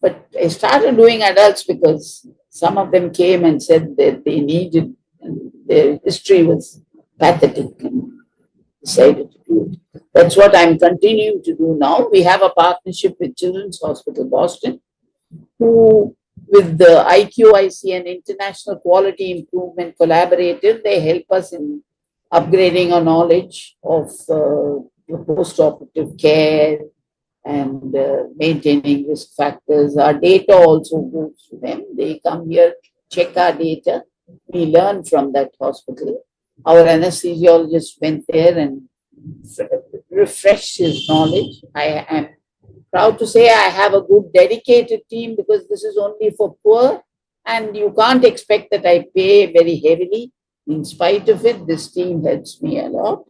but I started doing adults because some of them came and said that they needed, and their history was pathetic and decided to do it. That's what I'm continuing to do now. We have a partnership with Children's Hospital Boston, who with the IQIC and International Quality Improvement Collaborative, they help us in upgrading our knowledge of post-operative care and maintaining risk factors. Our data also goes to them. They come here, check our data. We learn from that hospital. Our anesthesiologist went there and refreshed his knowledge. I am proud to say I have a good dedicated team because this is only for poor and you can't expect that I pay very heavily. In spite of it, this team helps me a lot.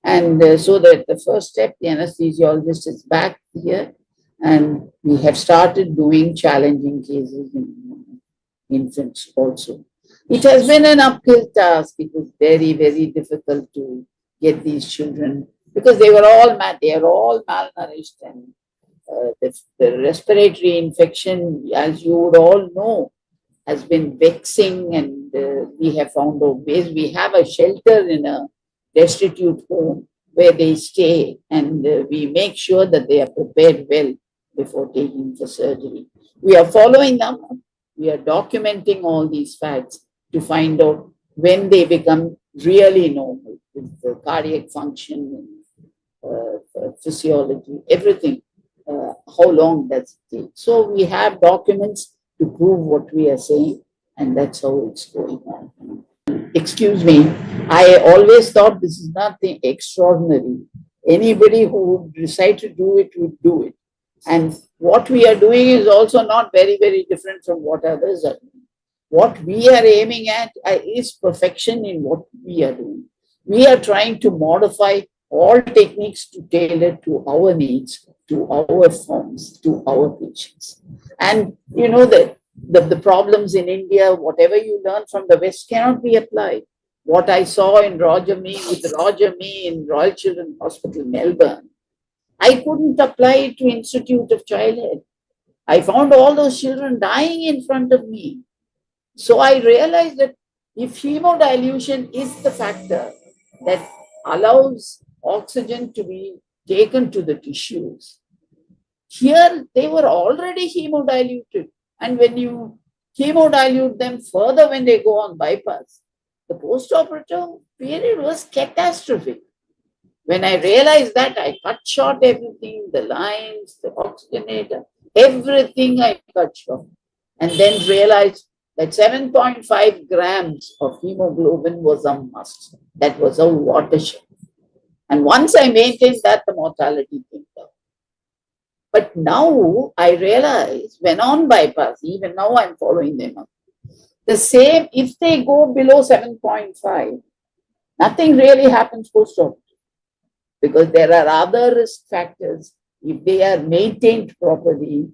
And so that the first step, the anesthesiologist is back here and we have started doing challenging cases in infants also. It has been an uphill task. It was very, very difficult to get these children because they are all malnourished and the respiratory infection, as you would all know, has been vexing and we have found out ways. We have a shelter in a destitute home where they stay and we make sure that they are prepared well before taking the surgery. We are following them. We are documenting all these facts to find out when they become really normal with the cardiac function and physiology, everything. How long does it take? So we have documents to prove what we are saying, and that's how it's going on. Excuse me, I always thought this is nothing extraordinary. Anybody who would decide to do it would do it. And what we are doing is also not very, very different from what others are doing. What we are aiming at is perfection in what we are doing. We are trying to modify all techniques to tailor to our needs, to our forms, to our patients. And you know that the problems in India, whatever you learn from the West cannot be applied. What I saw in Roger Mee in Royal Children's Hospital, Melbourne, I couldn't apply it to Institute of Childhood. I found all those children dying in front of me. So I realized that If hemodilution is the factor that allows oxygen to be taken to the tissues, here they were already hemodiluted. And when you hemodilute them further when they go on bypass, the post-operative period was catastrophic. When I realized that, I cut short everything, the lines, the oxygenator, everything I cut short. And then realized that 7.5 grams of hemoglobin was a must. That was a watershed. And once I maintained that, the mortality came down. But now I realize when on bypass, even now I'm following them up, the same, if they go below 7.5, nothing really happens post-op, because there are other risk factors. If they are maintained properly,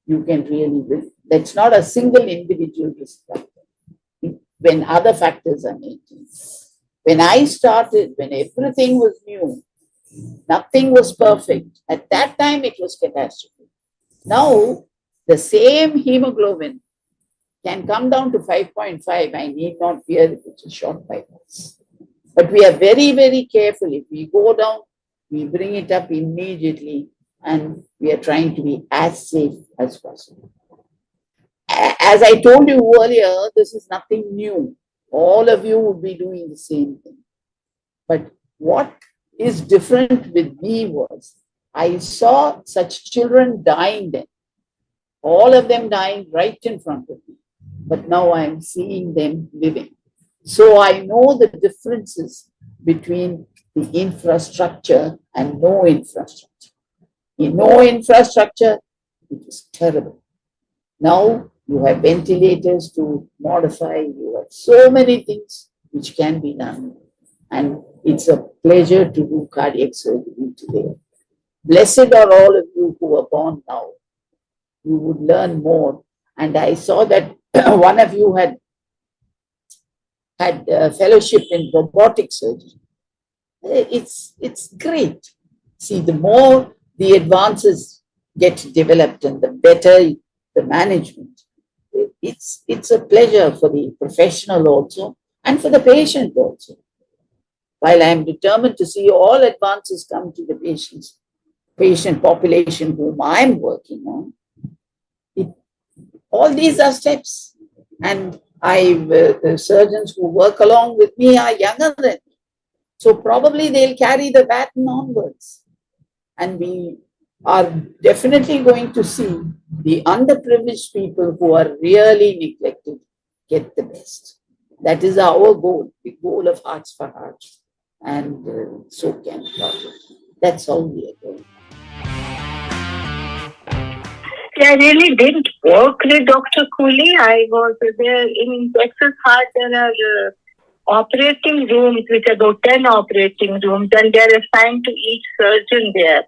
you can really win. That's not a single individual risk factor when other factors are maintained. When I started, when everything was new, nothing was perfect. At that time, it was catastrophic. Now, the same hemoglobin can come down to 5.5. I need not fear if it's a short bypass. But we are very, very careful. If we go down, we bring it up immediately, and we are trying to be as safe as possible. As I told you earlier, this is nothing new. All of you would be doing the same thing. But what is different with me was I saw such children dying then, all of them dying right in front of me. But now I'm seeing them living. So I know the differences between the infrastructure and no infrastructure. In no infrastructure, it is terrible. Now you have ventilators to modify, you have so many things which can be done. And it's a pleasure to do cardiac surgery today. Blessed are all of you who are born now. You would learn more. And I saw that one of you had a fellowship in robotic surgery. It's great. See, the more the advances get developed and the better the management, it's a pleasure for the professional also and for the patient also. While I am determined to see all advances come to the patient population whom I am working on, all these are steps. And the surgeons who work along with me are younger than me. So probably they'll carry the baton onwards. And we are definitely going to see the underprivileged people who are really neglected get the best. That is our goal, the goal of Hearts for Hearts. And so can Project. That's how we are going. I really didn't work with Dr. Cooley. I was there in Texas Heart. There are operating rooms, which are about 10 operating rooms, and they're assigned to each surgeon there.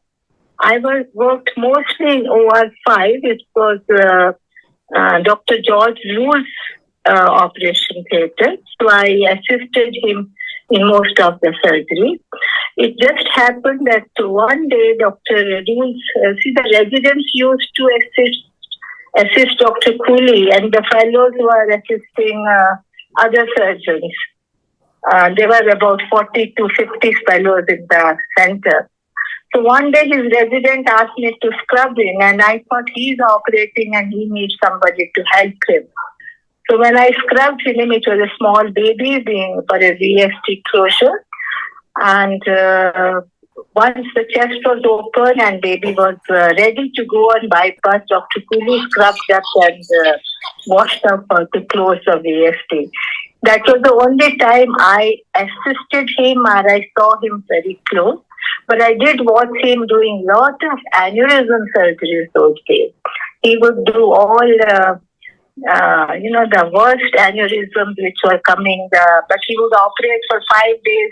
I worked mostly in OR5. It was Dr. George Rule's operation theatre. So I assisted him in most of the surgery. It just happened that one day Dr. Rules, the residents used to assist Dr. Cooley, and the fellows were assisting other surgeons. There were about 40 to 50 fellows in the center. So one day his resident asked me to scrub him, and I thought he's operating and he needs somebody to help him. So when I scrubbed him, it was a small baby being for a VST closure. And once the chest was open and baby was ready to go on bypass, Dr. Cooley scrubbed up and washed up to close the VST. That was the only time I assisted him or I saw him very close. But I did watch him doing a lot of aneurysm surgeries those days. He would do all the worst aneurysms which were coming, but he would operate for 5 days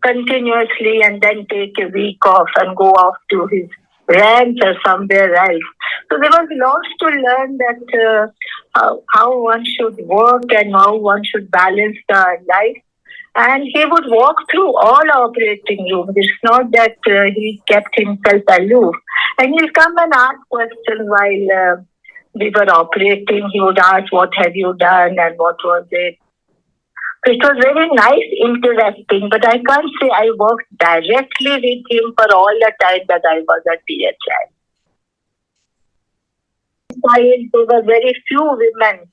continuously and then take a week off and go off to his ranch or somewhere else. So there was lots to learn that how one should work and how one should balance the life. And he would walk through all operating rooms. It's not that he kept himself aloof. And he'll come and ask questions while we were operating. He would ask, what have you done and what was it? So it was very nice interacting, but I can't say I worked directly with him for all the time that I was at PHI. There were very few women.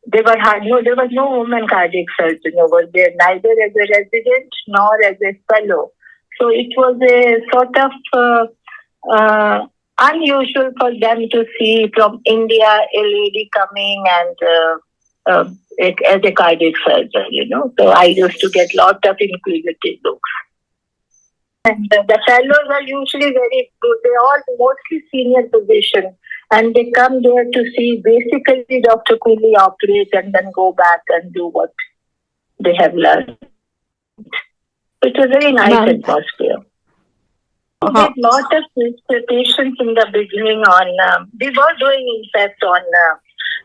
There was no woman cardiac surgeon over there, neither as a resident nor as a fellow. So it was a sort of unusual for them to see from India a lady coming and as a cardiac surgeon, So I used to get lot of inquisitive looks. And the fellows are usually very good. They are mostly senior positions. And they come there to see basically Dr. Cooley operate and then go back and do what they have learned. It was a very nice atmosphere. We did lot of patients in the beginning on, we were doing in fact on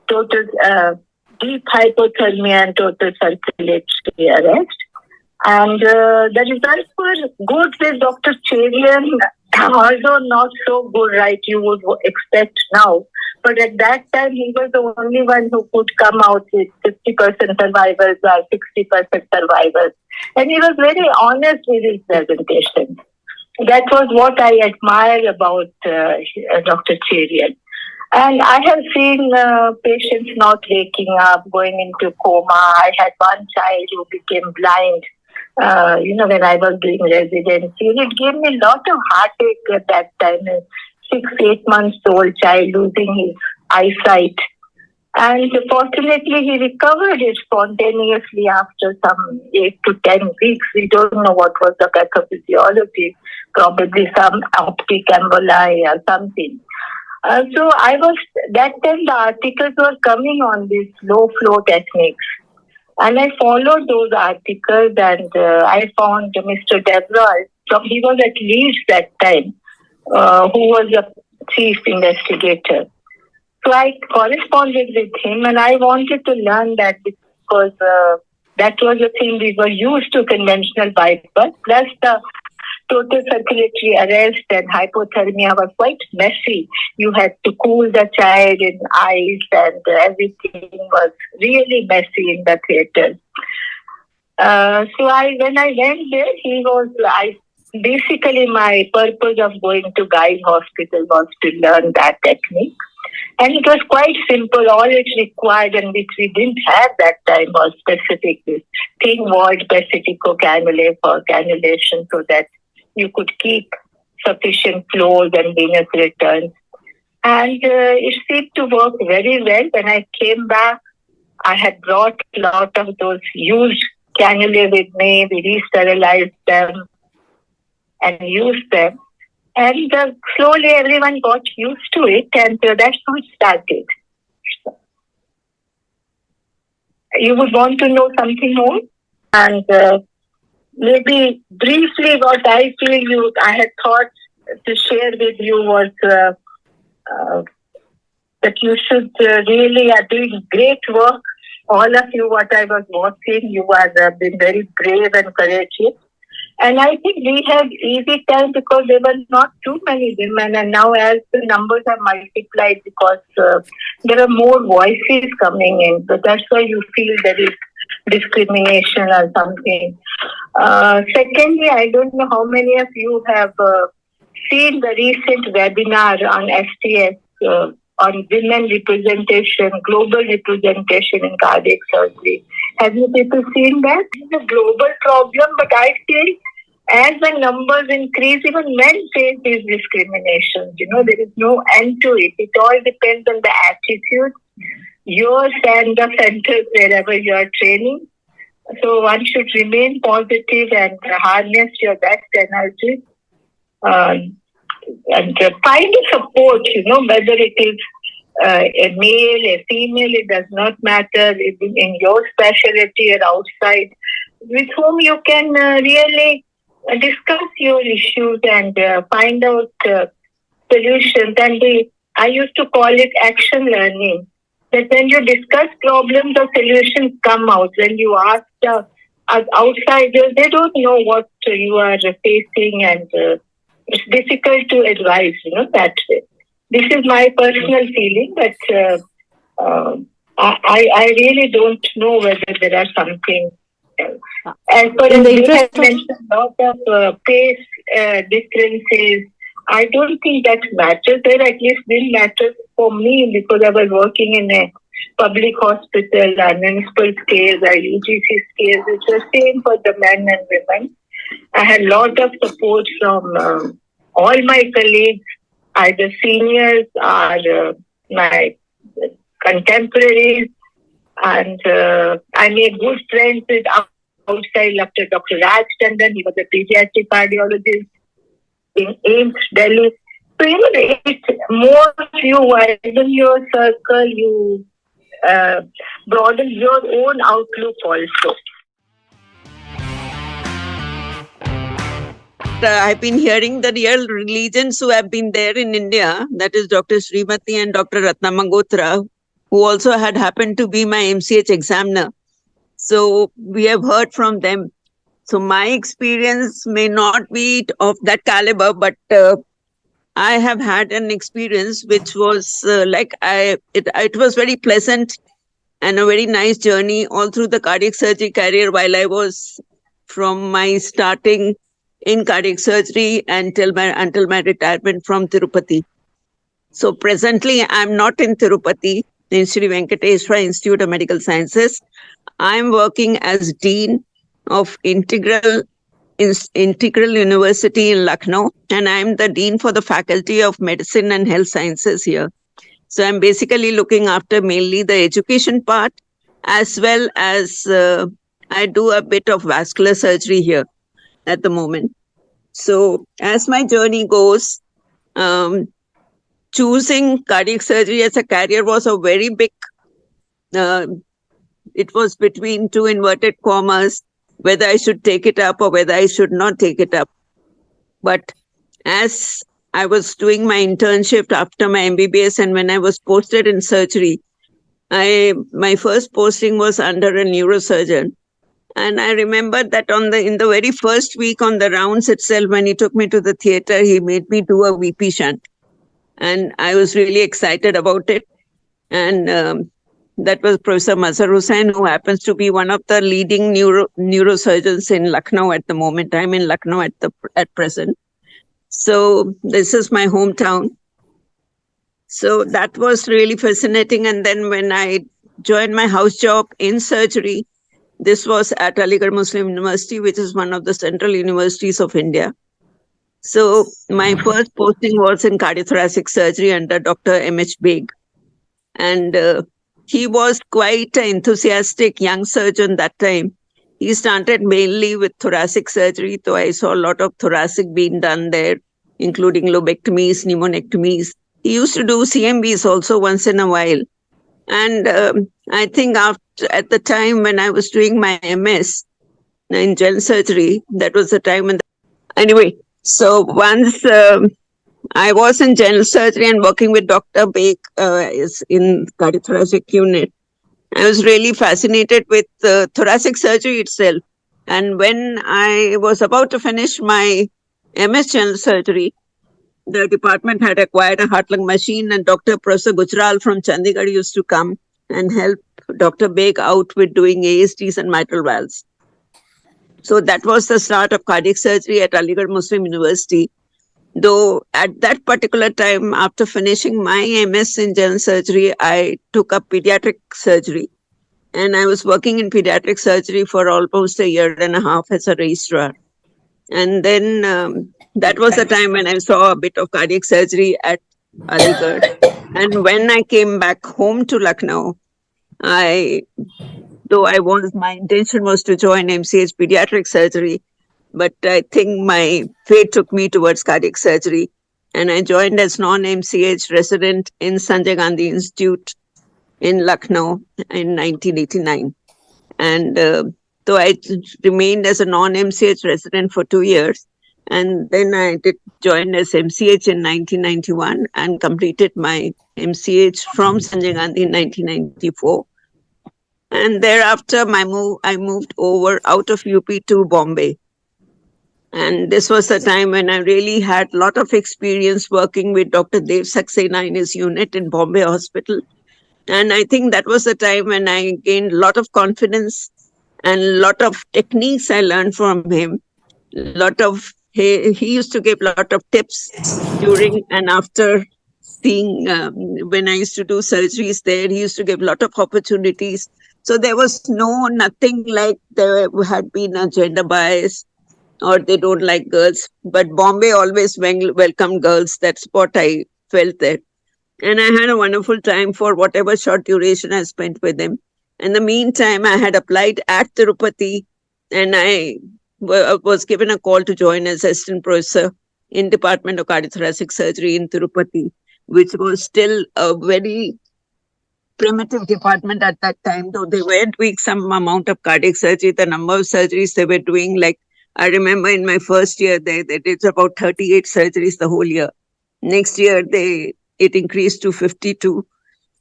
total deep hypothermia and total circulatory arrest. And the results were good with Dr. Cherian, although not so good, right, you would expect now. But at that time, he was the only one who could come out with 50% survivors or 60% survivors. And he was very honest with his presentation. That was what I admire about Dr. Cherian. And I have seen patients not waking up, going into coma. I had one child who became blind. When I was doing residency, it gave me a lot of heartache at that time. A 6-8 months old child losing his eyesight. And fortunately, he recovered it spontaneously after some 8 to 10 weeks. We don't know what was the pathophysiology, probably some optic emboli or something. So that time the articles were coming on these low flow techniques. And I followed those articles and I found Mr. Debrol, he was at Leeds that time, who was the chief investigator. So I corresponded with him and I wanted to learn that because that was the thing we were used to, conventional bypass, plus the total circulatory arrest and hypothermia was quite messy. You had to cool the child in ice and everything was really messy in the theater. So when I went there, basically my purpose of going to Guide Hospital was to learn that technique. And it was quite simple. All it required, and which we didn't have that time, was specific thin walled pacifico cannulae for cannulation so that you could keep sufficient flows and venous returns. And it seemed to work very well. When I came back, I had brought a lot of those used cannulae with me. We re-sterilized them and used them. And slowly everyone got used to it, and that's how it started. You would want to know something more? And maybe briefly what I feel I had thought to share with you was that you should really are doing great work. All of you, what I was watching, you are been very brave and courageous. And I think we have easy time because there were not too many women. And now as the numbers are multiplied because there are more voices coming in. So that's why you feel there is discrimination or something. Secondly, I don't know how many of you have seen the recent webinar on STS on women representation, global representation in cardiac surgery. Have you people seen that? It's a global problem, but I feel as the numbers increase, even men face these discriminations. There is no end to it. It all depends on the attitude, yours and the centers wherever you are training. So one should remain positive and harness your best energy and find a support, whether it is a male, a female, it does not matter, in your specialty or outside, with whom you can really discuss your issues and find out solutions. And I used to call it action learning. That when you discuss problems, the solutions come out. When you ask the outsiders, they don't know what you are facing, and it's difficult to advise, that way. This is my personal feeling, but I really don't know whether there are something As far In as the they interest have of mentioned a lot of pace differences, I don't think that matters there. At least didn't matter for me because I was working in a public hospital and municipal scales or UGC scales, which was same for the men and women. I had a lot of support from all my colleagues, either seniors or my contemporaries, and I made good friends with outside Dr. Raj Tandon. He was a pediatric cardiologist in AIMS, Delhi. So, it's more you widen your circle, you broaden your own outlook also. I've been hearing the real legends who have been there in India, that is Dr. Srimati and Dr. Ratna Mangotra, who also had happened to be my MCH examiner. So we have heard from them. So my experience may not be of that caliber, but I have had an experience which was it was very pleasant and a very nice journey all through the cardiac surgery career while I was from my starting in cardiac surgery until my retirement from Tirupati. So presently, I'm not in Tirupati, in Sri Venkateswara Institute of Medical Sciences. I'm working as Dean of Integral University in Lucknow, and I'm the Dean for the Faculty of Medicine and Health Sciences here. So I'm basically looking after mainly the education part, as well as I do a bit of vascular surgery here at the moment. So as my journey goes, choosing cardiac surgery as a career was a very big, it was between two inverted commas, whether I should take it up or whether I should not take it up. But as I was doing my internship after my MBBS and when I was posted in surgery, my first posting was under a neurosurgeon. And I remember that in the very first week on the rounds itself, when he took me to the theater, he made me do a VP shunt. And I was really excited about it. And that was Professor Mazhar Hussain, who happens to be one of the leading neurosurgeons in Lucknow at the moment. I'm in Lucknow at present. So this is my hometown. So that was really fascinating. And then when I joined my house job in surgery, this was at Aligarh Muslim University, which is one of the central universities of India. So my first posting was in cardiothoracic surgery under Dr. M.H. Beg. And he was quite an enthusiastic young surgeon that time. He started mainly with thoracic surgery. So I saw a lot of thoracic being done there, including lobectomies, pneumonectomies. He used to do CMBs also once in a while. And I think at the time when I was doing my MS in general surgery, that was the time when... Anyway, so once I was in general surgery and working with Dr. Beg in cardiothoracic unit, I was really fascinated with thoracic surgery itself. And when I was about to finish my MS general surgery, the department had acquired a heart-lung machine, and Dr. Professor Gujral from Chandigarh used to come and help Dr. Beg out with doing ASTs and mitral valves. So that was the start of cardiac surgery at Aligarh Muslim University. Though at that particular time, after finishing my MS in general surgery, I took up pediatric surgery. And I was working in pediatric surgery for almost a year and a half as a registrar. And then that was the time when I saw a bit of cardiac surgery at Aligarh. And when I came back home to Lucknow, my intention was to join MCH pediatric surgery, but I think my fate took me towards cardiac surgery. And I joined as non-MCH resident in Sanjay Gandhi Institute in Lucknow in 1989. And so I remained as a non-MCH resident for 2 years. And then I joined as MCH in 1991 and completed my MCH from Sanjay Gandhi in 1994. And thereafter, I moved over out of UP to Bombay. And this was the time when I really had a lot of experience working with Dr. Dev Saxena in his unit in Bombay Hospital. And I think that was the time when I gained a lot of confidence and lot of techniques I learned from him. He used to give lot of tips during and after seeing when I used to do surgeries there. He used to give lot of opportunities. So there was nothing like there had been a gender bias or they don't like girls. But Bombay always welcomed girls. That's what I felt there. And I had a wonderful time for whatever short duration I spent with him. In the meantime, I had applied at Tirupati and I was given a call to join as assistant professor in Department of Cardiothoracic Surgery in Tirupati, which was still a very primitive department at that time, though they were doing some amount of cardiac surgery. The number of surgeries they were doing, like I remember in my first year, they did about 38 surgeries the whole year. Next year, it increased to 52.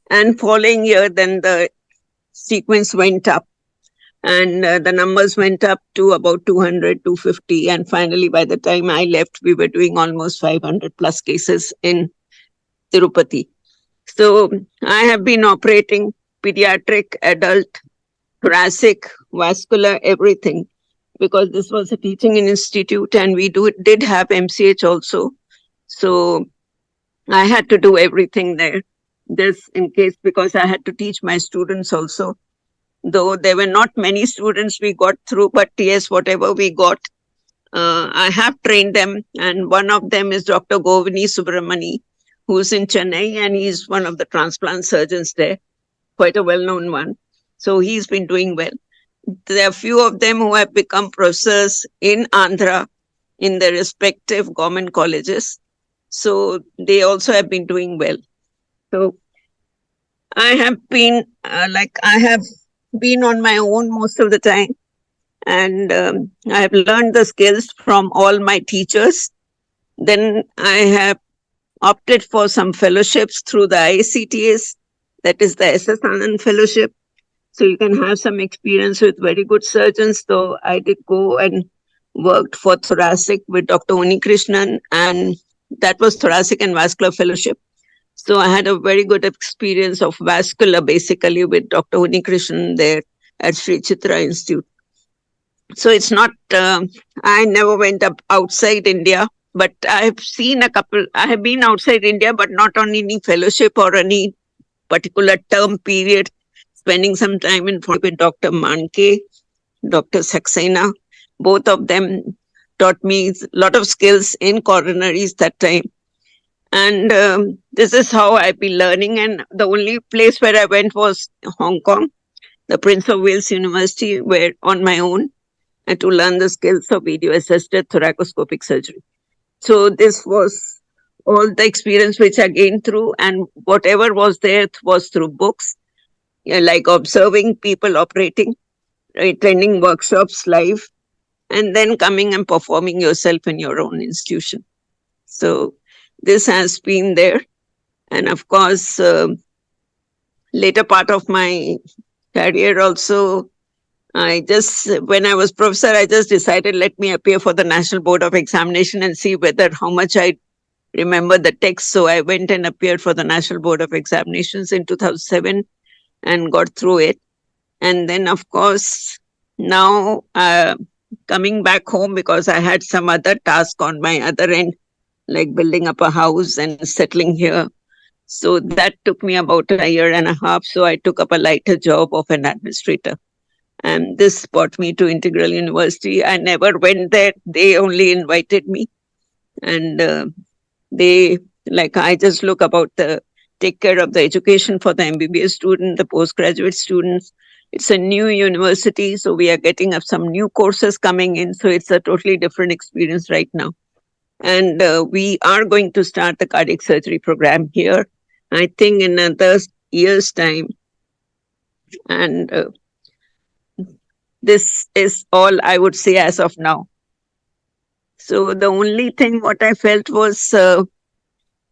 And following year, then the sequence went up and the numbers went up to about 200, 250. And finally, by the time I left, we were doing almost 500 plus cases in Tirupati. So I have been operating pediatric, adult, thoracic, vascular, everything, because this was a teaching institute and we did have MCH also. So I had to do everything there. This in case, because I had to teach my students also. Though there were not many students we got through, but yes, whatever we got, I have trained them. And one of them is Dr. Govini Subramani, who's in Chennai, and he's one of the transplant surgeons there, quite a well-known one. So he's been doing well. There are a few of them who have become professors in Andhra in their respective government colleges. So they also have been doing well. So I have been I have been on my own most of the time, and I have learned the skills from all my teachers. Then I have opted for some fellowships through the ICTS, that is the SS Anand Fellowship. So you can have some experience with very good surgeons. Though I did go and worked for thoracic with Dr. Unikrishnan, and that was thoracic and vascular fellowship. So I had a very good experience of vascular basically with Dr. Unikrishnan there at Sri Chitra Institute. So it's not, I never went up outside India, but I have been outside India, but not on any fellowship or any particular term period, spending some time with Dr. Manke, Dr. Saxena. Both of them taught me a lot of skills in coronaries that time. And this is how I've been learning. And the only place where I went was Hong Kong, the Prince of Wales University, where on my own, and to learn the skills of video-assisted thoracoscopic surgery. So this was all the experience which I gained through, and whatever was there was through books, like observing people operating, attending workshops live, and then coming and performing yourself in your own institution. So this has been there. And of course, later part of my career also, when I was professor, I just decided, let me appear for the National Board of Examination and see how much I remember the text. So I went and appeared for the National Board of Examinations in 2007 and got through it. And then, of course, now coming back home, because I had some other task on my other end, like building up a house and settling here. So that took me about a year and a half. So I took up a lighter job of an administrator. And this brought me to Integral University. I never went there. They only invited me. And I just look about take care of the education for the MBBS student, the postgraduate students. It's a new university, so we are getting up some new courses coming in. So it's a totally different experience right now. And we are going to start the cardiac surgery program here, I think in another year's time. And this is all I would say as of now. So the only thing what I felt was,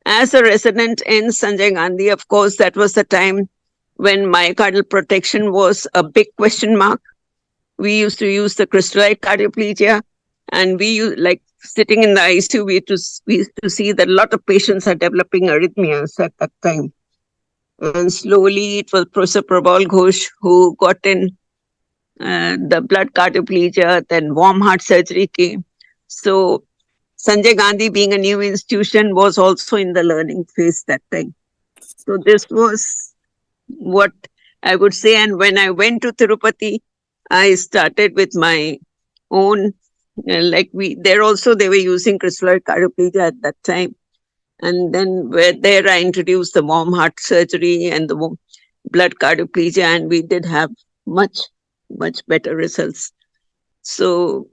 as a resident in Sanjay Gandhi, of course, that was the time when myocardial protection was a big question mark. We used to use the crystallite cardioplegia, and sitting in the ICU, we used to see that a lot of patients are developing arrhythmias at that time. And slowly it was Professor Prabal Ghosh who got in the blood cardioplasia, then warm heart surgery came. So Sanjay Gandhi, being a new institution, was also in the learning phase that time. So this was what I would say. And when I went to Tirupati, I started with my own, there also they were using crystalloid cardioplasia at that time. And then there I introduced the warm heart surgery and the blood cardioplasia, and we did have much, much better results. So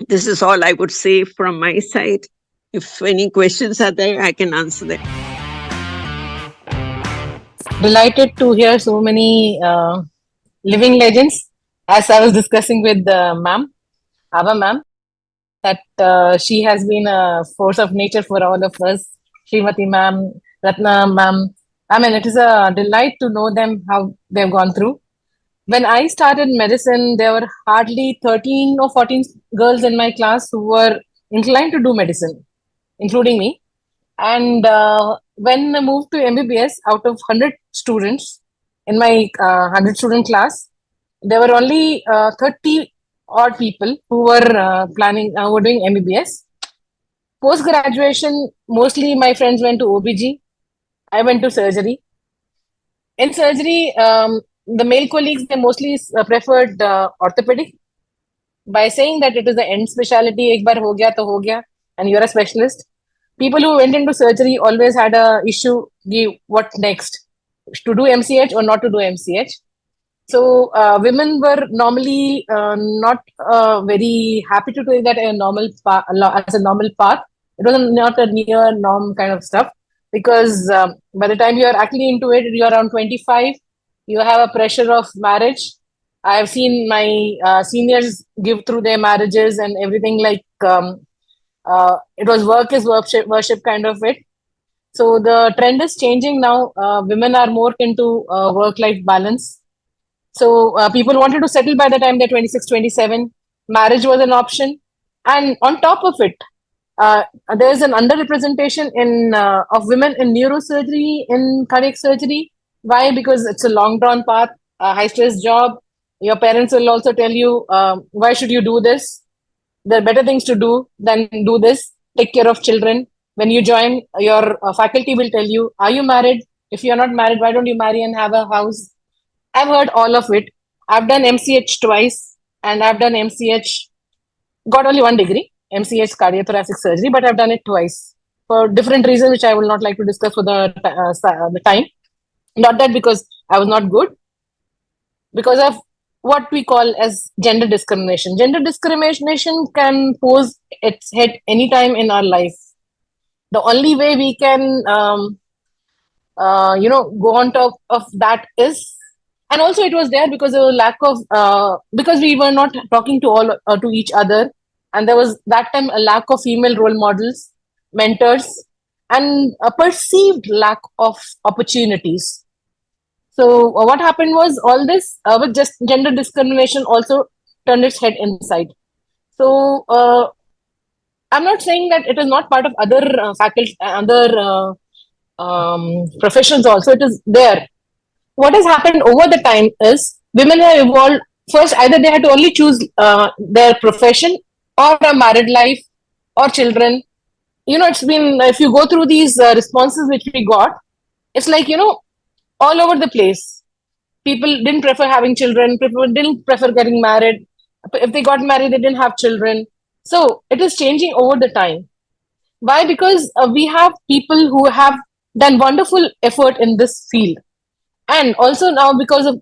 this is all I would say from my side. If any questions are there, I can answer them. Delighted to hear so many living legends. As I was discussing with ma'am, Ava ma'am, that she has been a force of nature for all of us. Srimati ma'am, Ratna ma'am. I mean, it is a delight to know them, how they've gone through. When I started medicine, there were hardly 13 or 14 girls in my class who were inclined to do medicine, including me. And when I moved to MBBS, out of 100 students in my 100 student class, there were only 30 odd people who were who were doing MBBS. Post graduation, mostly my friends went to OBG. I went to surgery. In surgery, the male colleagues, they mostly preferred orthopedic, by saying that it is the end specialty, ek bar ho gaya, and you're a specialist. People who went into surgery always had a issue, what next? To do MCH or not to do MCH? So women were normally not very happy to do that as a normal path. It was not a near norm kind of stuff, because by the time you're actually into it, you're around 25, you have a pressure of marriage. I've seen my seniors give through their marriages and everything, like it was work is worship kind of it. So the trend is changing now. Women are more into work-life balance. So people wanted to settle by the time they're 26, 27. Marriage was an option. And on top of it, there's an underrepresentation of women in neurosurgery, in cardiac surgery. Why? Because it's a long drawn path, a high stress job. Your parents will also tell you, why should you do this? There are better things to do than do this. Take care of children. When you join, your faculty will tell you, are you married? If you're not married, why don't you marry and have a house? I've heard all of it. I've done MCH twice, and I've done MCH, got only one degree, MCH cardiothoracic surgery, but I've done it twice for different reasons, which I will not like to discuss for the time. Not that because I was not good, because of what we call as gender discrimination. Gender discrimination can pose its head anytime in our life. The only way we can, go on top of that is, and also it was there because of a lack of, because we were not talking to each other, and there was that time a lack of female role models, mentors, and a perceived lack of opportunities. So what happened was, all this with just gender discrimination also turned its head inside. So I'm not saying that it is not part of other faculty, other professions also. It is there. What has happened over the time is, women have evolved. First, either they had to only choose their profession, or a married life, or children. It's been, if you go through these responses which we got, it's like, all over the place. People didn't prefer having children. People didn't prefer getting married. If they got married, they didn't have children. So it is changing over the time. Why? Because we have people who have done wonderful effort in this field. And also now, because of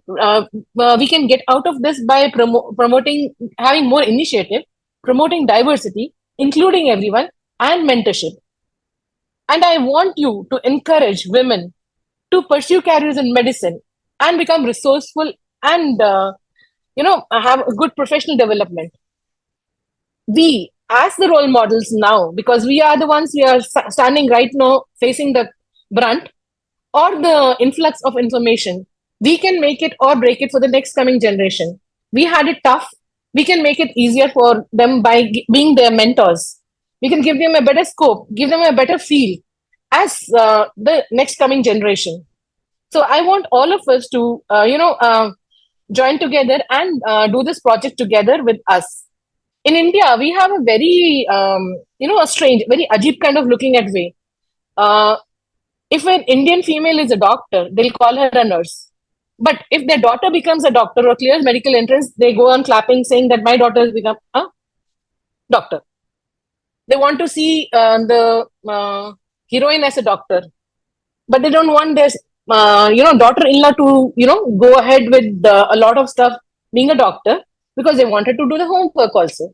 we can get out of this by promoting, having more initiative, promoting diversity, including everyone, and mentorship. And I want you to encourage women to pursue careers in medicine and become resourceful and have a good professional development. We, as the role models now, because we are the ones, we are standing right now facing the brunt or the influx of information, we can make it or break it for the next coming generation. We had it tough. We can make it easier for them by being their mentors. We can give them a better scope, give them a better feel as the next coming generation. So I want all of us to, join together and do this project together with us. In India, we have a very, a strange, very ajib kind of looking at way. If an Indian female is a doctor, they'll call her a nurse. But if their daughter becomes a doctor or clears medical entrance, they go on clapping saying that my daughter has become a doctor. They want to see the heroine as a doctor, but they don't want their daughter-in-law to go ahead with a lot of stuff being a doctor because they wanted to do the homework also.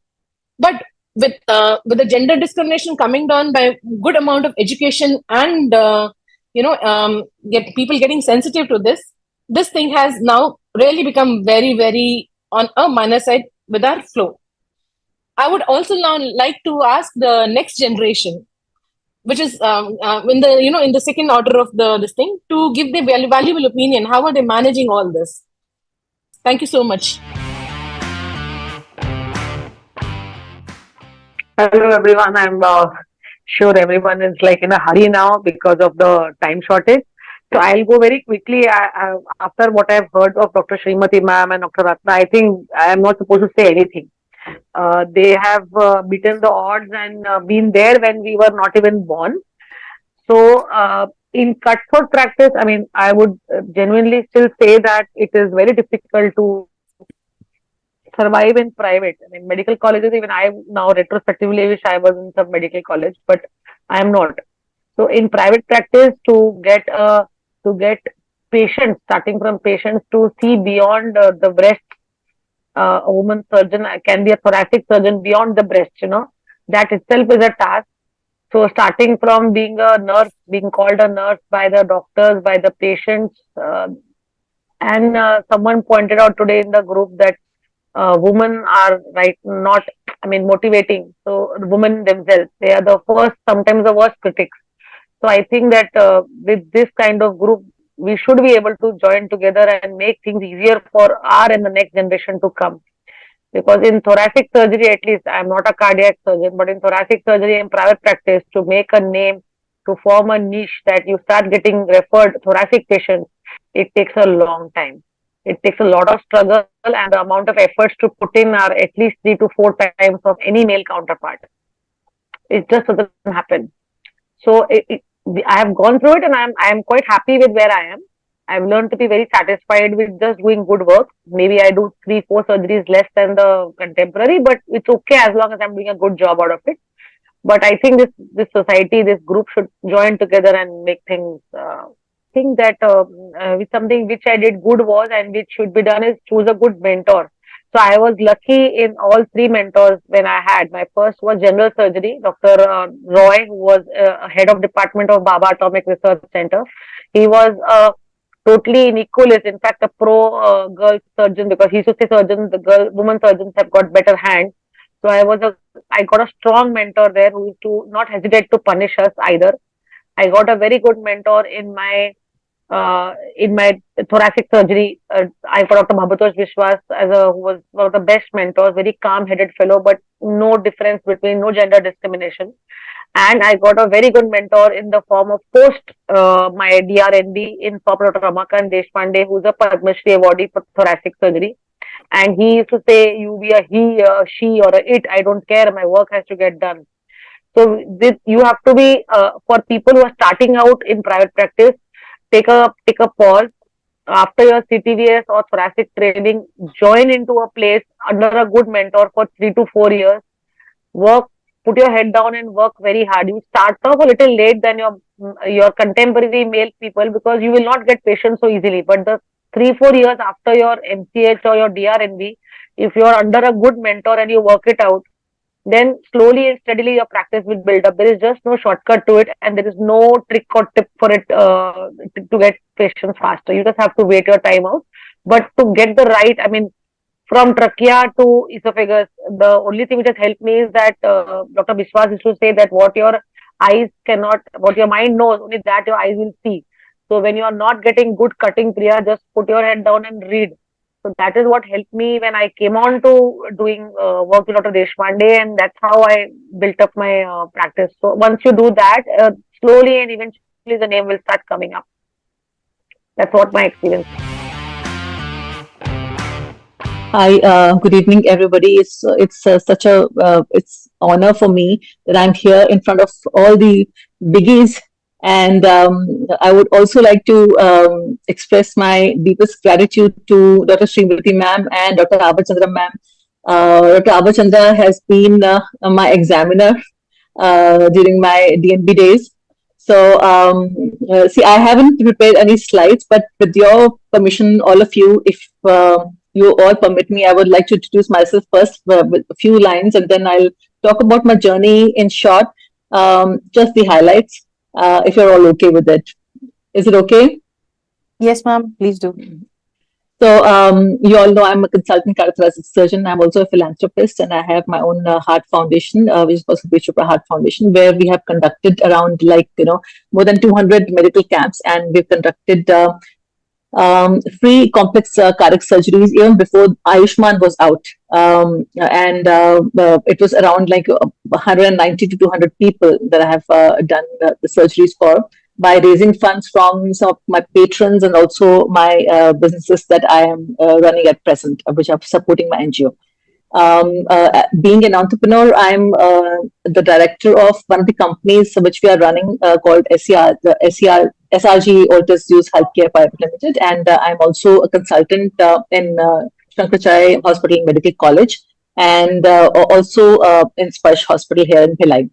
But with the gender discrimination coming down by good amount of education and get people getting sensitive to this thing has now really become very, very on a minor side with our flow. I would also now like to ask the next generation, which is in the second order of this thing, to give their valuable opinion. How are they managing all this? Thank you so much. Hello everyone. I'm sure everyone is like in a hurry now because of the time shortage. So I'll go very quickly. After what I've heard of Dr. Srimati ma'am and Dr. Ratna, I think I am not supposed to say anything. They have beaten the odds and been there when we were not even born. So in cutthroat practice, I mean, I would genuinely still say that it is very difficult to survive in private. I mean, medical colleges, even I now retrospectively wish I was in some medical college, but I am not. So in private practice, to get patients, starting from patients to see beyond the breast, a woman surgeon can be a thoracic surgeon beyond the breast, that itself is a task. So starting from being a nurse, being called a nurse by the doctors, by the patients, and someone pointed out today in the group that women are motivating. So women themselves, they are the first, sometimes the worst critics. So I think that with this kind of group, we should be able to join together and make things easier for our and the next generation to come. Because in thoracic surgery, at least, I'm not a cardiac surgeon, but in thoracic surgery in private practice, to make a name, to form a niche that you start getting referred thoracic patients, it takes a long time. It takes a lot of struggle, and the amount of efforts to put in are at least 3 to 4 times of any male counterpart. It just doesn't happen. So I have gone through it, and I am quite happy with where I am. I've learned to be very satisfied with just doing good work. Maybe I do 3-4 surgeries less than the contemporary, but it's okay as long as I'm doing a good job out of it. But I think this society, this group should join together and make things. Think that something which I did good was, and which should be done, is choose a good mentor. So I was lucky in all 3 mentors when I had. My first was general surgery, Dr. Roy, who was head of department of Baba Atomic Research Center. He was totally in equalist, in fact, a pro girl surgeon, because he used to say women surgeons have got better hands. So I got a strong mentor there who used to not hesitate to punish us either. I got a very good mentor in my thoracic surgery. I got Dr. Bhabatosh Vishwas who was one of the best mentors, very calm-headed fellow, but no difference between, no gender discrimination. And I got a very good mentor in the form of post my DRNB in form of Dr. Ramakant Deshpande, who's a Padma Shri awardee for thoracic surgery. And he used to say, you be a he, a she, or a it, I don't care, my work has to get done. So you have to be, for people who are starting out in private practice, take a pause. After your CTVS or thoracic training, join into a place under a good mentor for 3 to 4 years. Work, put your head down and work very hard. You start off a little late than your contemporary male people, because you will not get patients so easily. But the 3-4 years after your MCH or your DRNB, if you are under a good mentor and you work it out, then slowly and steadily your practice will build up. There is just no shortcut to it, and there is no trick or tip for it to get patients faster. You just have to wait your time out. But to get the right, I mean, from trachea to esophagus, the only thing which has helped me is that Dr. Vishwas used to say that what your eyes cannot, what your mind knows, only that your eyes will see. So when you are not getting good cutting priya, just put your head down and read. So that is what helped me when I came on to doing work with Dr. Deshpande, and that's how I built up my practice. So once you do that, slowly and eventually the name will start coming up. That's what my experience is. Hi, good evening, everybody. It's such a it's honor for me that I'm here in front of all the biggies, and I would also like to express my deepest gratitude to Dr. Srimati ma'am and Dr. Abhachandra ma'am. Dr. Abhachandra has been my examiner during my DNB days. So, see, I haven't prepared any slides, but with your permission, all of you, if you all permit me, I would like to introduce myself first with a few lines, and then I'll talk about my journey in short, just the highlights, if you're all okay with it. Is it okay? Yes, ma'am, please do. So, you all know I'm a consultant cardiothoracic surgeon. I'm also a philanthropist, and I have my own heart foundation, which is called Chopra Heart Foundation, where we have conducted around more than 200 medical camps, and we've conducted free complex cardiac surgeries even before Ayushman was out. It was around 190 to 200 people that I have done the surgeries for, by raising funds from some of my patrons and also my businesses that I am running at present, which are supporting my NGO. Being an entrepreneur, I'm the director of one of the companies which we are running called SRG Altus Use Healthcare Private Limited, and I'm also a consultant in Shankaracharya Hospital Medical College, and also in Sparsh Hospital here in Bhilai.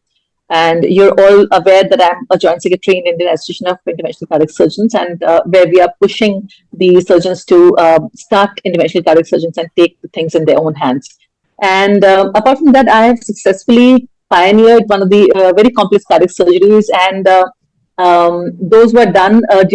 And you're all aware that I'm a joint secretary in Indian Association of Interventional Cardiac Surgeons, and where we are pushing the surgeons to start interventional cardiac surgeons and take the things in their own hands. And apart from that, I have successfully pioneered one of the very complex cardiac surgeries, and those were done